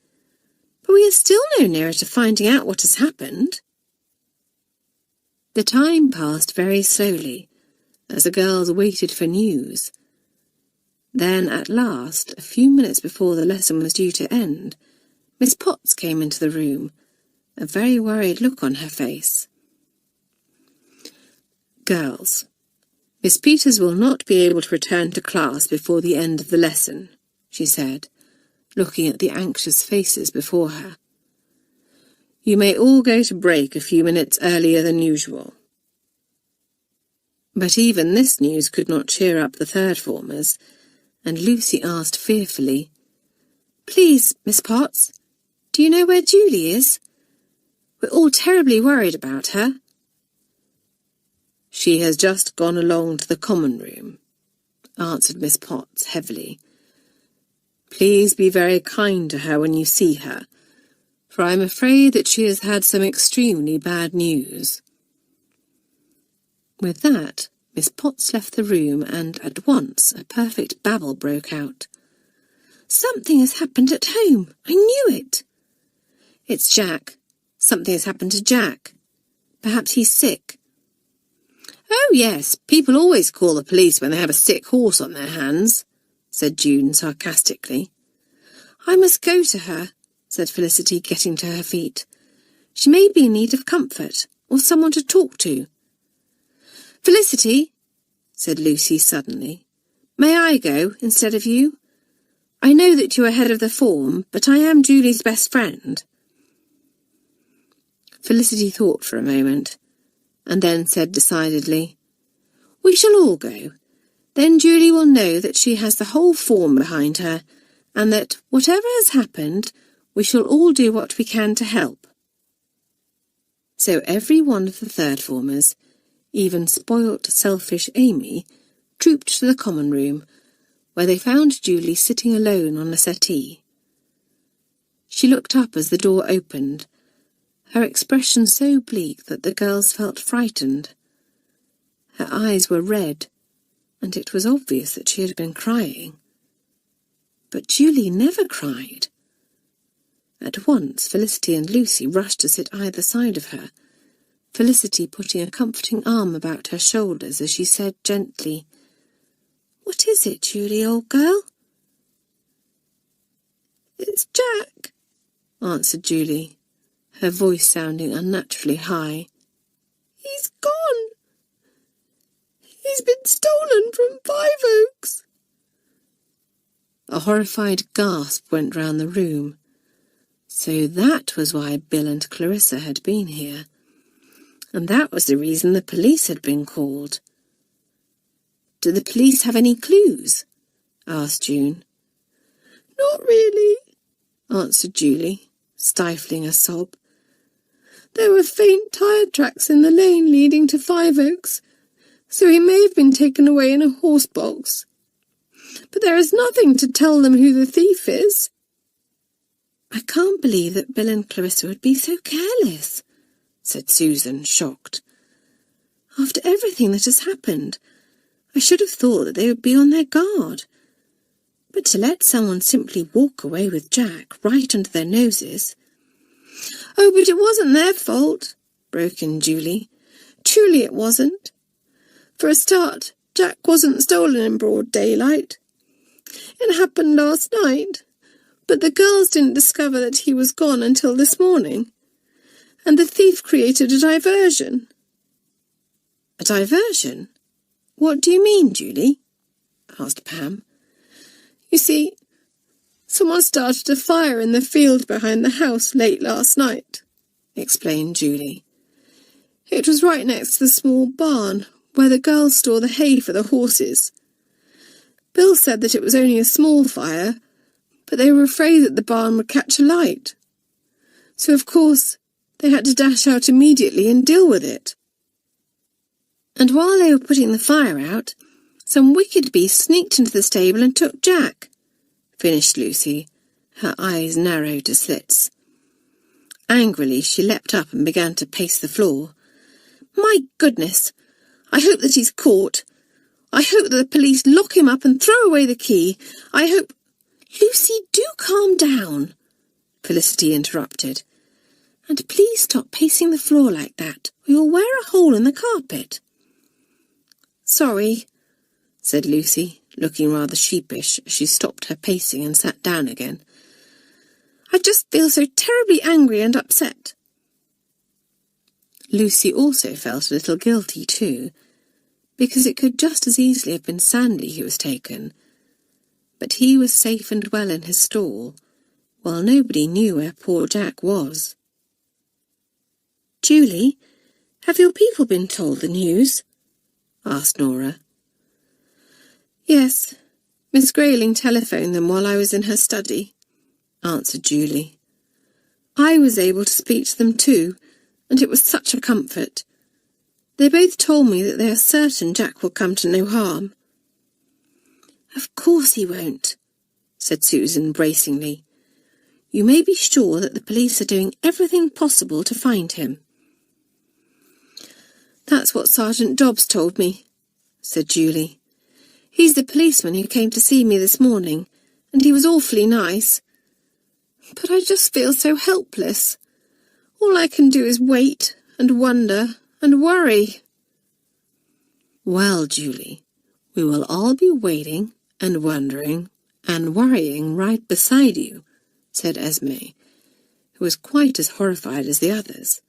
"But we are still no nearer to finding out what has happened." The time passed very slowly, as the girls waited for news. Then, at last, a few minutes before the lesson was due to end, Miss Potts came into the room, a very worried look on her face. "Girls, Miss Peters will not be able to return to class before the end of the lesson," she said, looking at the anxious faces before her. "You may all go to break a few minutes earlier than usual." But even this news could not cheer up the third-formers, and Lucy asked fearfully, "Please, Miss Potts, do you know where Julie is? We're all terribly worried about her." "She has just gone along to the common room," answered Miss Potts heavily. "Please be very kind to her when you see her, for I am afraid that she has had some extremely bad news." With that, Miss Potts left the room, and at once a perfect babble broke out. "Something has happened at home. I knew it." "It's Jack. Something has happened to Jack. Perhaps he's sick." "Oh, yes, people always call the police when they have a sick horse on their hands," said June sarcastically. "I must go to her," said Felicity, getting to her feet. "She may be in need of comfort, or someone to talk to." "Felicity," said Lucy suddenly, "may I go instead of you? I know that you are head of the form, but I am Julie's best friend." Felicity thought for a moment, and then said decidedly, "We shall all go. Then Julie will know that she has the whole form behind her, and that, whatever has happened, we shall all do what we can to help." So every one of the third-formers, even spoilt, selfish Amy, trooped to the common room, where they found Julie sitting alone on a settee. She looked up as the door opened, her expression so bleak that the girls felt frightened. Her eyes were red, and it was obvious that she had been crying. But Julie never cried. At once Felicity and Lucy rushed to sit either side of her, Felicity putting a comforting arm about her shoulders as she said gently, "What is it, Julie, old girl?" "It's Jack," answered Julie, her voice sounding unnaturally high. "He's gone. He's been stolen from 5 Oaks." A horrified gasp went round the room. So that was why Bill and Clarissa had been here, and that was the reason the police had been called. "Do the police have any clues?" asked June. "Not really," answered Julie, stifling a sob. "There were faint tyre tracks in the lane leading to 5 Oaks, so he may have been taken away in a horse box. But there is nothing to tell them who the thief is." "I can't believe that Bill and Clarissa would be so careless," said Susan, shocked. "After everything that has happened, I should have thought that they would be on their guard. But to let someone simply walk away with Jack right under their noses—" "Oh, but it wasn't their fault," broke in Julie. "Truly it wasn't. For a start, Jack wasn't stolen in broad daylight. It happened last night, but the girls didn't discover that he was gone until this morning, and the thief created a diversion." "A diversion? What do you mean, Julie?" asked Pam. "You see, someone started a fire in the field behind the house late last night," explained Julie. "It was right next to the small barn where the girls store the hay for the horses. Bill said that it was only a small fire, but they were afraid that the barn would catch alight. So, of course, they had to dash out immediately and deal with it. And while they were putting the fire out, some wicked beast sneaked into the stable and took Jack," finished Lucy, her eyes narrowed to slits. Angrily, she leapt up and began to pace the floor. "My goodness! I hope that he's caught. I hope that the police lock him up and throw away the key. I hope—" "Lucy, do calm down," Felicity interrupted. "And please stop pacing the floor like that, or you'll wear a hole in the carpet." "Sorry," said Lucy, looking rather sheepish as she stopped her pacing and sat down again. "I just feel so terribly angry and upset." Lucy also felt a little guilty too, because it could just as easily have been Sandy who was taken. But he was safe and well in his stall, while nobody knew where poor Jack was. "Julie, have your people been told the news?" asked Nora. "Yes, Miss Grayling telephoned them while I was in her study," answered Julie. "I was able to speak to them too, and it was such a comfort. They both told me that they are certain Jack will come to no harm." "Of course he won't," said Susan bracingly. "You may be sure that the police are doing everything possible to find him." "That's what Sergeant Dobbs told me," said Julie. "He's the policeman who came to see me this morning, and he was awfully nice. But I just feel so helpless. All I can do is wait and wonder and worry." "Well, Julie, we will all be waiting and wondering and worrying right beside you," said Esme, who was quite as horrified as the others.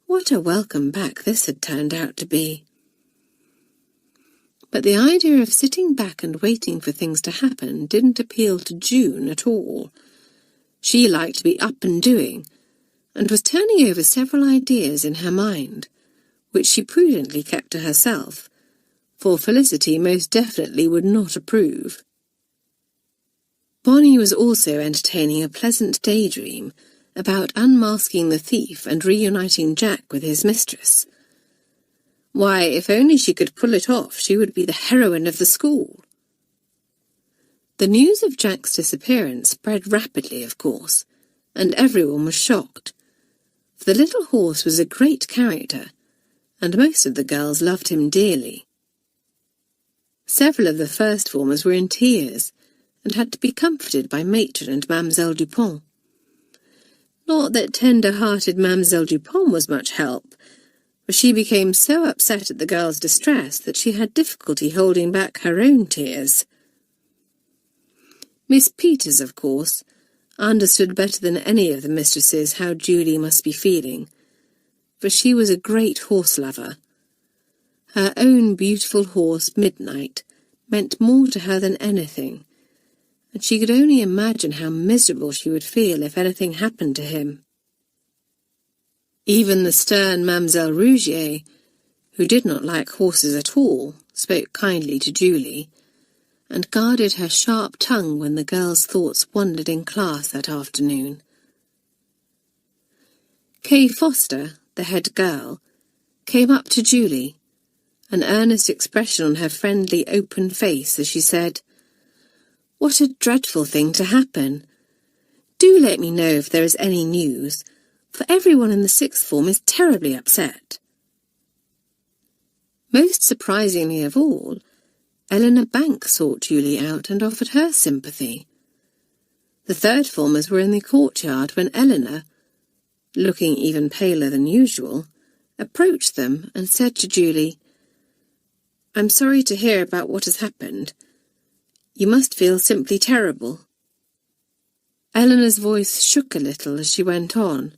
What a welcome back this had turned out to be. But the idea of sitting back and waiting for things to happen didn't appeal to June at all. She liked to be up and doing, and was turning over several ideas in her mind, which she prudently kept to herself, for Felicity most definitely would not approve. Bonnie was also entertaining a pleasant daydream about unmasking the thief and reuniting Jack with his mistress. Why, if only she could pull it off, she would be the heroine of the school. The news of Jack's disappearance spread rapidly, of course, and everyone was shocked. For the little horse was a great character, and most of the girls loved him dearly. Several of the first formers were in tears, and had to be comforted by Matron and Mademoiselle Dupont. Not that tender-hearted Mademoiselle Dupont was much help, for she became so upset at the girls' distress that she had difficulty holding back her own tears. Miss Peters, of course, understood better than any of the mistresses how Julie must be feeling, for she was a great horse-lover. Her own beautiful horse, Midnight, meant more to her than anything, and she could only imagine how miserable she would feel if anything happened to him. Even the stern Mademoiselle Rougier, who did not like horses at all, spoke kindly to Julie, and guarded her sharp tongue when the girls' thoughts wandered in class that afternoon. Kay Foster, the head girl, came up to Julie, an earnest expression on her friendly, open face as she said, "What a dreadful thing to happen. Do let me know if there is any news, for everyone in the sixth form is terribly upset." Most surprisingly of all, Eleanor Banks sought Julie out and offered her sympathy. The third formers were in the courtyard when Eleanor, looking even paler than usual, approached them and said to Julie, "I'm sorry to hear about what has happened. You must feel simply terrible." Eleanor's voice shook a little as she went on.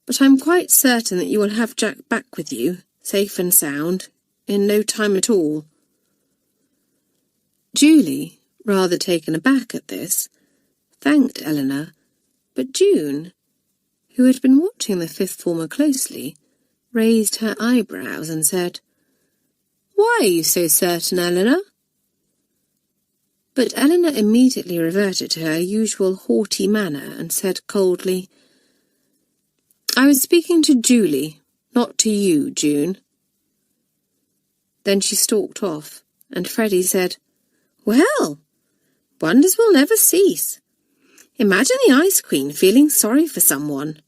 "But I'm quite certain that you will have Jack back with you, safe and sound, in no time at all." Julie, rather taken aback at this, thanked Eleanor, but June, who had been watching the fifth former closely, raised her eyebrows and said, "Why are you so certain, Eleanor?" But Eleanor immediately reverted to her usual haughty manner and said coldly, "I was speaking to Julie, not to you, June." Then she stalked off, and Freddie said, "Well, wonders will never cease. Imagine the Ice Queen feeling sorry for someone."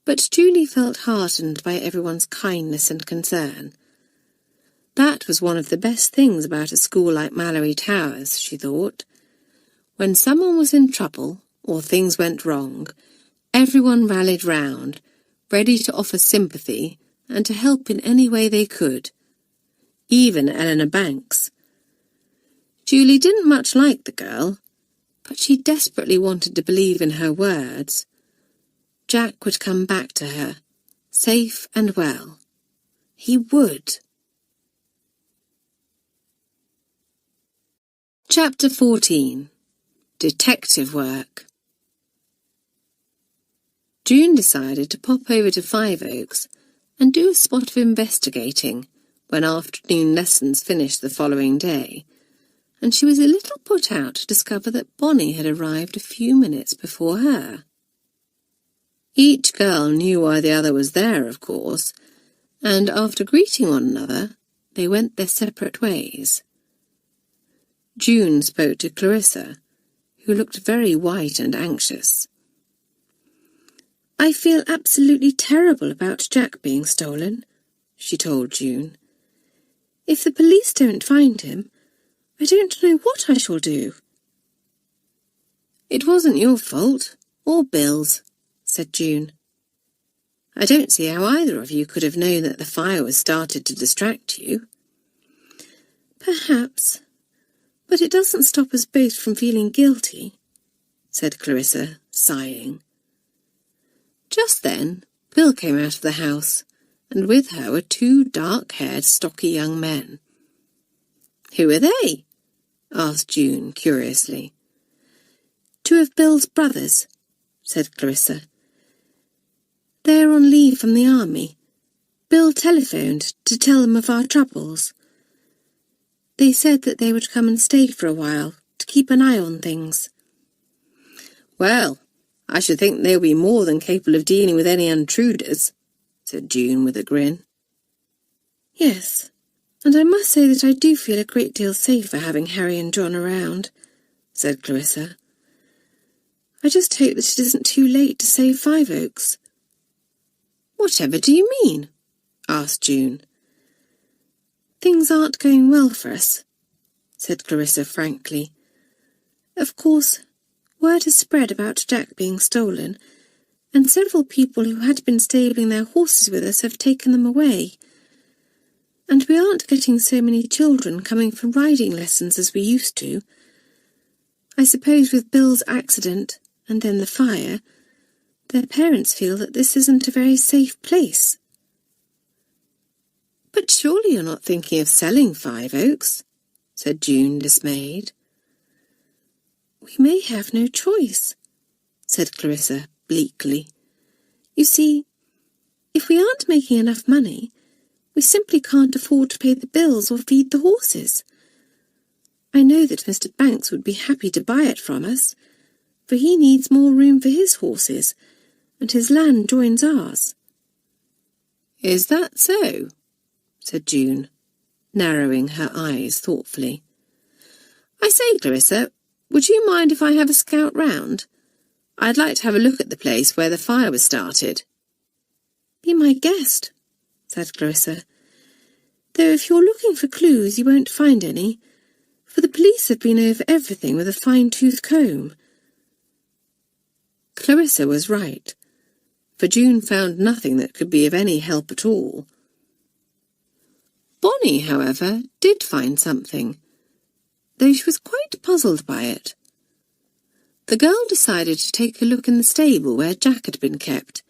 But Julie felt heartened by everyone's kindness and concern. That was one of the best things about a school like Malory Towers, she thought. When someone was in trouble or things went wrong, everyone rallied round, ready to offer sympathy and to help in any way they could. Even Eleanor Banks. Julie didn't much like the girl, but she desperately wanted to believe in her words. Jack would come back to her, safe and well. He would. Chapter 14. Detective Work. June decided to pop over to Five Oaks and do a spot of investigating when afternoon lessons finished the following day, and she was a little put out to discover that Bonnie had arrived a few minutes before her. Each girl knew why the other was there, of course, and after greeting one another, they went their separate ways. June spoke to Clarissa, who looked very white and anxious. "I feel absolutely terrible about Jack being stolen," she told June. "If the police don't find him, I don't know what I shall do." "It wasn't your fault, or Bill's," said June. "I don't see how either of you could have known that the fire was started to distract you." "Perhaps, but it doesn't stop us both from feeling guilty," said Clarissa, sighing. Just then, Bill came out of the house, and with her were two dark-haired, stocky young men. "Who are they?" asked June curiously. "Two of Bill's brothers," said Clarissa. "They're on leave from the army. Bill telephoned to tell them of our troubles. They said that they would come and stay for a while to keep an eye on things." "Well, I should think they'll be more than capable of dealing with any intruders," said June with a grin. "Yes, and I must say that I do feel a great deal safer having Harry and John around," said Clarissa. "I just hope that it isn't too late to save Five Oaks." "Whatever do you mean?" asked June. "Things aren't going well for us," said Clarissa frankly. "Of course, word has spread about Jack being stolen, and several people who had been stabling their horses with us have taken them away. And we aren't getting so many children coming for riding lessons as we used to. I suppose with Bill's accident, and then the fire, their parents feel that this isn't a very safe place." "But surely you're not thinking of selling Five Oaks?" said June, dismayed. "We may have no choice," said Clarissa bleakly. "You see, if we aren't making enough money, we simply can't afford to pay the bills or feed the horses. I know that Mr. Banks would be happy to buy it from us, for he needs more room for his horses, and his land joins ours." "Is that so?" said June, narrowing her eyes thoughtfully. "I say, Clarissa, would you mind if I have a scout round? I'd like to have a look at the place where the fire was started." "Be my guest," said Clarissa. "Though if you're looking for clues you won't find any, for the police have been over everything with a fine-tooth comb." Clarissa was right, for June found nothing that could be of any help at all. Bonnie, however, did find something, though she was quite puzzled by it. The girl decided to take a look in the stable where Jack had been kept,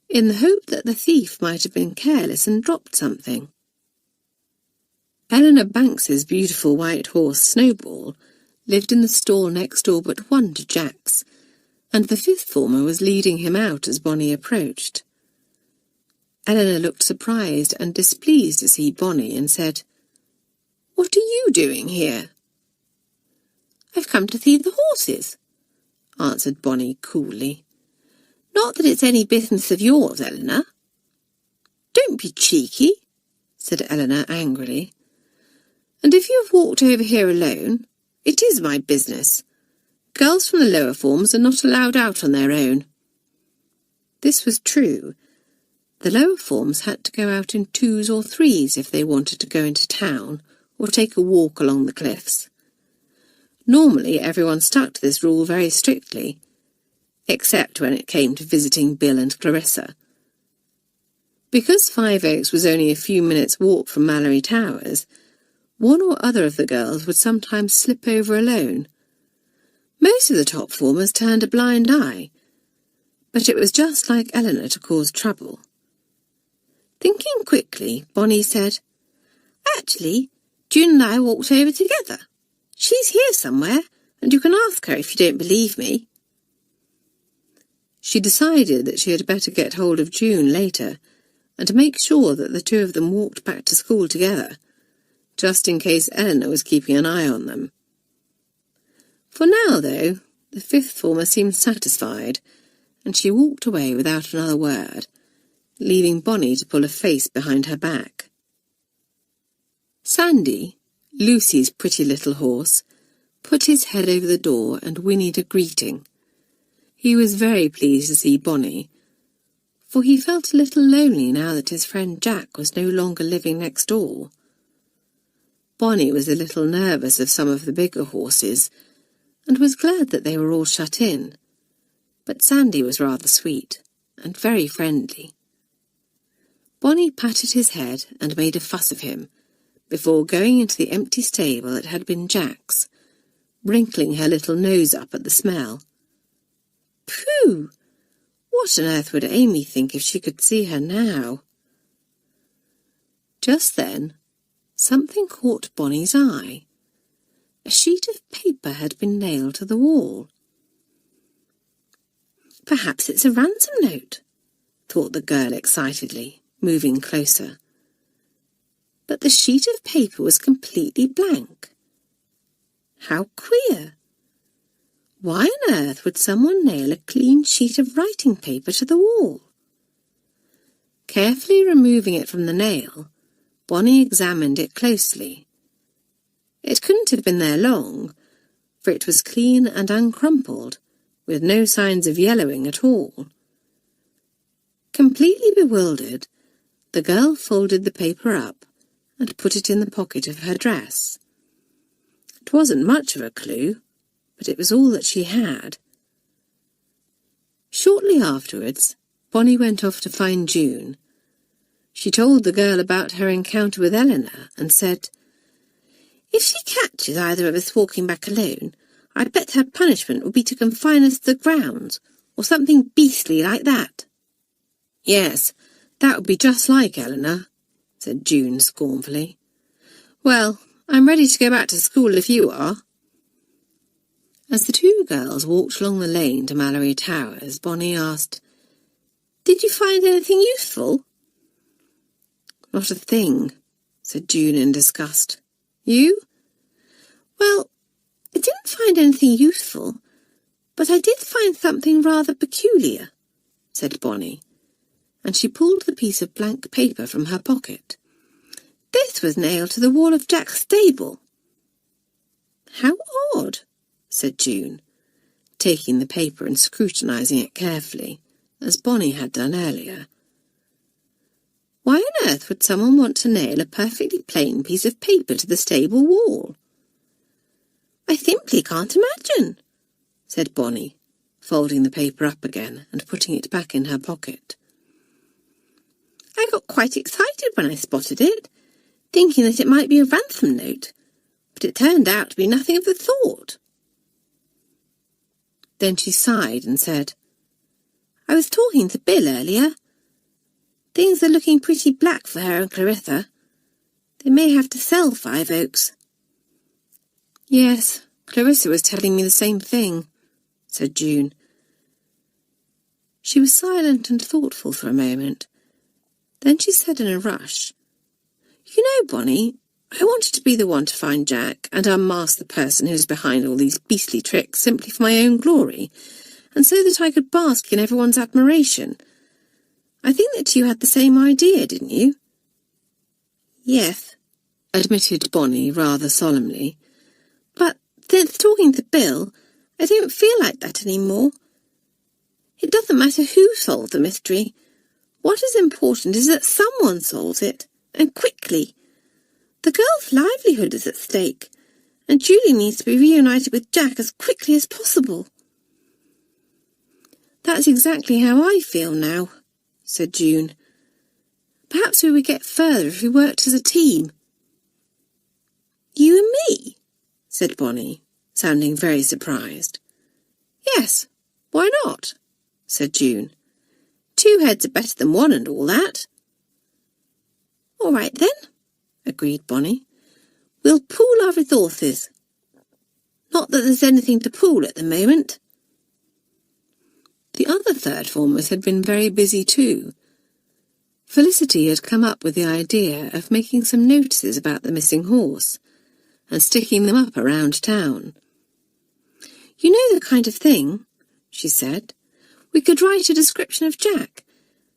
in the hope that the thief might have been careless and dropped something. Eleanor Banks's beautiful white horse, Snowball, lived in the stall next door but one to Jack's, and the fifth former was leading him out as Bonnie approached. Eleanor looked surprised and displeased to see Bonnie and said, "What are you doing here?" "I've come to feed the horses," answered Bonnie coolly. "Not that it's any business of yours, Eleanor." "Don't be cheeky," said Eleanor angrily. "And if you have walked over here alone, it is my business. Girls from the lower forms are not allowed out on their own." This was true. The lower forms had to go out in twos or threes if they wanted to go into town or take a walk along the cliffs. Normally everyone stuck to this rule very strictly, except when it came to visiting Bill and Clarissa. Because Five Oaks was only a few minutes' walk from Malory Towers, one or other of the girls would sometimes slip over alone. Most of the top formers turned a blind eye, but it was just like Eleanor to cause trouble. Thinking quickly, Bonnie said, "Actually, June and I walked over together. She's here somewhere, and you can ask her if you don't believe me." She decided that she had better get hold of June later, and make sure that the two of them walked back to school together, just in case Eleanor was keeping an eye on them. For now, though, the fifth former seemed satisfied, and she walked away without another word, leaving Bonnie to pull a face behind her back. Sandy, Lucy's pretty little horse, put his head over the door and whinnied a greeting. He was very pleased to see Bonnie, for he felt a little lonely now that his friend Jack was no longer living next door. Bonnie was a little nervous of some of the bigger horses, and was glad that they were all shut in, but Sandy was rather sweet and very friendly. Bonnie patted his head and made a fuss of him, before going into the empty stable that had been Jack's, wrinkling her little nose up at the smell. Pooh! What on earth would Amy think if she could see her now? Just then, something caught Bonnie's eye. A sheet of paper had been nailed to the wall. "Perhaps it's a ransom note," thought the girl excitedly, moving closer. But the sheet of paper was completely blank. How queer! Why on earth would someone nail a clean sheet of writing paper to the wall? Carefully removing it from the nail, Bonnie examined it closely. It couldn't have been there long, for it was clean and uncrumpled, with no signs of yellowing at all. Completely bewildered, the girl folded the paper up and put it in the pocket of her dress. It wasn't much of a clue, but it was all that she had. Shortly afterwards, Bonnie went off to find June. She told the girl about her encounter with Eleanor and said, "If she catches either of us walking back alone, I bet her punishment will be to confine us to the grounds, or something beastly like that." "Yes, that would be just like Eleanor," said June scornfully. "Well, I'm ready to go back to school if you are." As the two girls walked along the lane to Malory Towers, Bonnie asked, "Did you find anything useful?" "Not a thing," said June in disgust. "You?" "Well, I didn't find anything useful, but I did find something rather peculiar," said Bonnie, and she pulled the piece of blank paper from her pocket. "This was nailed to the wall of Jack's stable." "How odd," said June, taking the paper and scrutinizing it carefully, as Bonnie had done earlier. Why on earth would someone want to nail a perfectly plain piece of paper to the stable wall? "I simply can't imagine," said Bonnie, folding the paper up again and putting it back in her pocket. I got quite excited when I spotted it, thinking that it might be a ransom note, but it turned out to be nothing of the sort. Then she sighed and said, I was talking to Bill earlier. Things are looking pretty black for her and Clarissa. They may have to sell Five Oaks. Yes, Clarissa was telling me the same thing, said June. She was silent and thoughtful for a moment. Then she said in a rush, You know, Bonnie, I wanted to be the one to find Jack and unmask the person who's behind all these beastly tricks simply for my own glory, and so that I could bask in everyone's admiration. I think that you had the same idea, didn't you? Yes, admitted Bonnie rather solemnly. But since talking to Bill, I don't feel like that anymore. It doesn't matter who solves the mystery. What is important is that someone solves it, and quickly. The girl's livelihood is at stake, and Julie needs to be reunited with Jack as quickly as possible. That's exactly how I feel now, said June. Perhaps we would get further if we worked as a team. You and me? Said Bonnie, sounding very surprised. Yes, why not? Said June. 2 heads are better than 1 and all that. All right then, agreed Bonnie. We'll pool our resources. Not that there's anything to pool at the moment. The other third formers had been very busy too. Felicity had come up with the idea of making some notices about the missing horse and sticking them up around town. You know the kind of thing, she said. We could write a description of Jack,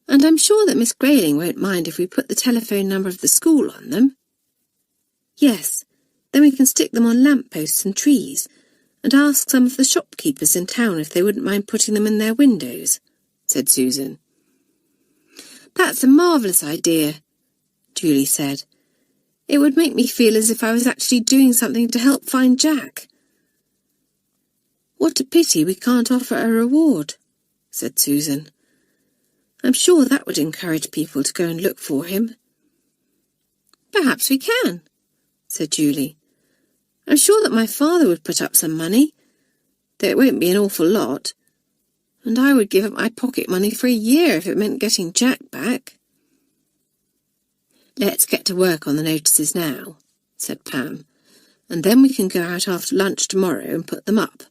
and I'm sure that Miss Grayling won't mind if we put the telephone number of the school on them. Yes, then we can stick them on lampposts and trees, and ask some of the shopkeepers in town if they wouldn't mind putting them in their windows, said Susan. That's a marvellous idea, Julie said. It would make me feel as if I was actually doing something to help find Jack. What a pity we can't offer a reward, said Susan. I'm sure that would encourage people to go and look for him. Perhaps we can, said Julie. I'm sure that my father would put up some money, though it won't be an awful lot, and I would give up my pocket money for a year if it meant getting Jack back. Let's get to work on the notices now, said Pam, and then we can go out after lunch tomorrow and put them up.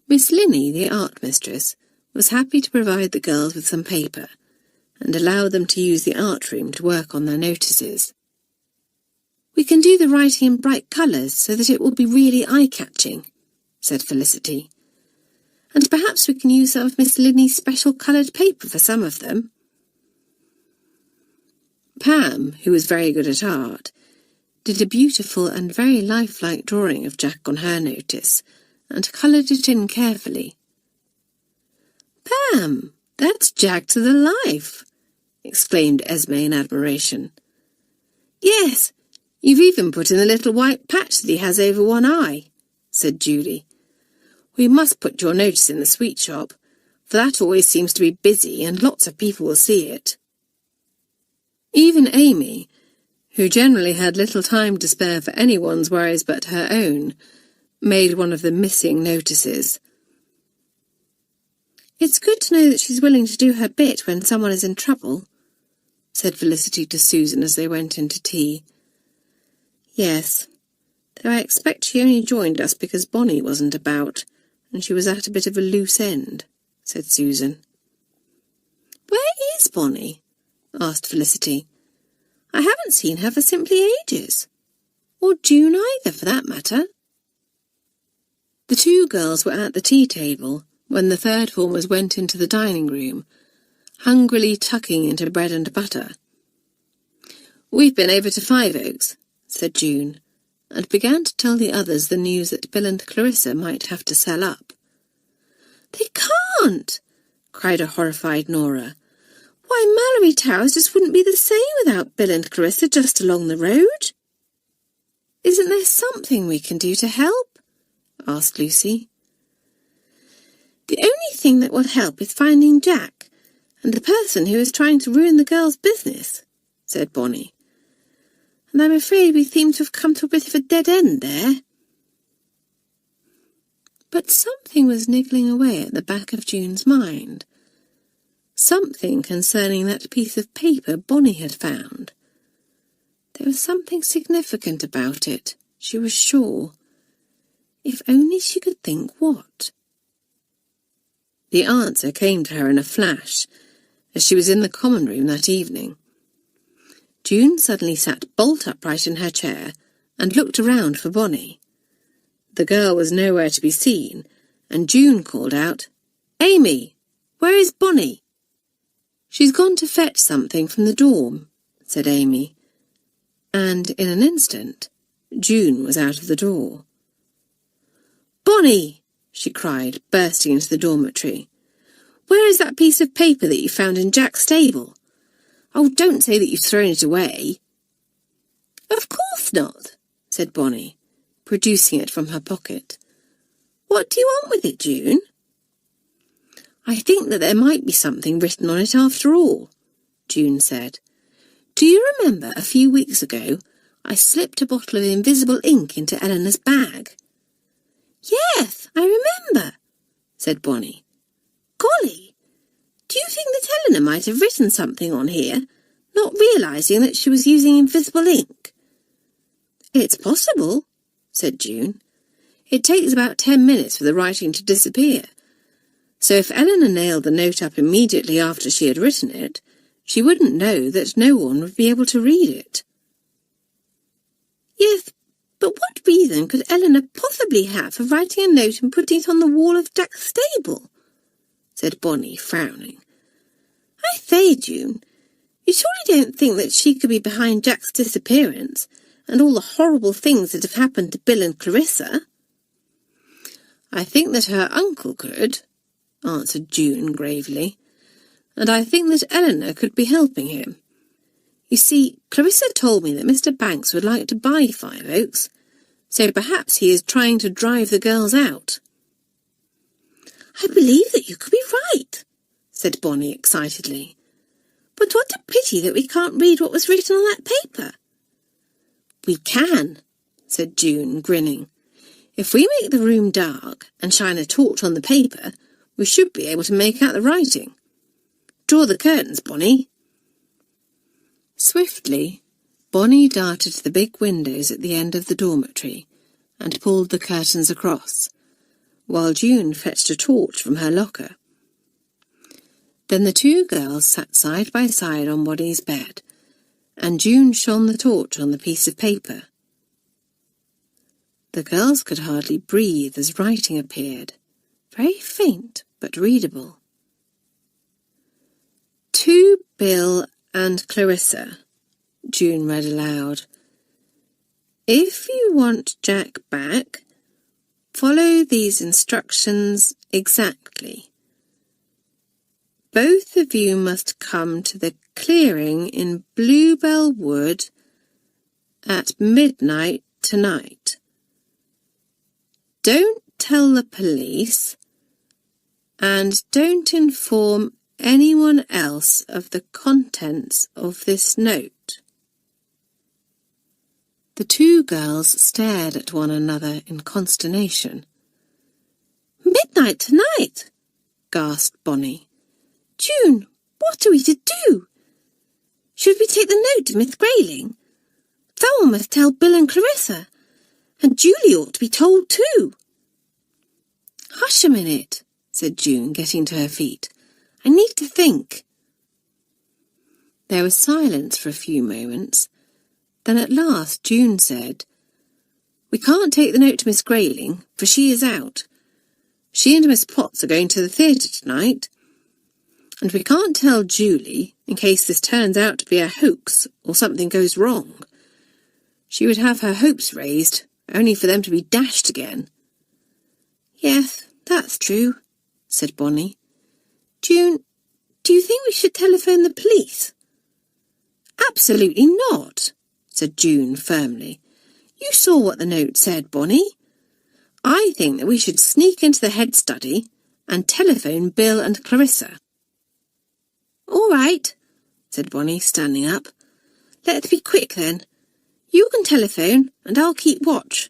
Miss Linney, the art mistress, was happy to provide the girls with some paper and allow them to use the art room to work on their notices. We can do the writing in bright colours so that it will be really eye-catching, said Felicity. And perhaps we can use some of Miss Linney's special coloured paper for some of them. Pam, who was very good at art, did a beautiful and very lifelike drawing of Jack on her notice and coloured it in carefully. Pam, that's Jack to the life, exclaimed Esme in admiration. Yes, you've even put in the little white patch that he has over one eye, said Julie. We must put your notice in the sweet shop, for that always seems to be busy and lots of people will see it. Even Amy, who generally had little time to spare for anyone's worries but her own, made one of the missing notices. It's good to know that she's willing to do her bit when someone is in trouble, said Felicity to Susan as they went into tea. Yes, though I expect she only joined us because Bonnie wasn't about, and she was at a bit of a loose end, said Susan. Where is Bonnie? Asked Felicity. I haven't seen her for simply ages. Or June either, for that matter. The 2 girls were at the tea table when the third formers went into the dining room, hungrily tucking into bread and butter. We've been over to Five Oaks, said June, and began to tell the others the news that Bill and Clarissa might have to sell up. They can't, cried a horrified Nora. Why, Malory Towers just wouldn't be the same without Bill and Clarissa just along the road. Isn't there something we can do to help? Asked Lucy. The only thing that will help is finding Jack and the person who is trying to ruin the girl's business," said Bonnie. "And I'm afraid we seem to have come to a bit of a dead end there." But something was niggling away at the back of June's mind. Something concerning that piece of paper Bonnie had found. There was something significant about it, she was sure. If only she could think what. The answer came to her in a flash, as she was in the common room that evening. June suddenly sat bolt upright in her chair and looked around for Bonnie. The girl was nowhere to be seen, and June called out, "Amy, where is Bonnie?" "She's gone to fetch something from the dorm," said Amy, and in an instant June was out of the door. "Bonnie!" she cried, bursting into the dormitory. "Where is that piece of paper that you found in Jack's stable? Oh, don't say that you've thrown it away." "Of course not," said Bonnie, producing it from her pocket. "What do you want with it, June?" "I think that there might be something written on it after all," June said. "Do you remember a few weeks ago I slipped a bottle of invisible ink into Eleanor's bag?" "Yes, I remember," said Bonnie. "Golly, do you think that Eleanor might have written something on here, not realising that she was using invisible ink?" "It's possible," said June. "It takes about 10 minutes for the writing to disappear. So if Eleanor nailed the note up immediately after she had written it, she wouldn't know that no one would be able to read it." "Yes, but what reason could Eleanor possibly have for writing a note and putting it on the wall of Jack's stable?" said Bonnie, frowning. "I say, June, you surely don't think that she could be behind Jack's disappearance and all the horrible things that have happened to Bill and Clarissa?" "I think that her uncle could," answered June gravely, "and I think that Eleanor could be helping him. You see, Clarissa told me that Mr. Banks would like to buy Five Oaks, so perhaps he is trying to drive the girls out." "I believe that you could be right," said Bonnie excitedly. "But what a pity that we can't read what was written on that paper." "We can," said June, grinning. "If we make the room dark and shine a torch on the paper, we should be able to make out the writing. Draw the curtains, Bonnie." Swiftly, Bonnie darted to the big windows at the end of the dormitory and pulled the curtains across, while June fetched a torch from her locker. Then the two girls sat side by side on Bonnie's bed, and June shone the torch on the piece of paper. The girls could hardly breathe as writing appeared, very faint but readable. "To Bill and Clarissa," June read aloud. "If you want Jack back, follow these instructions exactly. Both of you must come to the clearing in Bluebell Wood at midnight tonight. Don't tell the police, and don't inform anyone else of the contents of this note." The two girls stared at one another in consternation. "Midnight tonight!" gasped Bonnie. "June, what are we to do? Should we take the note to Miss Grayling? Someone must tell Bill and Clarissa, and Julie ought to be told too." "Hush a minute," said June, getting to her feet. "I need to think." There was silence for a few moments. Then at last June said, "We can't take the note to Miss Grayling, for she is out. She and Miss Potts are going to the theatre tonight. And we can't tell Julie, in case this turns out to be a hoax or something goes wrong. She would have her hopes raised, only for them to be dashed again." "Yes, that's true," said Bonnie. "June, do you think we should telephone the police?" "Absolutely not," said June firmly. "You saw what the note said, Bonnie. I think that we should sneak into the head study and telephone Bill and Clarissa." "All right," said Bonnie, standing up. "Let's be quick then. You can telephone, and I'll keep watch."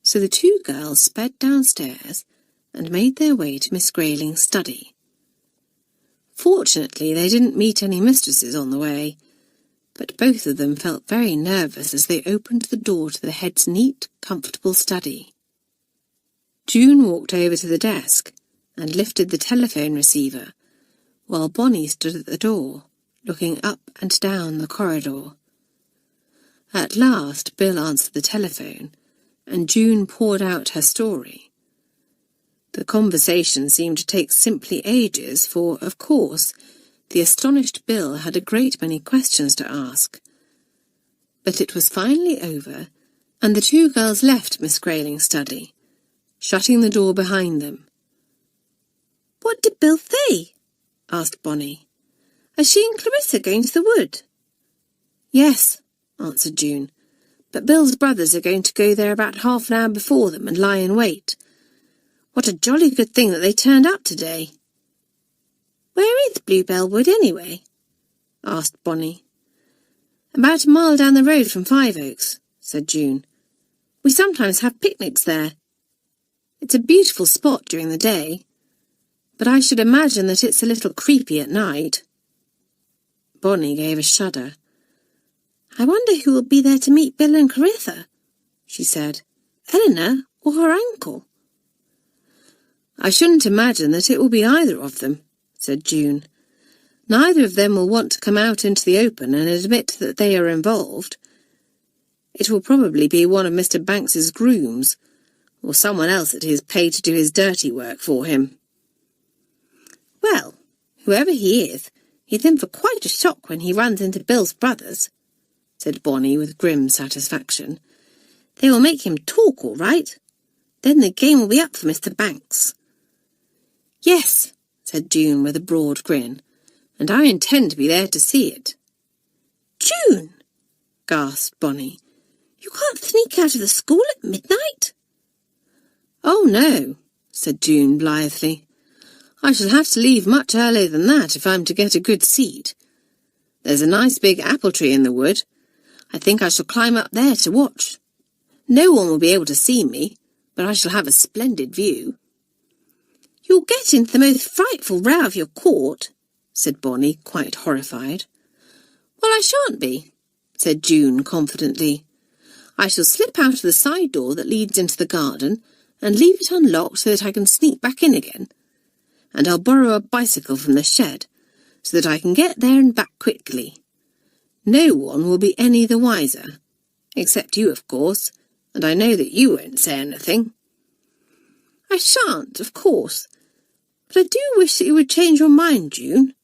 So the two girls sped downstairs and made their way to Miss Grayling's study. Fortunately, they didn't meet any mistresses on the way, but both of them felt very nervous as they opened the door to the head's neat, comfortable study. June walked over to the desk and lifted the telephone receiver, while Bonnie stood at the door, looking up and down the corridor. At last Bill answered the telephone, and June poured out her story. The conversation seemed to take simply ages, for, of course, the astonished Bill had a great many questions to ask. But it was finally over, and the two girls left Miss Grayling's study, shutting the door behind them. "What did Bill say?" asked Bonnie. "Are she and Clarissa going to the wood?" "Yes," answered June, "but Bill's brothers are going to go there about half an hour before them and lie in wait. What a jolly good thing that they turned up today." "Where is Bluebell Wood, anyway?" asked Bonnie. "About a mile down the road from Five Oaks," said June. "We sometimes have picnics there. It's a beautiful spot during the day, but I should imagine that it's a little creepy at night." Bonnie gave a shudder. "I wonder who will be there to meet Bill and Clarissa," she said. "Eleanor or her uncle?" "I shouldn't imagine that it will be either of them," said June. "Neither of them will want to come out into the open and admit that they are involved. It will probably be one of Mr. Banks's grooms, or someone else that he has paid to do his dirty work for him." "Well, whoever he is, he's in for quite a shock when he runs into Bill's brothers," said Bonnie with grim satisfaction. "They will make him talk all right. Then the game will be up for Mr. Banks." "Yes," said June with a broad grin, "and I intend to be there to see it." "June!" gasped Bonnie. "You can't sneak out of the school at midnight?" "Oh, no," said June blithely. "I shall have to leave much earlier than that if I'm to get a good seat. There's a nice big apple tree in the wood. I think I shall climb up there to watch. No one will be able to see me, but I shall have a splendid view." "You'll get into the most frightful row of your court," said Bonnie, quite horrified. "Well, I shan't be," said June confidently. "I shall slip out of the side door that leads into the garden and leave it unlocked so that I can sneak back in again. And I'll borrow a bicycle from the shed so that I can get there and back quickly. No one will be any the wiser, except you, of course, and I know that you won't say anything." "I shan't, of course, but I do wish that you would change your mind, June,"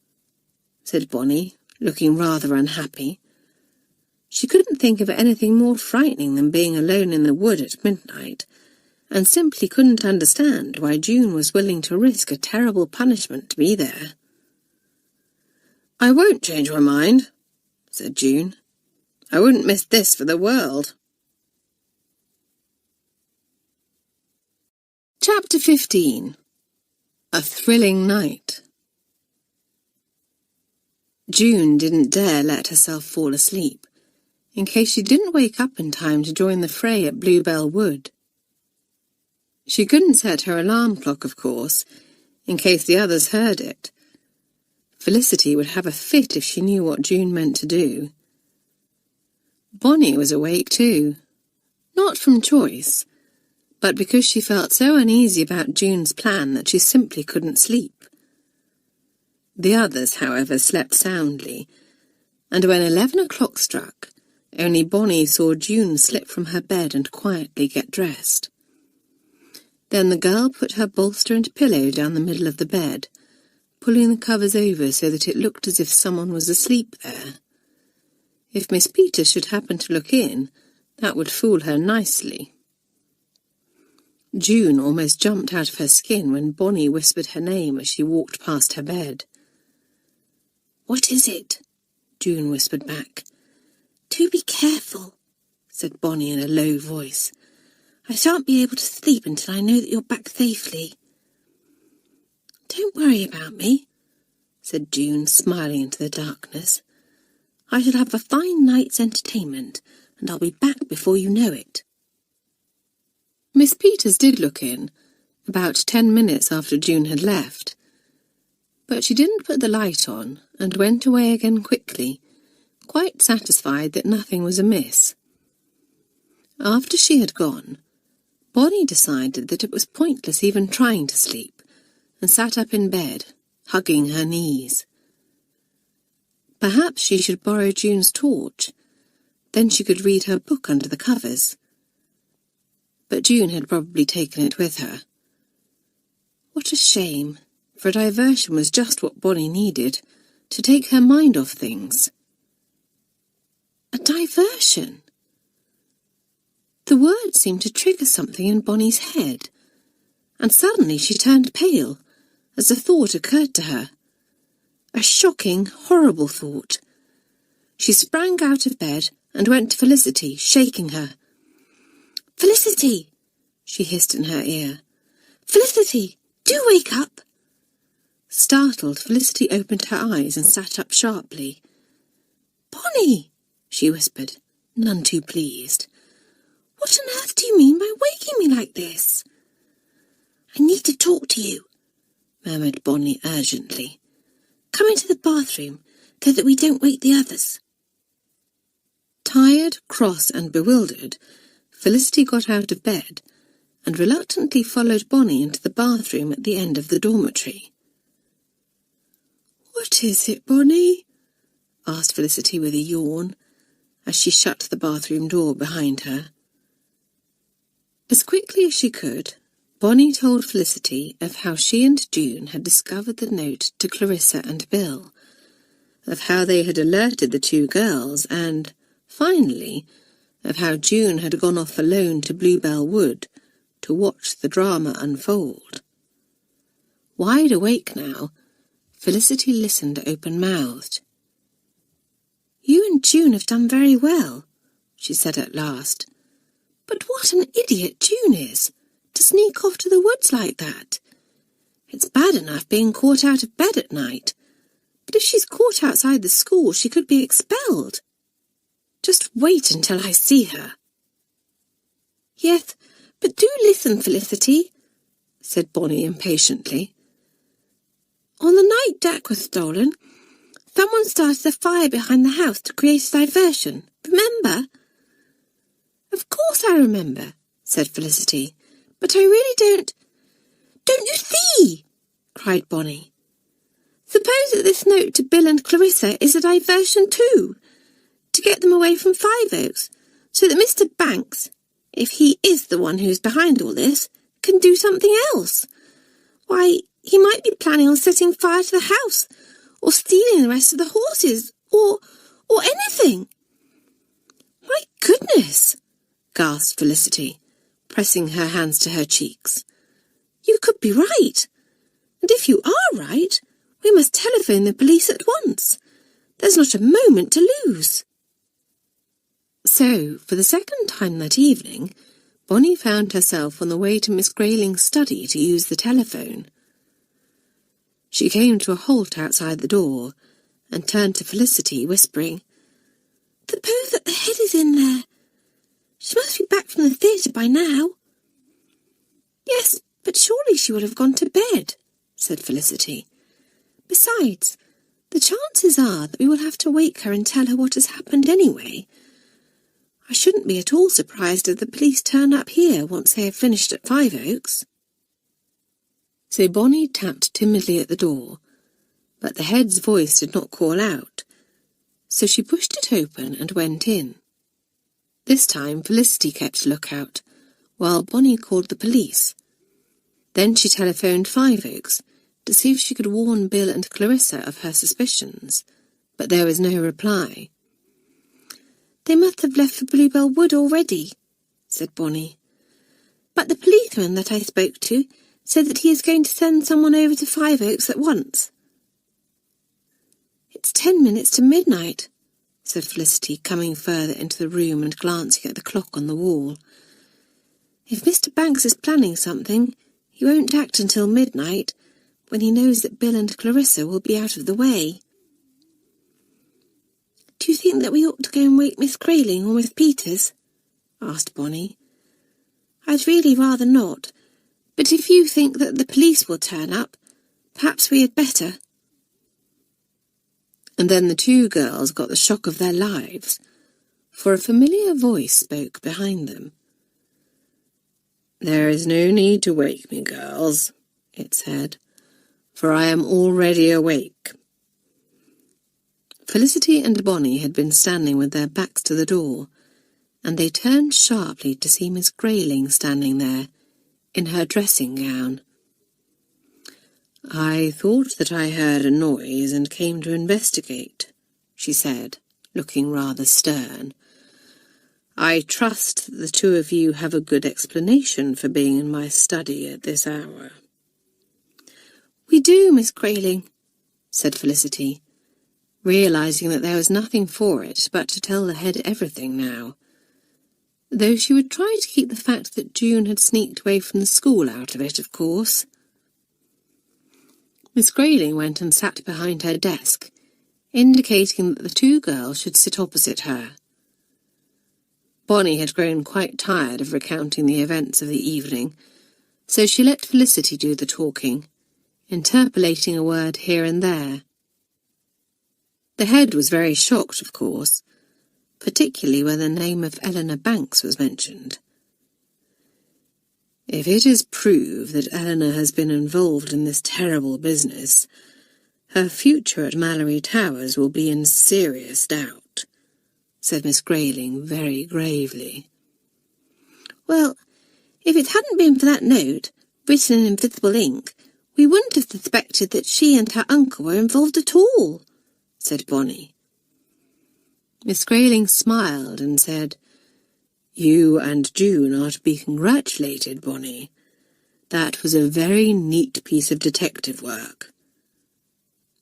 said Bonnie, looking rather unhappy. She couldn't think of anything more frightening than being alone in the wood at midnight, and simply couldn't understand why June was willing to risk a terrible punishment to be there. "I won't change my mind," said June. "I wouldn't miss this for the world." Chapter 15. A Thrilling Night. June didn't dare let herself fall asleep, in case she didn't wake up in time to join the fray at Bluebell Wood. She couldn't set her alarm clock, of course, in case the others heard it. Felicity would have a fit if she knew what June meant to do. Bonnie was awake too, not from choice, but because she felt so uneasy about June's plan that she simply couldn't sleep. The others, however, slept soundly, and when 11 o'clock struck, only Bonnie saw June slip from her bed and quietly get dressed. Then the girl put her bolster and pillow down the middle of the bed, pulling the covers over so that it looked as if someone was asleep there. If Miss Peters should happen to look in, that would fool her nicely. June almost jumped out of her skin when Bonnie whispered her name as she walked past her bed. "What is it?" June whispered back. "Do be careful," said Bonnie in a low voice. "I shan't be able to sleep until I know that you're back safely. "Don't worry about me," said June, smiling into the darkness. "I shall have a fine night's entertainment, and I'll be back before you know it." Miss Peters did look in, about 10 minutes after June had left, but she didn't put the light on and went away again quickly, quite satisfied that nothing was amiss. After she had gone, Bonnie decided that it was pointless even trying to sleep, and sat up in bed, hugging her knees. Perhaps she should borrow June's torch, then she could read her book under the covers. But June had probably taken it with her. What a shame, for a diversion was just what Bonnie needed, to take her mind off things. A diversion? The word seemed to trigger something in Bonnie's head, and suddenly she turned pale as a thought occurred to her. A shocking, horrible thought. She sprang out of bed and went to Felicity, shaking her. "Felicity!" she hissed in her ear. "Felicity, do wake up!" Startled, Felicity opened her eyes and sat up sharply. "Bonnie!" she whispered, none too pleased. "What on earth do you mean by waking me like this?" "I need to talk to you," murmured Bonnie urgently. "Come into the bathroom, so that we don't wake the others." Tired, cross and bewildered, Felicity got out of bed and reluctantly followed Bonnie into the bathroom at the end of the dormitory. "What is it, Bonnie?" asked Felicity with a yawn, as she shut the bathroom door behind her. As quickly as she could, Bonnie told Felicity of how she and June had discovered the note to Clarissa and Bill, of how they had alerted the two girls, and, finally, of how June had gone off alone to Bluebell Wood to watch the drama unfold. Wide awake now, Felicity listened open-mouthed. "You and June have done very well," she said at last. "But what an idiot June is, to sneak off to the woods like that. It's bad enough being caught out of bed at night, but if she's caught outside the school she could be expelled. Just wait until I see her." "Yes, but do listen, Felicity," said Bonnie impatiently. "On the night Jack was stolen, someone started a fire behind the house to create a diversion. Remember?" "Of course I remember," said Felicity, "but I really don't—" "Don't you see?" cried Bonnie. "Suppose that this note to Bill and Clarissa is a diversion too, to get them away from Five Oaks, so that Mr. Banks, if he is the one who's behind all this, can do something else. Why, he might be planning on setting fire to the house, or stealing the rest of the horses, or anything." "My goodness!" gasped Felicity, pressing her hands to her cheeks. "You could be right. And if you are right, we must telephone the police at once. There's not a moment to lose." So, for the second time that evening, Bonnie found herself on the way to Miss Grayling's study to use the telephone. She came to a halt outside the door and turned to Felicity, whispering, "Suppose that the head is in there. She must be back from the theatre by now." "Yes, but surely she would have gone to bed," said Felicity. "Besides, the chances are that we will have to wake her and tell her what has happened anyway. I shouldn't be at all surprised if the police turn up here once they have finished at Five Oaks." So Bonnie tapped timidly at the door, but the head's voice did not call out, so she pushed it open and went in. This time Felicity kept lookout, while Bonnie called the police. Then she telephoned Five Oaks to see if she could warn Bill and Clarissa of her suspicions, but there was no reply. "They must have left for Bluebell Wood already," said Bonnie. "But the policeman that I spoke to said that he is going to send someone over to Five Oaks at once." "It's 10 minutes to midnight," said Felicity, coming further into the room and glancing at the clock on the wall. "If Mr. Banks is planning something, he won't act until midnight, when he knows that Bill and Clarissa will be out of the way. Do you think that we ought to go and wake Miss Grayling or Miss Peters? Asked Bonnie. I'd really rather not, but if you think that the police will turn up, perhaps we had better. And then the two girls got the shock of their lives, for a familiar voice spoke behind them. "There is no need to wake me, girls," it said, "for I am already awake." Felicity and Bonnie had been standing with their backs to the door, and they turned sharply to see Miss Grayling standing there, in her dressing gown. "I thought that I heard a noise and came to investigate," she said, looking rather stern. "I trust that the two of you have a good explanation for being in my study at this hour." "We do, Miss Grayling," said Felicity, realising that there was nothing for it but to tell the head everything now, though she would try to keep the fact that June had sneaked away from the school out of it, of course. Miss Grayling went and sat behind her desk, indicating that the two girls should sit opposite her. Bonnie had grown quite tired of recounting the events of the evening, so she let Felicity do the talking, interpolating a word here and there. The head was very shocked, of course, particularly when the name of Eleanor Banks was mentioned. "If it is proved that Eleanor has been involved in this terrible business, her future at Malory Towers will be in serious doubt," said Miss Grayling very gravely. "Well, if it hadn't been for that note, written in invisible ink, we wouldn't have suspected that she and her uncle were involved at all," said Bonnie. Miss Grayling smiled and said, "You and June are to be congratulated, Bonnie. That was a very neat piece of detective work.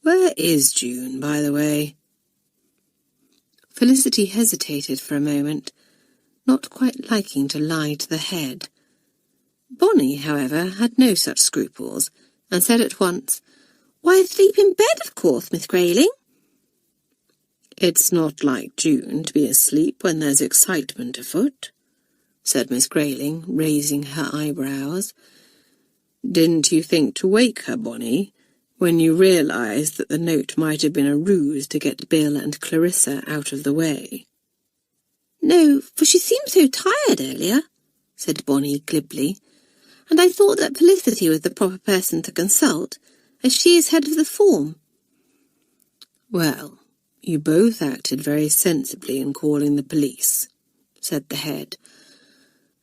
Where is June, by the way?" Felicity hesitated for a moment, not quite liking to lie to the head. Bonnie, however, had no such scruples, and said at once, "Why, asleep in bed, of course, Miss Grayling." "It's not like June to be asleep when there's excitement afoot," said Miss Grayling, raising her eyebrows. "Didn't you think to wake her, Bonnie, when you realised that the note might have been a ruse to get Bill and Clarissa out of the way?" "No, for she seemed so tired earlier," said Bonnie glibly, "and I thought that Felicity was the proper person to consult, as she is head of the form." "Well, you both acted very sensibly in calling the police," said the head.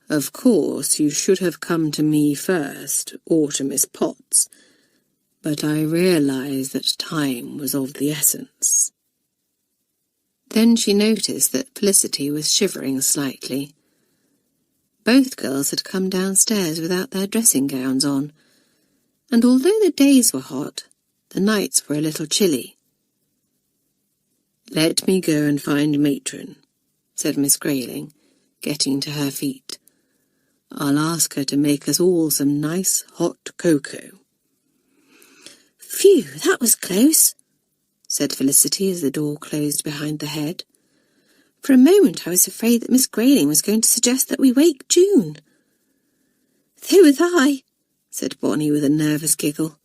"Of course, you should have come to me first, or to Miss Potts, but I realised that time was of the essence." Then she noticed that Felicity was shivering slightly. Both girls had come downstairs without their dressing gowns on, and although the days were hot, the nights were a little chilly. "Let me go and find Matron," said Miss Grayling, getting to her feet. "I'll ask her to make us all some nice hot cocoa." "Phew, that was close," said Felicity as the door closed behind the head. "For a moment I was afraid that Miss Grayling was going to suggest that we wake June." "So was I," said Bonnie with a nervous giggle.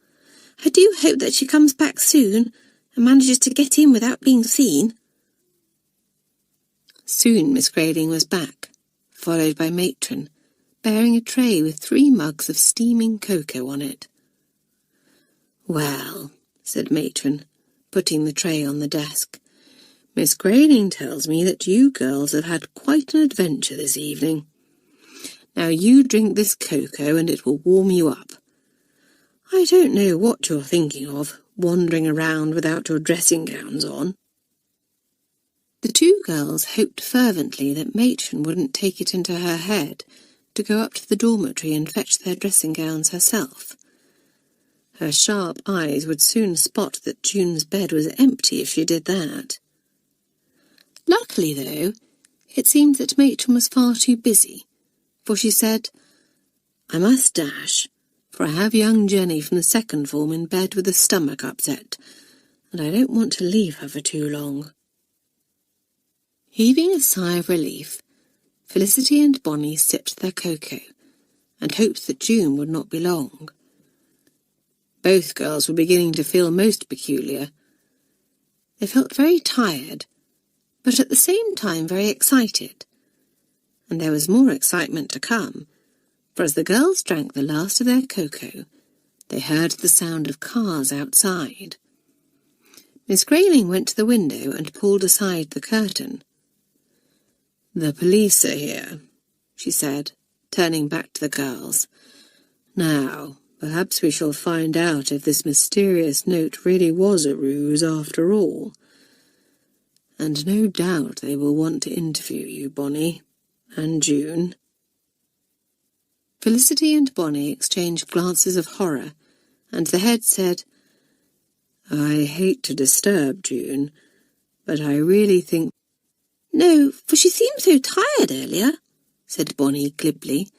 "I do hope that she comes back soon and manages to get in without being seen." Soon Miss Grayling was back, followed by Matron, bearing a tray with 3 mugs of steaming cocoa on it. "Well," said Matron, putting the tray on the desk, "Miss Grayling tells me that you girls have had quite an adventure this evening. Now you drink this cocoa and it will warm you up. I don't know what you're thinking of, wandering around without your dressing gowns on." The two girls hoped fervently that Matron wouldn't take it into her head to go up to the dormitory and fetch their dressing gowns herself. Her sharp eyes would soon spot that June's bed was empty if she did that. Luckily, though, it seemed that Matron was far too busy, for she said, "I must dash, for I have young Jenny from the second form in bed with a stomach upset, and I don't want to leave her for too long." Heaving a sigh of relief, Felicity and Bonnie sipped their cocoa and hoped that June would not be long. Both girls were beginning to feel most peculiar. They felt very tired, but at the same time very excited. And there was more excitement to come, for as the girls drank the last of their cocoa, they heard the sound of cars outside. Miss Grayling went to the window and pulled aside the curtain. "The police are here," she said, turning back to the girls. "Now, perhaps we shall find out if this mysterious note really was a ruse after all. And no doubt they will want to interview you, Bonnie, and June." Felicity and Bonnie exchanged glances of horror, and the head said, "I hate to disturb June, but I really think—" "No, for she seemed so tired earlier," said Bonnie glibly,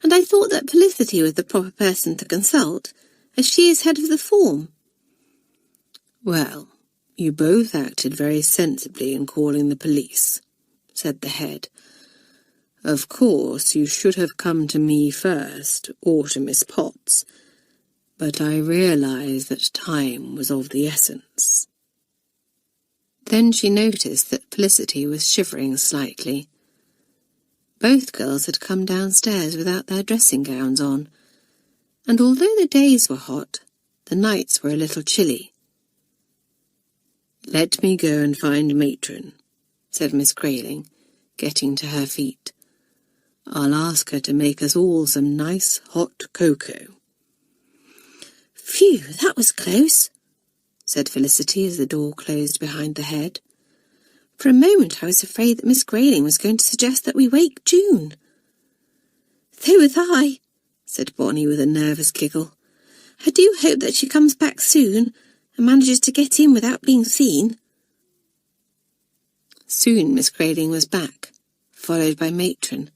"and I thought that Felicity was the proper person to consult, as she is head of the form." "Well, you both acted very sensibly in calling the police," said the head. "Of course, you should have come to me first, or to Miss Potts, but I realised that time was of the essence." Then she noticed that Felicity was shivering slightly. Both girls had come downstairs without their dressing gowns on, and although the days were hot, the nights were a little chilly. "Let me go and find Matron," said Miss Grayling, getting to her feet. "I'll ask her to make us all some nice hot cocoa." "Phew, that was close," said Felicity as the door closed behind the head. "For a moment I was afraid that Miss Grayling was going to suggest that we wake June." "So was I," said Bonnie with a nervous giggle. "I do hope that she comes back soon and manages to get in without being seen." Soon Miss Grayling was back, followed by Matron,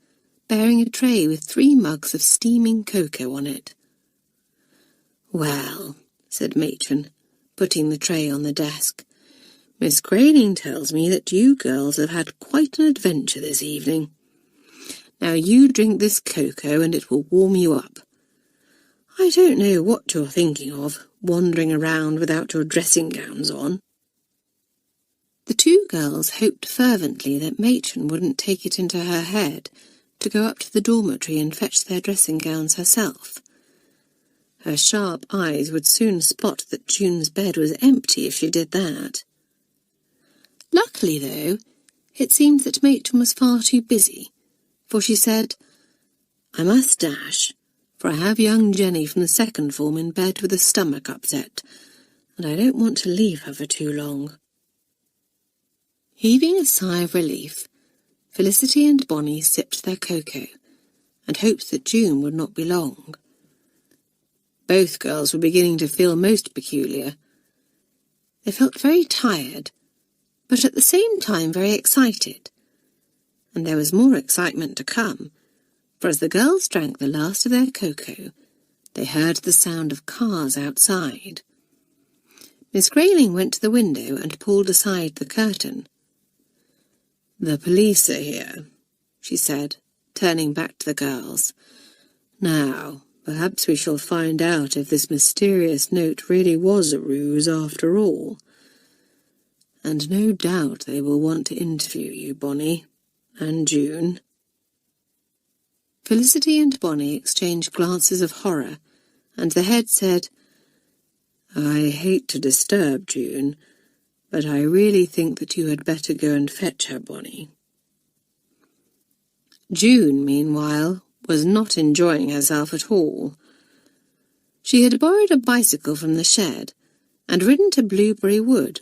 bearing a tray with 3 mugs of steaming cocoa on it. "Well," said Matron, putting the tray on the desk, "Miss Grayling tells me that you girls have had quite an adventure this evening. Now you drink this cocoa and it will warm you up. I don't know what you're thinking of, wandering around without your dressing gowns on." The 2 girls hoped fervently that Matron wouldn't take it into her head to go up to the dormitory and fetch their dressing gowns herself. Her sharp eyes would soon spot that June's bed was empty if she did that. Luckily, though, it seemed that Matron was far too busy, for she said, "I must dash, for I have young Jenny from the second form in bed with a stomach upset, and I don't want to leave her for too long." Heaving a sigh of relief, Felicity and Bonnie sipped their cocoa and hoped that June would not be long. Both girls were beginning to feel most peculiar. They felt very tired, but at the same time very excited. And there was more excitement to come, for as the girls drank the last of their cocoa, they heard the sound of cars outside. Miss Grayling went to the window and pulled aside the curtain. "The police are here," she said, turning back to the girls. "Now, perhaps we shall find out if this mysterious note really was a ruse after all. And no doubt they will want to interview you, Bonnie, and June." Felicity and Bonnie exchanged glances of horror, and the head said, "I hate to disturb June, but I really think that you had better go and fetch her, Bonnie." June, meanwhile, was not enjoying herself at all. She had borrowed a bicycle from the shed and ridden to Blueberry Wood,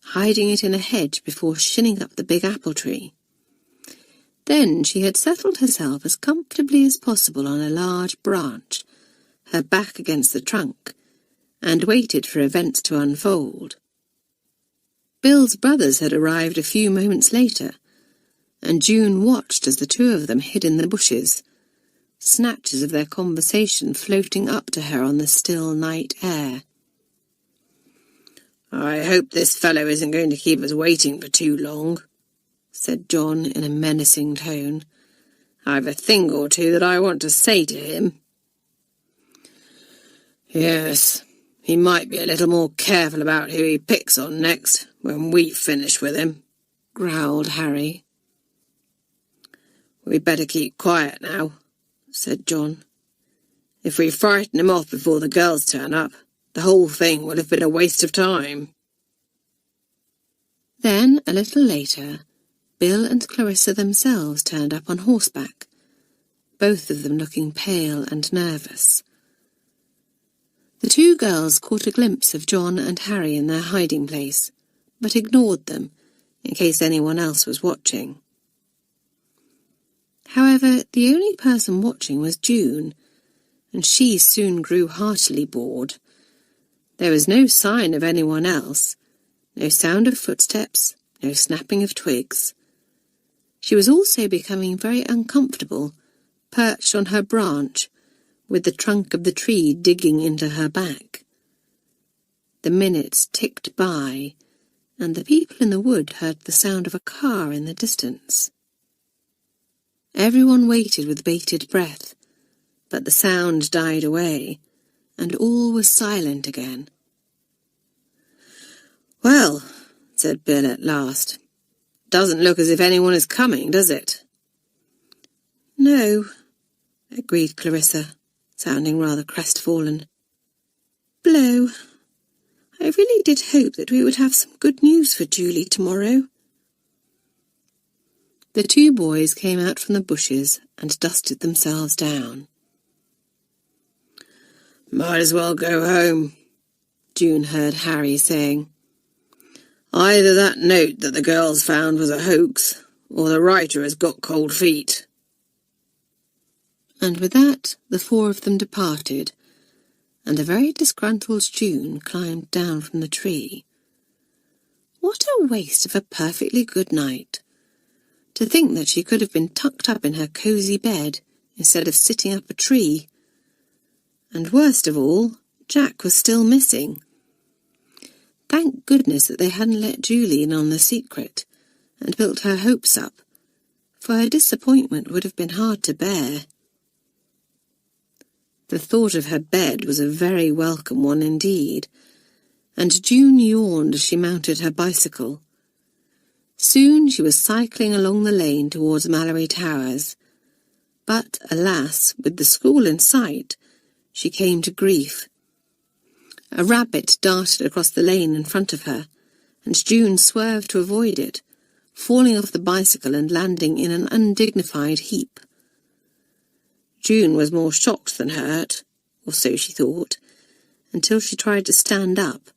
hiding it in a hedge before shinning up the big apple tree. Then she had settled herself as comfortably as possible on a large branch, her back against the trunk, and waited for events to unfold. Bill's brothers had arrived a few moments later, and June watched as the 2 of them hid in the bushes, snatches of their conversation floating up to her on the still night air. "I hope this fellow isn't going to keep us waiting for too long," said John in a menacing tone. "I've a thing or two that I want to say to him." "Yes, he might be a little more careful about who he picks on next, when we've finished with him," growled Harry. "We'd better keep quiet now," said John. "If we frighten him off before the girls turn up, the whole thing will have been a waste of time." Then, a little later, Bill and Clarissa themselves turned up on horseback, both of them looking pale and nervous. The two girls caught a glimpse of John and Harry in their hiding place, but ignored them, in case anyone else was watching. However, the only person watching was June, and she soon grew heartily bored. There was no sign of anyone else, no sound of footsteps, no snapping of twigs. She was also becoming very uncomfortable, perched on her branch, with the trunk of the tree digging into her back. The minutes ticked by, and the people in the wood heard the sound of a car in the distance. Everyone waited with bated breath, but the sound died away, and all was silent again. "Well," said Bill at last, "doesn't look as if anyone is coming, does it?" "No," agreed Clarissa, sounding rather crestfallen. "Blow. I really did hope that we would have some good news for Julie tomorrow." The two boys came out from the bushes and dusted themselves down. "Might as well go home," June heard Harry saying. "Either that note that the girls found was a hoax, or the writer has got cold feet." And with that, the four of them departed, and a very disgruntled June climbed down from the tree. What a waste of a perfectly good night! To think that she could have been tucked up in her cosy bed instead of sitting up a tree. And worst of all, Jack was still missing. Thank goodness that they hadn't let Julie in on the secret and built her hopes up, for her disappointment would have been hard to bear. The thought of her bed was a very welcome one indeed, and June yawned as she mounted her bicycle. Soon she was cycling along the lane towards Malory Towers, but, alas, with the school in sight, she came to grief. A rabbit darted across the lane in front of her, and June swerved to avoid it, falling off the bicycle and landing in an undignified heap. June was more shocked than hurt, or so she thought, until she tried to stand up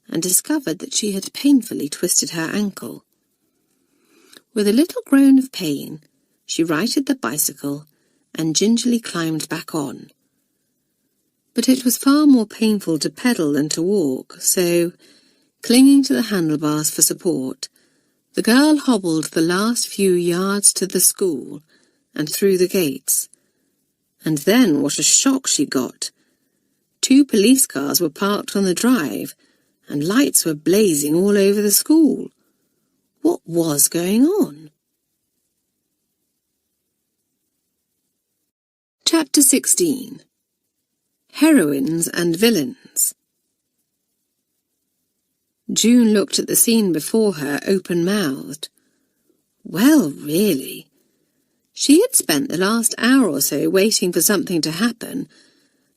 and discovered that she had painfully twisted her ankle. With a little groan of pain, she righted the bicycle and gingerly climbed back on. But it was far more painful to pedal than to walk, so, clinging to the handlebars for support, the girl hobbled the last few yards to the school and through the gates. And then what a shock she got! 2 police cars were parked on the drive, and lights were blazing all over the school. What was going on? Chapter 16. Heroines and Villains. June looked at the scene before her open-mouthed. Well, really. She had spent the last hour or so waiting for something to happen,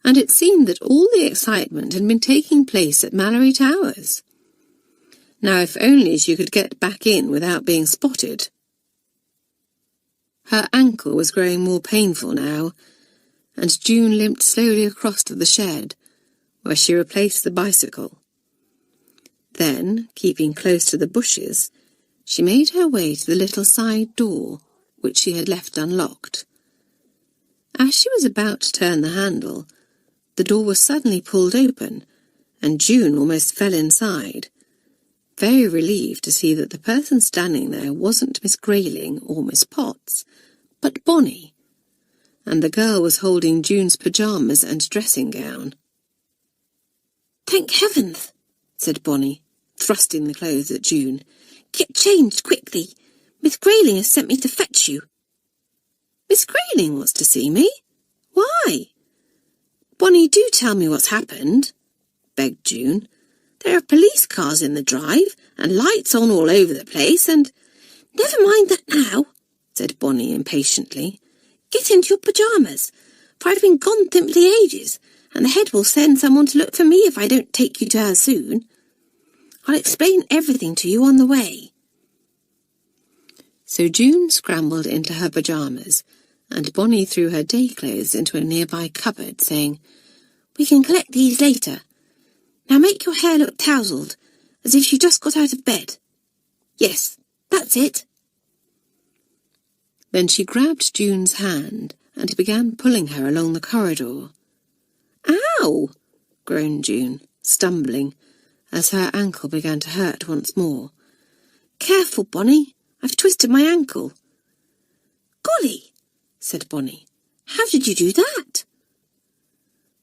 and it seemed that all the excitement had been taking place at Malory Towers. Now, if only she could get back in without being spotted. Her ankle was growing more painful now, and June limped slowly across to the shed, where she replaced the bicycle. Then, keeping close to the bushes, she made her way to the little side door, which she had left unlocked. As she was about to turn the handle, the door was suddenly pulled open, and June almost fell inside, very relieved to see that the person standing there wasn't Miss Grayling or Miss Potts, but Bonnie. and the girl was holding June's pyjamas and dressing gown. "Thank heavens," said Bonnie, thrusting the clothes at June. "Get changed quickly. Miss Grayling has sent me to fetch you." "Miss Grayling wants to see me? Why?" "Bonnie, do tell me what's happened," begged June. "There are police cars in the drive, and lights on all over the place, and—" "Never mind that now," said Bonnie impatiently. "Get into your pyjamas, for I've been gone simply ages, and the head will send someone to look for me if I don't take you to her soon. I'll explain everything to you on the way." So June scrambled into her pyjamas, and Bonnie threw her day clothes into a nearby cupboard, saying, "We can collect these later. Now make your hair look tousled, as if you just got out of bed. Yes, that's it." Then she grabbed June's hand and began pulling her along the corridor. "Ow!" groaned June, stumbling, as her ankle began to hurt once more. "Careful, Bonnie. I've twisted my ankle." "Golly," said Bonnie. "How did you do that?"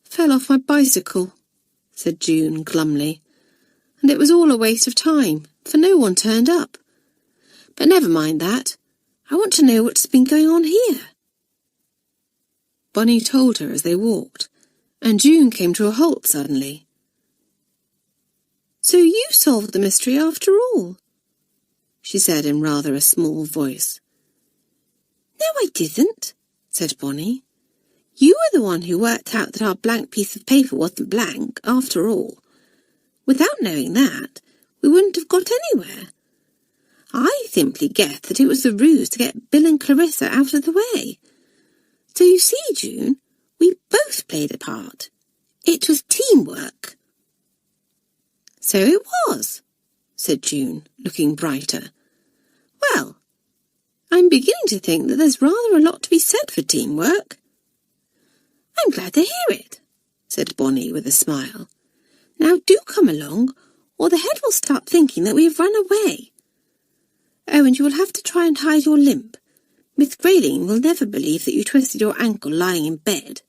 "Fell off my bicycle," said June glumly, "and it was all a waste of time, for no one turned up. But never mind that. I want to know what's been going on here." Bonnie told her as they walked, and June came to a halt suddenly. "So you solved the mystery after all," she said in rather a small voice. "No, I didn't," said Bonnie. "You were the one who worked out that our blank piece of paper wasn't blank, after all. Without knowing that, we wouldn't have got anywhere. I simply guessed that it was the ruse to get Bill and Clarissa out of the way. So you see, June, we both played a part. It was teamwork." "So it was," said June, looking brighter. "Well, I'm beginning to think that there's rather a lot to be said for teamwork." "I'm glad to hear it," said Bonnie with a smile. "Now do come along, or the head will start thinking that we have run away. Oh, and you will have to try and hide your limp. Miss Grayling will never believe that you twisted your ankle lying in bed."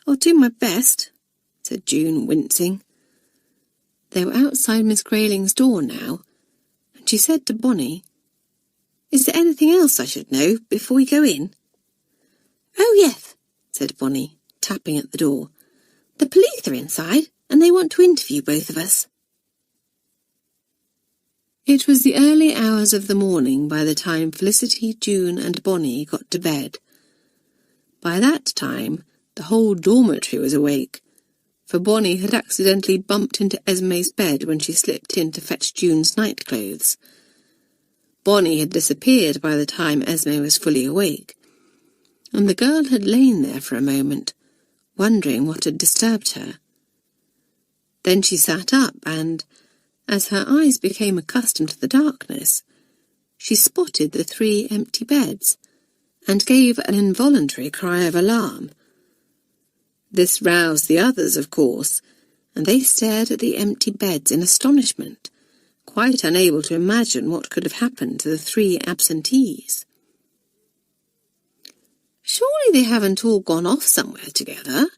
"I'll do my best," said June, wincing. They were outside Miss Grayling's door now, and she said to Bonnie, "Is there anything else I should know before we go in?" "Oh, yes," said Bonnie, tapping at the door. "The police are inside, and they want to interview both of us." It was the early hours of the morning by the time Felicity, June and Bonnie got to bed. By that time, the whole dormitory was awake, for Bonnie had accidentally bumped into Esme's bed when she slipped in to fetch June's nightclothes. Bonnie had disappeared by the time Esme was fully awake, and the girl had lain there for a moment, wondering what had disturbed her. Then she sat up and, as her eyes became accustomed to the darkness, she spotted the 3 empty beds, and gave an involuntary cry of alarm. This roused the others, of course, and they stared at the empty beds in astonishment, quite unable to imagine what could have happened to the 3 absentees. "Surely they haven't all gone off somewhere together,"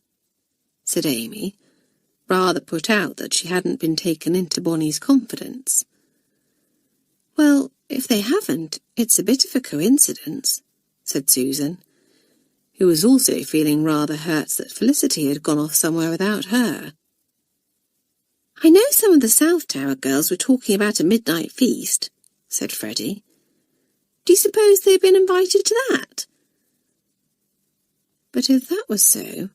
said Amy, rather put out that she hadn't been taken into Bonnie's confidence. "Well, if they haven't, it's a bit of a coincidence," said Susan, who was also feeling rather hurt that Felicity had gone off somewhere without her. "I know some of the South Tower girls were talking about a midnight feast," said Freddie. "Do you suppose they've been invited to that?" But if that was so,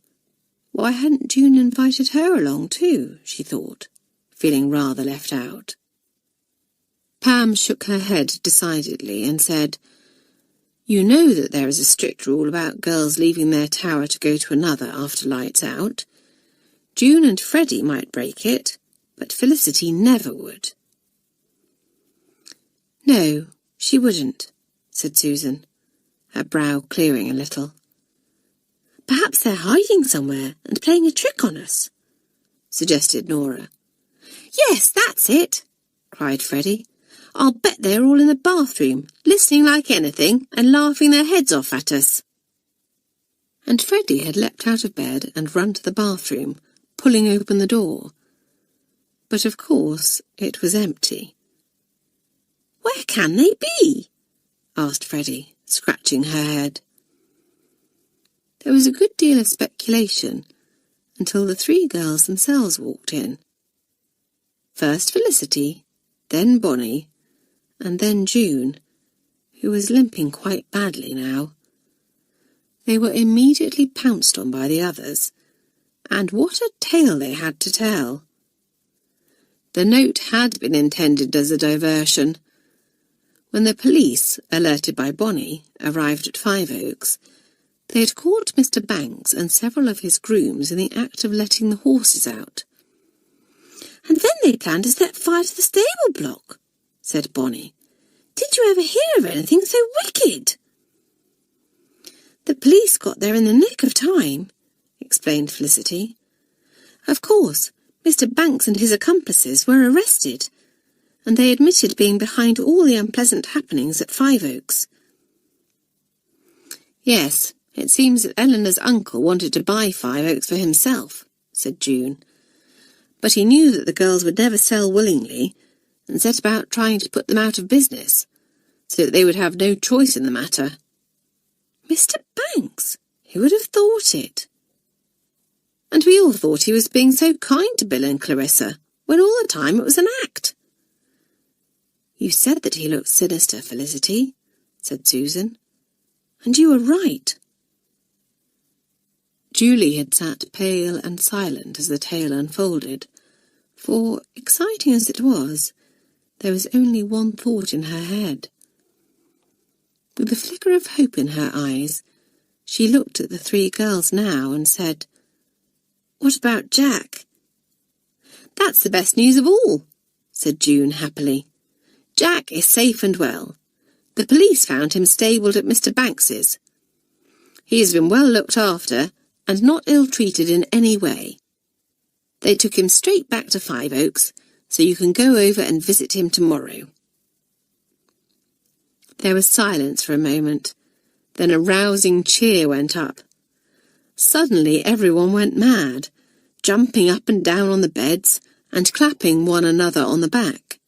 why hadn't June invited her along too, she thought, feeling rather left out. Pam shook her head decidedly and said, "You know that there is a strict rule about girls leaving their tower to go to another after lights out. June and Freddie might break it, but Felicity never would." "No, she wouldn't," said Susan, her brow clearing a little. "Perhaps they're hiding somewhere and playing a trick on us," suggested Nora. "Yes, that's it," cried Freddie. "I'll bet they're all in the bathroom, listening like anything and laughing their heads off at us." and Freddie had leapt out of bed and run to the bathroom, pulling open the door. But of course it was empty. "Where can they be?" asked Freddie, scratching her head. There was a good deal of speculation until the three girls themselves walked in. First Felicity, then Bonnie, and then June, who was limping quite badly now. They were immediately pounced on by the others, and what a tale they had to tell. The note had been intended as a diversion. When the police, alerted by Bonnie, arrived at Five Oaks, they had caught Mr. Banks and several of his grooms in the act of letting the horses out. "And then they planned to set fire to the stable block," said Bonnie. "Did you ever hear of anything so wicked?" "The police got there in the nick of time," explained Felicity. "Of course, Mr. Banks and his accomplices were arrested, and they admitted being behind all the unpleasant happenings at Five Oaks." "Yes, it seems that Eleanor's uncle wanted to buy Five Oaks for himself," said June. "But he knew that the girls would never sell willingly, and set about trying to put them out of business, so that they would have no choice in the matter." "Mr. Banks? Who would have thought it?" "And we all thought he was being so kind to Bill and Clarissa, when all the time it was an act." "You said that he looked sinister, Felicity," said Susan. "And you were right." Julie had sat pale and silent as the tale unfolded, for, exciting as it was, there was only one thought in her head. With a flicker of hope in her eyes, she looked at the three girls now and said, "What about Jack?" "That's the best news of all," said June happily. "Jack is safe and well. The police found him stabled at Mr. Banks's. He has been well looked after and not ill-treated in any way. They took him straight back to Five Oaks, so you can go over and visit him tomorrow." There was silence for a moment, then a rousing cheer went up. Suddenly everyone went mad, jumping up and down on the beds and clapping one another on the back.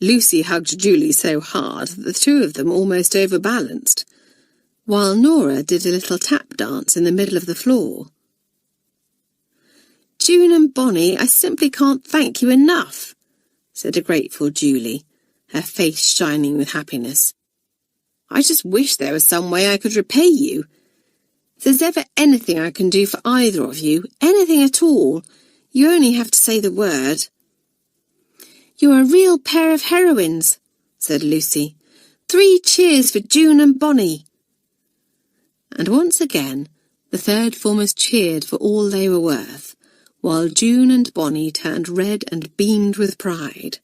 Lucy hugged Julie so hard that the two of them almost overbalanced, while Nora did a little tap dance in the middle of the floor. "June and Bonnie, I simply can't thank you enough," said a grateful Julie, her face shining with happiness. "I just wish there was some way I could repay you. If there's ever anything I can do for either of you, anything at all, you only have to say the word." "You're a real pair of heroines," said Lucy. "3 cheers for June and Bonnie." And once again the third formers cheered for all they were worth, while June and Bonnie turned red and beamed with pride.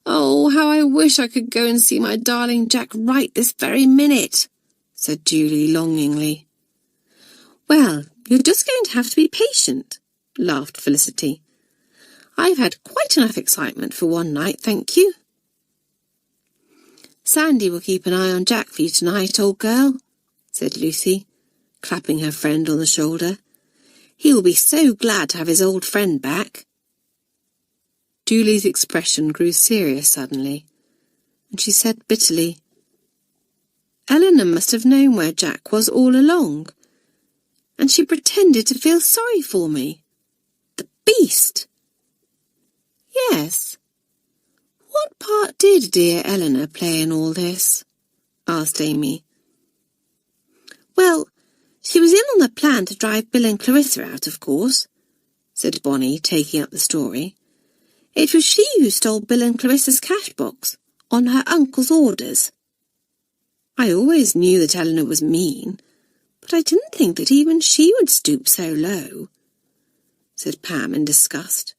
"Oh, how I wish I could go and see my darling Jack right this very minute," said Julie longingly. "Well, you're just going to have to be patient," laughed Felicity. "I've had quite enough excitement for one night, thank you." "Sandy will keep an eye on Jack for you tonight, old girl," said Lucy, clapping her friend on the shoulder. "He will be so glad to have his old friend back." Julie's expression grew serious suddenly, and she said bitterly, "Eleanor must have known where Jack was all along, and she pretended to feel sorry for me. The beast!" "Yes. What part did dear Eleanor play in all this?" asked Amy. "Well, she was in on the plan to drive Bill and Clarissa out, of course," said Bonnie, taking up the story. "It was she who stole Bill and Clarissa's cash box, on her uncle's orders. I always knew that Eleanor was mean, but I didn't think that even she would stoop so low," said Pam in disgust.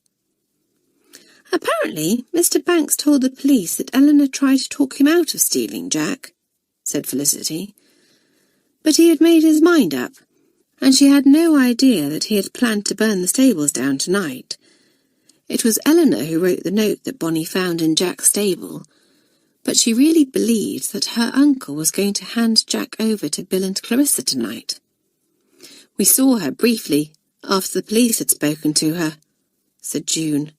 "Apparently, Mr. Banks told the police that Eleanor tried to talk him out of stealing Jack," said Felicity. "But he had made his mind up, and she had no idea that he had planned to burn the stables down tonight. It was Eleanor who wrote the note that Bonnie found in Jack's stable, but she really believed that her uncle was going to hand Jack over to Bill and Clarissa tonight. "We saw her briefly after the police had spoken to her," said June,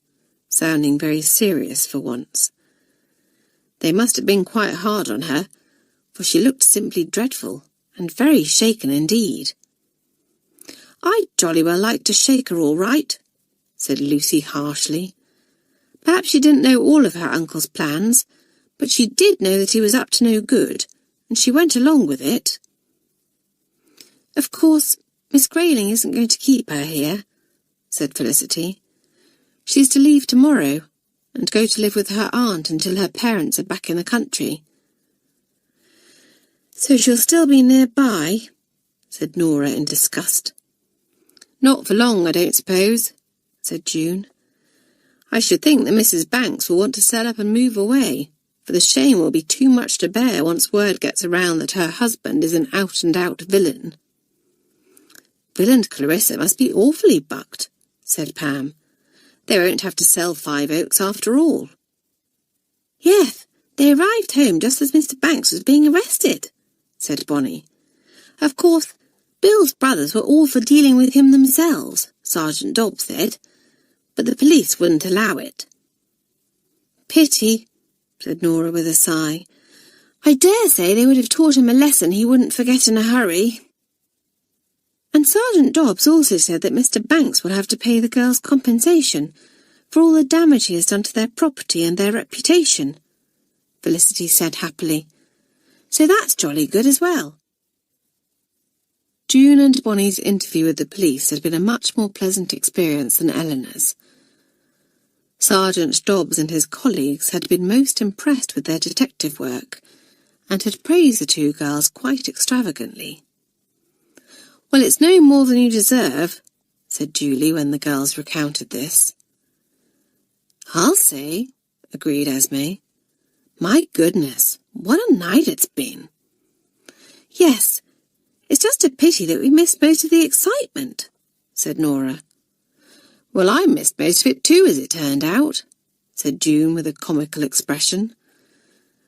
sounding very serious for once. "They must have been quite hard on her, for she looked simply dreadful and very shaken indeed." "I'd jolly well like to shake her all right," said Lucy harshly. "Perhaps she didn't know all of her uncle's plans, but she did know that he was up to no good, and she went along with it." "Of course, Miss Grayling isn't going to keep her here," said Felicity. "She's to leave tomorrow and go to live with her aunt until her parents are back in the country." "So she'll still be nearby," said Nora in disgust. "Not for long, I don't suppose," said June. "I should think that Mrs. Banks will want to sell up and move away, for the shame will be too much to bear once word gets around that her husband is an out-and-out villain." "Bill and Clarissa must be awfully bucked," said Pam. "They won't have to sell Five Oaks after all." "Yes, they arrived home just as Mr. Banks was being arrested," said Bonnie. "Of course, Bill's brothers were all for dealing with him themselves, Sergeant Dobbs said, but the police wouldn't allow it." "Pity," said Nora with a sigh. "I dare say they would have taught him a lesson he wouldn't forget in a hurry." "And Sergeant Dobbs also said that Mr. Banks will have to pay the girls compensation for all the damage he has done to their property and their reputation," Felicity said happily. "So that's jolly good as well." June and Bonnie's interview with the police had been a much more pleasant experience than Eleanor's. Sergeant Dobbs and his colleagues had been most impressed with their detective work, and had praised the two girls quite extravagantly. "Well, it's no more than you deserve," said Julie when the girls recounted this. "I'll say," agreed Esme. "My goodness, what a night it's been." "Yes, it's just a pity that we missed most of the excitement," said Nora. "Well, I missed most of it too, as it turned out," said June with a comical expression.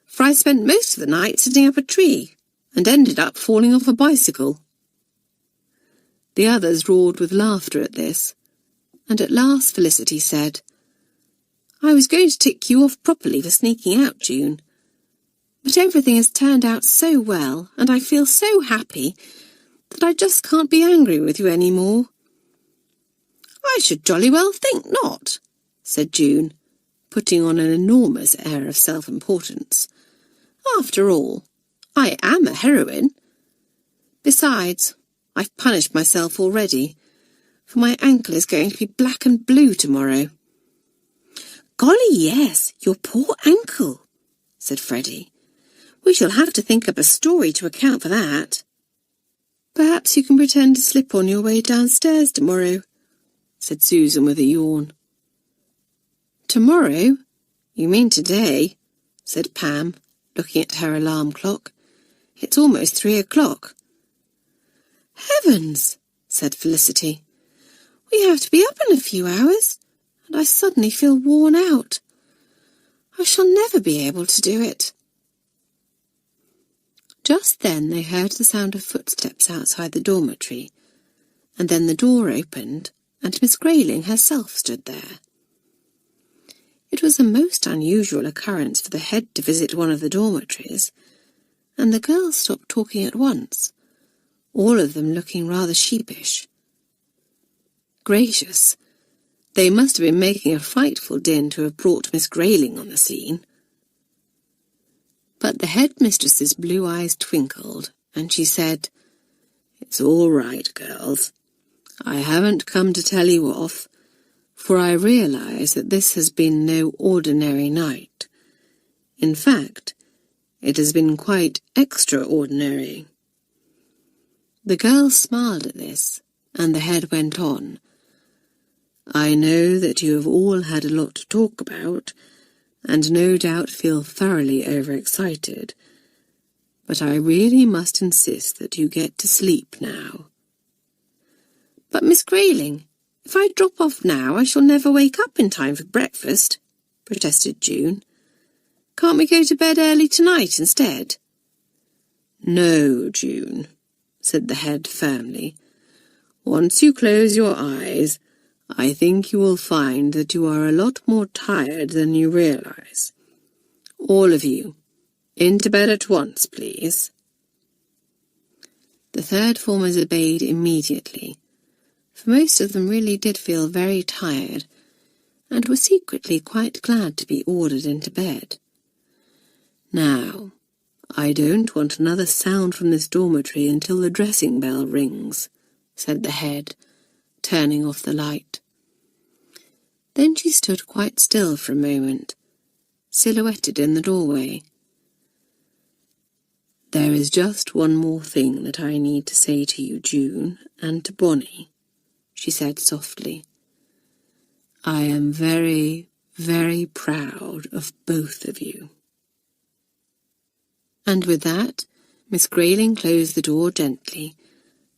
"For I spent most of the night sitting up a tree, and ended up falling off a bicycle." The others roared with laughter at this, and at last Felicity said, "I was going to tick you off properly for sneaking out, June, but everything has turned out so well, and I feel so happy that I just can't be angry with you any more." "I should jolly well think not," said June, putting on an enormous air of self-importance. "After all, I am a heroine. Besides, I've punished myself already, for my ankle is going to be black and blue tomorrow." "Golly, yes, your poor ankle," said Freddie. "We shall have to think up a story to account for that." "Perhaps you can pretend to slip on your way downstairs tomorrow," said Susan with a yawn. "Tomorrow? You mean today?" said Pam, looking at her alarm clock. "It's almost 3 o'clock. "Heavens," said Felicity. "We have to be up in a few hours, and I suddenly feel worn out. I shall never be able to do it." Just then they heard the sound of footsteps outside the dormitory, and then the door opened, and Miss Grayling herself stood there. It was a most unusual occurrence for the head to visit one of the dormitories, and the girls stopped talking at once, all of them looking rather sheepish. Gracious, they must have been making a frightful din to have brought Miss Grayling on the scene. But the headmistress's blue eyes twinkled, and she said, "It's all right, girls. I haven't come to tell you off, for I realise that this has been no ordinary night. In fact, it has been quite extraordinary." The girls smiled at this, and the head went on. "I know that you have all had a lot to talk about, and no doubt feel thoroughly overexcited, but I really must insist that you get to sleep now." "But Miss Grayling, if I drop off now I shall never wake up in time for breakfast," protested June. Can't we go to bed early tonight instead?" "No, June," said the head firmly. "Once you close your eyes, I think you will find that you are a lot more tired than you realize. All of you, into bed at once, please." The third formers obeyed immediately, for most of them really did feel very tired, and were secretly quite glad to be ordered into bed. "Now, I don't want another sound from this dormitory until the dressing bell rings," said the head, turning off the light. Then she stood quite still for a moment, silhouetted in the doorway. "There is just one more thing that I need to say to you, June, and to Bonnie," she said softly. "I am very, very proud of both of you." And with that, Miss Grayling closed the door gently,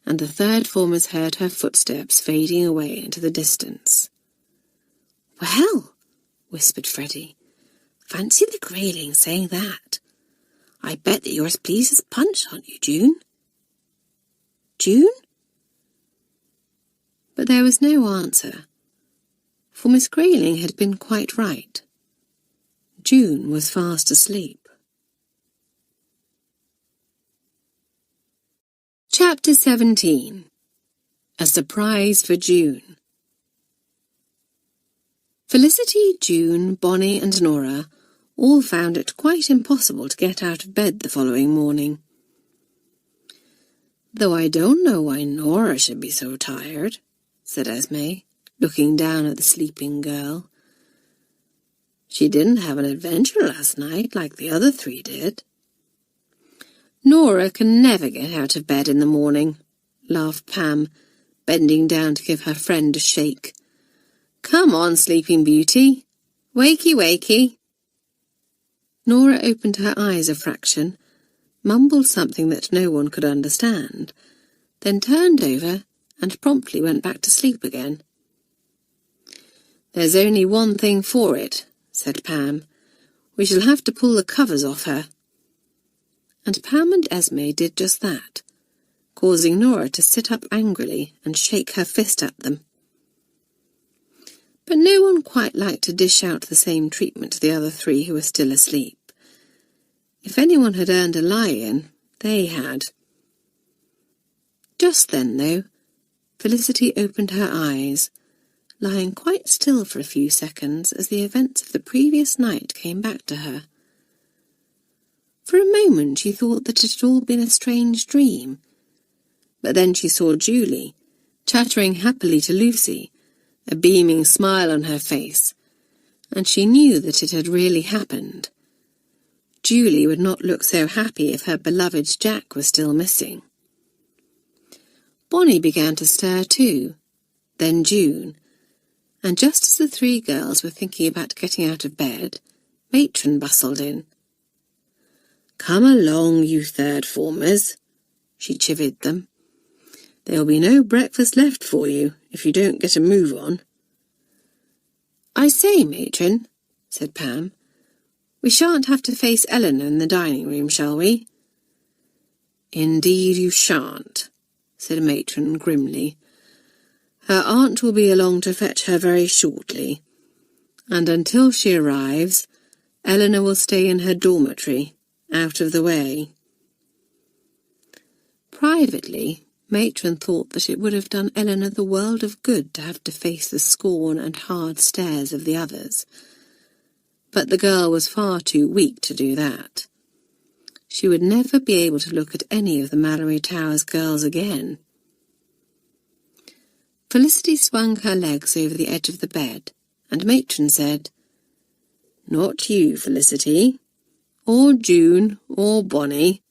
and the third formers heard her footsteps fading away into the distance. "Well," whispered Freddie, "fancy the Grayling saying that. I bet that you're as pleased as Punch, aren't you, June?" "June?" But there was no answer, for Miss Grayling had been quite right. June was fast asleep. Chapter 17. A Surprise for June. Felicity, June, Bonnie and Nora all found it quite impossible to get out of bed the following morning. "Though I don't know why Nora should be so tired," said Esme, looking down at the sleeping girl. "She didn't have an adventure last night like the other three did." "Nora can never get out of bed in the morning," laughed Pam, bending down to give her friend a shake. "Come on, Sleeping Beauty. Wakey, wakey." Nora opened her eyes a fraction, mumbled something that no one could understand, then turned over and promptly went back to sleep again. "There's only one thing for it," said Pam. "We shall have to pull the covers off her." And Pam and Esme did just that, causing Nora to sit up angrily and shake her fist at them. But no one quite liked to dish out the same treatment to the other three who were still asleep. If anyone had earned a lie-in, they had. Just then, though, Felicity opened her eyes, lying quite still for a few seconds as the events of the previous night came back to her. For a moment she thought that it had all been a strange dream, but then she saw Julie, chattering happily to Lucy, a beaming smile on her face, and she knew that it had really happened. Julie would not look so happy if her beloved Jack was still missing. Bonnie began to stir too, then June, and just as the three girls were thinking about getting out of bed, Matron bustled in. "Come along, you third formers," she chivied them. "There'll be no breakfast left for you if you don't get a move on." "I say, Matron," said Pam, "we shan't have to face Eleanor in the dining room, shall we?" "Indeed you shan't," said Matron grimly. "Her aunt will be along to fetch her very shortly, and until she arrives, Eleanor will stay in her dormitory, out of the way." Privately, Matron thought that it would have done Eleanor the world of good to have to face the scorn and hard stares of the others, but the girl was far too weak to do that. She would never be able to look at any of the Malory Towers girls again. Felicity swung her legs over the edge of the bed, and Matron said, "Not you, Felicity, or June, or Bonnie.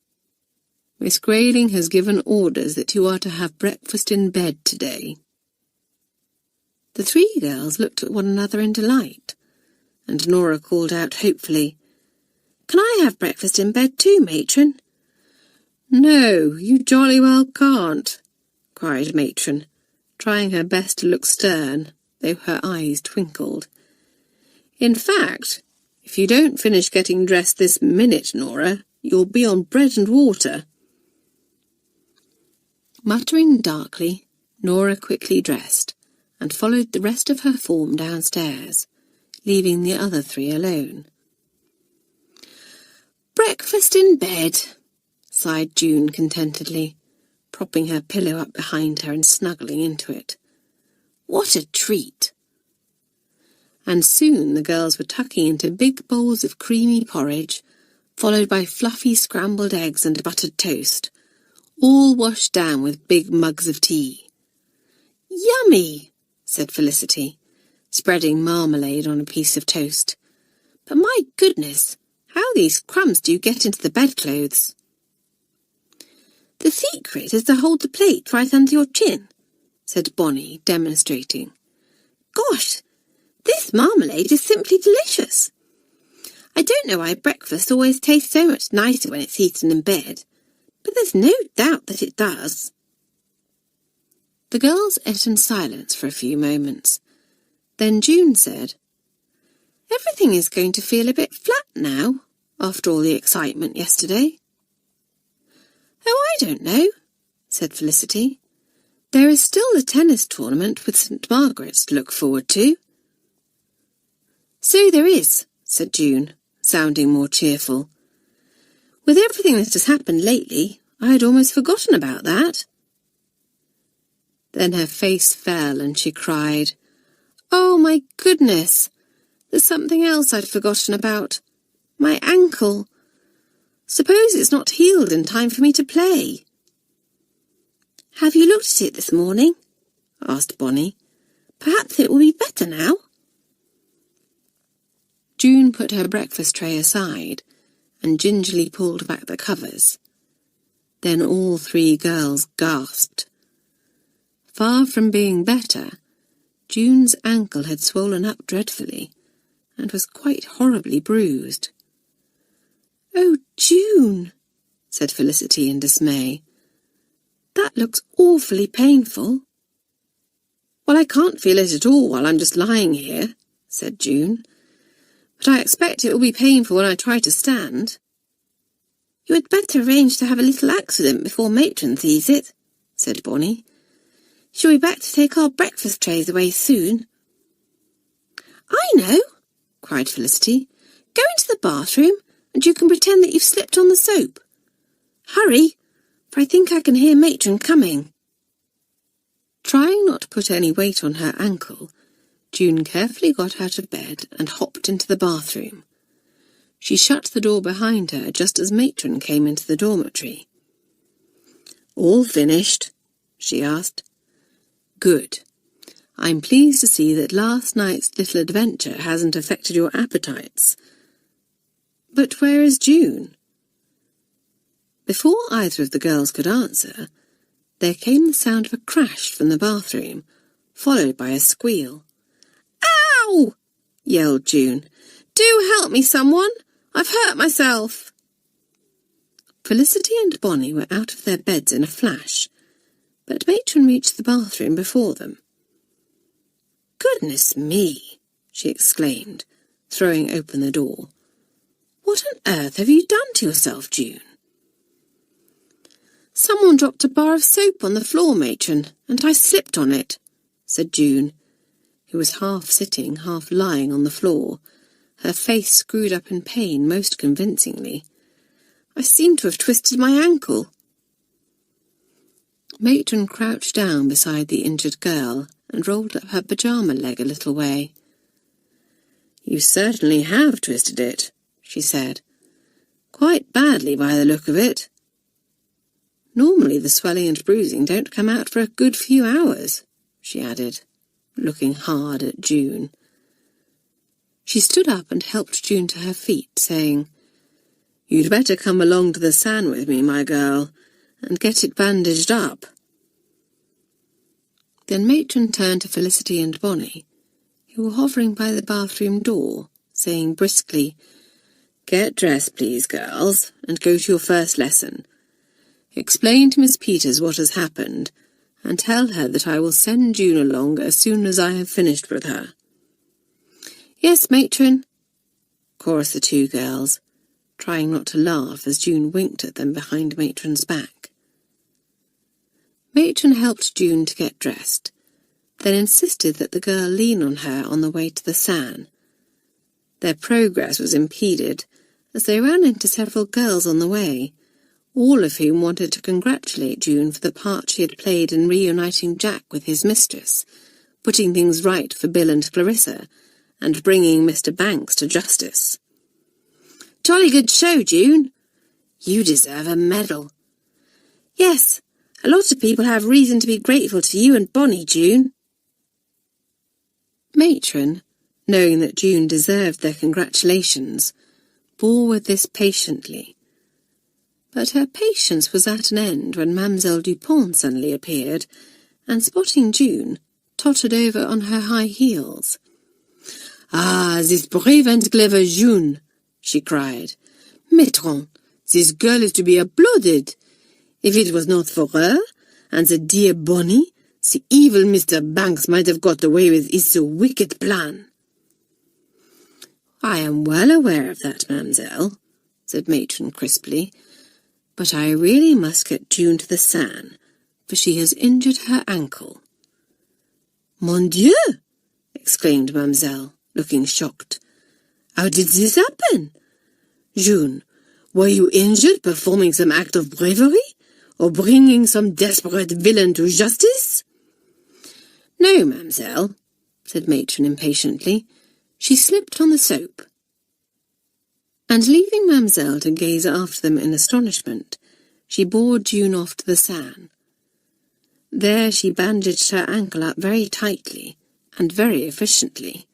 Miss Grayling has given orders that you are to have breakfast in bed today." The three girls looked at one another in delight, and Nora called out hopefully, "Can I have breakfast in bed too, Matron?" "No, you jolly well can't," cried Matron, trying her best to look stern, though her eyes twinkled. "In fact, If you don't finish getting dressed this minute, Nora, you'll be on bread and water." Muttering darkly, Nora quickly dressed and followed the rest of her form downstairs, leaving the other three alone. "Breakfast in bed," sighed June contentedly, propping her pillow up behind her and snuggling into it. "What a treat!" And soon the girls were tucking into big bowls of creamy porridge, followed by fluffy scrambled eggs and buttered toast, all washed down with big mugs of tea. "Yummy," said Felicity, spreading marmalade on a piece of toast. "But my goodness, how these crumbs do you get into the bedclothes?" "The secret is to hold the plate right under your chin," said Bonnie, demonstrating. "Gosh, this marmalade is simply delicious. I don't know why breakfast always tastes so much nicer when it's eaten in bed, but there's no doubt that it does." The girls ate in silence for a few moments. Then June said, "Everything is going to feel a bit flat now, after all the excitement yesterday." "Oh, I don't know," said Felicity. "There is still the tennis tournament with St. Margaret's to look forward to." "So there is," said June, sounding more cheerful. "With everything that has happened lately, I had almost forgotten about that." Then her face fell and she cried, "Oh, my goodness! There's something else I'd forgotten about. My ankle. Suppose it's not healed in time for me to play." "Have you looked at it this morning?" asked Bonnie. "Perhaps it will be better now." June put her breakfast tray aside and gingerly pulled back the covers. Then all three girls gasped. Far from being better, June's ankle had swollen up dreadfully and was quite horribly bruised. "Oh, June," said Felicity in dismay. "That looks awfully painful." "Well, I can't feel it at all while I'm just lying here," said June. "But I expect it will be painful when I try to stand." "You had better arrange to have a little accident before Matron sees it," said Bonnie. "She'll be back to take our breakfast trays away soon." "I know," cried Felicity. "Go into the bathroom and you can pretend that you've slipped on the soap. Hurry, for I think I can hear Matron coming." Trying not to put any weight on her ankle, June carefully got out of bed and hopped into the bathroom. She shut the door behind her just as Matron came into the dormitory. "All finished?" she asked. "Good. I'm pleased to see that last night's little adventure hasn't affected your appetites. But where is June?" Before either of the girls could answer, there came the sound of a crash from the bathroom, followed by a squeal. "Ow!" yelled June. "Do help me, someone! I've hurt myself!" Felicity and Bonnie were out of their beds in a flash, but Matron reached the bathroom before them. "Goodness me!" she exclaimed, throwing open the door. "What on earth have you done to yourself, June?" "Someone dropped a bar of soap on the floor, Matron, and I slipped on it," said June, who was half sitting, half lying on the floor, her face screwed up in pain most convincingly. "I seem to have twisted my ankle." Matron crouched down beside the injured girl and rolled up her pyjama leg a little way. "You certainly have twisted it," she said. "Quite badly by the look of it. Normally the swelling and bruising don't come out for a good few hours," she added, looking hard at June. She stood up and helped June to her feet, saying, "You'd better come along to the sand with me, my girl, and get it bandaged up." Then Matron turned to Felicity and Bonnie, who were hovering by the bathroom door, saying briskly, "Get dressed, please, girls, and go to your first lesson. Explain to Miss Peters what has happened, and tell her that I will send June along as soon as I have finished with her." "Yes, Matron," chorused the two girls, trying not to laugh as June winked at them behind Matron's back. Matron helped June to get dressed, then insisted that the girl lean on her on the way to the San. Their progress was impeded as they ran into several girls on the way, all of whom wanted to congratulate June for the part she had played in reuniting Jack with his mistress, putting things right for Bill and Clarissa, and bringing Mr. Banks to justice. "Jolly good show, June. You deserve a medal." "Yes, a lot of people have reason to be grateful to you and Bonnie, June." Matron, knowing that June deserved their congratulations, bore with this patiently. But her patience was at an end when Mademoiselle Dupont suddenly appeared, and spotting June, tottered over on her high heels. "Ah, this brave and clever June," she cried. "Matron, this girl is to be applauded. If it was not for her, and the dear Bonnie, the evil Mr. Banks might have got away with his so wicked plan." "I am well aware of that, mademoiselle," said Matron crisply, "but I really must get June to the San, for she has injured her ankle." "Mon Dieu!" exclaimed mademoiselle, looking shocked. "How did this happen? June, were you injured performing some act of bravery, or bringing some desperate villain to justice?" "No, mademoiselle," said Matron impatiently. "She slipped on the soap." And leaving mademoiselle to gaze after them in astonishment, she bore June off to the San. There she bandaged her ankle up very tightly and very efficiently.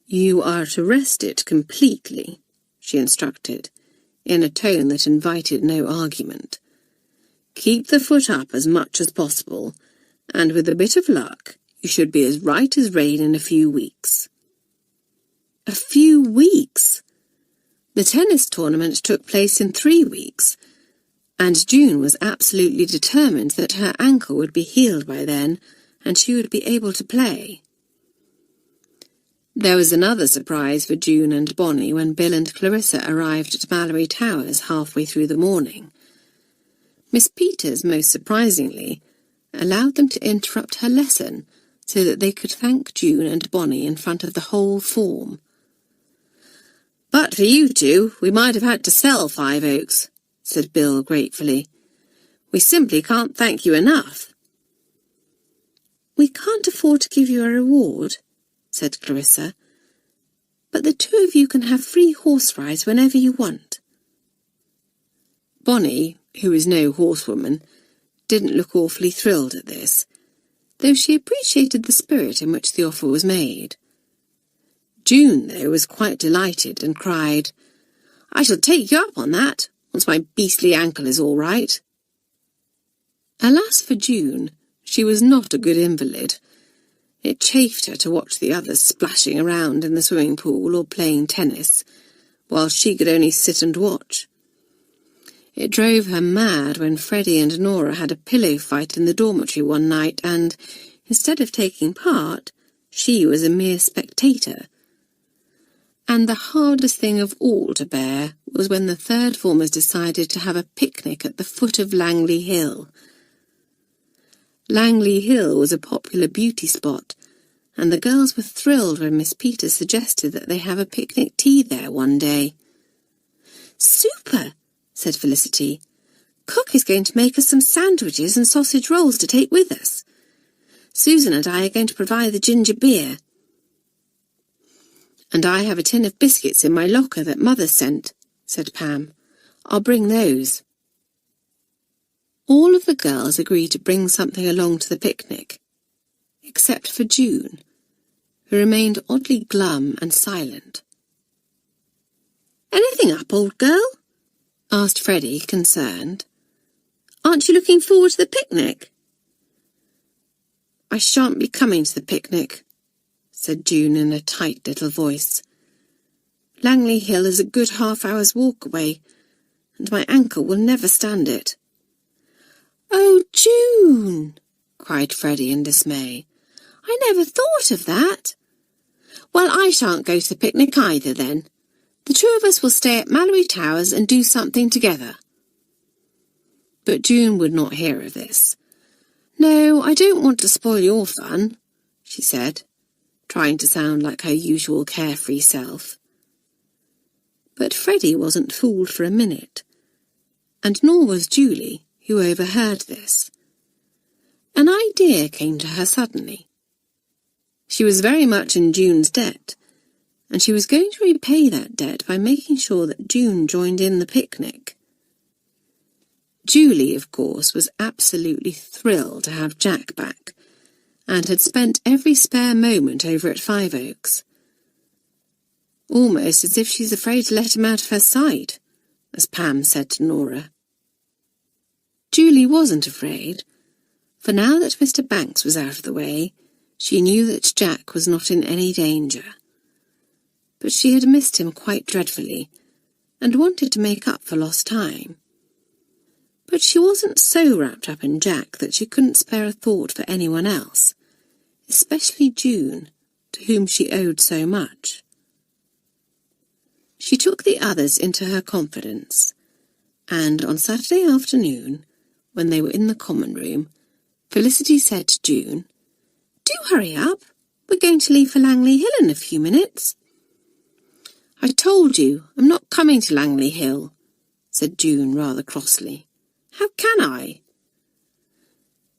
"You are to rest it completely," she instructed, in a tone that invited no argument. "Keep the foot up as much as possible, and with a bit of luck, you should be as right as rain in a few weeks." A few weeks! The tennis tournament took place in 3 weeks, and June was absolutely determined that her ankle would be healed by then, and she would be able to play. There was another surprise for June and Bonnie when Bill and Clarissa arrived at Malory Towers halfway through the morning. Miss Peters, most surprisingly, allowed them to interrupt her lesson so that they could thank June and Bonnie in front of the whole form. "But for you two, we might have had to sell Five Oaks," said Bill gratefully. "We simply can't thank you enough." "We can't afford to give you a reward," said Clarissa, "but the two of you can have free horse rides whenever you want." Bonnie, who was no horsewoman, didn't look awfully thrilled at this, though she appreciated the spirit in which the offer was made. June, though, was quite delighted and cried, "I shall take you up on that, once my beastly ankle is all right." Alas for June, she was not a good invalid. It chafed her to watch the others splashing around in the swimming pool or playing tennis, while she could only sit and watch. It drove her mad when Freddie and Nora had a pillow fight in the dormitory one night and, instead of taking part, she was a mere spectator. And the hardest thing of all to bear was when the third formers decided to have a picnic at the foot of Langley Hill. Langley Hill was a popular beauty spot, and the girls were thrilled when Miss Peters suggested that they have a picnic tea there one day. "Super!" said Felicity. "Cook is going to make us some sandwiches and sausage rolls to take with us. Susan and I are going to provide the ginger beer." "And I have a tin of biscuits in my locker that Mother sent," said Pam. "I'll bring those." All of the girls agreed to bring something along to the picnic, except for June, who remained oddly glum and silent. "Anything up, old girl?" asked Freddie, concerned. "Aren't you looking forward to the picnic?" "I shan't be coming to the picnic," said June in a tight little voice. "Langley Hill is a good half-hour's walk away, and my ankle will never stand it." "Oh, June!" cried Freddie in dismay. "I never thought of that. Well, I shan't go to the picnic either, then. The two of us will stay at Malory Towers and do something together. But June would not hear of this. No, I don't want to spoil your fun, she said, trying to sound like her usual carefree self. But Freddie wasn't fooled for a minute, and nor was Julie, who overheard this. An idea came to her suddenly. She was very much in June's debt, and she was going to repay that debt by making sure that June joined in the picnic. Julie, of course, was absolutely thrilled to have Jack back, and had spent every spare moment over at Five Oaks. Almost as if she's afraid to let him out of her sight, as Pam said to Nora. Julie wasn't afraid, for now that Mr. Banks was out of the way, she knew that Jack was not in any danger. But she had missed him quite dreadfully, and wanted to make up for lost time. But she wasn't so wrapped up in Jack that she couldn't spare a thought for anyone else, especially June, to whom she owed so much. She took the others into her confidence, and on Saturday afternoon, when they were in the common room, Felicity said to June, "Do hurry up. We're going to leave for Langley Hill in a few minutes." "I told you, I'm not coming to Langley Hill," said June rather crossly. "How can I?"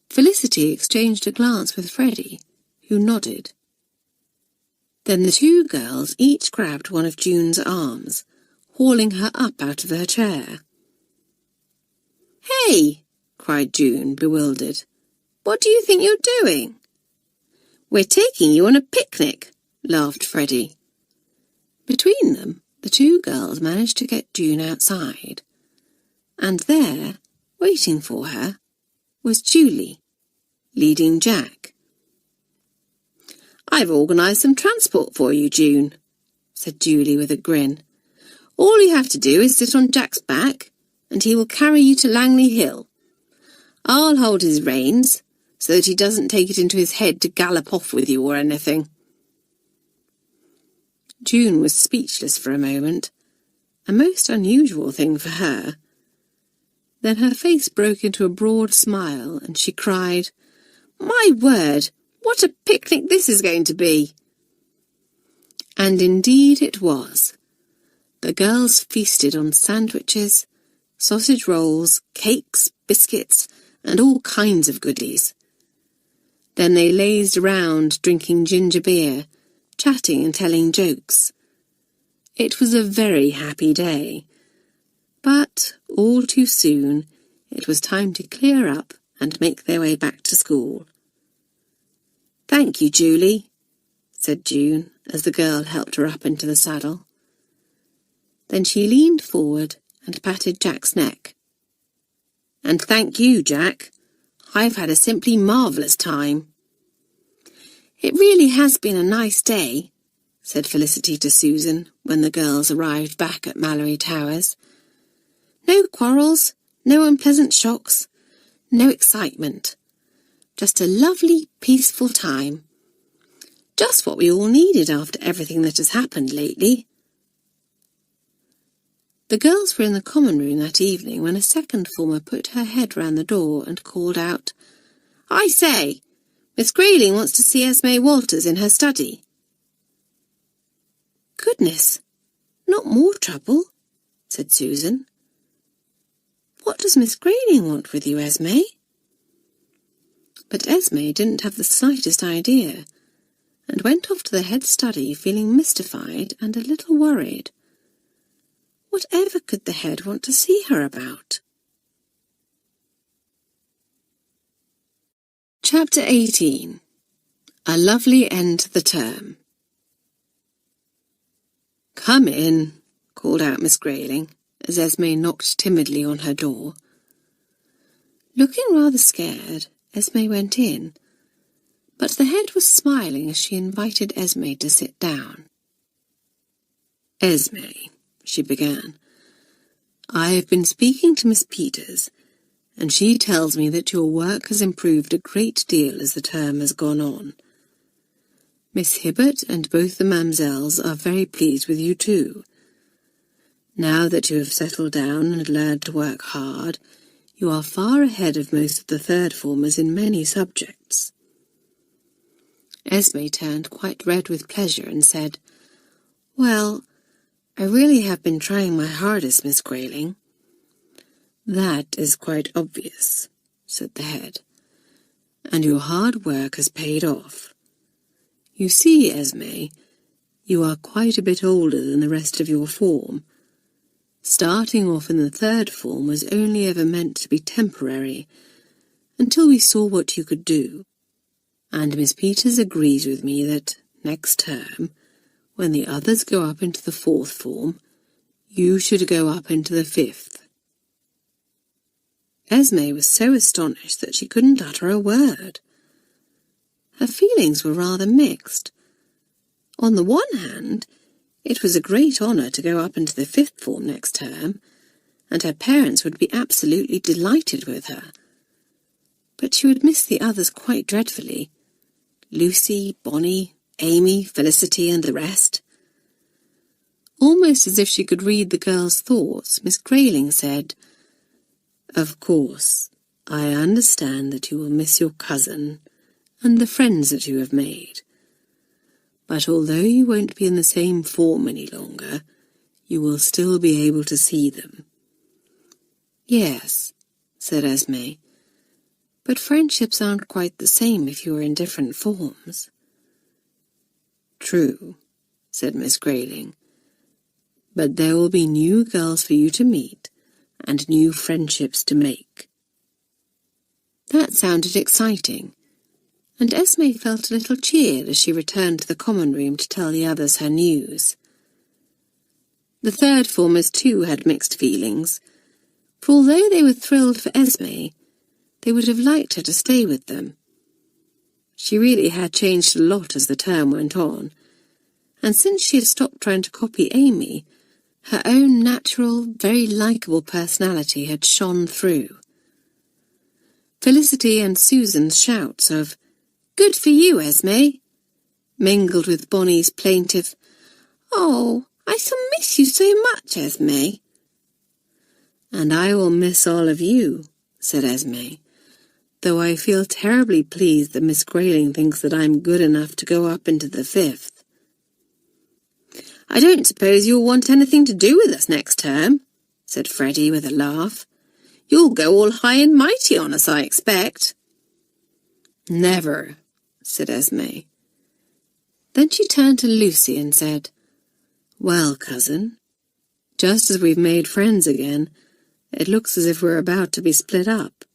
Felicity exchanged a glance with Freddie, who nodded. Then the two girls each grabbed one of June's arms, hauling her up out of her chair. "Hey!" cried June, bewildered. "What do you think you're doing?" "We're taking you on a picnic," laughed Freddie. Between them, the two girls managed to get June outside, and there, waiting for her, was Julie, leading Jack. "I've organised some transport for you, June," said Julie with a grin. "All you have to do is sit on Jack's back, and he will carry you to Langley Hill. I'll hold his reins, so that he doesn't take it into his head to gallop off with you or anything." June was speechless for a moment, a most unusual thing for her. Then her face broke into a broad smile, and she cried, "My word, what a picnic this is going to be!" And indeed it was. The girls feasted on sandwiches, sausage rolls, cakes, biscuits, and all kinds of goodies. Then they lazed around drinking ginger beer, chatting and telling jokes. It was a very happy day, but all too soon it was time to clear up and make their way back to school. "Thank you, Julie," said June, as the girl helped her up into the saddle. Then she leaned forward and patted Jack's neck. "And thank you, Jack. I've had a simply marvellous time." "It really has been a nice day," said Felicity to Susan when the girls arrived back at Malory Towers. "No quarrels, no unpleasant shocks, no excitement. Just a lovely, peaceful time. Just what we all needed after everything that has happened lately." The girls were in the common room that evening when a second former put her head round the door and called out, "I say, Miss Grayling wants to see Esme Walters in her study." "Goodness, not more trouble," said Susan. "What does Miss Grayling want with you, Esme?" But Esme didn't have the slightest idea, and went off to the head study feeling mystified and a little worried. Whatever could the head want to see her about? Chapter 18. A Lovely End to the Term. "Come in," called out Miss Grayling, as Esme knocked timidly on her door. Looking rather scared, Esme went in, but the head was smiling as she invited Esme to sit down. "Esme," she began, "I have been speaking to Miss Peters, and she tells me that your work has improved a great deal as the term has gone on. Miss Hibbert and both the Mamsells are very pleased with you too. Now that you have settled down and learned to work hard, you are far ahead of most of the third formers in many subjects." Esme turned quite red with pleasure and said, "Well, I really have been trying my hardest, Miss Grayling." "That is quite obvious," said the head, "and your hard work has paid off. You see, Esme, you are quite a bit older than the rest of your form. Starting off in the third form was only ever meant to be temporary, until we saw what you could do. And Miss Peters agrees with me that next term, when the others go up into the fourth form, you should go up into the fifth." Esme was so astonished that she couldn't utter a word. Her feelings were rather mixed. On the one hand, it was a great honour to go up into the fifth form next term, and her parents would be absolutely delighted with her. But she would miss the others quite dreadfully. Lucy, Bonnie, Amy, Felicity, and the rest. Almost as if she could read the girls' thoughts, Miss Grayling said, "Of course, I understand that you will miss your cousin and the friends that you have made. But although you won't be in the same form any longer, you will still be able to see them." "Yes," said Esme, "but friendships aren't quite the same if you are in different forms." "True," said Miss Grayling, "but there will be new girls for you to meet and new friendships to make." That sounded exciting, and Esme felt a little cheered as she returned to the common room to tell the others her news. The third formers too had mixed feelings, for although they were thrilled for Esme, they would have liked her to stay with them. She really had changed a lot as the term went on, and since she had stopped trying to copy Amy, her own natural, very likeable personality had shone through. Felicity and Susan's shouts of, "Good for you, Esme," mingled with Bonnie's plaintive, "Oh, I shall miss you so much, Esme." "And I will miss all of you," said Esme, "though I feel terribly pleased that Miss Grayling thinks that I'm good enough to go up into the fifth." "I don't suppose you'll want anything to do with us next term," said Freddie with a laugh. "You'll go all high and mighty on us, I expect." "Never," said Esme. Then she turned to Lucy and said, "Well, cousin, just as we've made friends again, it looks as if we're about to be split up."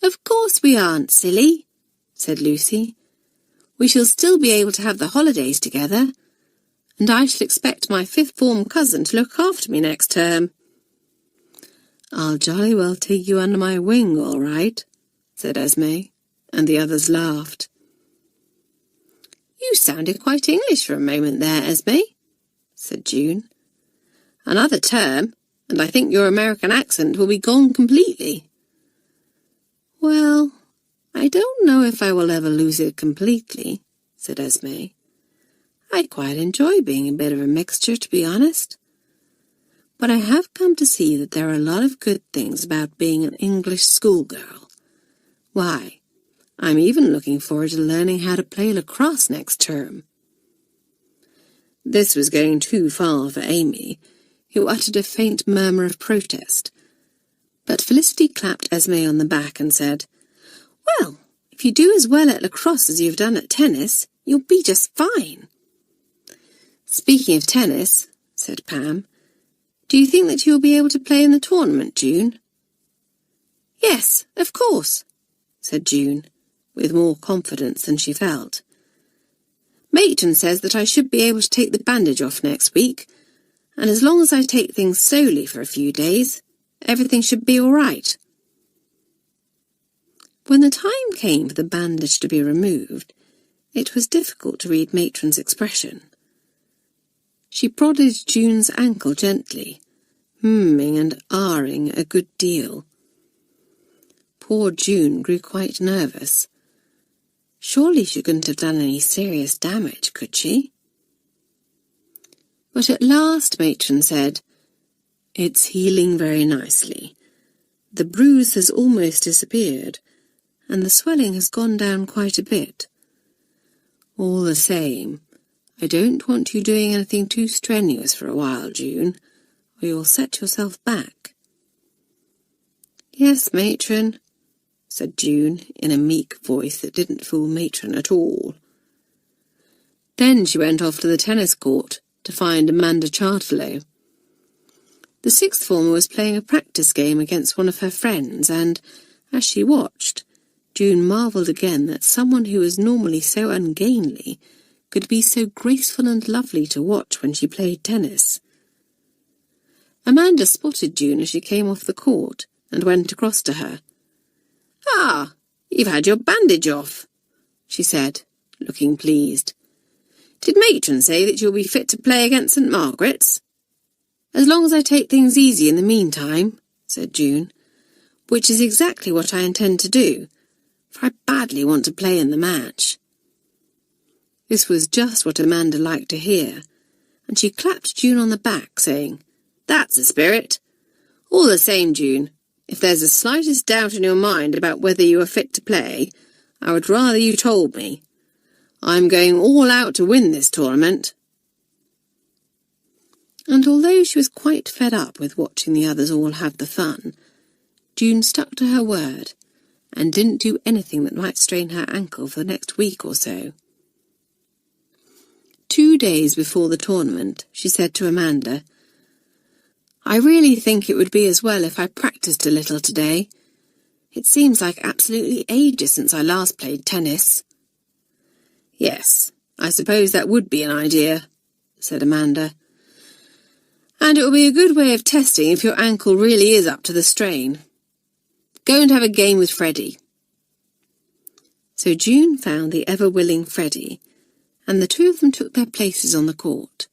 "Of course we aren't, silly," said Lucy. "We shall still be able to have the holidays together, and I shall expect my fifth form cousin to look after me next term." "I'll jolly well take you under my wing, all right," said Esme, and the others laughed. "You sounded quite English for a moment there, Esme," said June. "Another term, and I think your American accent will be gone completely." "Well, I don't know if I will ever lose it completely," said Esme. "I quite enjoy being a bit of a mixture, to be honest. But I have come to see that there are a lot of good things about being an English schoolgirl. Why, I'm even looking forward to learning how to play lacrosse next term." This was going too far for Amy, who uttered a faint murmur of protest. But Felicity clapped Esme on the back and said, "Well, if you do as well at lacrosse as you've done at tennis, you'll be just fine." "Speaking of tennis," said Pam, "do you think that you'll be able to play in the tournament, June?" "Yes, of course," said June, with more confidence than she felt. "Matron says that I should be able to take the bandage off next week, and as long as I take things slowly for a few days, everything should be all right." When the time came for the bandage to be removed, it was difficult to read Matron's expression. She prodded June's ankle gently, and ahhing a good deal. Poor June grew quite nervous. Surely she couldn't have done any serious damage, could she? But at last Matron said, "It's healing very nicely. The bruise has almost disappeared, and the swelling has gone down quite a bit. All the same, I don't want you doing anything too strenuous for a while, June, or you'll set yourself back." "Yes, Matron," said June in a meek voice that didn't fool Matron at all. Then she went off to the tennis court to find Amanda Chartelow. The sixth former was playing a practice game against one of her friends, and, as she watched, June marvelled again that someone who was normally so ungainly could be so graceful and lovely to watch when she played tennis. Amanda spotted June as she came off the court and went across to her. "Ah, you've had your bandage off," she said, looking pleased. "Did Matron say that you'll be fit to play against St. Margaret's?" "As long as I take things easy in the meantime," said June, "which is exactly what I intend to do, for I badly want to play in the match." This was just what Amanda liked to hear, and she clapped June on the back, saying, "That's a spirit. All the same, June, if there's the slightest doubt in your mind about whether you are fit to play, I would rather you told me. I'm going all out to win this tournament." And although she was quite fed up with watching the others all have the fun, June stuck to her word and didn't do anything that might strain her ankle for the next week or so. 2 days before the tournament, she said to Amanda, "I really think it would be as well if I practised a little today. It seems like absolutely ages since I last played tennis." "Yes, I suppose that would be an idea," said Amanda. "And it will be a good way of testing if your ankle really is up to the strain. Go and have a game with Freddie." So June found the ever-willing Freddie, and the two of them took their places on the court.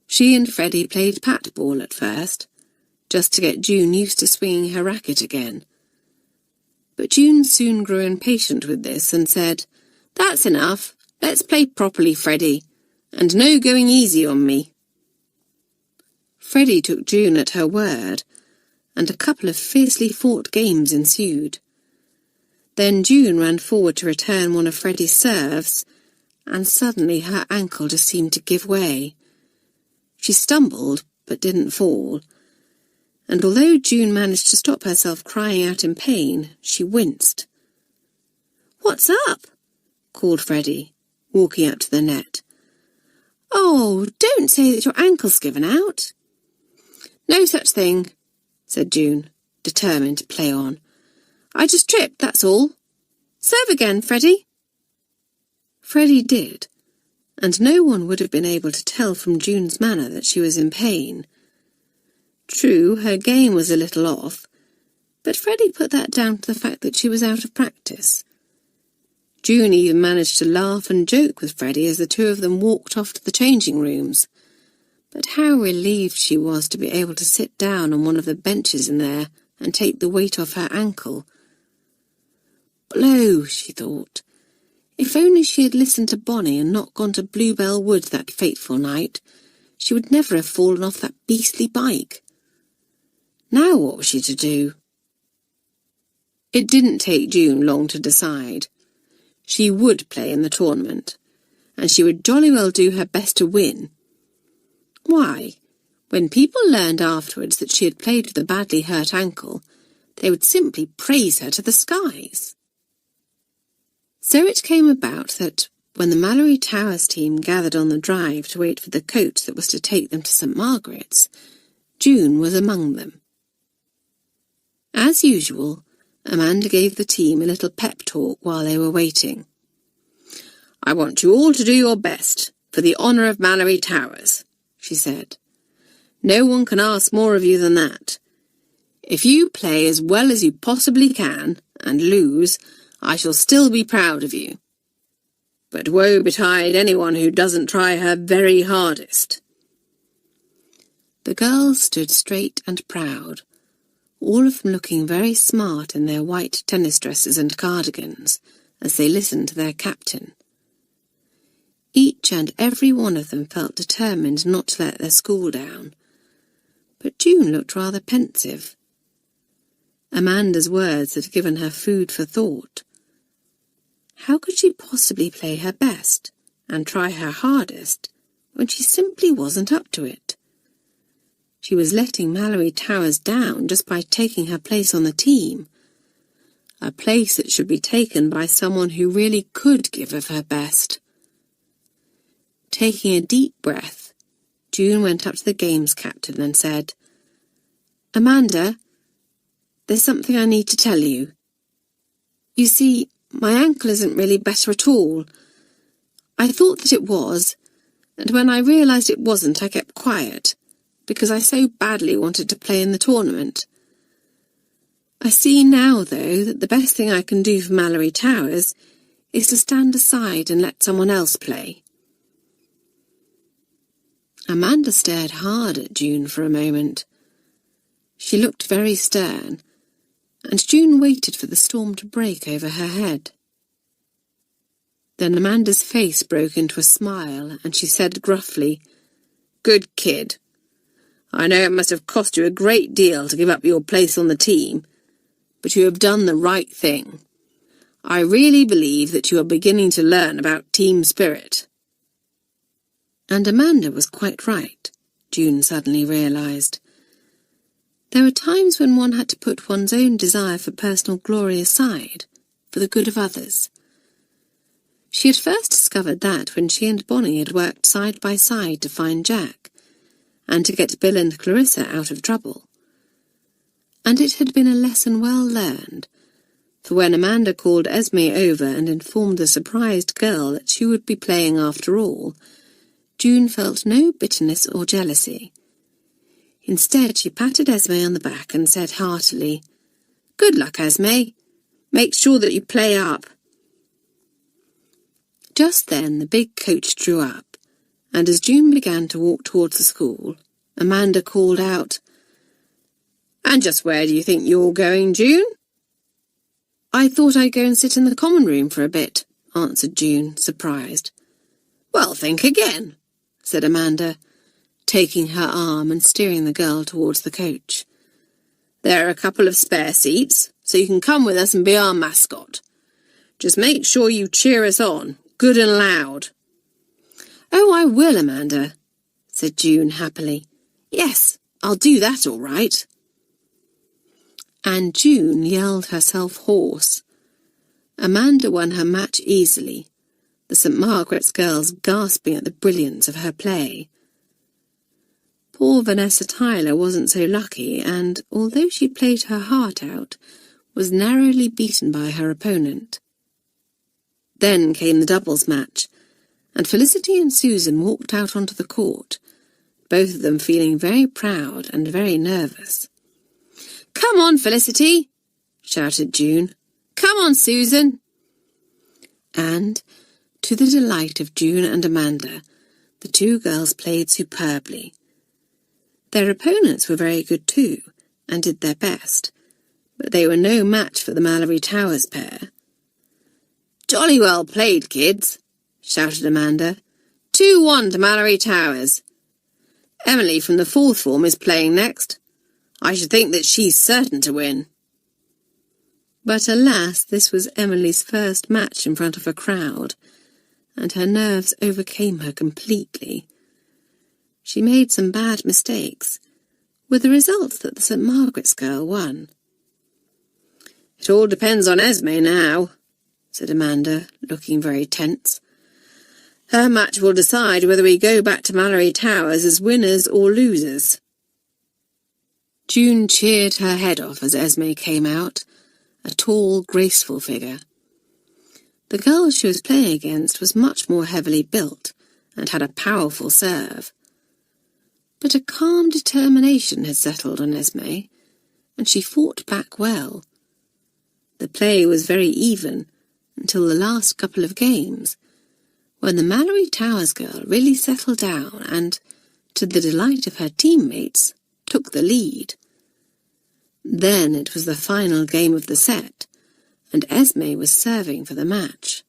She and Freddie played pat-ball at first, just to get June used to swinging her racket again. But June soon grew impatient with this and said, "That's enough. Let's play properly, Freddie, and no going easy on me." Freddie took June at her word, and a couple of fiercely fought games ensued. Then June ran forward to return one of Freddie's serves, and suddenly her ankle just seemed to give way. She stumbled, but didn't fall, and although June managed to stop herself crying out in pain, she winced. "What's up?" called Freddie, walking up to the net. "Oh, don't say that your ankle's given out." "No such thing," said June, determined to play on. "I just tripped, that's all. Serve again, Freddie." Freddie did, and no one would have been able to tell from June's manner that she was in pain. True, her game was a little off, but Freddie put that down to the fact that she was out of practice. June even managed to laugh and joke with Freddie as the two of them walked off to the changing rooms. But how relieved she was to be able to sit down on one of the benches in there and take the weight off her ankle. Blow, she thought. If only she had listened to Bonnie and not gone to Bluebell Wood that fateful night, she would never have fallen off that beastly bike. Now what was she to do? It didn't take June long to decide. She would play in the tournament, and she would jolly well do her best to win. Why, when people learned afterwards that she had played with a badly hurt ankle, they would simply praise her to the skies. So it came about that, when the Malory Towers team gathered on the drive to wait for the coach that was to take them to St. Margaret's, June was among them. As usual, Amanda gave the team a little pep talk while they were waiting. "I want you all to do your best, for the honour of Malory Towers," she said. "No one can ask more of you than that. If you play as well as you possibly can, and lose, I shall still be proud of you. But woe betide anyone who doesn't try her very hardest." The girls stood straight and proud, all of them looking very smart in their white tennis dresses and cardigans, as they listened to their captain. Each and every one of them felt determined not to let their school down, but June looked rather pensive. Amanda's words had given her food for thought. How could she possibly play her best and try her hardest when she simply wasn't up to it? She was letting Malory Towers down just by taking her place on the team, a place that should be taken by someone who really could give of her best. Taking a deep breath, June went up to the games captain and said, "Amanda, there's something I need to tell you. You see, my ankle isn't really better at all. I thought that it was, and when I realised it wasn't, I kept quiet, because I so badly wanted to play in the tournament. I see now, though, that the best thing I can do for Malory Towers is to stand aside and let someone else play." Amanda stared hard at June for a moment. She looked very stern, and June waited for the storm to break over her head. Then Amanda's face broke into a smile, and she said gruffly, "Good kid. I know it must have cost you a great deal to give up your place on the team, but you have done the right thing. I really believe that you are beginning to learn about team spirit." And Amanda was quite right, June suddenly realised. There were times when one had to put one's own desire for personal glory aside, for the good of others. She had first discovered that when she and Bonnie had worked side by side to find Jack, and to get Bill and Clarissa out of trouble. And it had been a lesson well learned, for when Amanda called Esme over and informed the surprised girl that she would be playing after all, June felt no bitterness or jealousy. Instead, she patted Esme on the back and said heartily, "Good luck, Esme. Make sure that you play up." Just then the big coach drew up, and as June began to walk towards the school, Amanda called out, "And just where do you think you're going, June?" "I thought I'd go and sit in the common room for a bit," answered June, surprised. "Well, think again," said Amanda, taking her arm and steering the girl towards the coach. "There are a couple of spare seats, so you can come with us and be our mascot. Just make sure you cheer us on, good and loud." "Oh, I will, Amanda," said June happily. "Yes, I'll do that all right." And June yelled herself hoarse. Amanda won her match easily, the St. Margaret's girls gasping at the brilliance of her play. Poor Vanessa Tyler wasn't so lucky, and, although she played her heart out, was narrowly beaten by her opponent. Then came the doubles match, and Felicity and Susan walked out onto the court, both of them feeling very proud and very nervous. "Come on, Felicity!" shouted June. "Come on, Susan!" And, to the delight of June and Amanda, the two girls played superbly. Their opponents were very good too, and did their best, but they were no match for the Malory Towers pair. "Jolly well played, kids," shouted Amanda. 2-1 to Malory Towers. Emily from the 4th form is playing next. I should think that she's certain to win. But alas, this was Emily's first match in front of a crowd, and her nerves overcame her completely. She made some bad mistakes, with the result that the St. Margaret's girl won. "It all depends on Esme now," said Amanda, looking very tense. "Her match will decide whether we go back to Malory Towers as winners or losers." June cheered her head off as Esme came out, a tall, graceful figure. The girl she was playing against was much more heavily built and had a powerful serve. But a calm determination had settled on Esme, and she fought back well. The play was very even until the last couple of games, when the Malory Towers girl really settled down and, to the delight of her teammates, took the lead. Then it was the final game of the set, and Esme was serving for the match.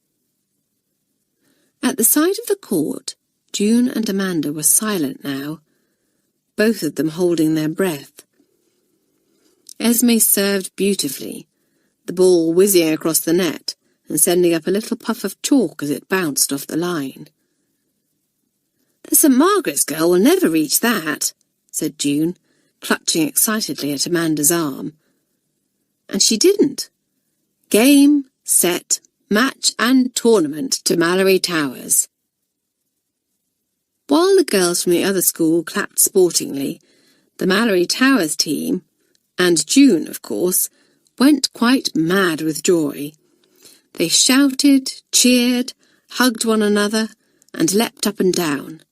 At the side of the court, June and Amanda were silent now, both of them holding their breath. Esme served beautifully, the ball whizzing across the net and sending up a little puff of chalk as it bounced off the line. "The St. Margaret's girl will never reach that," said June, clutching excitedly at Amanda's arm. And she didn't. Game, set, match and tournament to Malory Towers. While the girls from the other school clapped sportingly, the Malory Towers team, and June, of course, went quite mad with joy. They shouted, cheered, hugged one another, and leapt up and down.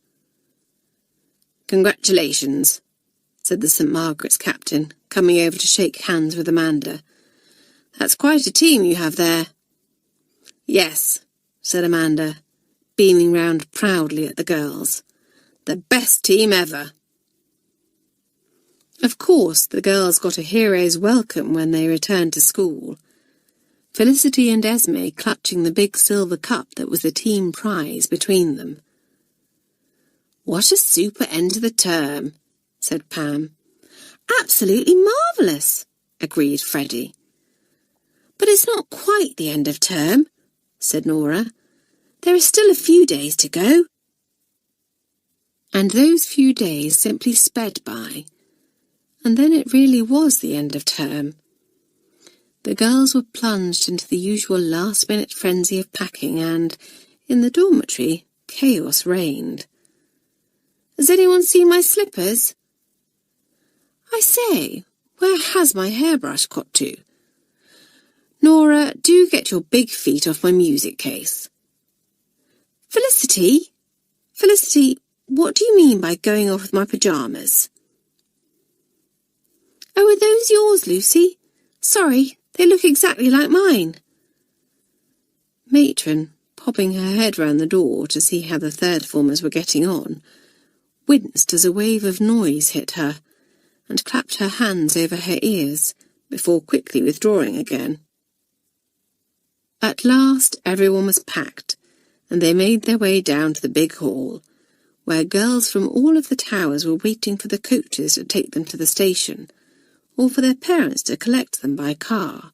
"Congratulations," said the St. Margaret's captain, coming over to shake hands with Amanda. "That's quite a team you have there." "Yes," said Amanda, beaming round proudly at the girls. "The best team ever." Of course, the girls got a hero's welcome when they returned to school. Felicity and Esme clutching the big silver cup that was the team prize between them. "What a super end to the term," said Pam. "Absolutely marvellous," agreed Freddie. "But it's not quite the end of term," said Nora. "There are still a few days to go." And those few days simply sped by, and then it really was the end of term. The girls were plunged into the usual last-minute frenzy of packing, and, in the dormitory, chaos reigned. "Has anyone seen my slippers?" "I say, where has my hairbrush got to?" "Nora, do get your big feet off my music case." Felicity, what do you mean by going off with my pyjamas?" "Oh, are those yours, Lucy? Sorry, they look exactly like mine." Matron, popping her head round the door to see how the third formers were getting on, winced as a wave of noise hit her, and clapped her hands over her ears, before quickly withdrawing again. At last everyone was packed, and they made their way down to the big hall, where girls from all of the towers were waiting for the coaches to take them to the station, or for their parents to collect them by car.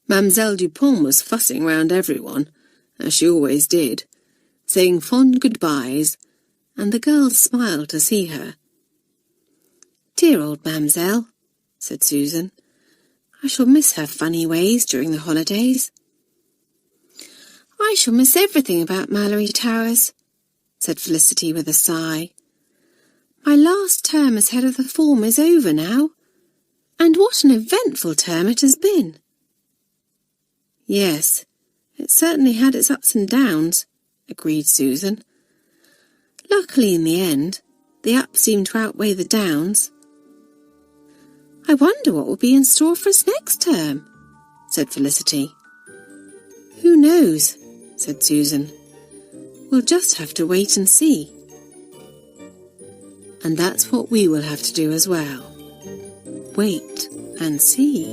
Mademoiselle Dupont was fussing round everyone, as she always did, saying fond goodbyes, and the girls smiled to see her. "Dear old Mademoiselle," said Susan. "I shall miss her funny ways during the holidays." "I shall miss everything about Malory Towers," said Felicity with a sigh. "My last term as head of the form is over now, and what an eventful term it has been." "Yes, it certainly had its ups and downs," agreed Susan. "Luckily, in the end, the ups seemed to outweigh the downs." "I wonder what will be in store for us next term," said Felicity. "Who knows?" said Susan. "We'll just have to wait and see." And that's what we will have to do as well. Wait and see.